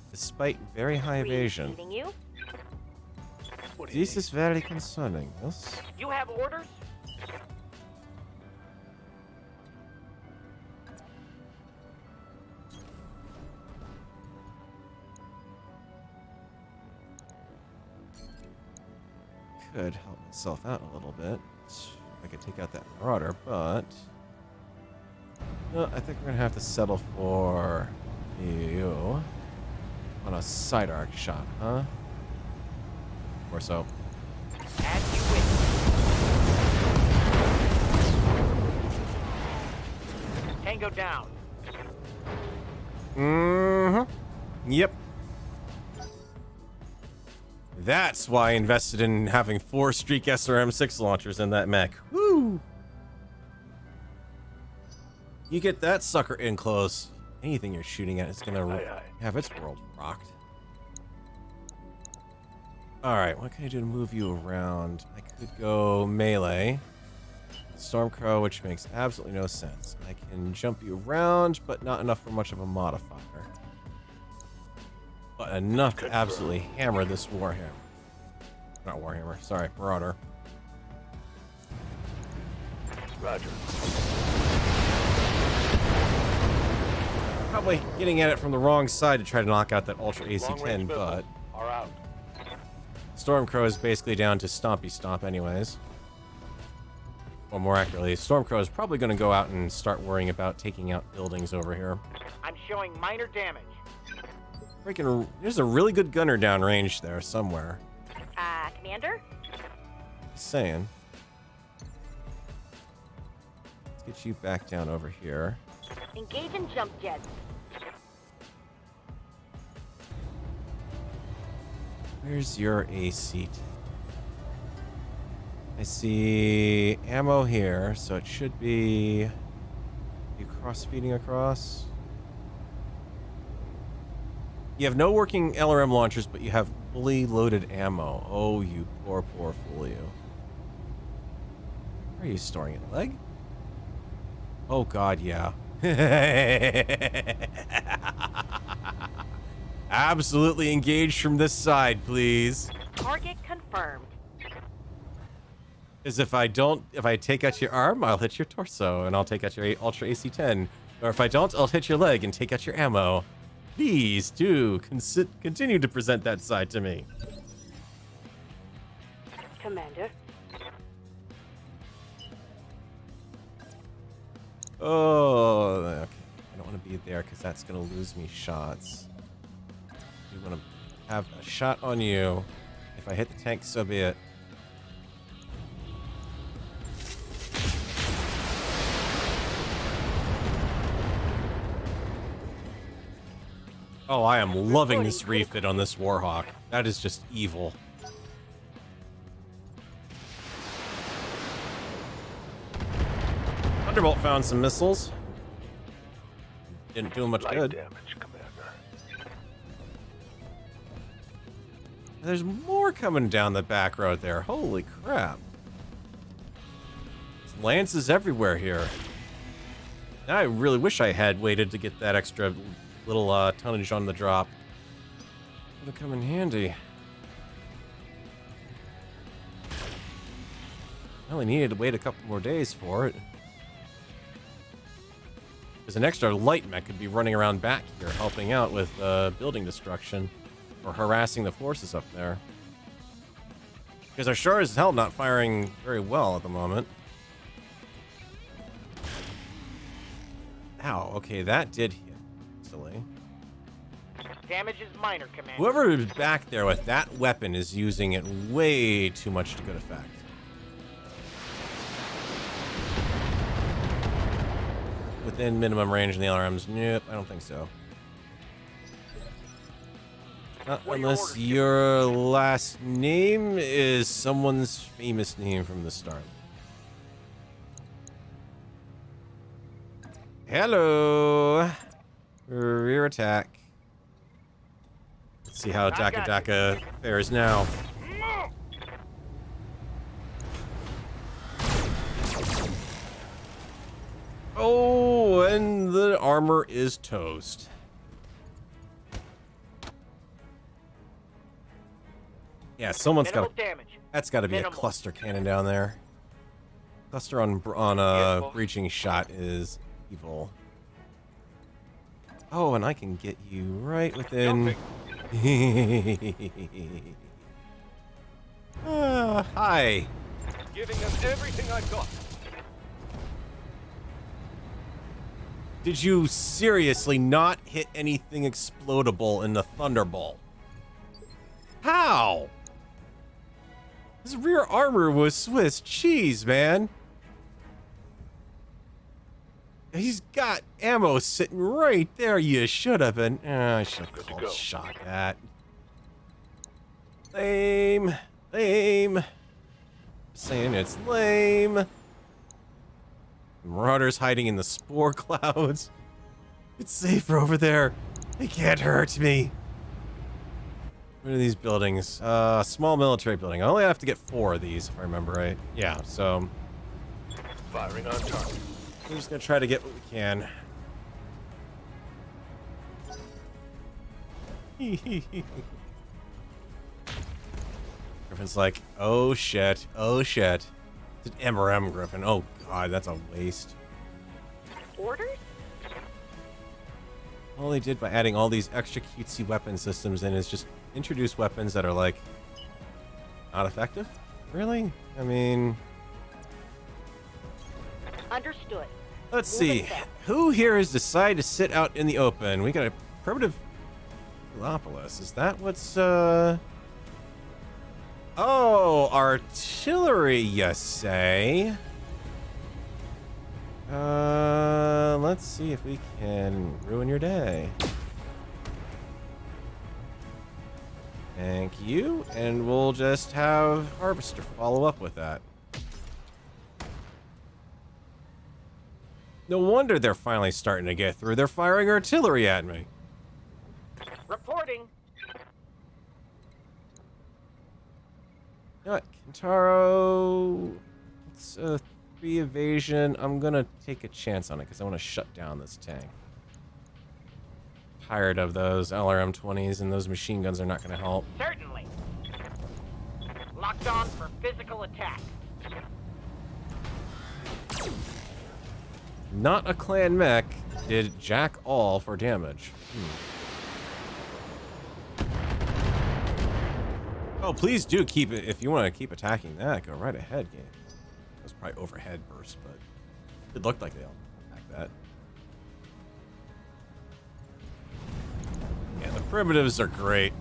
Despite very high evasion. You? This is very concerning, yes? You have orders? Could help myself out a little bit. I could take out that Marauder, but... No, I think we're going to have to settle for you on a side arc shot, huh? Or so. As you wish. Tango down. Mm-hmm. Yep. That's why I invested in having 4 Streak SRM-6 launchers in that mech. Woo! You get that sucker in close, anything you're shooting at is gonna have its world rocked. Alright, what can I do to move you around? I could go melee. Stormcrow, which makes absolutely no sense. I can jump you around, but not enough for much of a modifier. But enough to absolutely hammer this Warhammer. Not Warhammer, sorry, Marauder. Roger. Probably getting at it from the wrong side to try to knock out that Ultra AC-10, but... Are out. Stormcrow is basically down to Stompy Stomp anyways. Or more accurately, Stormcrow is probably going to go out and start worrying about taking out buildings over here. I'm showing minor damage. Freaking, there's a really good gunner downrange there somewhere. Commander? Just saying. Let's get you back down over here. Engage in jump jets. Where's your AC? I see ammo here, so it should be... You cross-feeding across? You have no working LRM launchers, but you have fully loaded ammo. Oh, you poor, poor fool you. Where are you storing it? Leg? Oh, God, yeah. Absolutely engaged from this side, please. Target confirmed. Because if I take out your arm, I'll hit your torso, and I'll take out your Ultra AC-10. Or if I don't, I'll hit your leg and take out your ammo. Please do continue to present that side to me. Commander. Oh, okay. I don't want to be there because that's going to lose me shots. We want to have a shot on you. If I hit the tank, so be it. Oh, I am loving this refit on this Warhawk. That is just evil. Thunderbolt found some missiles. Didn't do much good. Damage, Commander. There's more coming down the back road there. Holy crap. There's lances everywhere here. Now I really wish I had waited to get that extra little tonnage on the drop. Would have come in handy. I only needed to wait a couple more days for it. Because an extra light mech could be running around back here helping out with building destruction or harassing the forces up there. Because they're sure as hell not firing very well at the moment. Ow, okay, that did hit. Silly. Damage is minor, Commander. Whoever is back there with that weapon is using it way too much to good effect. Within minimum range in the LRMs? Nope, I don't think so. Unless your last name is someone's famous name from the start. Hello! Rear attack. Let's see how Daka Daka fares now. Oh, and the armor is toast. Yeah, someone's got. That's got to be a cluster cannon down there. Cluster on a breaching shot is evil. Oh, and I can get you right within. Hi. Giving them everything I've got. Did you seriously not hit anything explodable in the Thunderbolt? How? His rear armor was Swiss cheese, man. He's got ammo sitting right there. You should have been. I should have called shot that. Lame. Lame. Saying it's lame. Marauders hiding in the spore clouds. It's safer over there. They can't hurt me. What are these buildings? Small military building. I only have to get 4 of these, if I remember right. Yeah, so... Firing on target. We're just gonna try to get what we can. Griffin's like, oh shit, oh shit. It's an MRM Griffin. Oh god, that's a waste. Orders? All they did by adding all these extra cutesy weapon systems in is just introduce weapons that are like not effective? Really? I mean... Understood. Let's see. Who here has decided to sit out in the open? We got a primitive Metropolis. Is that what's Oh, artillery, you say? Let's see if we can ruin your day. Thank you, and we'll just have Harvester follow up with that. No wonder they're finally starting to get through. They're firing artillery at me. Reporting. You know what, Kentaro, it's a 3 evasion. I'm gonna take a chance on it because I want to shut down this tank. Tired of those LRM-20s, and those machine guns are not gonna help. Certainly. Locked on for physical attack. Not a clan mech did jack all for damage. Oh, please do keep it. If you want to keep attacking that, go right ahead, game. That was probably overhead burst, but it looked like they all attacked that. Yeah, the primitives are great.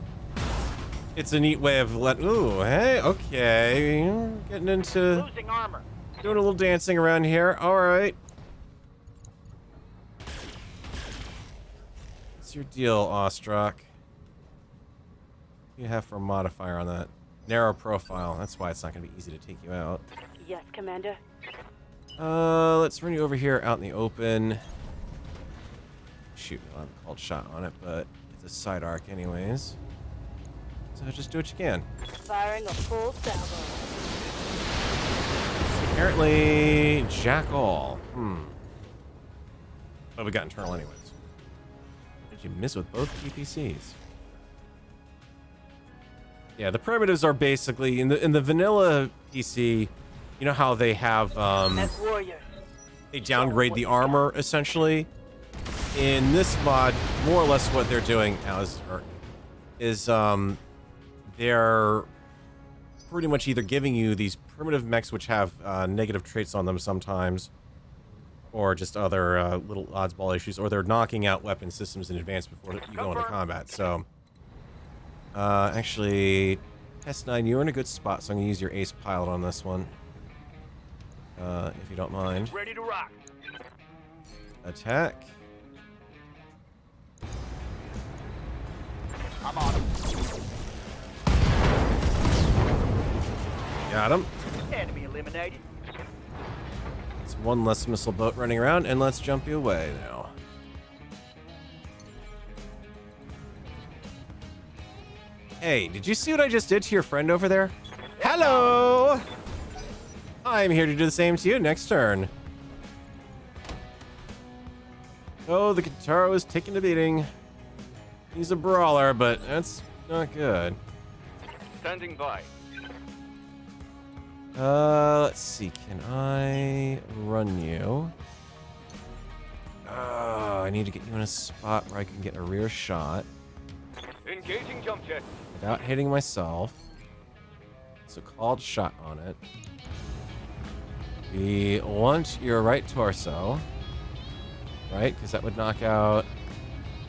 It's a neat way of letting. Ooh, hey, okay. Getting into. Losing armor. Doing a little dancing around here. Alright. What's your deal, Ostrak? What do you have for a modifier on that? Narrow profile. That's why it's not going to be easy to take you out. Yes, Commander. Let's run you over here out in the open. Shoot, I'll have a called shot on it, but it's a side arc anyways. So just do what you can. Firing a full salvo. Apparently, jack all. But we got internal anyways. Did you miss with both PPCs? Yeah, the primitives are basically in the vanilla PC. You know how they have As warriors. they downgrade the armor essentially. In this mod, more or less what they're doing now is they're pretty much either giving you these primitive mechs which have negative traits on them sometimes, or just other little oddsball issues, or they're knocking out weapon systems in advance before you go into combat. So, actually, Test 9, you're in a good spot, so I'm going to use your ace pilot on this one. If you don't mind. Ready to rock. Attack. I'm on him. Got him. Enemy eliminated. It's one less missile boat running around, and let's jump you away now. Hey, did you see what I just did to your friend over there? Hello! I'm here to do the same to you next turn. Oh, the Kentaro is taking a beating. He's a brawler, but that's not good. Standing by. Let's see. Can I run you? I need to get you in a spot where I can get a rear shot Engaging jump jet. without hitting myself. So called shot on it. We want your right torso. Right? Because that would knock out...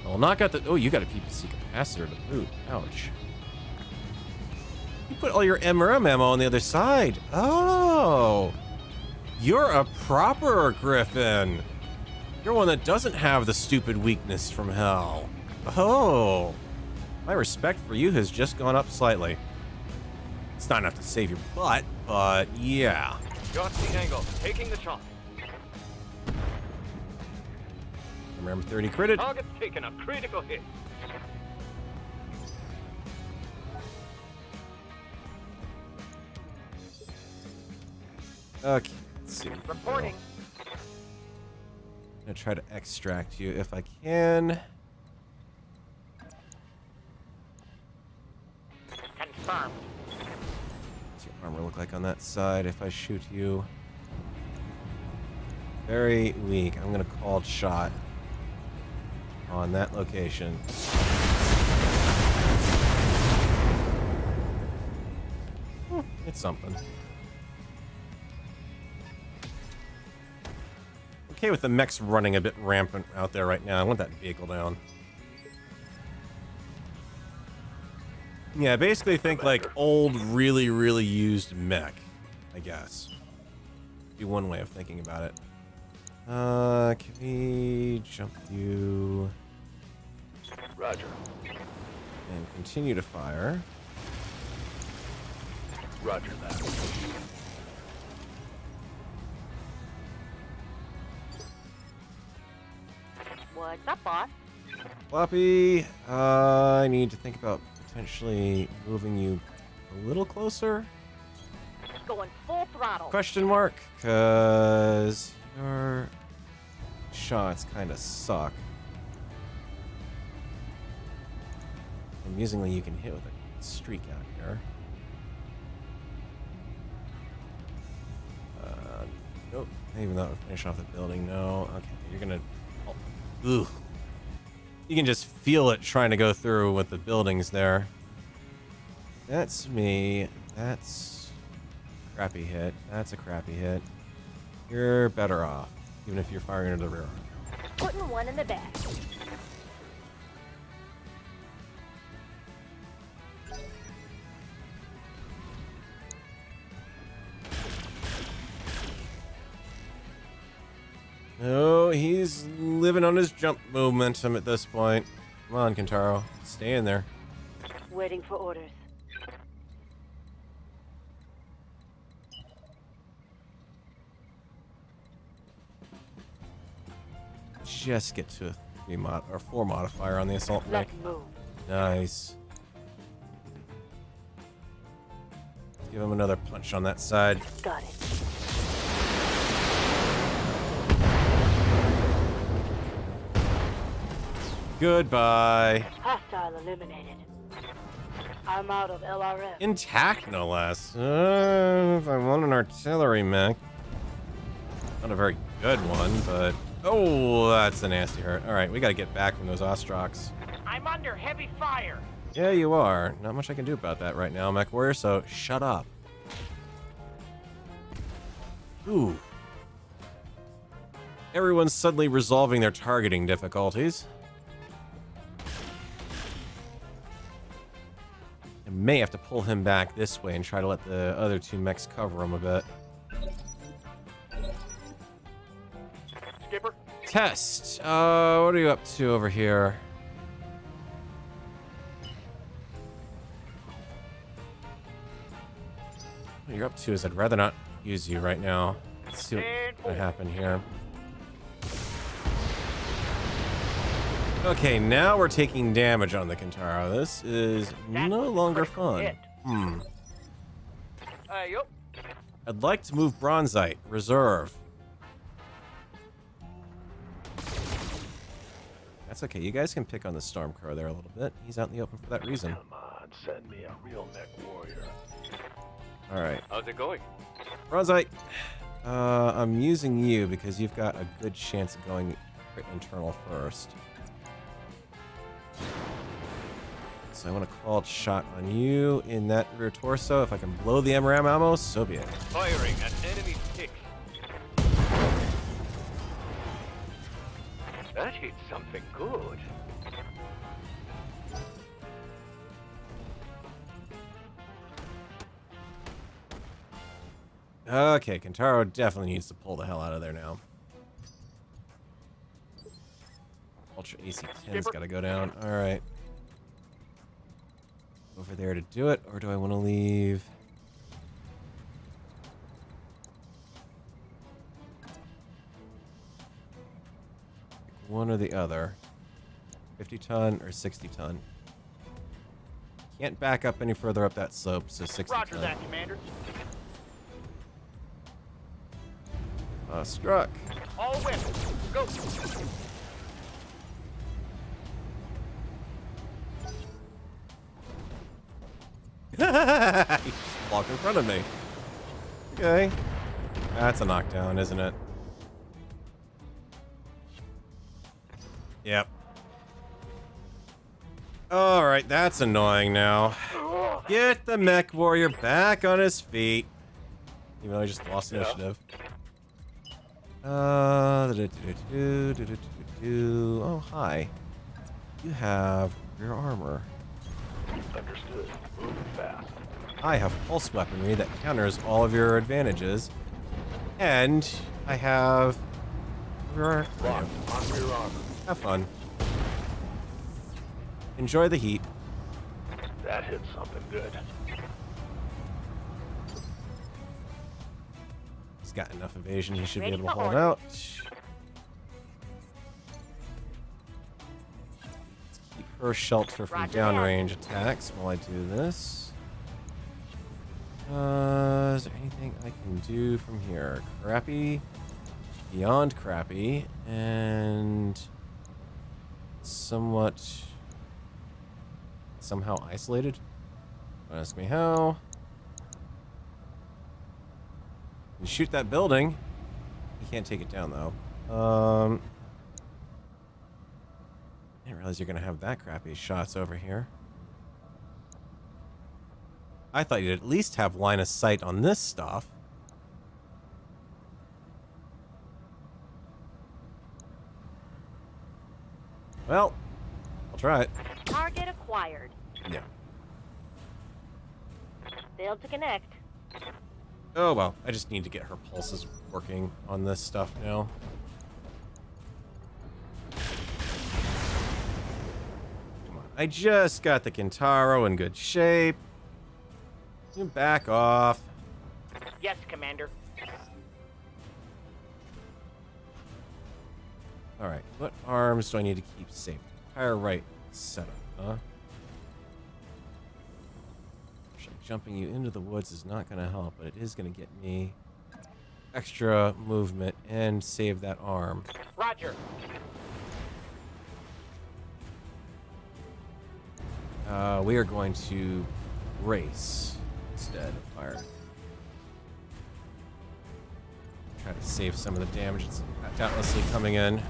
Well, knock out the... Oh, you got a PPC capacitor to boot. Ouch. You put all your MRM ammo on the other side. Oh. You're a proper Griffin. You're one that doesn't have the stupid weakness from hell. Oh. My respect for you has just gone up slightly. It's not enough to save your butt, but yeah. Got the angle. Taking the shot. Remember 30 critted. Target's taking a critical hit. Okay, let's see. Reporting. I'm gonna try to extract you if I can. Confirmed. What's your armor look like on that side if I shoot you? Very weak. I'm gonna call shot on that location. It's something. Okay with the mechs running a bit rampant out there right now. I want that vehicle down. Yeah, basically think like old, really, really used mech, I guess. Be one way of thinking about it. Can we jump you? Roger. And continue to fire. Roger that. What's up, boss? Floppy, I need to think about potentially moving you a little closer. Going full throttle. Question mark, because your shots kind of suck. Amusingly, you can hit with a streak out here. Nope. Even though it would finish off the building. No. Okay, you're gonna. Oh. Ugh. You can just feel it trying to go through with the buildings there. That's me. That's a crappy hit. That's a crappy hit. You're better off, even if you're firing into the rear arm. Putting one in the back. No, he's living on his jump momentum at this point. Come on, Kentaro. Stay in there. Waiting for orders. Just get to a 4 modifier on the assault mech. Let's move. Nice. Give him another punch on that side. Got it. Goodbye. Hostile eliminated. I'm out of LRM. Intact, no less. If I want an artillery mech. Not a very good one, but... Oh, that's a nasty hurt. Alright, we gotta get back from those Ostroks. I'm under heavy fire. Yeah, you are. Not much I can do about that right now, Mech Warrior, so shut up. Ooh. Everyone's suddenly resolving their targeting difficulties. I may have to pull him back this way and try to let the other 2 mechs cover him a bit. Skipper? Test. What are you up to over here? What you're up to is I'd rather not use you right now. Let's see what's gonna happen here. Okay, now we're taking damage on the Kentaro. This is no longer fun. Yup. I'd like to move Bronzite. Reserve. That's okay. You guys can pick on the Stormcrow there a little bit. He's out in the open for that reason. Come on, send me a real mech warrior. Alright. How's it going? Bronzite, I'm using you because you've got a good chance of going internal first. So I want to call a shot on you in that rear torso. If I can blow the MRAM ammo, so be it. Firing at enemy pick. That hit something good. Okay, Kentaro definitely needs to pull the hell out of there now. Ultra AC-10's got to go down. All right. Over there to do it, or do I want to leave? One or the other. 50 ton or 60 ton. Can't back up any further up that slope, so 60 Roger ton. that, Commander. Struck. All weapons, go. He just walked in front of me. Okay. That's a knockdown, isn't it? Yep. Alright, that's annoying now. Get the mech warrior back on his feet. Even though I just lost initiative. Oh, hi. You have rear armor. Understood. Moving fast. I have pulse weaponry that counters all of your advantages. And I have rear Locked on rear armor. Have fun. Enjoy the heat. That hit something good. He's got enough evasion, he should Ready be able to for hold orders. out. Let's keep her shelter from Roger downrange attacks while I do this. Is there anything I can do from here? Crappy. Beyond crappy. And somewhat somehow isolated. Don't ask me how. You shoot that building. You can't take it down though. I didn't realize you're gonna have that crappy shots over here. I thought you'd at least have line of sight on this stuff. Well, I'll try it. Target acquired. Yeah. Failed to connect. Oh well, I just need to get her pulses working on this stuff now. Come on. I just got the Kintaro in good shape. You back off. Yes, Commander. Alright, what arms do I need to keep safe? Fire right setup, huh? Jumping you into the woods is not going to help, but it is going to get me extra movement and save that arm. Roger. We are going to race instead of fire. Try to save some of the damage that's doubtlessly coming in.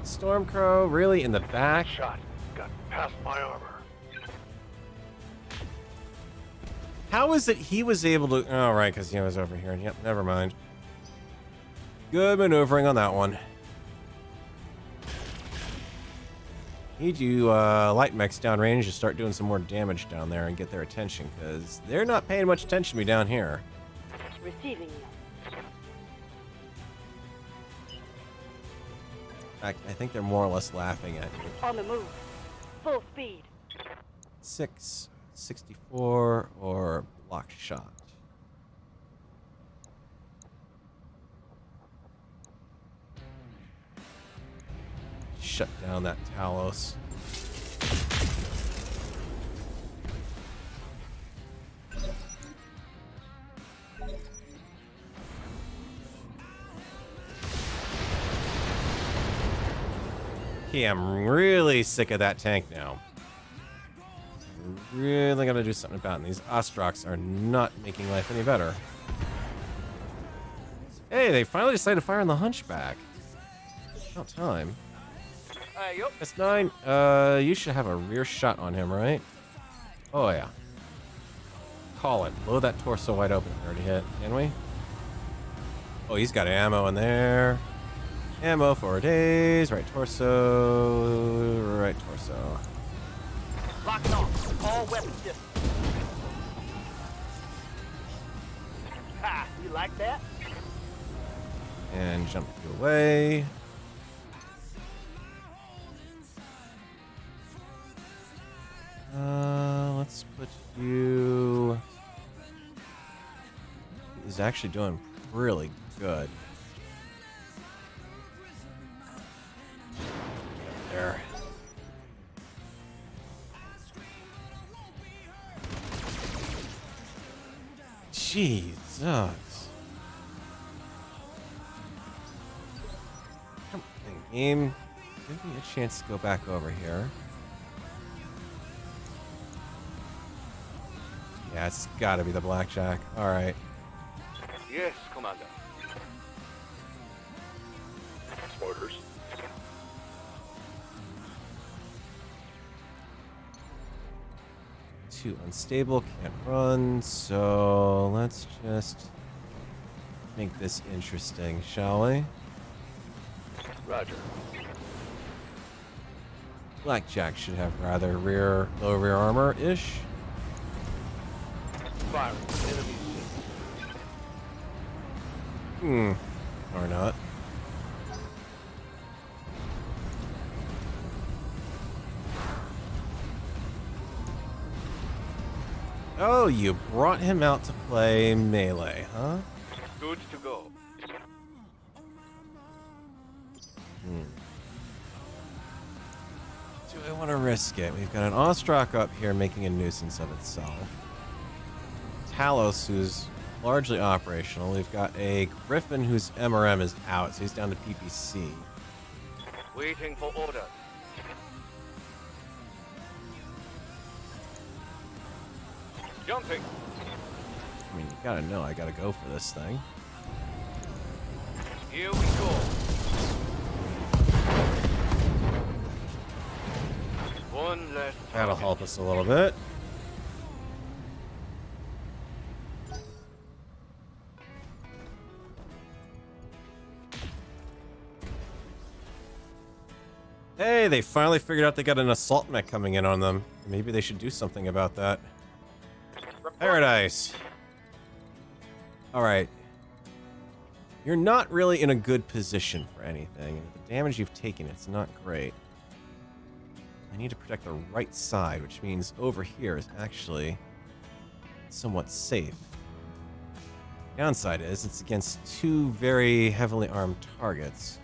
Stormcrow, really in the back? Shot. Got past my armor. How is it he was able to... Oh, right, because he was over here. Yep, never mind. Good maneuvering on that one. Need you light mechs downrange to start doing some more damage down there and get their attention, because they're not paying much attention to me down here. Receiving you. In fact, I think they're more or less laughing at you. On the move. Full speed. 6, 64, or block shot. Shut down that Talos. Okay, I'm really sick of that tank now. Really gotta do something about it. And these Ostroks are not making life any better. Hey, they finally decided to fire on the Hunchback. About time. Yup. S9, you should have a rear shot on him, right? Oh, yeah. Call it. Blow that torso wide open. Already hit. Can we? Oh, he's got ammo in there. Ammo for days. Right torso. Right torso. Locked on. All weapon systems. Ha! You like that? And jump you away. Let's put you... He's actually doing really good. There. Jesus. Come on, game. Give me a chance to go back over here. Yeah, it's gotta be the blackjack. Alright. Yes, Commander. Orders. Too unstable, can't run, so let's just make this interesting, shall we? Roger. Blackjack should have rather low rear armor-ish. Fire. Enemy seen. Or not. Oh, you brought him out to play melee, huh? Good to go. Do I want to risk it? We've got an Ostrak up here making a nuisance of itself. Talos, who's largely operational. We've got a Griffin whose MRM is out, so he's down to PPC. Waiting for orders. Jumping. I mean, you gotta know I gotta go for this thing. Here we go. One less. That'll help us a little bit. Hey, they finally figured out they got an assault mech coming in on them. Maybe they should do something about that. Paradise. Alright. You're not really in a good position for anything. The damage you've taken, it's not great. I need to protect the right side, which means over here is actually somewhat safe. Downside is it's against two very heavily armed targets.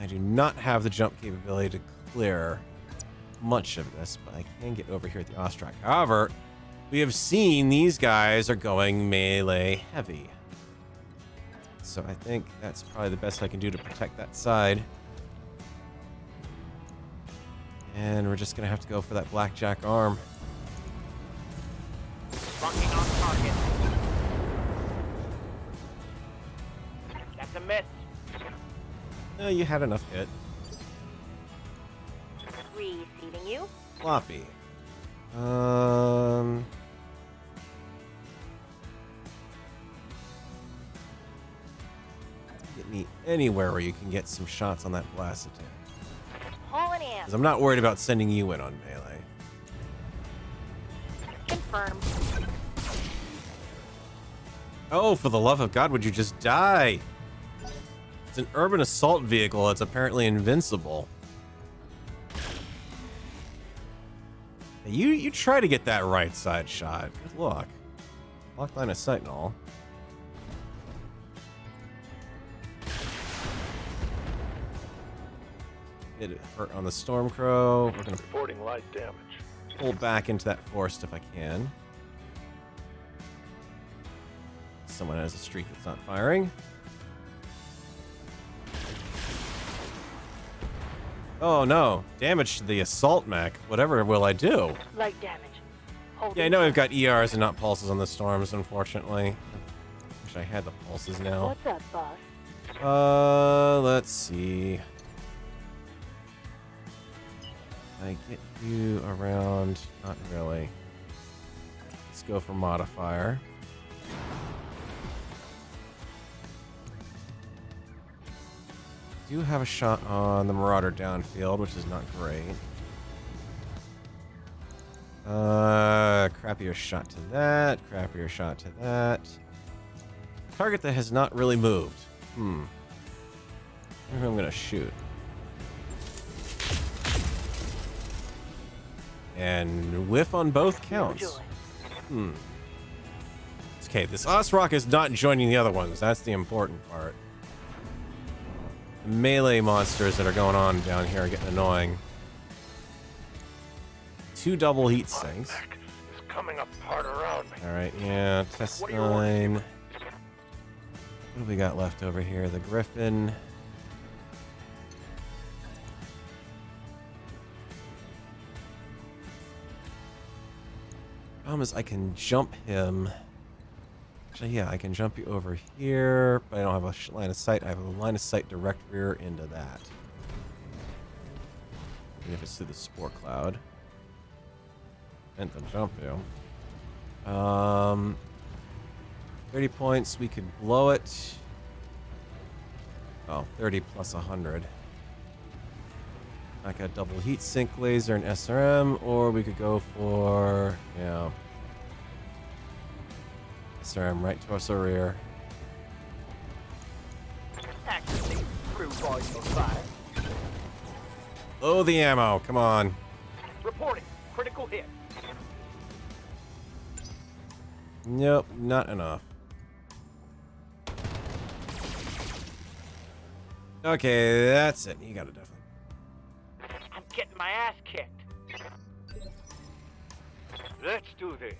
I do not have the jump capability to clear much of this, but I can get over here at the Ostrak. However, we have seen these guys are going melee heavy. So I think that's probably the best I can do to protect that side. And we're just gonna have to go for that blackjack arm. Locking on target. That's a miss. No, you had enough hit. Receiving you. Floppy. Get me anywhere where you can get some shots on that blast attack. Hauling in. Because I'm not worried about sending you in on melee. Confirmed. Oh, for the love of God, would you just die? It's an urban assault vehicle that's apparently invincible. Hey, you try to get that right side shot. Good luck. Lock line of sight and all. It hurt on the Stormcrow. We're gonna Reporting light damage. pull back into that forest if I can. Someone has a streak that's not firing. Oh no, damage to the assault mech. Whatever will I do? Light damage. Holding. Yeah, I know I've got ERs and not pulses on the storms, unfortunately. Wish I had the pulses now. What's up, boss? Let's see. I get you around, not really. Let's go for modifier. Do have a shot on the Marauder downfield, which is not great. Crappier shot to that, crappier shot to that. Target that has not really moved. I wonder who I'm gonna shoot. And whiff on both counts. Okay, this Ostrak is not joining the other ones. That's the important part. The melee monsters that are going on down here are getting annoying. 2 double heat sinks. Is coming up hard around me. Alright, yeah, test 9. What do we got left over here? The Griffin. Problem is I can jump him. Actually, yeah, I can jump you over here, but I don't have a line of sight. I have a line of sight direct rear into that. Even if it's through the spore cloud. And the jump you. 30 points, we could blow it. Oh, 30 plus 100. I got double heat sink laser and SRM, or we could go for, yeah, SRM right torso rear. Accuracy. True volume of fire. Oh, the ammo, come on. Reporting. Critical hit. Nope, not enough. Okay, that's it. You got it, definitely. I'm getting my ass kicked. Let's do this.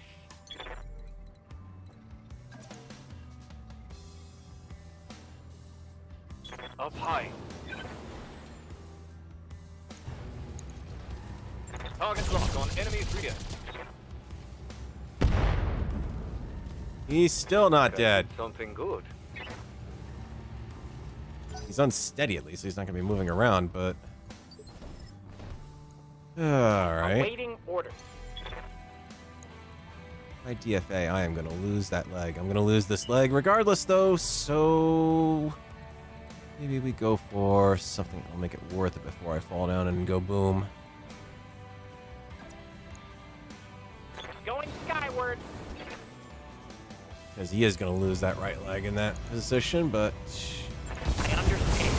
Up high. Target locked on enemy's rear. He's still not dead. Something good. He's unsteady, at least. He's not going to be moving around, but... Alright. Awaiting orders. My DFA, I am going to lose that leg. I'm going to lose this leg regardless, though, so... Maybe we go for something that'll make it worth it before I fall down and go boom. Going skyward. Because he is going to lose that right leg in that position, but... I understand.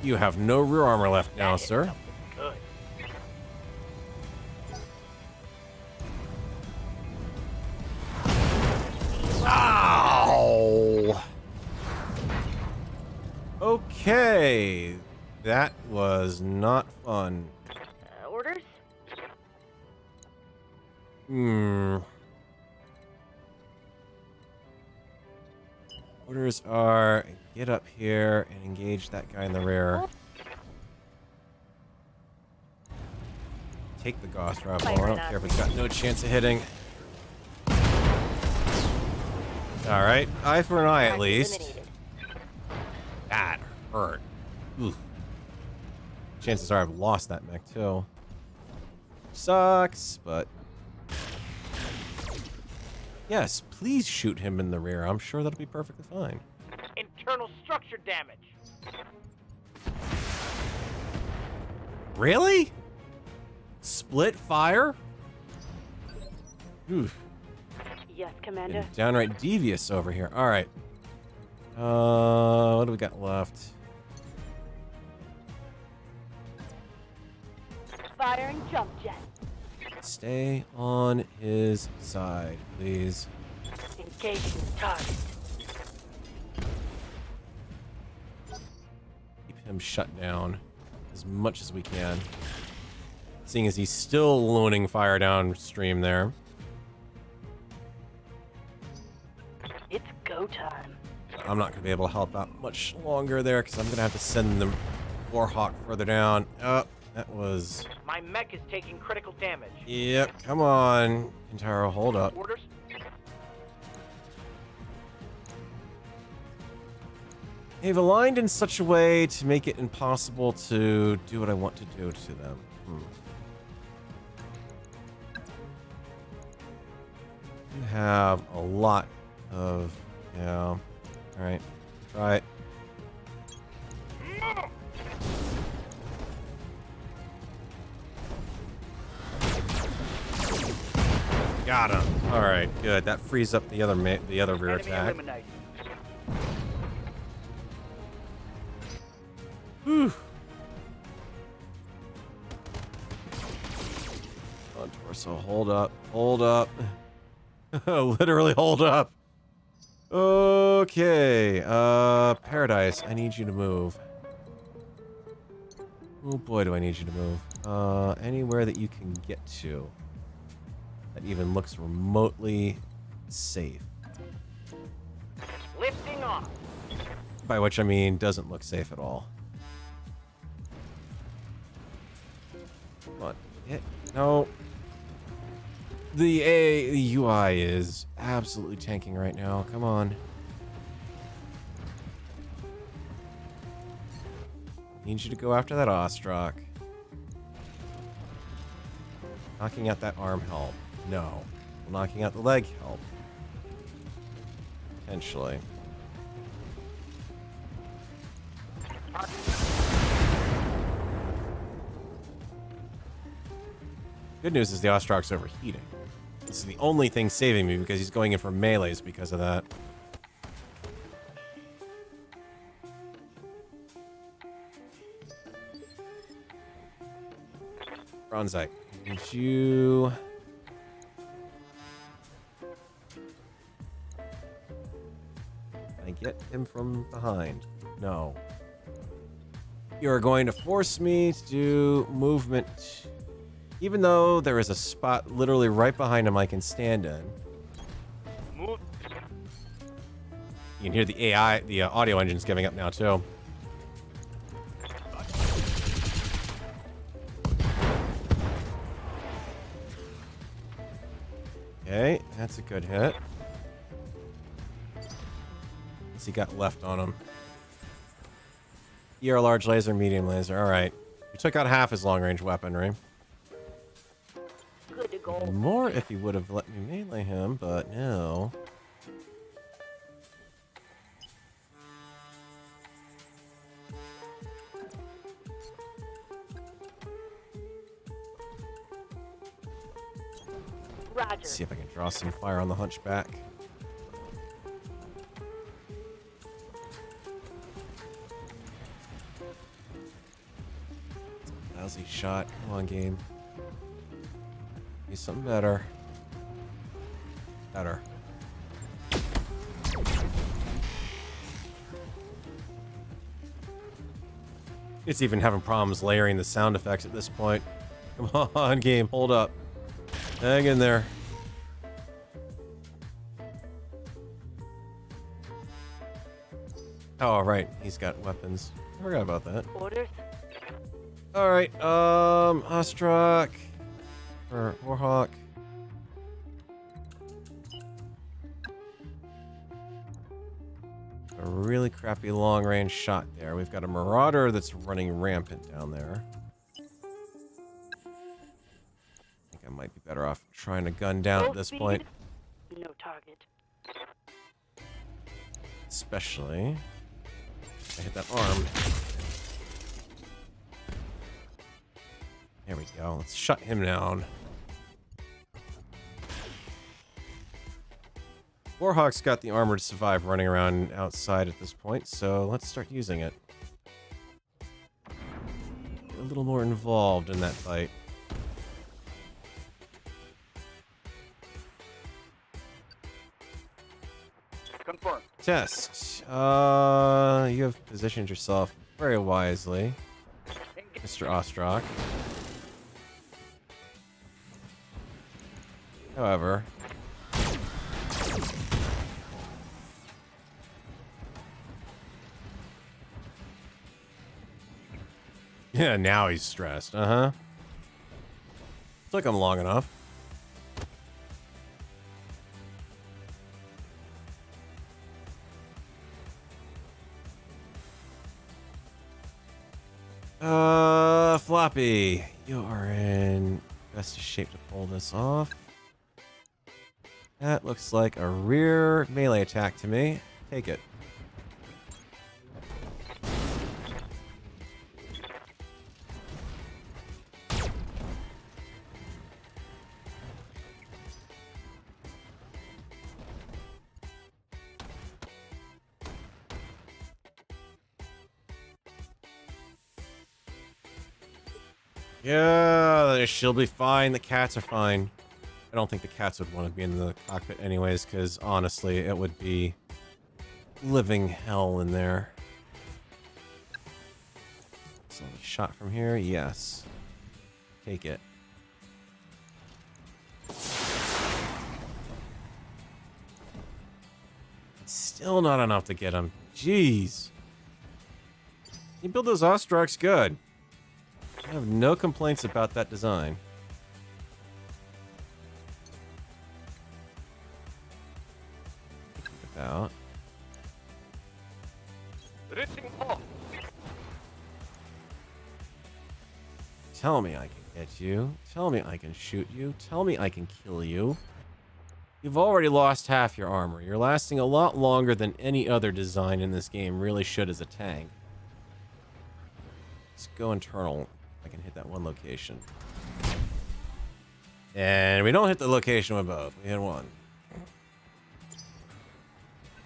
You have no rear armor left now, That is sir. something good. Ow! Okay. That was not fun. Orders? Orders are get up here and engage that guy in the rear. Take the Gauss rifle. I don't care if it's got no chance of hitting. Alright, eye for an eye at least. That hurt. Oof. Chances are I've lost that mech too. Sucks, but... Yes, please shoot him in the rear. I'm sure that'll be perfectly fine. Internal structure damage. Really? Split fire? Oof. Yes, Commander. Been downright devious over here. Alright. What do we got left? Firing jump jet. Stay on his side, please. Engaging target. Keep him shut down as much as we can. Seeing as he's still loaning fire downstream there. It's go time. I'm not going to be able to help out much longer there because I'm going to have to send the Warhawk further down. Oh, that was... My mech is taking critical damage. Yep, come on. Kintaro, hold up. Orders? They've aligned in such a way to make it impossible to do what I want to do to them. You have a lot of... Yeah. Alright. Try it. Got him. Alright, good. That frees up the other rear Enemy attack. eliminated. Whew. On torso, hold up. Hold up. Literally hold up. Okay. Paradise, I need you to move. Oh boy, do I need you to move. Anywhere that you can get to. That even looks remotely safe. Lifting off. By which I mean doesn't look safe at all. Come on. Hit. No. The UI is absolutely tanking right now. Come on. Need you to go after that Ostrak. Knocking out that arm help. No. Knocking out the leg help. Potentially. Good news is the Ostrak's overheating. This is the only thing saving me because he's going in for melees because of that. Bronzite, need you I get him from behind? No. You're going to force me to do movement. Even though there is a spot literally right behind him I can stand in. Move. You can hear the AI, the audio engine's giving up now too. Okay, that's a good hit. What's he got left on him? ER large laser, medium laser. Alright. You took out half his long-range weaponry. Good to go. And more if he would have let me melee him, but no. Roger. Let's see if I can draw some fire on the hunchback. Lousy shot. Come on, game. Be something better. Better. It's even having problems layering the sound effects at this point. Come on, game. Hold up. Hang in there. Oh, right. He's got weapons. I forgot about that. Orders? Alright, Ostrak. Or Warhawk. A really crappy long-range shot there. We've got a Marauder that's running rampant down there. I think I might be better off trying to gun down at this point. No target. Especially if I hit that arm. There we go. Let's shut him down. Warhawk's got the armor to survive running around outside at this point, so let's start using it. Get a little more involved in that fight. Confirmed. Test. You have positioned yourself very wisely, Mr. Ostrak. However, yeah, now he's stressed. Uh-huh. Took him long enough. Floppy, you are in best of shape to pull this off. That looks like a rear melee attack to me. Take it. Yeah, she'll be fine. The cats are fine. I don't think the cats would want to be in the cockpit anyways, because honestly, it would be living hell in there. So, shot from here? Yes. Take it. Still not enough to get him. Jeez. You build those Ostraks good. I have no complaints about that design. About. Relishing off. Tell me I can hit you. Tell me I can shoot you. Tell me I can kill you. You've already lost half your armor. You're lasting a lot longer than any other design in this game really should as a tank. Let's go internal. I can hit that one location. And we don't hit the location with both. We hit one.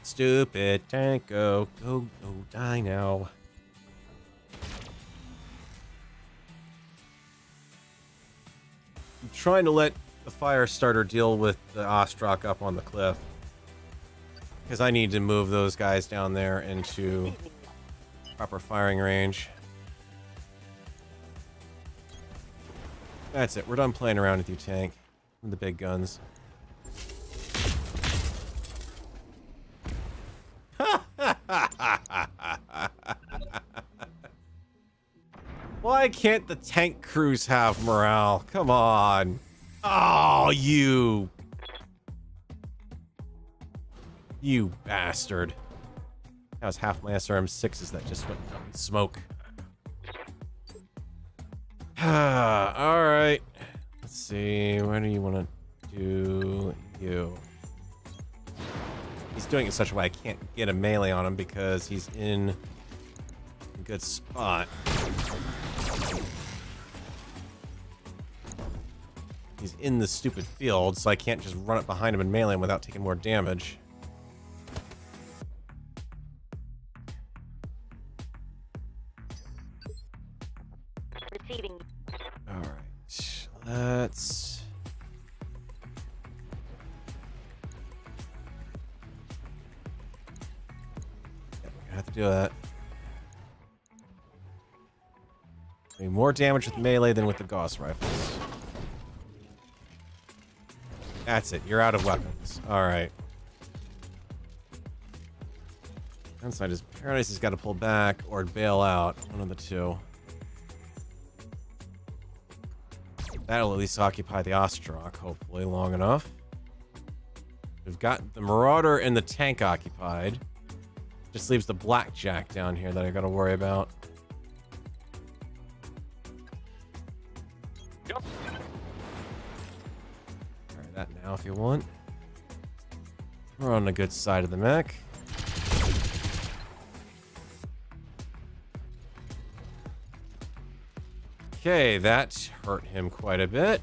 Stupid tank, go, die now. I'm trying to let the fire starter deal with the Ostrak up on the cliff. Because I need to move those guys down there into proper firing range. That's it. We're done playing around with you, tank. And the big guns. Why can't the tank crews have morale? Come on. Oh, you bastard. That was half my SRM6s that just went up in smoke. Alright. Let's see. Where do you want to do you? He's doing it such a way I can't get a melee on him because he's in a good spot. He's in the stupid field, so I can't just run up behind him and melee him without taking more damage. Receiving. Alright. Let's... Yeah, we're gonna have to do that. I mean, more damage with melee than with the Gauss rifles. That's it. You're out of weapons. Alright. Downside is Paradise has got to pull back or bail out. One of the two. That'll at least occupy the Ostrak, hopefully, long enough. We've got the Marauder and the tank occupied. Just leaves the Blackjack down here that I gotta worry about. Yep. Try that now if you want. We're on the good side of the mech. Okay, that hurt him quite a bit.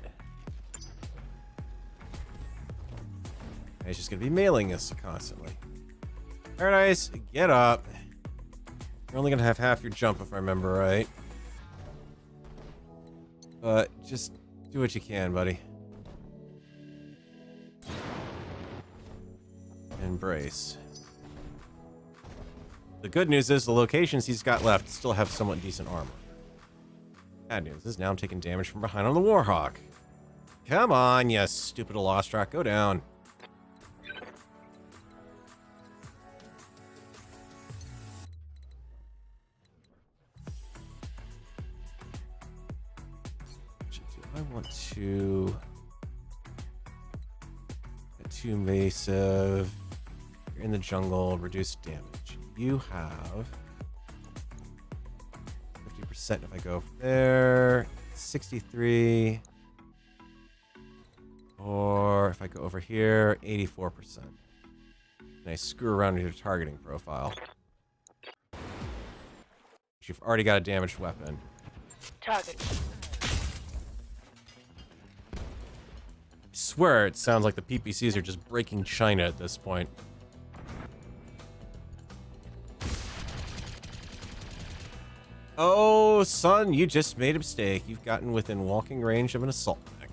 He's just gonna be mailing us constantly. Paradise, get up. You're only gonna have half your jump if I remember right. But just do what you can, buddy. Embrace. The good news is the locations he's got left still have somewhat decent armor. Bad news is now I'm taking damage from behind on the Warhawk. Come on, you stupid Ostrak, go down. Do I want to get too invasive? You're in the jungle, reduce damage. You have 50% if I go there, 63, or if I go over here, 84%. And I screw around with your targeting profile. You've already got a damaged weapon. Target. I swear it sounds like the PPCs are just breaking China at this point. Oh, son, you just made a mistake. You've gotten within walking range of an assault mech.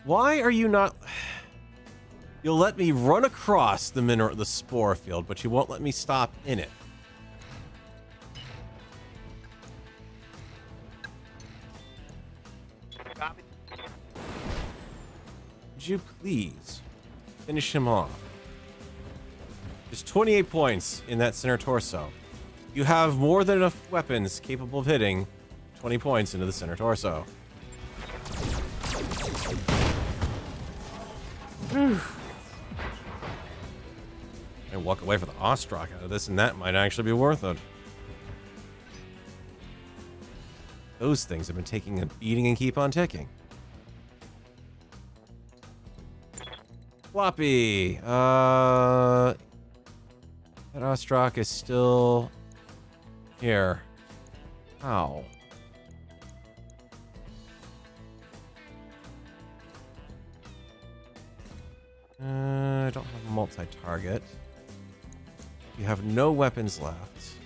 Why are you not... You'll let me run across the spore field, but you won't let me stop in it. Copy. Would you please finish him off? There's 28 points in that center torso. You have more than enough weapons capable of hitting 20 points into the center torso. And walk away from the Ostrak out of this, and that might actually be worth it. Those things have been taking a beating and keep on ticking. Floppy. That Ostrak is still here. Ow. I don't have a multi-target. You have no weapons left.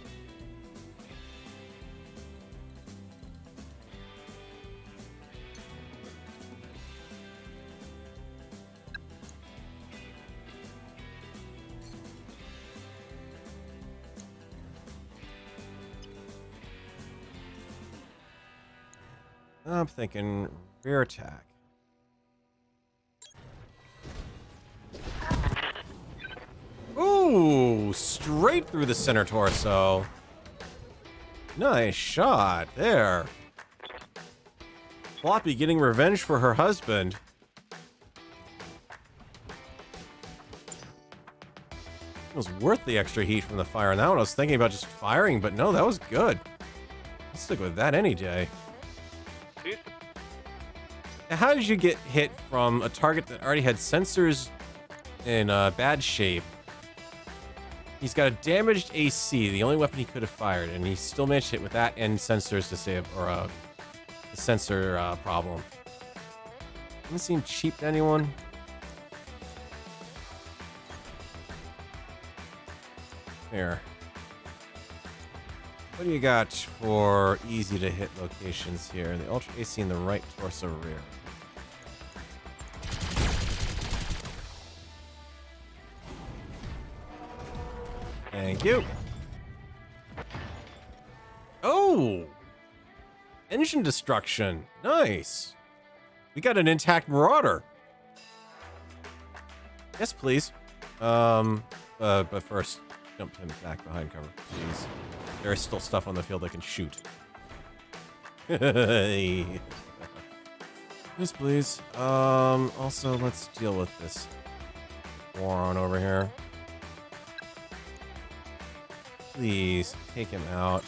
I'm thinking rear attack. Ooh, straight through the center torso. Nice shot there. Floppy getting revenge for her husband. It was worth the extra heat from the fire. And that one I was thinking about just firing, but no, that was good. I'll stick with that any day. Now, how did you get hit from a target that already had sensors in bad shape? He's got a damaged AC, the only weapon he could have fired, and he still managed to hit with that and sensors to save, or a sensor problem. Doesn't seem cheap to anyone. Here. What do you got for easy to hit locations here? The Ultra AC in the right torso rear. Thank you. Oh! Engine destruction. Nice. We got an intact Marauder. Yes, please. But first, jump him back behind cover, please. There is still stuff on the field that can shoot. Yes, please. Also, let's deal with this moron over here. Please, take him out.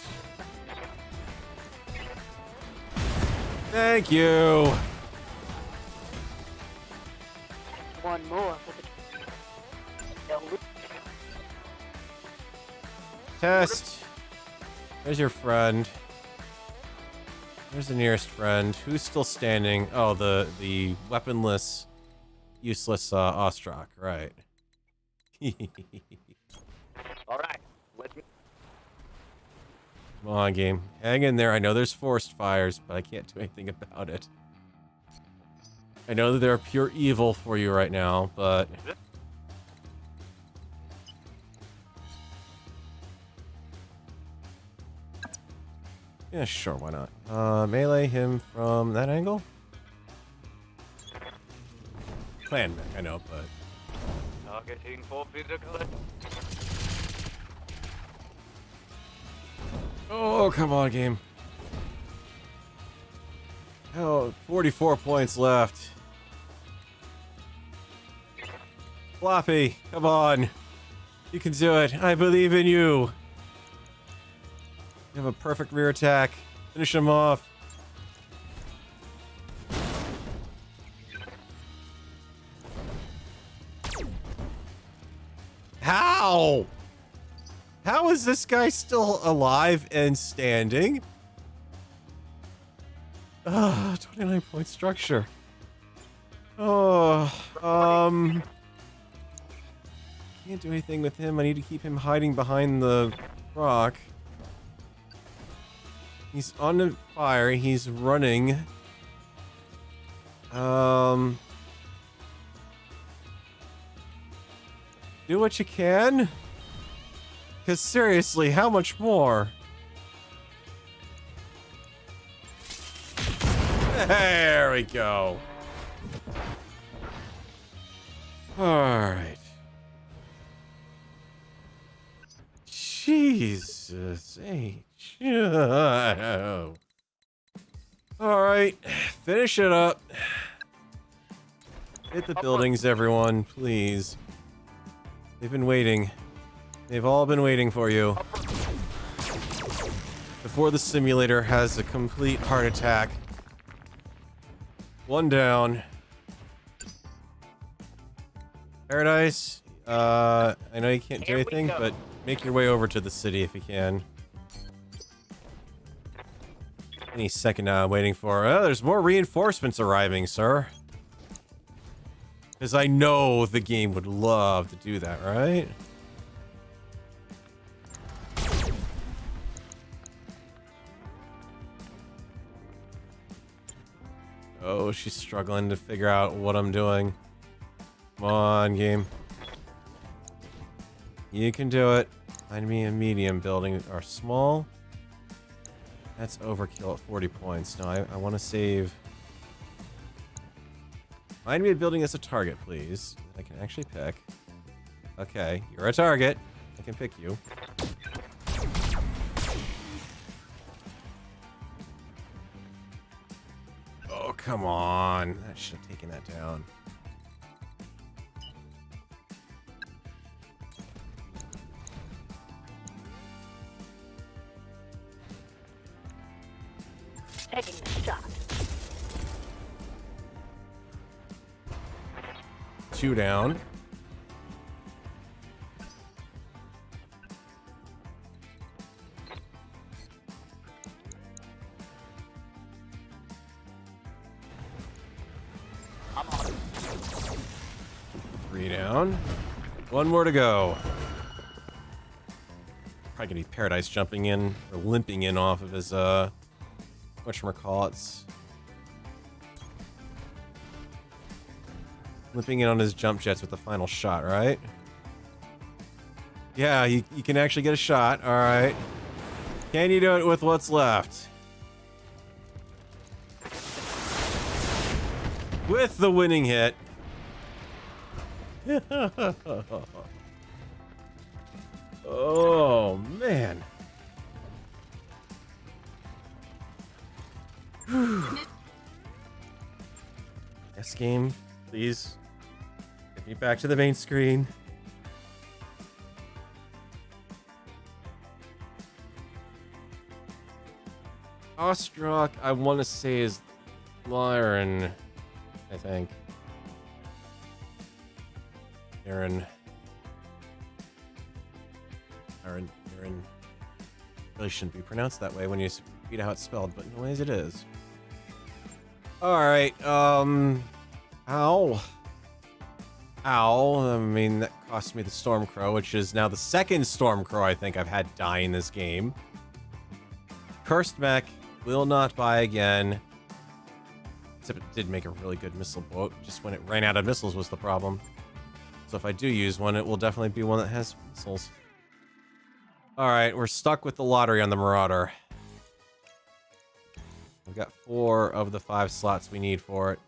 Thank you! One more for the... Test. There's your friend. There's the nearest friend. Who's still standing? Oh, the weaponless, useless Ostrak, right. Alright, let's... Come on, game. Hang in there. I know there's forced fires, but I can't do anything about it. I know that they're pure evil for you right now, but... yeah, sure, why not? Melee him from that angle? Clan mech, I know, but... Targeting for physical... oh, come on, game. Oh, 44 points left. Floppy, come on. You can do it. I believe in you. You have a perfect rear attack. Finish him off. How? How is this guy still alive and standing? 29 point structure. Oh, can't do anything with him. I need to keep him hiding behind the rock. He's on the fire. He's running. Do what you can. Because seriously, how much more? There we go. Alright. Jesus H. Alright. Finish it up. Hit the buildings, everyone, please. They've been waiting. They've all been waiting for you. Before the simulator has a complete heart attack. One down. Paradise, I know you can't do anything, but make your way over to the city if you can. Any second now, I'm waiting for... oh, there's more reinforcements arriving, sir. Because I know the game would love to do that, right? Oh, she's struggling to figure out what I'm doing. Come on, game. You can do it. Find me a medium building or small. That's overkill at 40 points. No, I want to save. Mind me of building us a target, please. I can actually pick. Okay, you're a target. I can pick you. Oh, come on. I should have taken that down. Taking the shot. 2 down. I'm on it. 3 down. 1 more to go. Probably gonna be Paradise jumping in or limping in off of his whatchamacallits. Limping in on his jump jets with the final shot, right? Yeah, you can actually get a shot. All right. Can you do it with what's left? With the winning hit. Oh, man. Next game, please. Get me back to the main screen. Ostrak, I want to say, is Lyran, I think. Aaron. Really shouldn't be pronounced that way when you read how it's spelled, but in ways it is. Alright, ow. I mean, that cost me the Stormcrow, which is now the second Stormcrow I think I've had die in this game. Cursed mech, will not buy again. Except it did make a really good missile boat, just when it ran out of missiles was the problem. So if I do use one, it will definitely be one that has missiles. Alright, we're stuck with the lottery on the Marauder. We've got 4 of the 5 slots we need for it.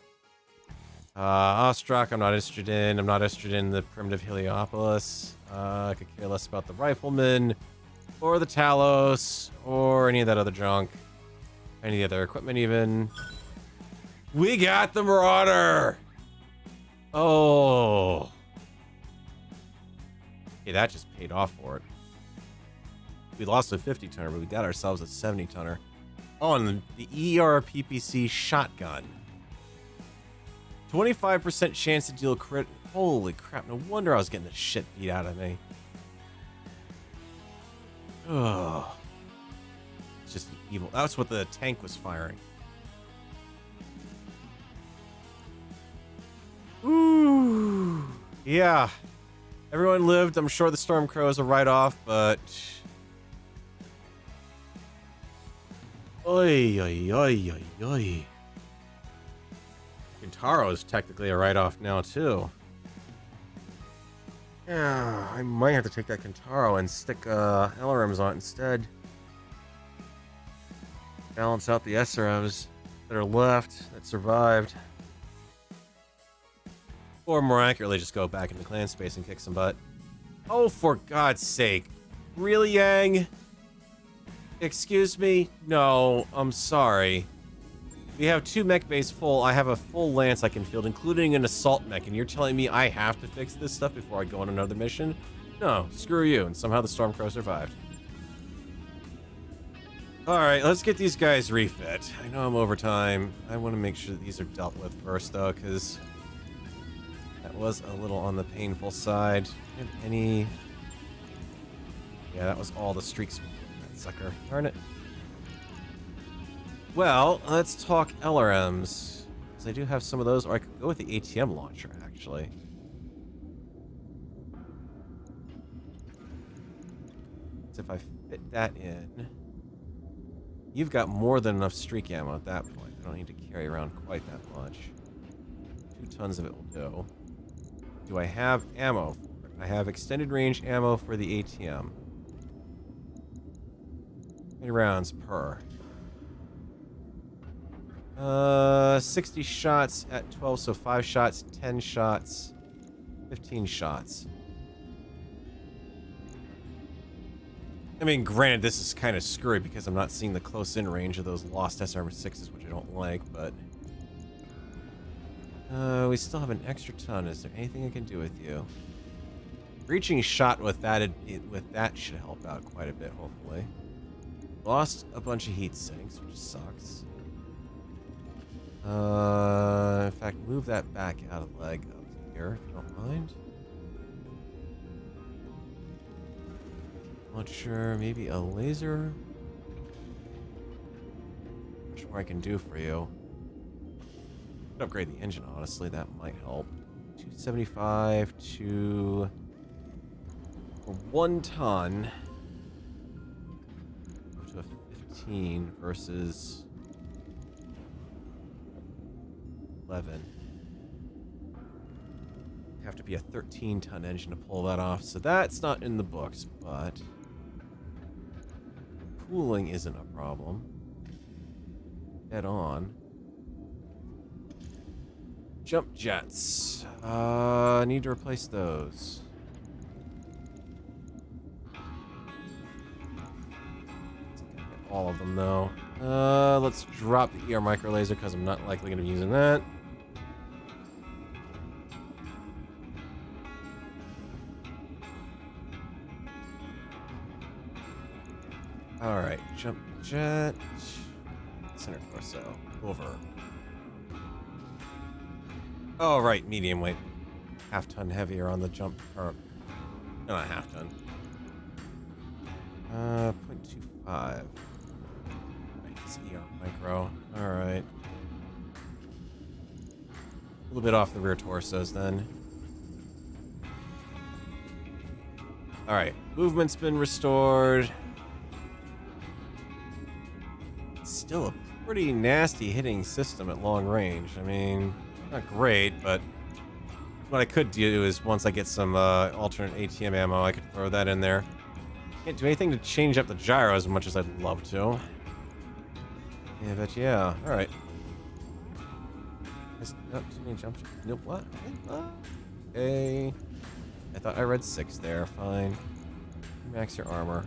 Ostrak, I'm not interested in. I'm not interested in the Primitive Heliopolis. I could care less about the Rifleman, or the Talos, or any of that other junk. Any other equipment, even. We got the Marauder! Oh. Okay, that just paid off for it. We lost a 50-tonner, but we got ourselves a 70-tonner. Oh, and the ERPPC shotgun. 25% chance to deal crit. Holy crap, no wonder I was getting the shit beat out of me. Oh. It's just evil. That's what the tank was firing. Ooh. Yeah. Everyone lived. I'm sure the Stormcrow is a write-off, but... Oi, oi, oi, oi, oi. Kintaro is technically a write-off now, too. Yeah, I might have to take that Kintaro and stick LRMs on it instead. Balance out the SRMs that are left, that survived. Or more accurately, just go back into clan space and kick some butt. Oh, for God's sake. Really, Yang? Excuse me? No, I'm sorry. We have 2 mech bays full. I have a full lance I can field, including an assault mech, and you're telling me I have to fix this stuff before I go on another mission? No, screw you, and somehow the Stormcrow survived. Alright, let's get these guys refit. I know I'm over time. I want to make sure that these are dealt with first, though, because that was a little on the painful side. Do you have any... Yeah, that was all the streaks. That sucker. Darn it. Well, let's talk LRMs. Because I do have some of those, or I could go with the ATM launcher, actually. So if I fit that in... You've got more than enough streak ammo at that point. I don't need to carry around quite that much. 2 tons of it will do. Do I have ammo for it? I have extended range ammo for the ATM. 20 rounds per. 60 shots at 12, so 5 shots, 10 shots, 15 shots. I mean, granted, this is kind of screwy because I'm not seeing the close-in range of those lost SR6s, which I don't like, but... we still have an extra ton. Is there anything I can do with you? Reaching shot with that should help out quite a bit, hopefully. Lost a bunch of heat sinks, which sucks. In fact, move that back out of leg up here, if you don't mind. Not sure, maybe a laser? Much more I can do for you. Could upgrade the engine, honestly, that might help. 275 to... for 1 ton. Up to a 15 versus... 11. Have to be a 13-ton engine to pull that off, so that's not in the books, but... cooling isn't a problem. Head on. Jump jets. Need to replace those. All of them, though. Let's drop the ER micro laser because I'm not likely going to be using that. Alright, jump jet. Center torso. Over. Oh, right, medium weight. Half ton heavier on the jump. Or, no, not half ton. 0.25. Right, it's ER micro. Alright. A little bit off the rear torsos then. Alright, movement's been restored. Still a pretty nasty hitting system at long range. I mean, not great, but what I could do is once I get some alternate ATM ammo, I could throw that in there. Can't do anything to change up the gyro as much as I'd love to. Yeah, but yeah, alright. Too many jumps. Nope, what? Okay. I thought I read 6 there, fine. Max your armor.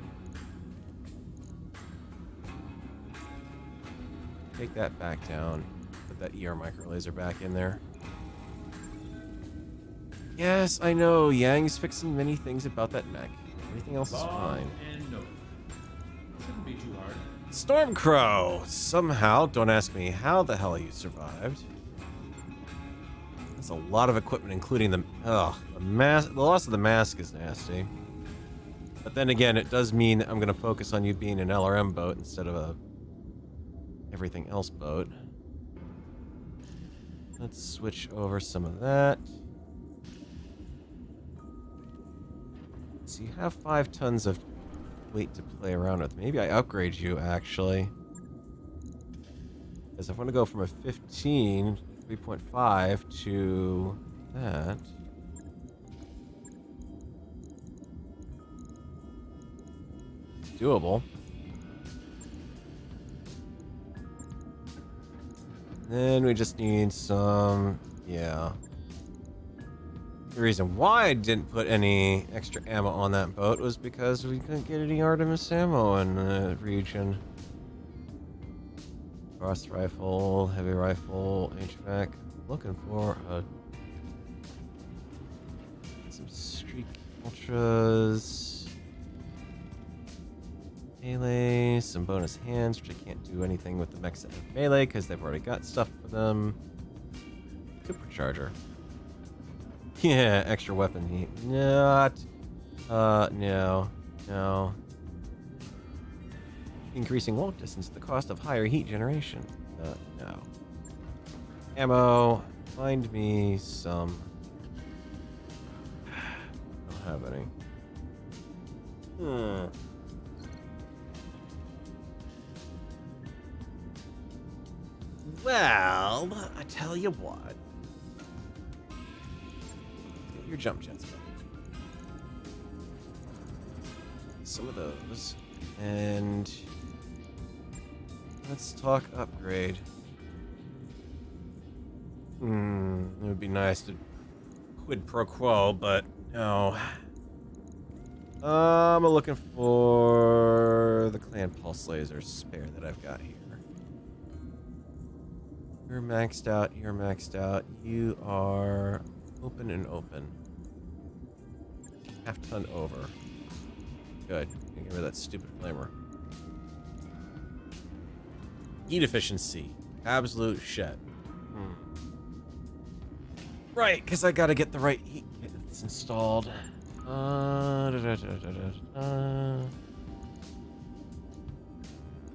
Take that back down. Put that ER micro laser back in there. Yes, I know. Yang's fixing many things about that mech. Everything else is fine. And no. Shouldn't be too hard. Stormcrow! Somehow, don't ask me how the hell you survived. That's a lot of equipment, including the... Ugh, the loss of the mask is nasty. But then again, it does mean I'm going to focus on you being an LRM boat instead of a... everything else boat. Let's switch over some of that. So you have 5 tons of weight to play around with. Maybe I upgrade you, actually. Because if I want to go from a 15, 3.5 to that... it's doable. Then we just need some... yeah. The reason why I didn't put any extra ammo on that boat was because we couldn't get any Artemis ammo in the region. Frost rifle, heavy rifle, HVAC. Looking for some streak ultras. Melee, some bonus hands, which I can't do anything with the mechs that have melee because they've already got stuff for them. Supercharger. Yeah, extra weapon heat. Not. No. Increasing walk distance at the cost of higher heat generation. No. Ammo. Find me some. I don't have any. Well, I tell you what. Get your jump jets back. Some of those. And let's talk upgrade. It would be nice to quid pro quo, but no. I'm looking for the clan pulse laser spare that I've got here. You're maxed out. You're maxed out. You are open and open. Half ton over. Good. Get rid of that stupid flamer. Heat efficiency. Absolute shit. Right, because I gotta get the right heat kit that's installed. I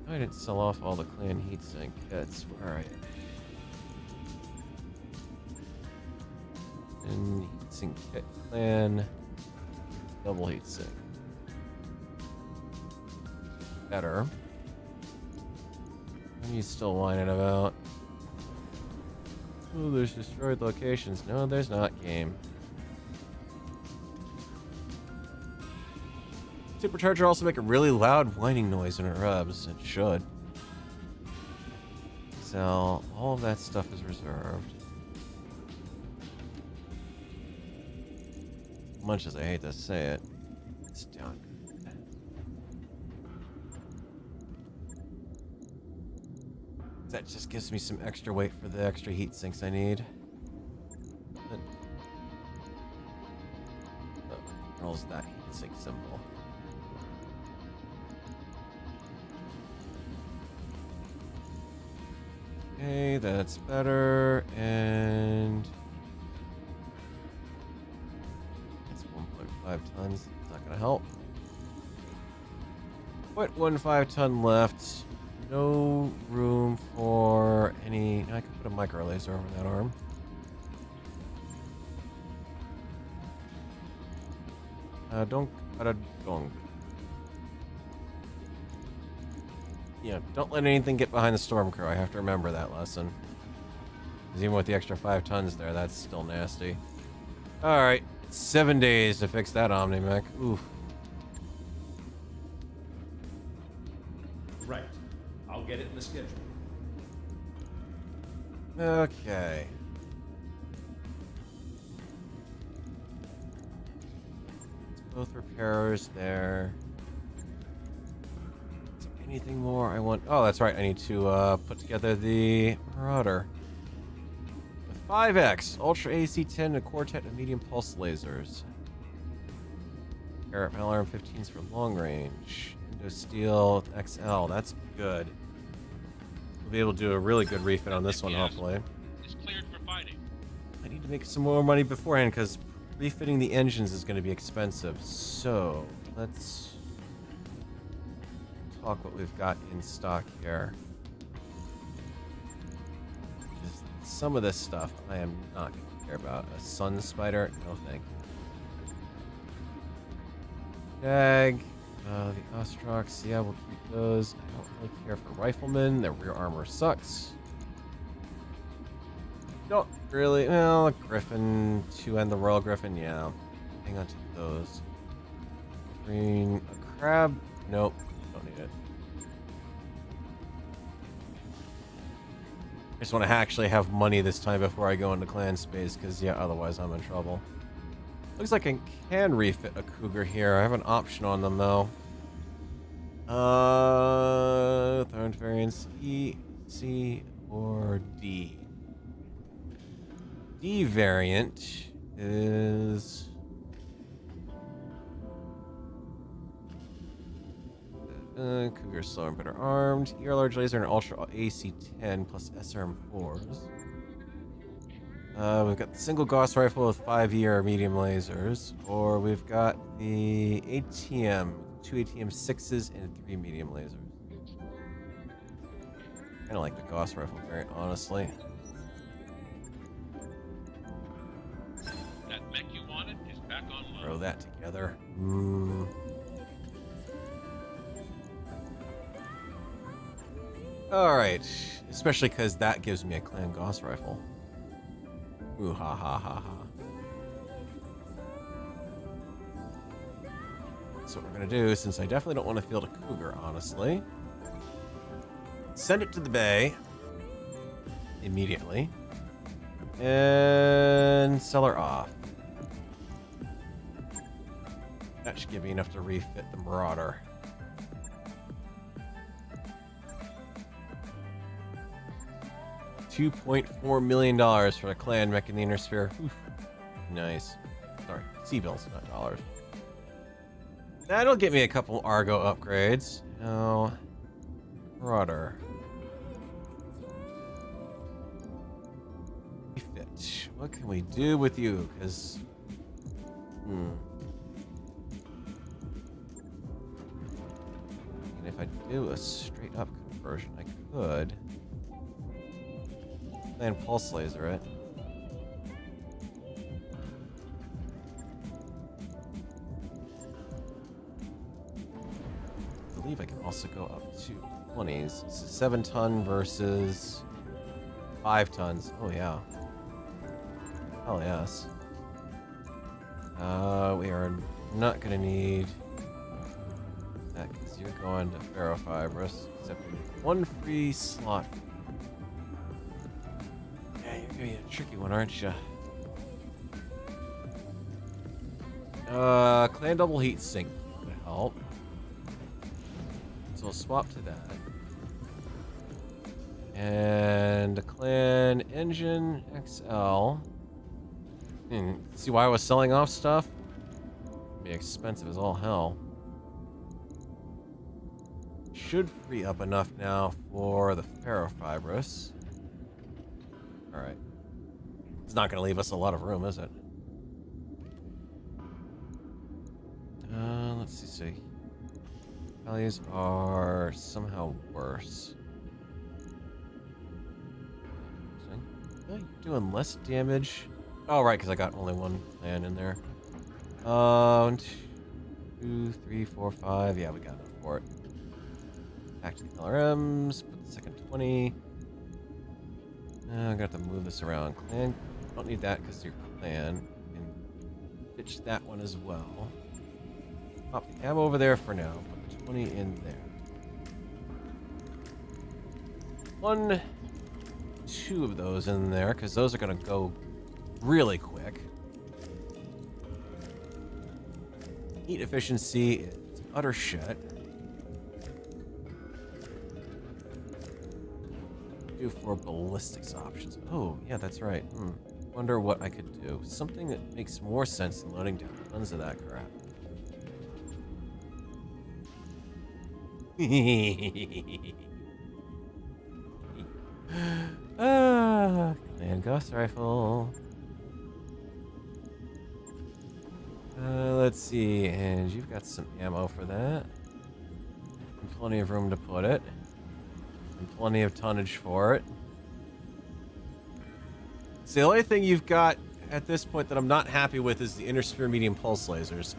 didn't sell off all the clan heatsink kits. Where are you? And heatsink kit clan. Double heatsink. Better. What are you still whining about? Oh, there's destroyed locations. No, there's not, game. Supercharger also make a really loud whining noise when it rubs. It should. So, all of that stuff is reserved. Much as I hate to say it, it's done. That just gives me some extra weight for the extra heat sinks I need. Controls that heat sink symbol. Okay, that's better, and that's 1.5 tons. It's not gonna help. 0.15 ton left. No room for any. I could put a micro laser over that arm. Don't. Yeah, don't let anything get behind the storm crew. I have to remember that lesson. Because even with the extra 5 tons there, that's still nasty. Alright, 7 days to fix that Omni-Mech. Oof. Right. I'll get it in the schedule. Okay. Both repairers there. Is there anything more I want? Oh, that's right. I need to put together the Marauder. With 5X, Ultra AC-10, and a quartet of medium pulse lasers. Garrett Mallarm 15s for long range. Steel XL, that's good. We'll be able to do a really good refit on this one, hopefully. It's cleared for fighting. I need to make some more money beforehand because refitting the engines is going to be expensive. So let's talk what we've got in stock here. Some of this stuff I am not going to care about. A Sun Spider, no thank you. Jag. The Ostrox, yeah, we'll keep those. I don't really care for Riflemen. Their rear armor sucks. Don't really. Well, Griffin 2 and the Royal Griffin, yeah. Hang on to those. Green. A Crab? Nope. Don't need it. I just want to actually have money this time before I go into clan space, because, yeah, otherwise I'm in trouble. Looks like I can refit a Cougar here. I have an option on them, though. Thorn variants E, C, or D. D variant is Cougar slower and better armed. ER large laser and Ultra AC-10 plus SRM4s. We've got the single Gauss rifle with 5-year medium lasers, or we've got the ATM, 2 ATM 6s and 3 medium lasers. Kind of like the Gauss rifle variant, honestly. That mech you wanted is back on Throw load. that together. Alright, especially because that gives me a clan Gauss rifle. Ooh, ha ha ha ha. So what we're gonna do, since I definitely don't want to field a Cougar, honestly, send it to the bay immediately. And sell her off. That should give me enough to refit the Marauder. $2.4 million for the clan mech in the Inner Sphere. Oof. Nice. Sorry, C-bills, not dollars. That'll get me a couple Argo upgrades. Now, Marauder. Refit. What can we do with you? Because, And if I do a straight up conversion, I could. And pulse laser it. I believe I can also go up to 20s. This is 7 ton versus 5 tons. Oh yeah. Hell yes. We are not gonna need that because you're going to ferrofibrous, except we need 1 free slot. Yeah, you're gonna be a tricky one, aren't you? Clan double heat sink would help. So I'll swap to that. And a clan engine XL. See why I was selling off stuff? It'd be expensive as all hell. Should free up enough now for the ferrofibrous. Alright. It's not going to leave us a lot of room, is it? Let's see. Values are somehow worse. You're doing less damage. Oh, right, because I got only 1 clan in there. 1, 2, 3, 4, 5. Yeah, we got enough for it. Back to the LRMs. Put the second 20. I'm gonna have to move this around. Clan, don't need that because your clan. And ditch that one as well. Pop the cab over there for now. Put the 20 in there. 1, 2 of those in there because those are gonna go really quick. Heat efficiency is utter shit. Do for ballistics options. Oh, yeah, that's right. Wonder what I could do. Something that makes more sense than loading down tons of that crap. Clan Ghost Rifle. Let's see, and you've got some ammo for that. And plenty of room to put it. And plenty of tonnage for it. So the only thing you've got at this point that I'm not happy with is the Inner Sphere medium pulse lasers.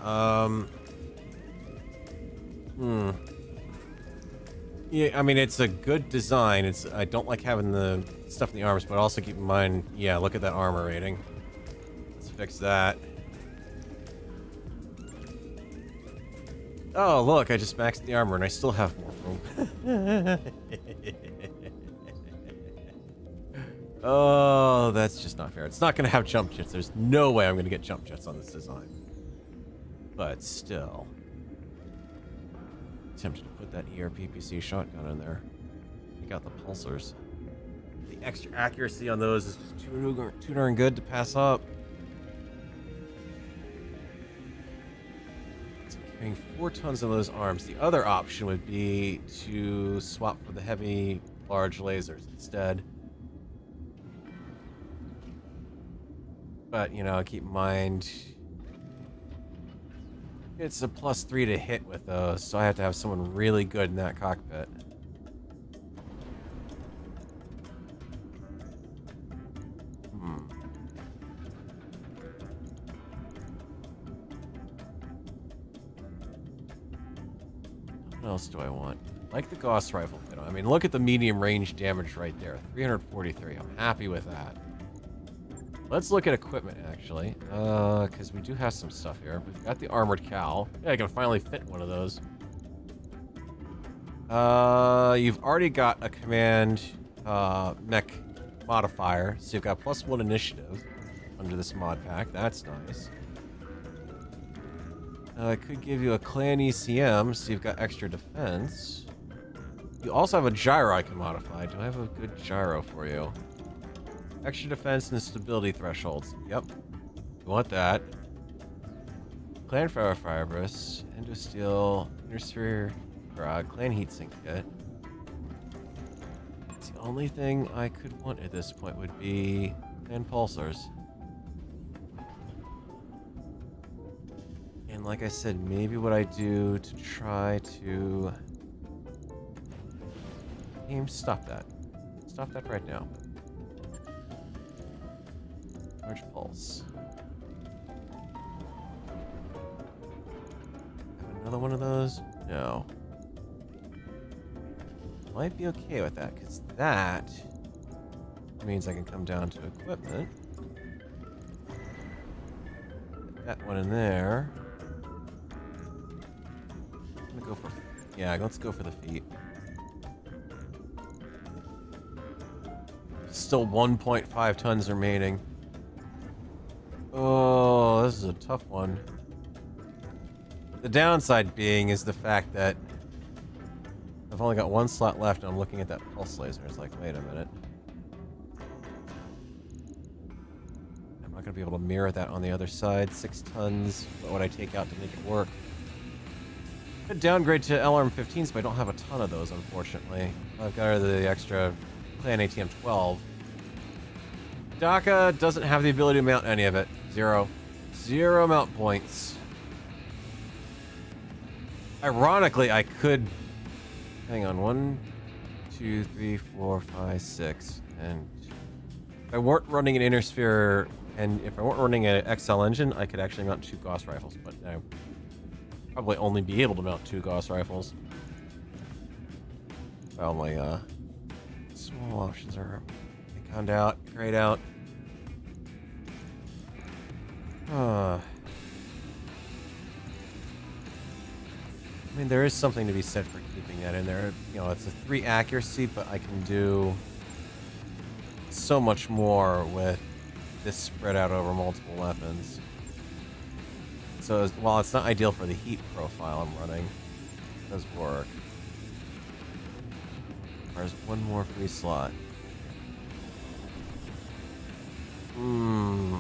Yeah, I mean, it's a good design. I don't like having the stuff in the arms, but also keep in mind, yeah, look at that armor rating. Let's fix that. Oh, look, I just maxed the armor and I still have more room. Oh, that's just not fair. It's not going to have jump jets. There's no way I'm going to get jump jets on this design. But still. Tempted to put that ERPPC shotgun in there. You got the pulsars. The extra accuracy on those is just too darn good to pass up. So carrying 4 tons of those arms. The other option would be to swap for the heavy, large lasers instead. But, you know, keep in mind, it's a +3 to hit with those, so I have to have someone really good in that cockpit. What else do I want? Like the Gauss rifle. I mean, look at the medium range damage right there. 343. I'm happy with that. Let's look at equipment, actually, because we do have some stuff here. We've got the armored cow. Yeah, I can finally fit one of those. You've already got a command mech modifier, so you've got +1 initiative under this mod pack. That's nice. I could give you a clan ECM, so you've got extra defense. You also have a gyro I can modify. Do I have a good gyro for you? Extra defense and stability thresholds. Yep. You want that. Clan Ferrofibrous, Endosteel, Innersphere, Clan Heatsink Kit. The only thing I could want at this point would be Clan Pulsars. And like I said, maybe what I do to try to... Game, stop that. Stop that right now. Large pulse. Have another one of those? No. Might be okay with that, because that means I can come down to equipment. Get that one in there. I'm gonna go for... Yeah, let's go for the feet. Still 1.5 tons remaining. Oh, this is a tough one. The downside being is the fact that I've only got one slot left and I'm looking at that pulse laser. It's like, wait a minute. I'm not going to be able to mirror that on the other side. 6 tons. What would I take out to make it work? Could downgrade to LRM-15s, but I don't have a ton of those, unfortunately. I've got the extra Clan ATM 12. DACA doesn't have the ability to mount any of it. 0. 0 mount points. Ironically, I could... Hang on. 1, 2, 3, 4, 5, 6. And if I weren't running an Innersphere, and if I weren't running an XL engine, I could actually mount 2 Gauss rifles, but I probably only be able to mount 2 Gauss rifles. Well, my small options are conned out, grayed out. I mean, there is something to be said for keeping that in there. You know, it's a 3 accuracy, but I can do so much more with this spread out over multiple weapons. So while it's not ideal for the heat profile I'm running, it does work. There's one more free slot. Do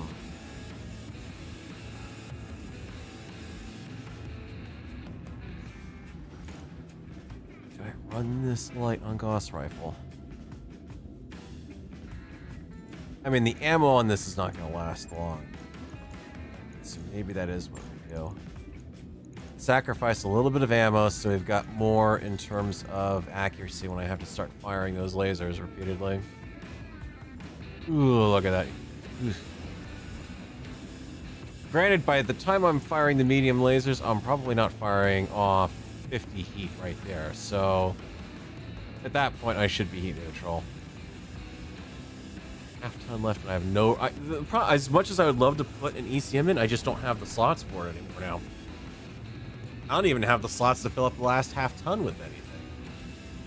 I run this light on Gauss rifle? I mean, the ammo on this is not going to last long. So maybe that is what we do. Sacrifice a little bit of ammo so we've got more in terms of accuracy when I have to start firing those lasers repeatedly. Ooh, look at that. Oof. Granted, by the time I'm firing the medium lasers, I'm probably not firing off 50 heat right there. So at that point, I should be heat neutral. Half ton left, and I have no... as much as I would love to put an ECM in, I just don't have the slots for it anymore now. I don't even have the slots to fill up the last half ton with anything.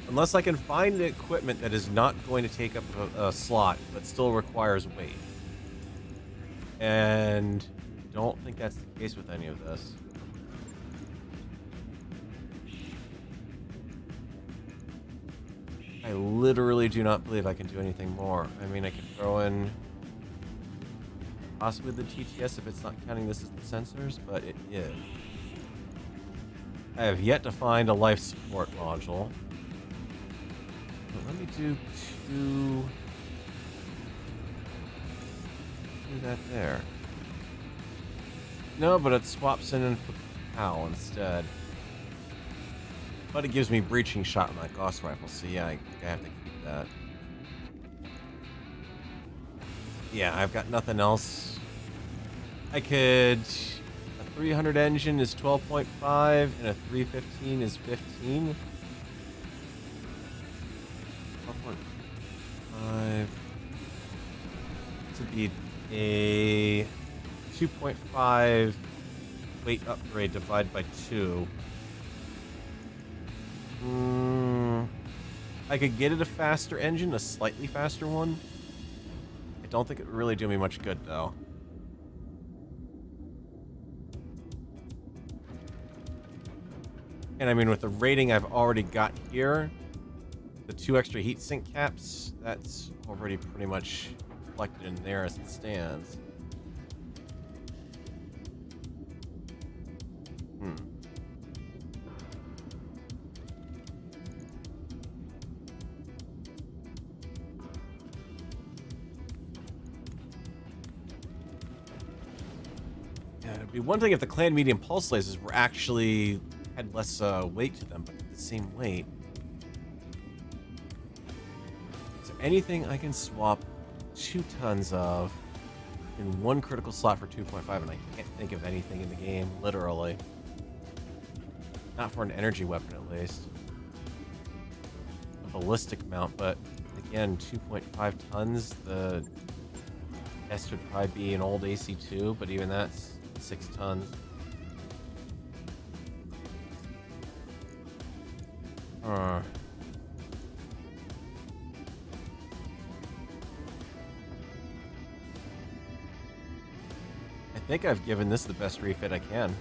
Unless I can find the equipment that is not going to take up a slot, but still requires weight. And I don't think that's the case with any of this. I literally do not believe I can do anything more. I mean, I could throw in possibly the TTS if it's not counting this as the sensors, but it is. I have yet to find a life support module. But let me do that there. No, but it swaps in for POW instead. But it gives me breaching shot on that Gauss rifle, so yeah, I think I have to keep that. Yeah, I've got nothing else. I could... A 300 engine is 12.5, and a 315 is 15. 12.5... This would be a 2.5 weight upgrade divided by 2. I could get it a faster engine, a slightly faster one. don't think it would really do me much good, though. And I mean, with the rating I've already got here, the 2 extra heatsink caps, that's already pretty much reflected in there as it stands. Yeah, it'd be one thing if the clan medium pulse lasers were actually had less weight to them, but the same weight. Is there anything I can swap 2 tons of in 1 critical slot for 2.5? And I can't think of anything in the game, literally. Not for an energy weapon, at least. A ballistic mount, but again, 2.5 tons. The test would probably be an old AC2, but even that's 6 tons. I think I've given this the best refit I can.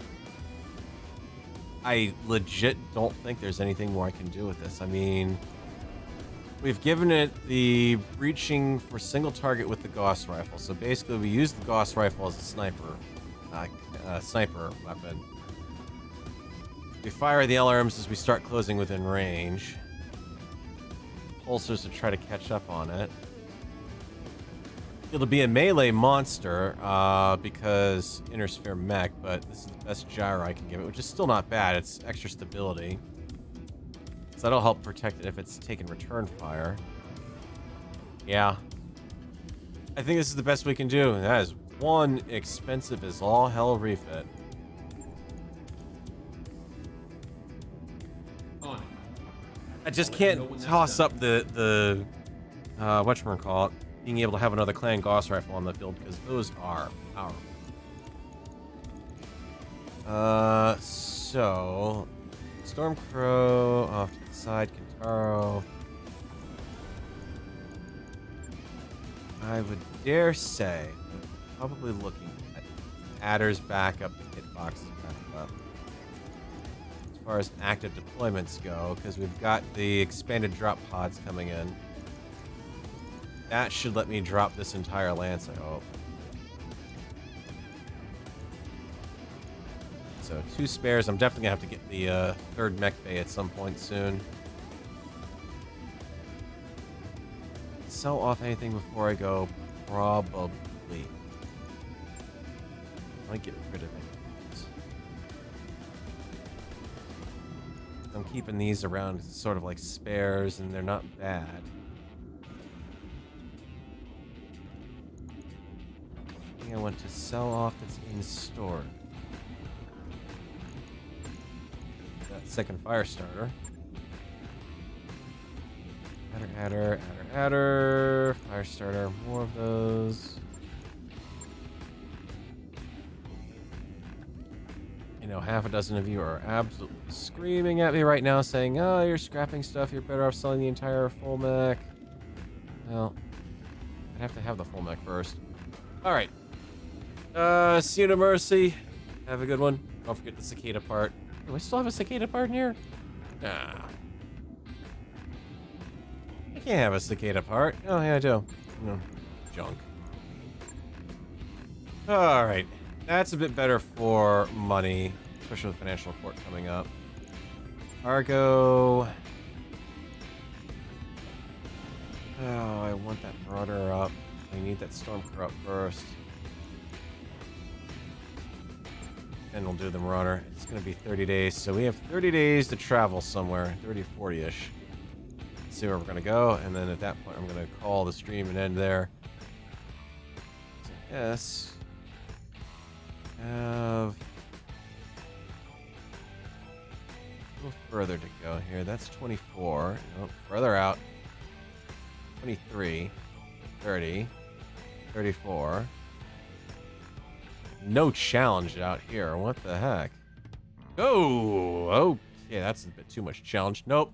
I legit don't think there's anything more I can do with this. I mean, we've given it the breaching for single target with the Gauss rifle. So basically, we use the Gauss rifle as a sniper weapon. We fire the LRMs as we start closing within range. Pulsers to try to catch up on it. It'll be a melee monster because inner sphere mech, but this is the best gyro I can give it, which is still not bad. It's extra stability. So that'll help protect it if it's taking return fire. Yeah. I think this is the best we can do. That is one expensive as all hell refit. I just can't toss up the whatchamacallit, being able to have another clan Gauss rifle on the field, because those are powerful. So Stormcrow off to the side, Kintaro. I would dare say, probably looking at adders back up, the hitboxes back up. As far as active deployments go, because we've got the expanded drop pods coming in. That should let me drop this entire lance, I hope. So 2 spares. I'm definitely gonna have to get the 3rd mech bay at some point soon. Sell off anything before I go? Probably. I might get rid of it. I'm keeping these around sort of like spares, and they're not bad. I think I want to sell off that's in store. That second fire starter. Adder. Fire starter, more of those. You know, half a dozen of you are absolutely screaming at me right now saying, oh, you're scrapping stuff, you're better off selling the entire full mech. Well, I'd have to have the full mech first. Alright. See you to Mercy. Have a good one. Don't forget the cicada part. Do I still have a cicada part in here? Nah. I can't have a cicada part. Oh, yeah, I do. No. Junk. Alright. That's a bit better for money, especially with financial report coming up. Argo. Oh, I want that Marauder up. I need that Stormcrow up first. And we'll do the Marauder. It's going to be 30 days, so we have 30 days to travel somewhere. 30, 40-ish. See where we're going to go, and then at that point I'm going to call the stream and end there. So, yes. Have a little further to go here. That's 24. Nope, further out. 23, 30, 34. No challenge out here. What the heck? Oh, okay, that's a bit too much challenge. Nope.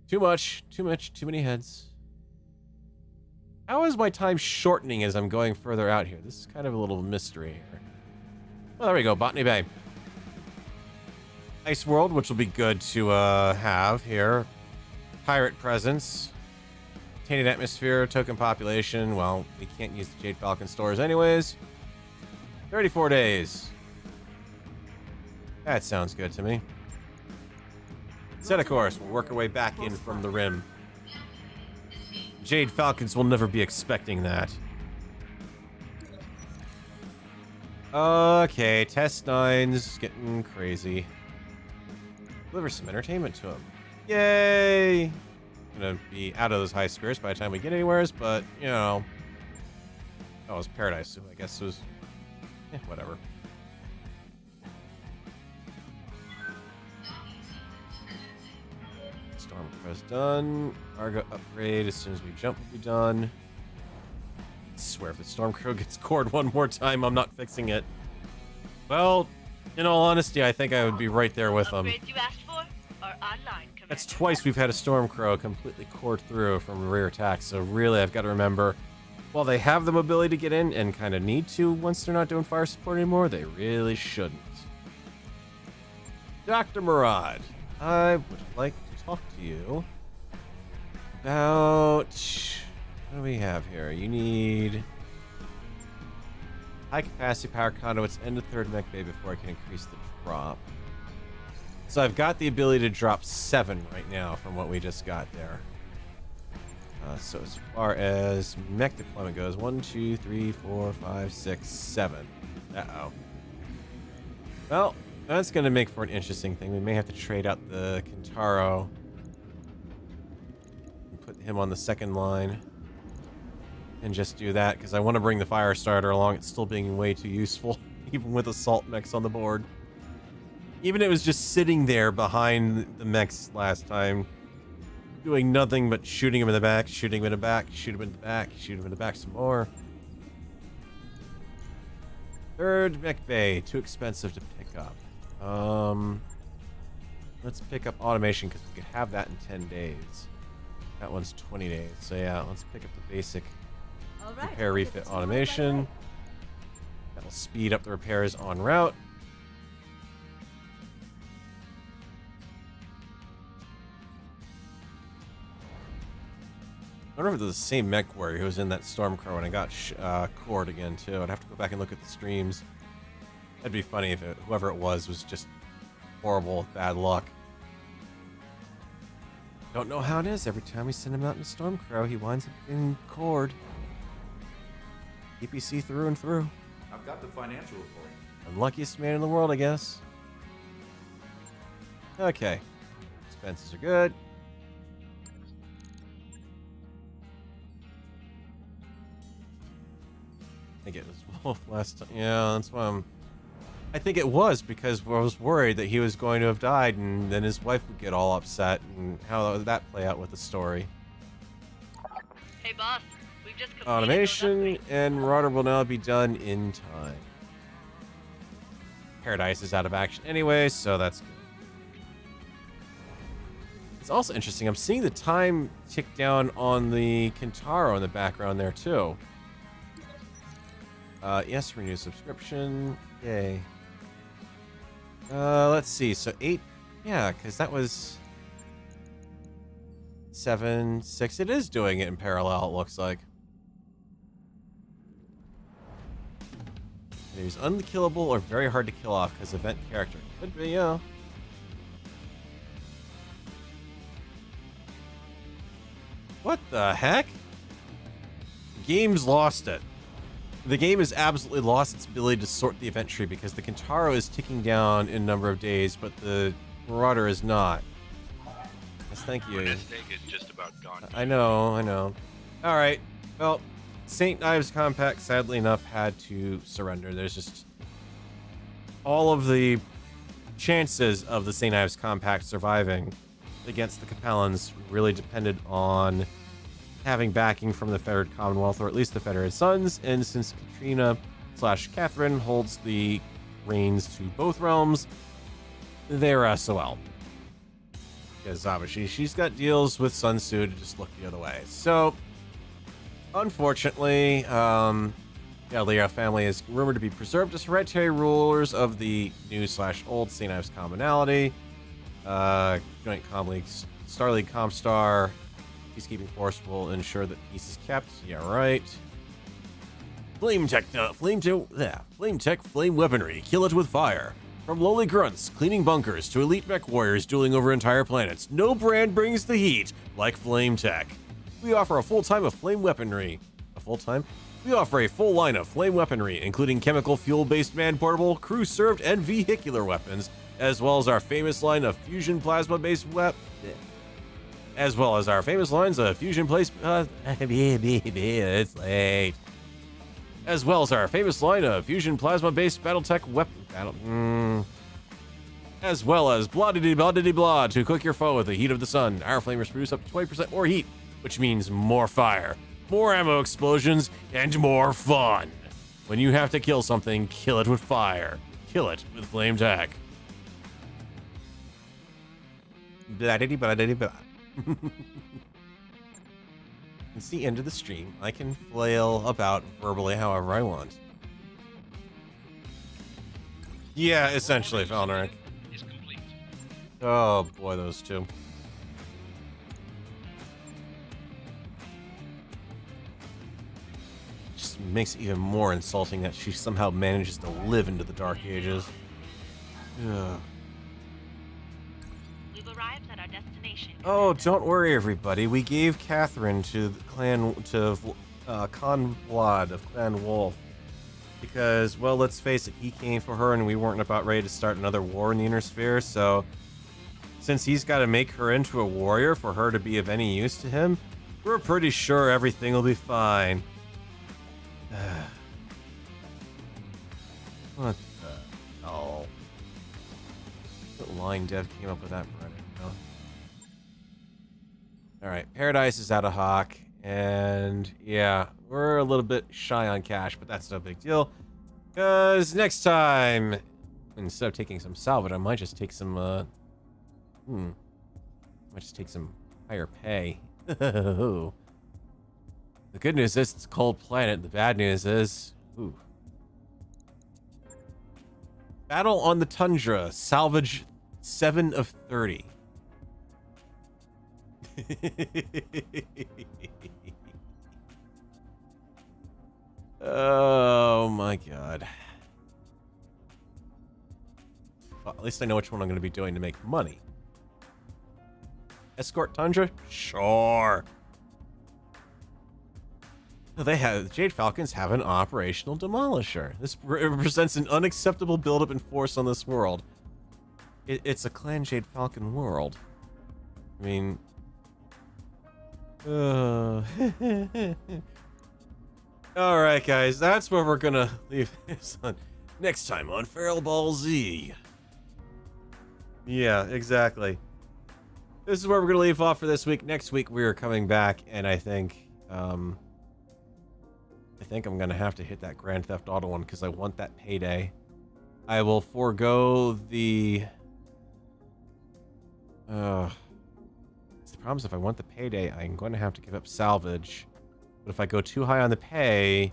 Too much, too many heads. How is my time shortening as I'm going further out here? This is kind of a little mystery here. Well, there we go, Botany Bay. Ice World, which will be good to have here. Pirate presence. Tainted atmosphere, token population. Well, we can't use the Jade Falcon stores anyways. 34 days. That sounds good to me. Set a course. We'll work our way back in from the rim. Jade Falcons will never be expecting that. Okay, test 9's getting crazy. Deliver some entertainment to him. Yay! Gonna be out of those high spirits by the time we get anywheres, but, you know. Oh, it was Paradise, so I guess it was... whatever. Storm Crow's done. Argo upgrade as soon as we jump will be done. I swear, if the Storm Crow gets cored one more time, I'm not fixing it. Well, in all honesty, I think I would be right there with them. Upgrades you asked for are online, Commander. That's twice we've had a Storm Crow completely cored through from rear attack, so really I've got to remember, while they have the mobility to get in and kind of need to once they're not doing fire support anymore, they really shouldn't. Dr. Murad, I would like to talk to you about... what do we have here? You need... high capacity power conduits and a third mech bay before I can increase the drop. So I've got the ability to drop 7 right now from what we just got there. So as far as mech deployment goes, 1, 2, 3, 4, 5, 6, 7. Uh-oh. Well, that's going to make for an interesting thing. We may have to trade out the Kintaro and put him on the second line and just do that, because I want to bring the fire starter along. It's still being way too useful, even with assault mechs on the board. Even it was just sitting there behind the mechs last time, doing nothing but shooting him in the back, shooting him in the back, shoot him in the back, shoot him in the back some more. Third mech bay, too expensive to pick up. Let's pick up automation because we could have that in 10 days. That one's 20 days. So yeah, let's pick up the basic repair refit automation. That'll speed up the repairs en route. I wonder if it was the same mech warrior who was in that Stormcrow and I got cored again too. I'd have to go back and look at the streams. That'd be funny if whoever it was just horrible, bad luck. Don't know how it is. Every time we send him out in Stormcrow, he winds up being cored. EPC through and through. I've got the financial report. Unluckiest man in the world, I guess. Okay. Expenses are good. I think it was Wolf last time. Yeah, that's why I think it was because I was worried that he was going to have died and then his wife would get all upset, and how would that play out with the story. Hey, boss. We've just completed Automation and Marauder will now be done in time. Paradise is out of action anyway, so that's good. It's also interesting. I'm seeing the time tick down on the Kintaro in the background there too. Yes, renew subscription. Yay. Let's see. So 8. Yeah, because that was 7, 6. It is doing it in parallel, it looks like. He's unkillable or very hard to kill off because event character. Could be, yeah. What the heck? The game's lost it. The game has absolutely lost its ability to sort the event tree because the Kintaro is ticking down in number of days, but the Marauder is not. Yes, thank you. This thing is just about gone. I know. Alright, well, St. Ives Compact, sadly enough, had to surrender. There's just... all of the chances of the St. Ives Compact surviving against the Capellans really depended on having backing from the Federate Commonwealth, or at least the Federated Sons, and since Katrina/Catherine holds the reins to both realms, they're SOL. Because obviously she's got deals with Sun Tzu to just look the other way. So, unfortunately, the Leo family is rumored to be preserved as hereditary rulers of the new/old St. Ives Commonality, Joint Com League, Star League Comstar, Peacekeeping Force will ensure that peace is kept. Yeah, right. Flame tech, flame weaponry, kill it with fire. From lowly grunts cleaning bunkers to elite mech warriors dueling over entire planets, no brand brings the heat like Flame Tech. We offer a full line of flame weaponry. We offer a full line of flame weaponry, including chemical fuel-based man-portable, crew-served, and vehicular weapons, as well as our famous line of fusion plasma-based it's late. As well as our famous line of fusion plasma-based BattleTech as well as blah-de-de-blah-de-de-blah to cook your foe with the heat of the sun. Our flamers produce up to 20% more heat, which means more fire, more ammo explosions, and more fun. When you have to kill something, kill it with fire. Kill it with Flame Tech. Blah-de-de-blah-de-de-blah. It's the end of the stream. I can flail about verbally however I want. Yeah, essentially, Falneric. Is complete. Oh boy, those two. Just makes it even more insulting that she somehow manages to live into the Dark Ages. Ugh. We've arrived at our destination. Oh, don't worry, everybody. We gave Catherine to the clan Con Vlad of Clan Wolf because, well, let's face it, he came for her, and we weren't about ready to start another war in the Inner Sphere. So, since he's got to make her into a warrior for her to be of any use to him, we're pretty sure everything will be fine. What the hell? What line dev came up with that? Alright, Paradise is out of Hawk, and yeah, we're a little bit shy on cash, but that's no big deal. Because next time, instead of taking some salvage, I might just take some, might just take some higher pay. The good news is it's a cold planet. The bad news is, Battle on the Tundra, salvage 7 of 30. Oh my god. Well, at least I know which one I'm going to be doing to make money. Escort Tundra? Sure. The Jade Falcons have an operational demolisher. This represents an unacceptable buildup in force on this world. It's a Clan Jade Falcon world. I mean... Alright, guys, that's where we're gonna leave this on. Next time on Feral Ball Z. Yeah, exactly. This is where we're gonna leave off for this week. Next week we are coming back, and I think I'm gonna have to hit that Grand Theft Auto one because I want that payday. I will forego the the problem is if I want the payday, I'm going to have to give up salvage. But if I go too high on the pay,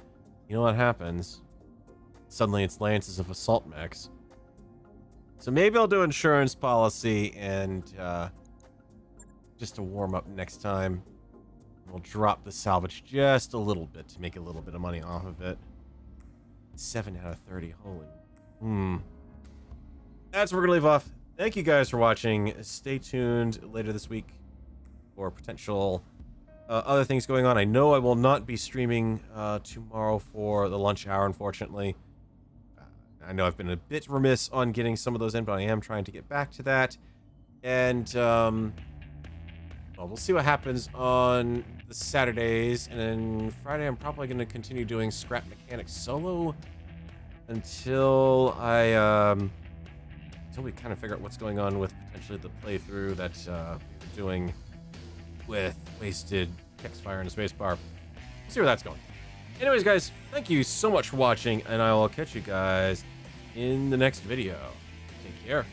you know what happens? Suddenly it's lances of assault mechs. So maybe I'll do insurance policy and just to warm up next time. We'll drop the salvage just a little bit to make a little bit of money off of it. 7 out of 30. Holy. That's where we're going to leave off. Thank you guys for watching. Stay tuned later this week for potential other things going on. I know I will not be streaming tomorrow for the lunch hour, unfortunately. I know I've been a bit remiss on getting some of those in, but I am trying to get back to that. And well, we'll see what happens on the Saturdays. And then Friday, I'm probably going to continue doing Scrap Mechanics solo until we kind of figure out what's going on with potentially the playthrough that we're doing with Wasted, Hexfire, and a Spacebar. See where that's going. Anyways, guys, thank you so much for watching, and I will catch you guys in the next video. Take care.